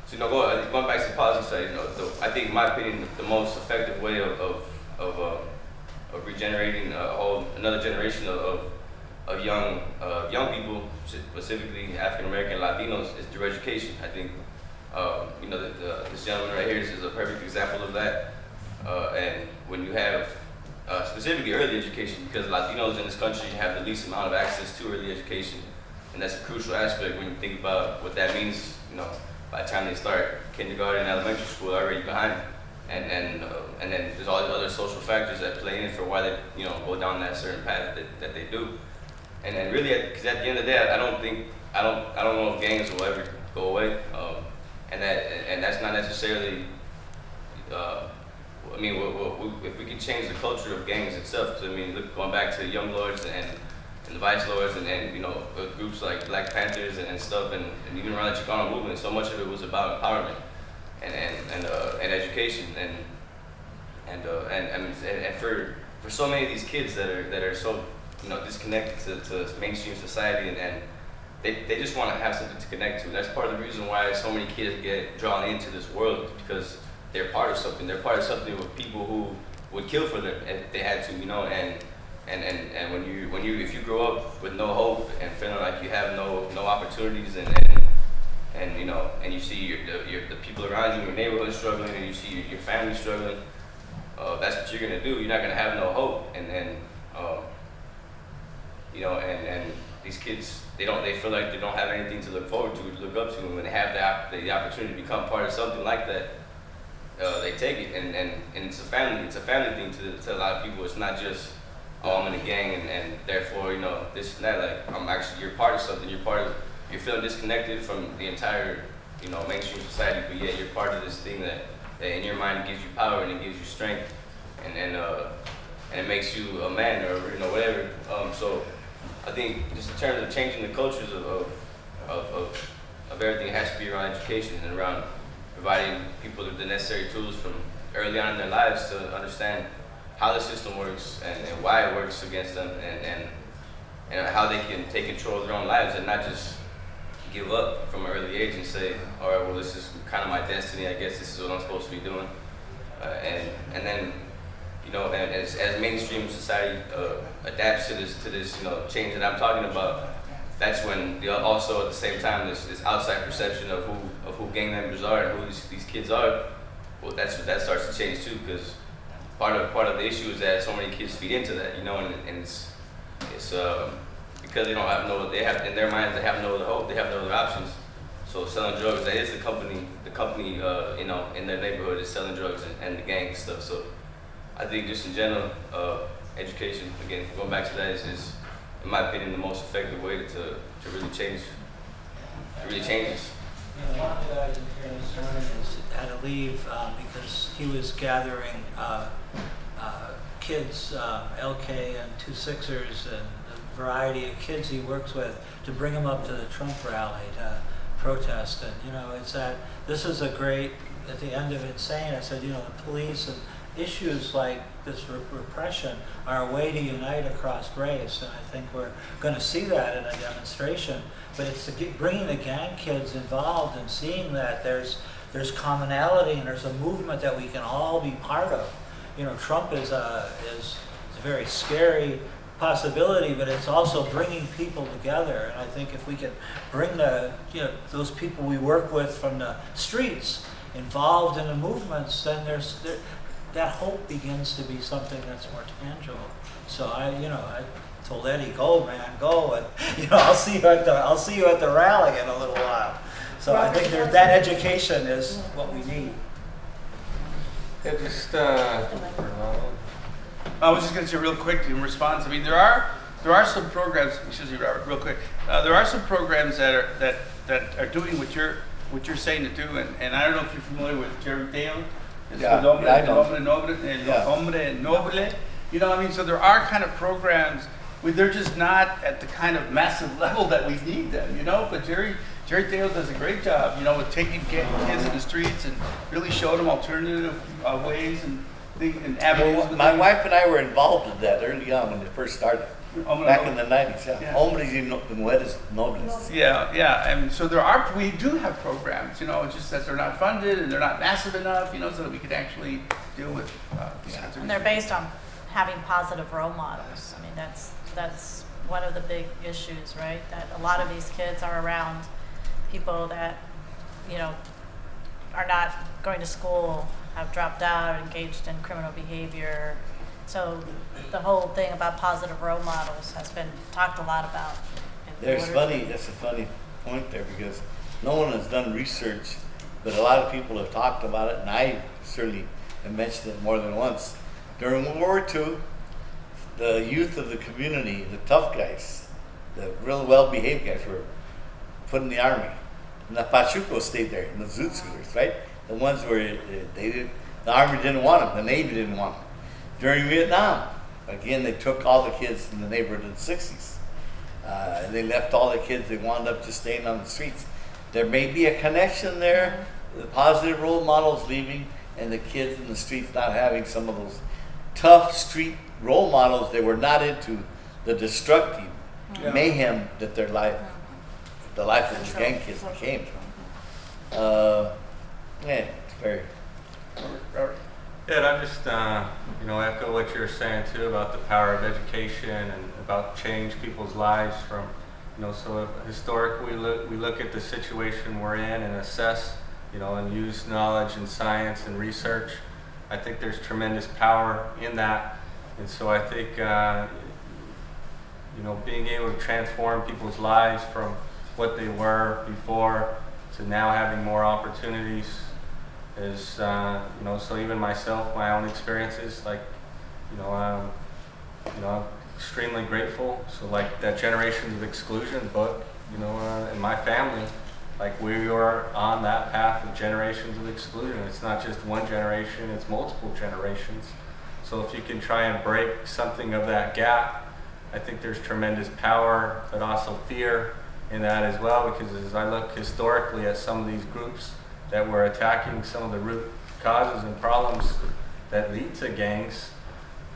so going back to the policy side, I think in my opinion the most effective way of regenerating another generation of young people, specifically African American Latinos, is through education. I think this gentleman right here is a perfect example of that. And when you have specifically early education, because Latinos in this country have the least amount of access to early education, and that's a crucial aspect when you think about what that means. By the time they start kindergarten and elementary school, they're already behind. And then there's all the other social factors that play in for why they go down that certain path that they do. And then really, because at the end of the day, I don't know if gangs will ever go away. And that's not necessarily. I mean, if we can change the culture of gangs itself. I mean, look, going back to the Young Lords and the Vice Lords and groups like Black Panthers and stuff, and even around the Chicano movement, so much of it was about empowerment and education and for so many of these kids that are so disconnected to mainstream society and they just want to have something to connect to. That's part of the reason why so many kids get drawn into this world, because they're part of something. They're part of something with people who would kill for them if they had to, And when you if you grow up with no hope and feeling like you have no opportunities and you see the people around you, your neighborhood struggling, and you see your family struggling, that's what you're gonna do. You're not gonna have no hope, these kids, they feel like they don't have anything to look forward to, look up to, and when they have the opportunity to become part of something like that, they take it, and it's a family thing to a lot of people. It's not just, oh, I'm in a gang and therefore, you know, this and that. Like, you're part of something. You're feeling disconnected from the entire, you know, mainstream society, but yet you're part of this thing that in your mind gives you power and it gives you strength, and it makes you a man, or, you know, whatever. So I think just in terms of changing the cultures of everything, it has to be around education and around providing people the necessary tools from early on in their lives to understand how the system works and why it works against them, and how they can take control of their own lives and not just give up from an early age and say, all right, well, this is kind of my destiny. I guess this is what I'm supposed to be doing. And then, you know, and as mainstream society adapts to this, you know, change that I'm talking about, that's when also at the same time this outside perception of who gang members are and who these kids are, well, that starts to change too, because part of the issue is that so many kids feed into that, you know, and it's because they have in their minds they have no other hope, they have no other options. So selling drugs, that is the company, you know, in their neighborhood is selling drugs and the gang stuff. So I think just in general, education, again, going back to that, is in my opinion the most effective way to really change, this. You know, one of the guys in here this morning had to leave because he was gathering kids, LK and 2 Sixers and a variety of kids he works with, to bring them up to the Trump rally to protest. And, you know, it's that this is a great, at the end of it saying, I said, you know, the police and issues like this repression are a way to unite across race, and I think we're going to see that in a demonstration. But it's bringing the gang kids involved and seeing that there's commonality and there's a movement that we can all be part of. You know, Trump is a very scary possibility, but it's also bringing people together. And I think if we can bring those people we work with from the streets involved in the movements, then that hope begins to be something that's more tangible. So I told Eddie, go man, go, and you know, I'll see you at the rally in a little while. So I think that education is what we need. Yeah, just I was just going to say real quick in response. I mean, there are some programs. Excuse me, Robert. Real quick, there are some programs that are doing what you're saying to do. And I don't know if you're familiar with Jerry Dale. Yeah, I know. Hombre Noble. You know, I mean, so there are kind of programs where they're just not at the kind of massive level that we need them. You know, but Jerry Dale does a great job. You know, with taking kids in the streets and really showing them alternative ways and avenues. My wife and I were involved in that early on when it first started, back in the 90s. Yeah. Hombres y mujeres nobles. Yeah. And so we do have programs, you know, it's just that they're not funded and they're not massive enough, you know, so that we could actually deal with these kinds of And they're based on having positive role models. I mean, that's one of the big issues, right? That a lot of these kids are around people that, you know, are not going to school, have dropped out, engaged in criminal behavior. So the whole thing about positive role models has been talked a lot about. That's a funny point there, because no one has done research, but a lot of people have talked about it, and I certainly have mentioned it more than once. During World War II, the youth of the community, the tough guys, the real well-behaved guys, were put in the army. And the Pachucos stayed there, and the Zoot Suiters, right? The ones where the army didn't want them, the Navy didn't want them. During Vietnam, again, they took all the kids in the neighborhood in the 60s. And they left all the kids, they wound up just staying on the streets. There may be a connection there, the positive role models leaving, and the kids in the streets not having some of those tough street role models. They were not into the destructive mayhem that the life of the gang kids became. It's very. Yeah, and I just echo what you were saying too about the power of education and about change people's lives from, so historically we look at the situation we're in and assess, and use knowledge and science and research. I think there's tremendous power in that, and so I think you know, being able to transform people's lives from what they were before to now having more opportunities is, you know, so even myself, my own experiences, like, you know, I'm extremely grateful. So like that Generations of Exclusion book, you know, in my family, like we were on that path of generations of exclusion. It's not just one generation, it's multiple generations. So if you can try and break something of that gap, I think there's tremendous power, but also fear in that as well, because as I look historically at some of these groups that were attacking some of the root causes and problems that lead to gangs,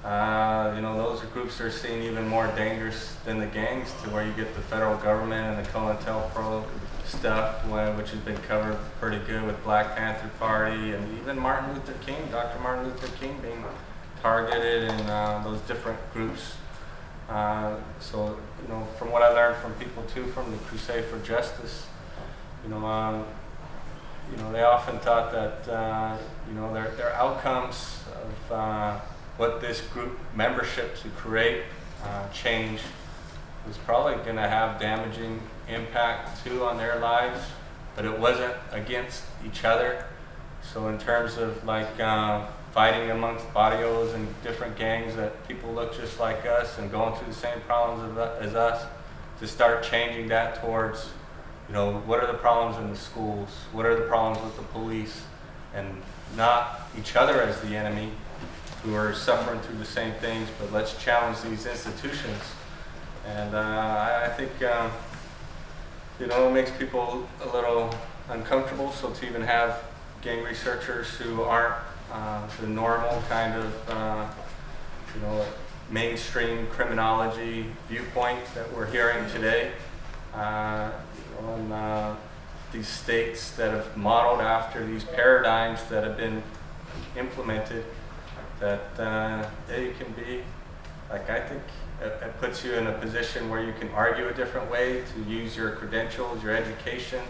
you know, those groups are seen even more dangerous than the gangs, to where you get the federal government and the COINTELPRO stuff, which has been covered pretty good with Black Panther Party, and even Martin Luther King, Dr. Martin Luther King being targeted in those different groups. So, you know, from what I learned from people too, from the Crusade for Justice, you know, they often thought that, you know, their outcomes of what this group membership to create change was probably going to have damaging impact too on their lives, but it wasn't against each other. So in terms of like fighting amongst barrios and different gangs that people look just like us and going through the same problems as us, to start changing that towards, you know, what are the problems in the schools? What are the problems with the police? And not each other as the enemy, who are suffering through the same things, but let's challenge these institutions. And I think, you know, it makes people a little uncomfortable. So to even have gang researchers who aren't the normal kind of, you know, mainstream criminology viewpoint that we're hearing today on these states that have modeled after these paradigms that have been implemented, that you can be, like, I think it puts you in a position where you can argue a different way, to use your credentials, your education.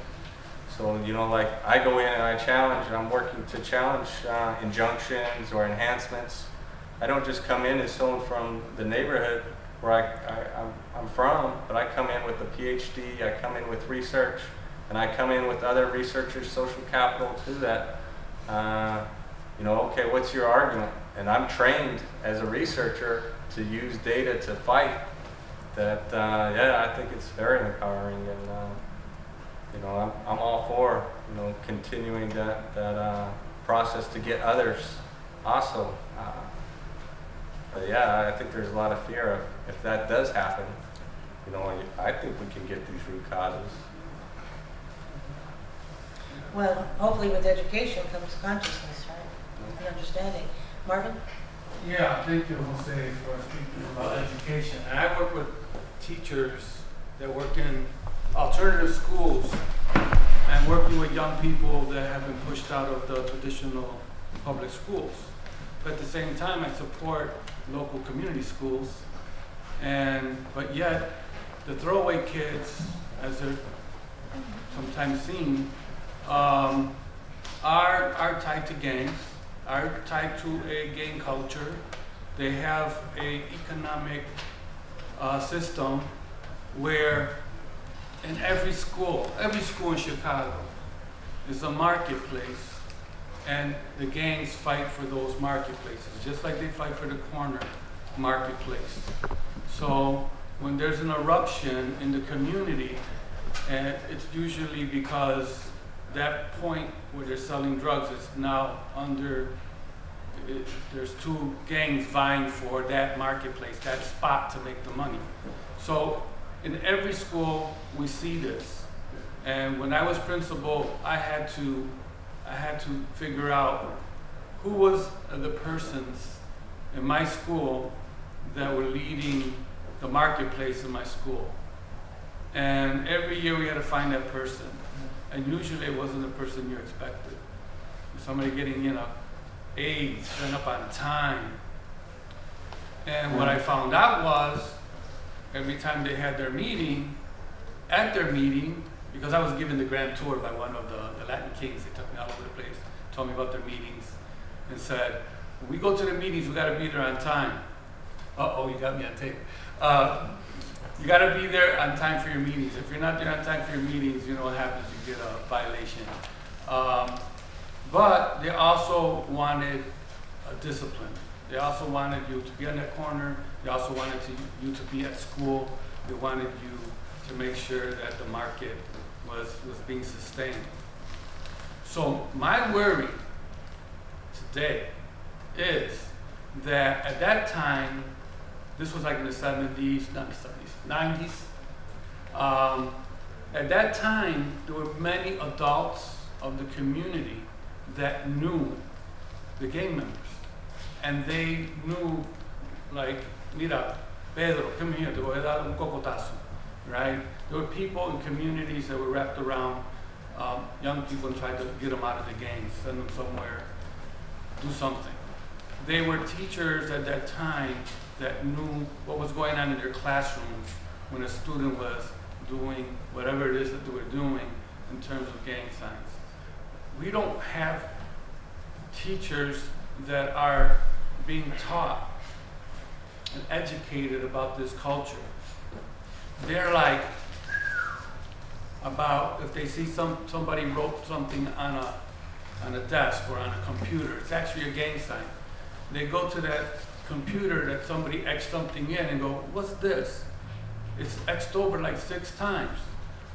So, you know, like I go in and I challenge, and I'm working to challenge injunctions or enhancements. I don't just come in as someone from the neighborhood where I'm from, but I come in with a PhD, I come in with research, and I come in with other researchers, social capital too, that, you know, okay, what's your argument? And I'm trained as a researcher to use data to fight. That, yeah, I think it's very empowering, and you know, I'm all for, you know, continuing that process to get others also. But yeah, I think there's a lot of fear of, if that does happen, you know, I think we can get these root causes. Well, hopefully with education comes consciousness, right? And understanding. Marvin? Yeah, thank you, Jose, for speaking about education. And I work with teachers that work in alternative schools and working with young people that have been pushed out of the traditional public schools. But at the same time, I support local community schools, but yet the throwaway kids, as they're sometimes seen, are tied to gangs, are tied to a gang culture. They have a economic system where in every school in Chicago is a marketplace, and the gangs fight for those marketplaces, just like they fight for the corner marketplace. So when there's an eruption in the community, and it's usually because that point where they're selling drugs is now there's two gangs vying for that marketplace, that spot to make the money. So in every school we see this. And when I was principal, I had to figure out who was the persons in my school that were leading the marketplace in my school. And every year we had to find that person. And usually it wasn't the person you expected. Somebody getting, you know, A's, showing up on time. And what I found out was, every time they had their meeting, at their meeting, because I was given the grand tour by one of the Latin kings, they took me all over the place, told me about their meetings, and said, when we go to the meetings, we gotta be there on time. Uh-oh, you got me on tape. You gotta be there on time for your meetings. If you're not there on time for your meetings, you know what happens, you get a violation. But they also wanted a discipline. They also wanted you to be on that corner. They also wanted you to be at school. They wanted you to make sure that the market was being sustained. So my worry today is that at that time, this was like in the 70s, not the 70s, 90s. At that time, there were many adults of the community that knew the gang members. And they knew, like, mira, Pedro, come here, te voy a dar un cocotazo, right? There were people in communities that were wrapped around young people and tried to get them out of the gangs, send them somewhere, do something. They were teachers at that time that knew what was going on in their classrooms when a student was doing whatever it is that they were doing in terms of gang signs. We don't have teachers that are being taught and educated about this culture. They're like, about if they see somebody wrote something on a desk or on a computer, it's actually a gang sign. They go to that computer that somebody etched something in and go, what's this? It's etched over like 6 times.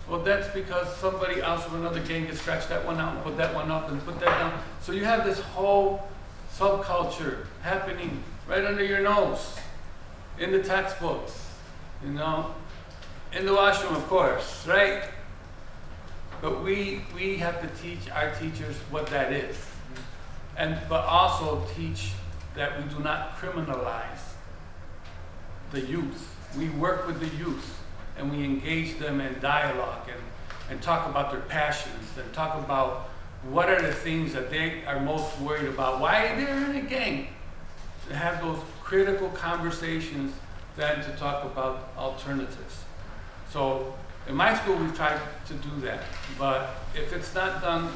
Well, that's because somebody else from another gang has scratched that one out and put that one up and put that down. So you have this whole subculture happening right under your nose, in the textbooks, you know, in the washroom, of course, right? But we have to teach our teachers what that is, but also teach that we do not criminalize the youth. We work with the youth and we engage them in dialogue and talk about their passions and talk about what are the things that they are most worried about, why they're in a gang. To have those critical conversations, then to talk about alternatives. So in my school, we've tried to do that, but if it's not done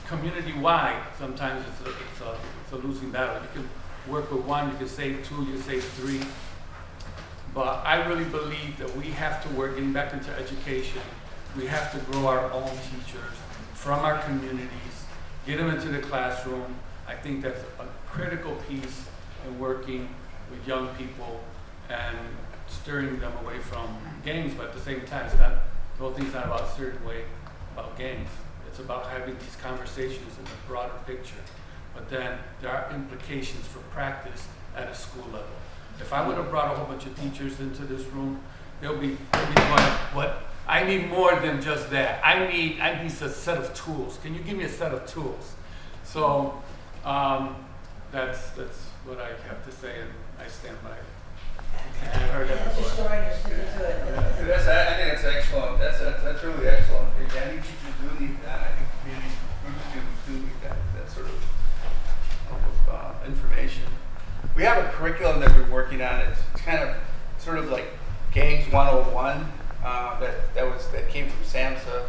community-wide, sometimes it's a losing battle. You can work with one, you can save 2, you can save 3. But I really believe that we have to work, getting back into education, we have to grow our own teachers from our communities, get them into the classroom. I think that's a critical piece in working with young people and steering them away from gangs, but at the same time, the whole thing's not about steering away about gangs. It's about having these conversations in a broader picture. But then there are implications for practice at a school level. If I would have brought a whole bunch of teachers into this room, they'll be going, what? I need more than just that. I need a set of tools. Can you give me a set of tools? So that's what I have to say, and I stand by it. I've heard that before. I think that's excellent. That's really excellent. I think teachers do need that. I think community groups do need that sort of information. We have a curriculum that we're working on. It's kind of sort of like Gangs 101 that came from SAMHSA.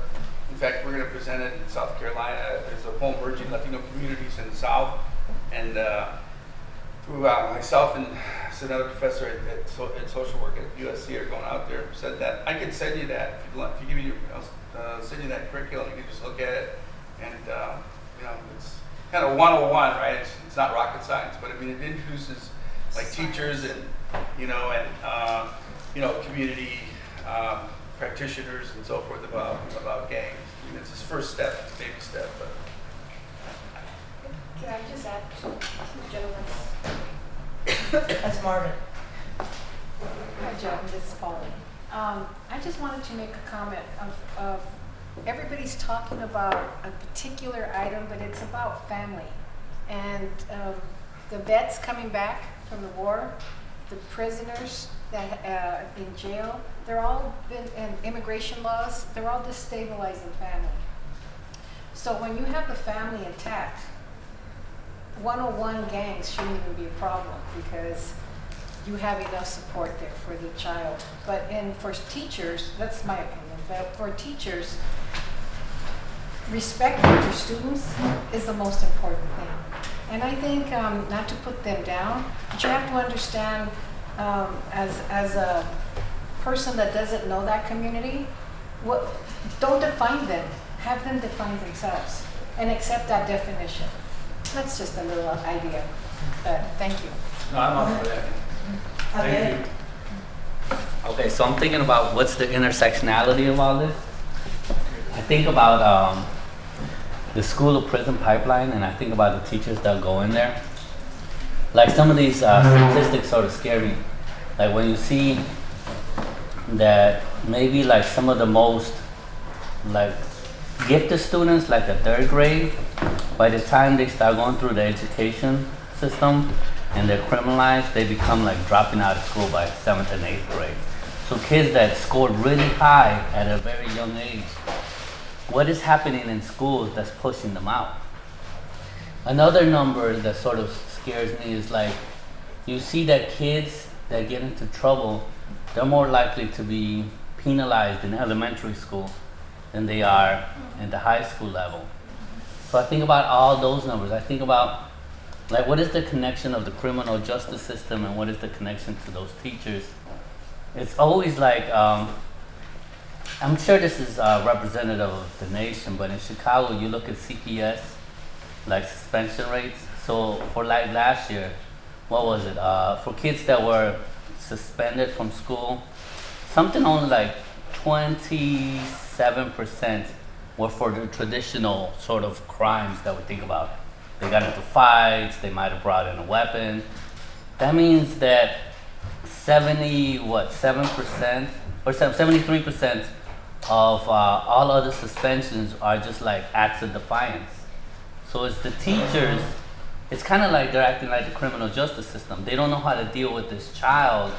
In fact, we're going to present it in South Carolina. There's a whole emerging Latino communities in the South, and through myself and another professor at social work at USC are going out there, said that I could send you that if you give me your send you that curriculum. You can just look at it, and it's kind of 101, right? It's not rocket science, but I mean it introduces like teachers and community practitioners and so forth about gangs. I mean, it's his first step, it's a baby step, but. Can I just add to the gentleman's? That's Marvin. Hi, Joan, this is Pauline. I just wanted to make a comment of everybody's talking about a particular item, but it's about family. And the vets coming back from the war, the prisoners that in jail, they're all been, and immigration laws, they're all destabilizing family. So when you have the family intact, 101 gangs shouldn't even be a problem because you have enough support there for the child. But for teachers, that's my opinion, but for teachers, respecting your students is the most important thing. And I think, not to put them down, but you have to understand as a person that doesn't know that community, don't define them. Have them define themselves and accept that definition. That's just a little idea. Thank you. No, I'm up for that. Okay. Thank you. Okay, so I'm thinking about what's the intersectionality of all this. I think about the school to prison pipeline, and I think about the teachers that go in there. Like some of these statistics sort of scare me. Like when you see that maybe like some of the most like gifted students, like the 3rd grade, by the time they start going through the education system and they're criminalized, they become like dropping out of school by 7th and 8th grade. So kids that scored really high at a very young age, what is happening in schools that's pushing them out? Another number that sort of scares me is like, you see that kids that get into trouble, they're more likely to be penalized in elementary school than they are in the high school level. So I think about all those numbers. I think about like what is the connection of the criminal justice system and what is the connection to those teachers? It's always like, I'm sure this is representative of the nation, but in Chicago you look at CPS, like suspension rates. So for like last year, what was it? For kids that were suspended from school, something only like 27% were for the traditional sort of crimes that we think about. They got into fights, they might have brought in a weapon. That means that 73% of all other suspensions are just like acts of defiance. So it's the teachers, it's kind of like they're acting like the criminal justice system. They don't know how to deal with this child,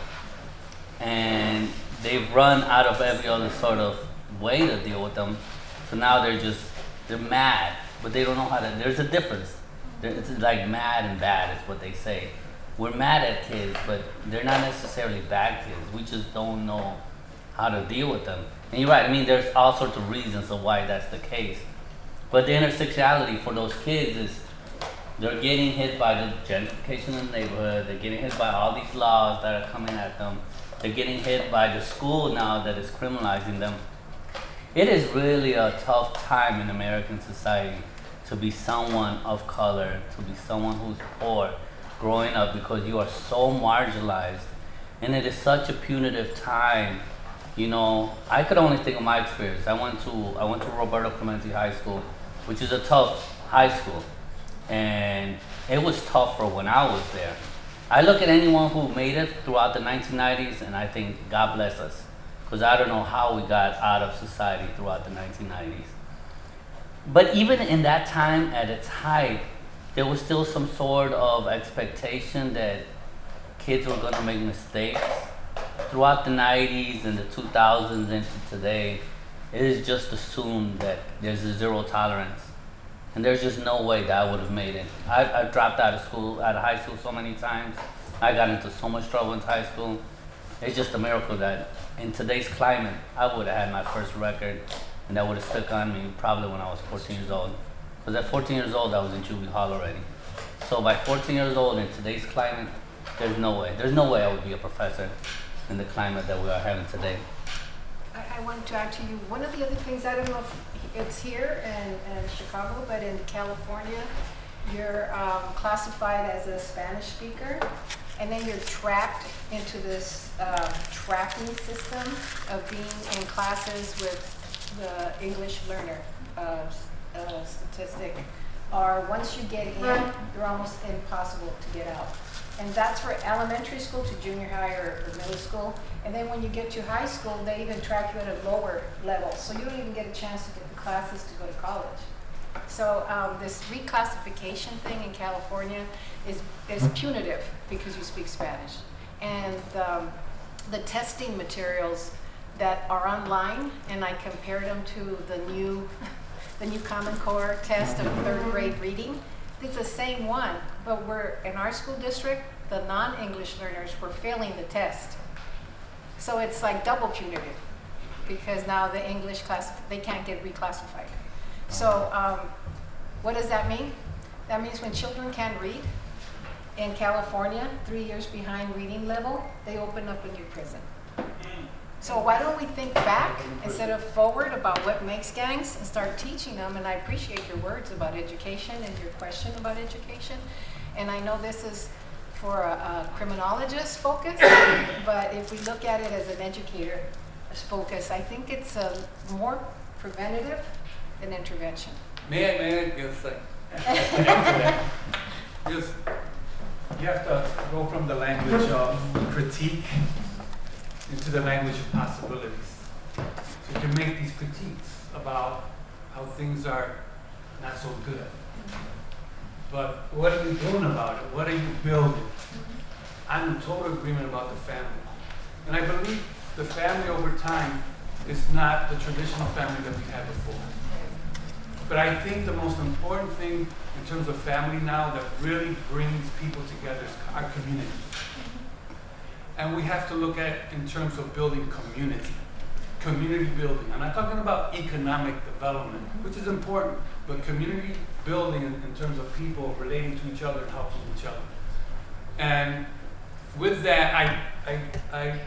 and they've run out of every other sort of way to deal with them. So now they're mad, but they don't know how to, there's a difference. It's like mad and bad is what they say. We're mad at kids, but they're not necessarily bad kids. We just don't know how to deal with them. And you're right, I mean, there's all sorts of reasons of why that's the case. But the intersectionality for those kids is they're getting hit by the gentrification in the neighborhood. They're getting hit by all these laws that are coming at them. They're getting hit by the school now that is criminalizing them. It is really a tough time in American society to be someone of color, to be someone who's poor, growing up, because you are so marginalized. And it is such a punitive time. You know, I could only think of my experience. I went to Roberto Clemente High School, which is a tough high school. And it was tough for when I was there. I look at anyone who made it throughout the 1990s and I think, God bless us. Because I don't know how we got out of society throughout the 1990s. But even in that time, at its height, there was still some sort of expectation that kids were gonna make mistakes. Throughout the 90s and the 2000s into today, it is just assumed that there's a zero tolerance. And there's just no way that I would have made it. I dropped out of high school so many times. I got into so much trouble in high school. It's just a miracle that in today's climate, I would have had my first record and that would have stuck on me probably when I was 14 years old. Because at 14 years old, I was in Jubilee Hall already. So by 14 years old in today's climate, there's no way. There's no way I would be a professor in the climate that we are having today. I want to add to you, one of the other things, I don't know if it's here in Chicago, but in California, you're classified as a Spanish speaker, and then you're trapped into this trapping system of being in classes with the English learner statistic. Or once you get in, you're almost impossible to get out. And that's for elementary school to junior high or middle school. And then when you get to high school, they even track you at a lower level. So you don't even get a chance to get the classes to go to college. So this reclassification thing in California is punitive because you speak Spanish. And the testing materials that are online, and I compared them to the new Common Core test of 3rd grade reading, it's the same one, but in our school district, the non-English learners were failing the test. So it's like double punitive because now the English class, they can't get reclassified. So what does that mean? That means when children can't read in California, 3 years behind reading level, they open up a new prison. So why don't we think back instead of forward about what makes gangs and start teaching them? And I appreciate your words about education and your question about education. And I know this is for a criminologist focus, but if we look at it as an educator focus, I think it's more preventative than intervention. May I just just you have to go from the language of critique into the language of possibilities. So you can make these critiques about how things are not so good. But what are you doing about it? What are you building? I'm in total agreement about the family. And I believe the family over time is not the traditional family that we had before. But I think the most important thing in terms of family now that really brings people together is our community. And we have to look at in terms of building community building. I'm not talking about economic development, which is important, but community building in terms of people relating to each other and helping each other. And with that, I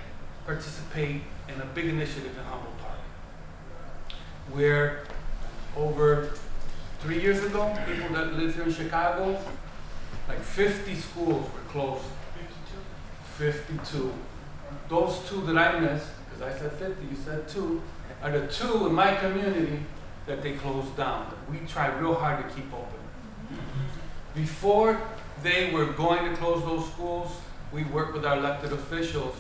participate in a big initiative in Humboldt Park, where over 3 years ago, people that live here in Chicago, like 50 schools were closed. 52. Those 2 that I missed, because I said 50, you said 2, are the 2 in my community that they closed down. We tried real hard to keep open. Before they were going to close those schools, we worked with our elected officials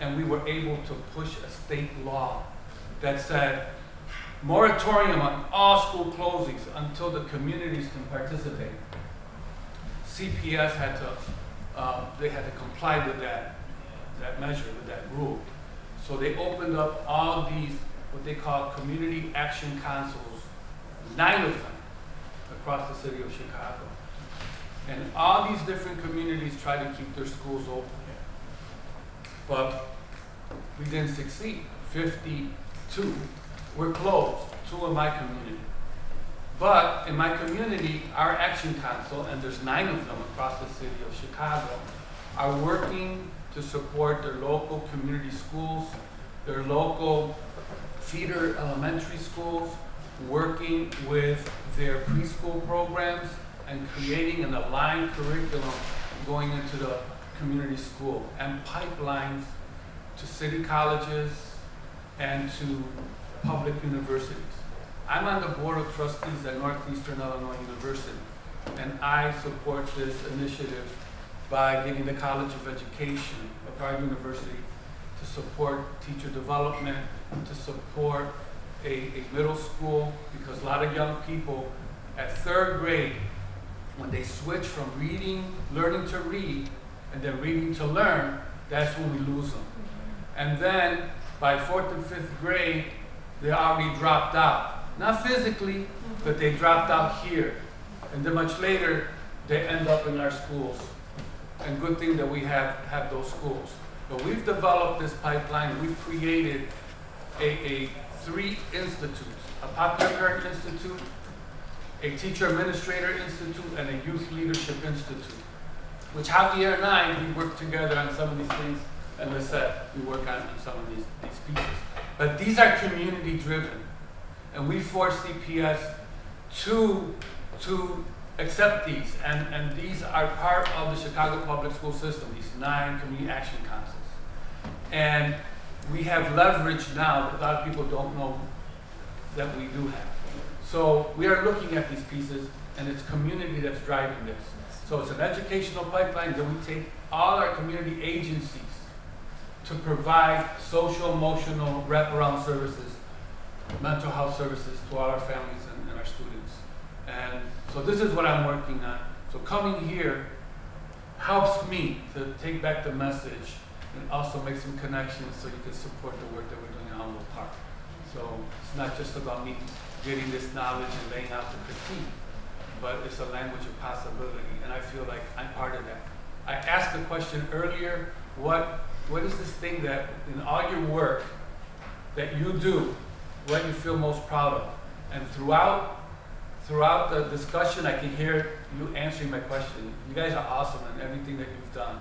and we were able to push a state law that said moratorium on all school closings until the communities can participate. CPS had to they had to comply with that measure, with that rule. So they opened up all these, what they call community action councils, 9 of them across the city of Chicago. And all these different communities try to keep their schools open. But we didn't succeed. 52 were closed, 2 in my community. But in my community, our action council, and there's 9 of them across the city of Chicago, are working to support their local community schools, their local feeder elementary schools, working with their preschool programs, and creating an aligned curriculum going into the community school, and pipelines to city colleges and to public universities. I'm on the board of trustees at Northeastern Illinois University, and I support this initiative by getting the College of Education of our university to support teacher development, to support a middle school, because a lot of young people at 3rd grade, when they switch from learning to read, and then reading to learn, that's when we lose them. And then by 4th and 5th grade, they already dropped out. Not physically, but they dropped out here. And then much later, they end up in our schools. And good thing that we have those schools. But we've developed this pipeline. We've created 3 institutes, a Popular Current Institute, a Teacher Administrator Institute, and a Youth Leadership Institute, which Javier and I, we work together on some of these things, and Lisette, we work on some of these pieces. But these are community driven. And we force CPS to accept these, and these are part of the Chicago public school system, these 9 community action councils. And we have leverage now that a lot of people don't know that we do have. So we are looking at these pieces, and it's community that's driving this. So it's an educational pipeline, then we take all our community agencies to provide social, emotional, wraparound services, mental health services to all our families and our students. And so this is what I'm working on. So coming here helps me to take back the message and also make some connections so you can support the work that we're doing in Humboldt Park. So it's not just about me getting this knowledge and laying out the critique, but it's a language of possibility, and I feel like I'm part of that. I asked the question earlier, what is this thing that in all your work that you do, what you feel most proud of? And throughout the discussion, I can hear you answering my question. You guys are awesome in everything that you've done.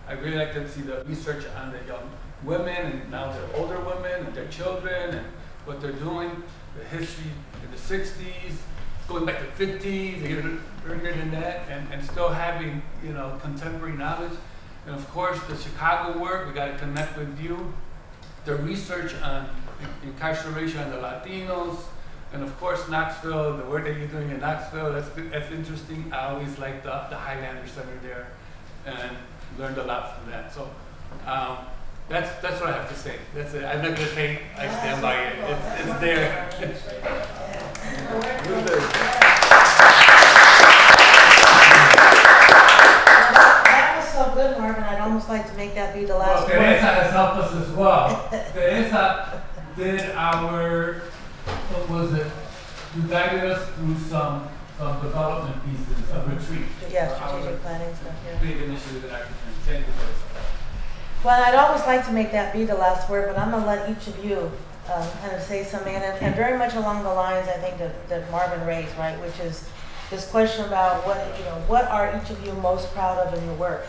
I really like to see the research on the young women and now the older women and their children and what they're doing, the history in the 60s, going back to 50s, even earlier than that, and still having, you know, contemporary knowledge. And of course, the Chicago work, we got to connect with you. The research on incarceration of the Latinos, and of course Knoxville, the work that you're doing in Knoxville, that's interesting. I always liked the Highlander Center there and learned a lot from that. So that's what I have to say. That's it. I'm not going to say I stand by it. It's there. That was so good, Marvin. I'd almost like to make that be the last Well, word. Teresa has helped us as well. Teresa did our, what was it? You guided us through some development pieces of retreat. Yeah, strategic planning stuff, yeah. Big initiative that I can thank you for. Well, I'd always like to make that be the last word, but I'm going to let each of you kind of say something, and very much along the lines, I think, that Marvin raised, right, which is this question about what are each of you most proud of in your work.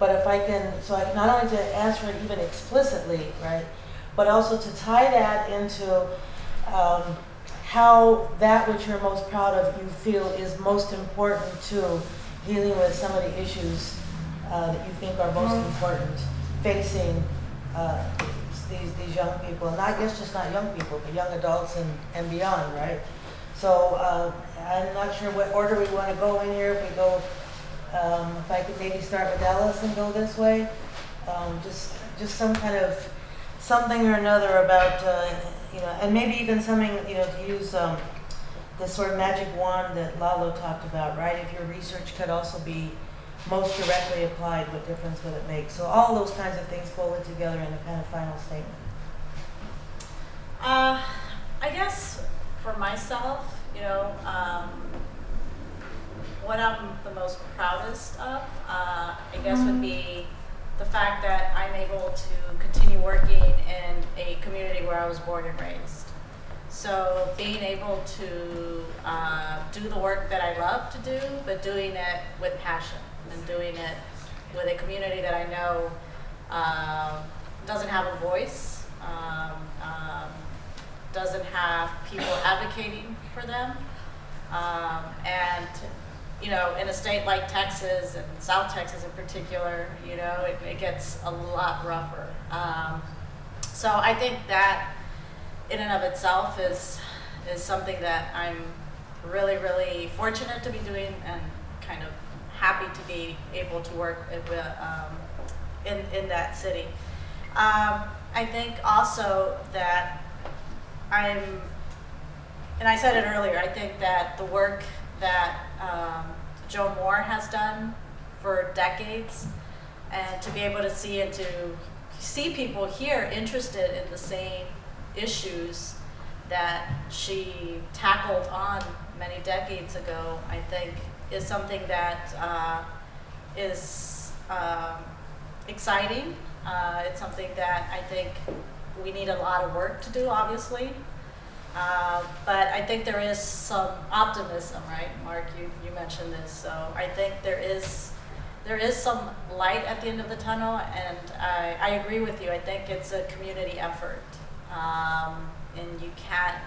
But if I can, not only to answer it even explicitly, right, but also to tie that into how that which you're most proud of you feel is most important to dealing with some of the issues that you think are most important facing these young people, and I guess just not young people, but young adults and beyond, right? So I'm not sure what order we want to go in here. If we go, if I could maybe start with Ellis and go this way, just some kind of something or another about and maybe even something to use this sort of magic wand that Lalo talked about, right? If your research could also be most directly applied, what difference would it make? So all those kinds of things folded together in a kind of final statement. I guess for myself, what I'm the most proudest of, I guess would be the fact that I'm able to continue working in a community where I was born and raised. So being able to do the work that I love to do, but doing it with passion and doing it with a community that I know doesn't have a voice, doesn't have people advocating for them, and in a state like Texas and South Texas in particular, it gets a lot rougher. So I think that in and of itself is something that I'm really, really fortunate to be doing and kind of happy to be able to work in that city. I think also that and I said it earlier, I think that the work that Joan Moore has done for decades, and to be able to see people here interested in the same issues that she tackled on many decades ago, I think is something that is exciting. It's something that I think we need a lot of work to do, obviously. But I think there is some optimism, right? Mark, you mentioned this. So I think there is some light at the end of the tunnel, and I agree with you. I think it's a community effort. And you can't,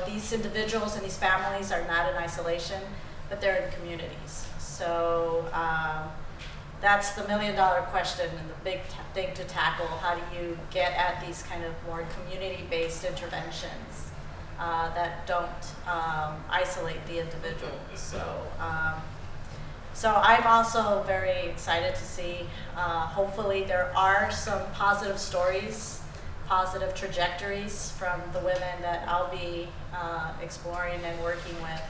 these individuals and these families are not in isolation, but they're in communities. So that's the $1 million question and the big thing to tackle. How do you get at these kind of more community-based interventions that don't isolate the individual? So I'm also very excited to see, hopefully there are some positive stories, positive trajectories from the women that I'll be exploring and working with.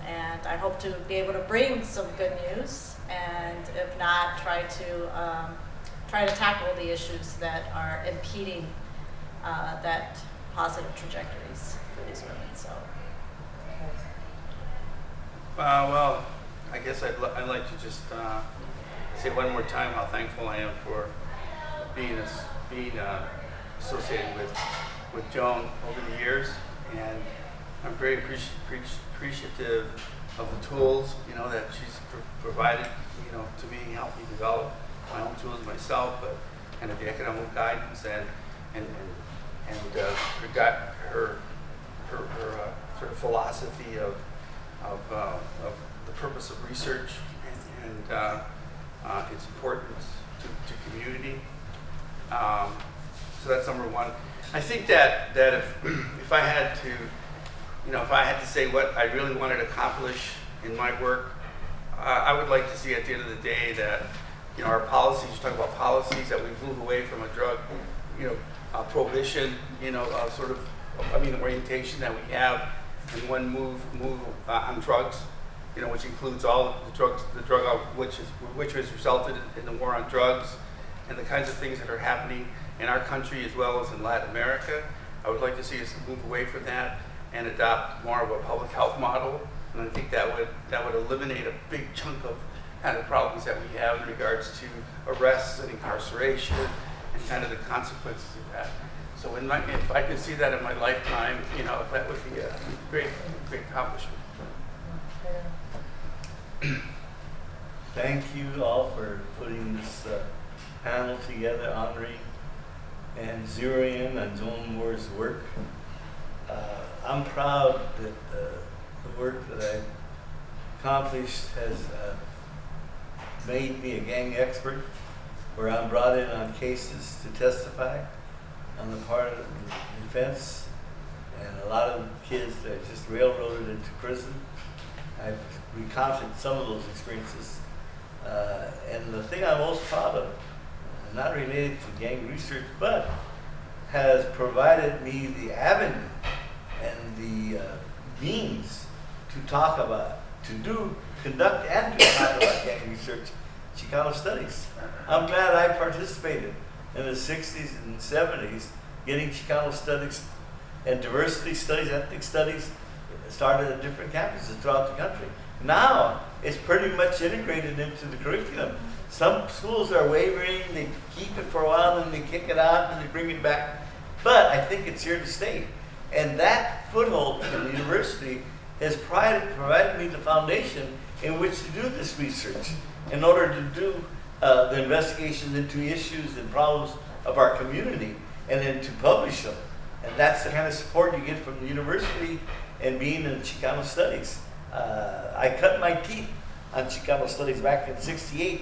And I hope to be able to bring some good news, and if not, try to tackle the issues that are impeding that positive trajectories for these women. So. Well, I guess I'd like to just say one more time how thankful I am for being associated with Joan over the years, and I'm very appreciative the tools, you know, that she's provided, you know, to me, help me develop my own tools myself, but kind of the economic guidance and her sort of philosophy of the purpose of research and its importance to community. So that's number one. I think that if I had to, you know, if I had to say what I really wanted to accomplish in my work, I would like to see at the end of the day that, you know, our policies, you talk about policies, that we move away from a drug, you know, prohibition, you know, sort of, I mean, the orientation that we have, and one move on drugs, you know, which includes all the drugs, the drug which has resulted in the war on drugs and the kinds of things that are happening in our country as well as in Latin America. I would like to see us move away from that and adopt more of a public health model. And I think that would eliminate a big chunk of kind of problems that we have in regards to arrests and incarceration and kind of the consequences of that. So if I could see that in my lifetime, you know, that would be a great accomplishment. Thank you all for putting this panel together, honoring and zeroing in on Joan Moore's work. I'm proud that the work that I've accomplished has made me a gang expert, where I'm brought in on cases to testify on the part of the defense, and a lot of kids that are just railroaded into prison. I've recounted some of those experiences. And the thing I'm most proud of, not related to gang research, but has provided me the avenue and the means to talk about, conduct and to talk about gang research, Chicano studies. I'm glad I participated in the 60s and 70s, getting Chicano studies and diversity studies, ethnic studies, started at different campuses throughout the country. Now, it's pretty much integrated into the curriculum. Some schools are wavering, they keep it for a while, and they kick it out, and they bring it back. But I think it's here to stay. And that foothold in the university has provided me the foundation in which to do this research, in order to do the investigations into issues and problems of our community, and then to publish them. And that's the kind of support you get from the university and being in Chicano studies. I cut my teeth on Chicano studies back in '68,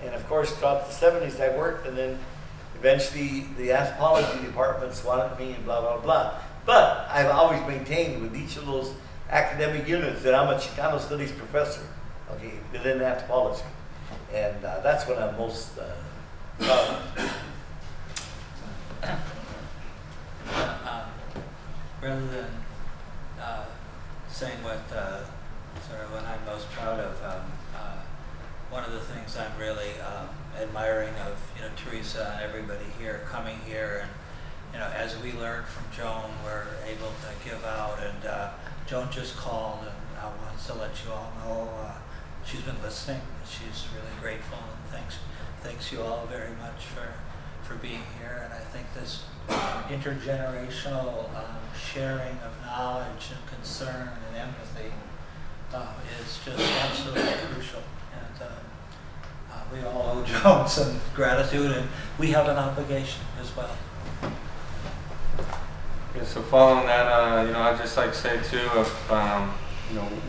and of course throughout the '70s I worked, and then eventually the anthropology departments wanted me and blah, blah, blah. But I've always maintained with each of those academic units that I'm a Chicano studies professor, okay, within anthropology. And that's what I'm most proud of. Rather than saying what I'm most proud of, one of the things I'm really admiring of Teresa and everybody here coming here, and as we learned from Joan, we're able to give out. And Joan just called and wants to let you all know she's been listening. She's really grateful and thanks you all very much for being here. And I think this intergenerational sharing of knowledge and concern and empathy is just absolutely crucial. And we all owe Joan some gratitude, and we have an obligation as well. Yeah, so following that, I'd just like to say too, of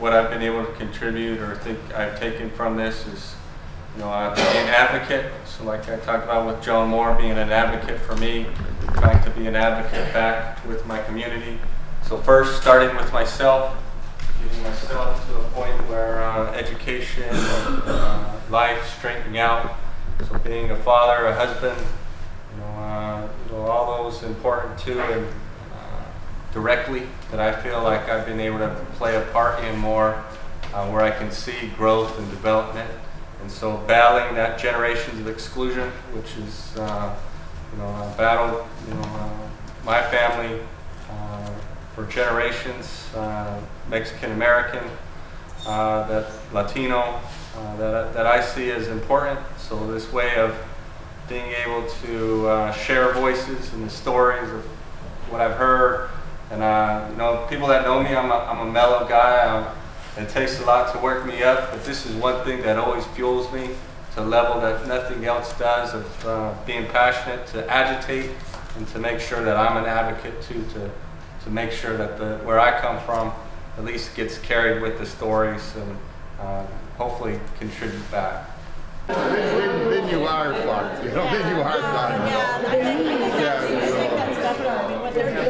what I've been able to contribute or think I've taken from this is, being an advocate. So like I talked about with Joan Moore, being an advocate for me, trying to be an advocate back with my community. So first, starting with myself, getting myself to a point where education, life, straightening out. So being a father, a husband, all those important too, and directly that I feel like I've been able to play a part in more, where I can see growth and development. And so battling that generations of exclusion, which is, a battle, my family for generations, Mexican American, that Latino, that I see as important. So this way of being able to share voices and the stories of what I've heard. And people that know me, I'm a mellow guy. It takes a lot to work me up, but this is one thing that always fuels me to a level that nothing else does, of being passionate, to agitate, and to make sure that I'm an advocate too, to make sure that where I come from at least gets carried with the stories, and hopefully contribute back. Then you are fucked, you know, then you are done. Yeah, I think that's definitely what they're doing.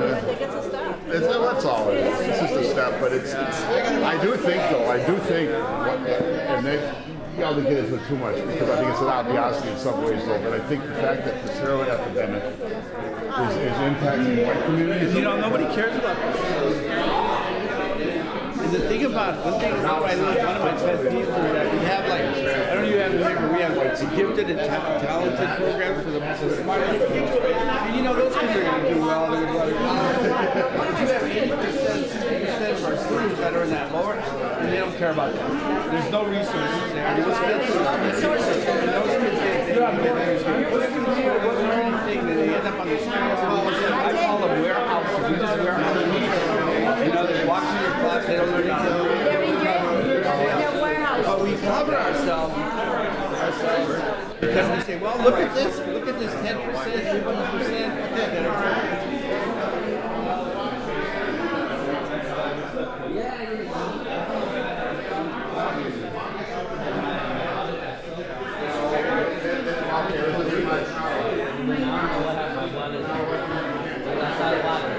I think it's a step. That's all it is. It's just a step, but it's I do think, and they ought to get into it too much, because I think it's an obviosity in some ways, though, but I think the fact that this heroin epidemic is impacting white communities. You know, nobody cares about this. And the thing about, one thing about one of my pet peeves is that we have, like, I don't know if you have it here, but we have like the gifted and talented programs for the smart kids. And you know, those kids are going to do well, they're going to go to college. You have 80%, 60% of our students that are in that lower, and they don't care about that. There's no resources there. And those kids, they don't get anything, they end up on the streets. I call them warehouses. We just warehouse people. You know, they walk through your class, they don't learn anything. They're warehouses. But we cover ourselves because we say, well, look at this 10%, 15% that are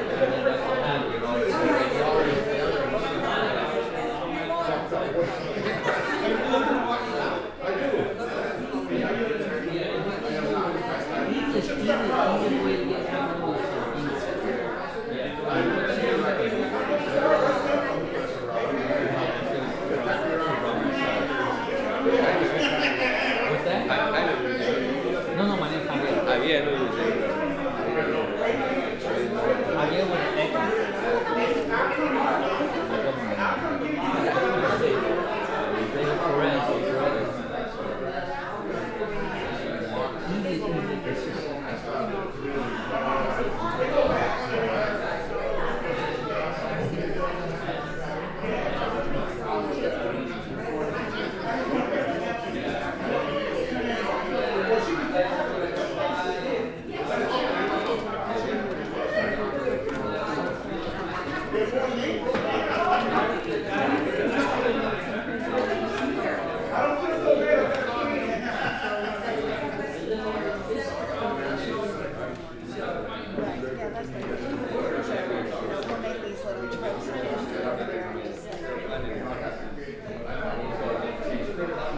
That's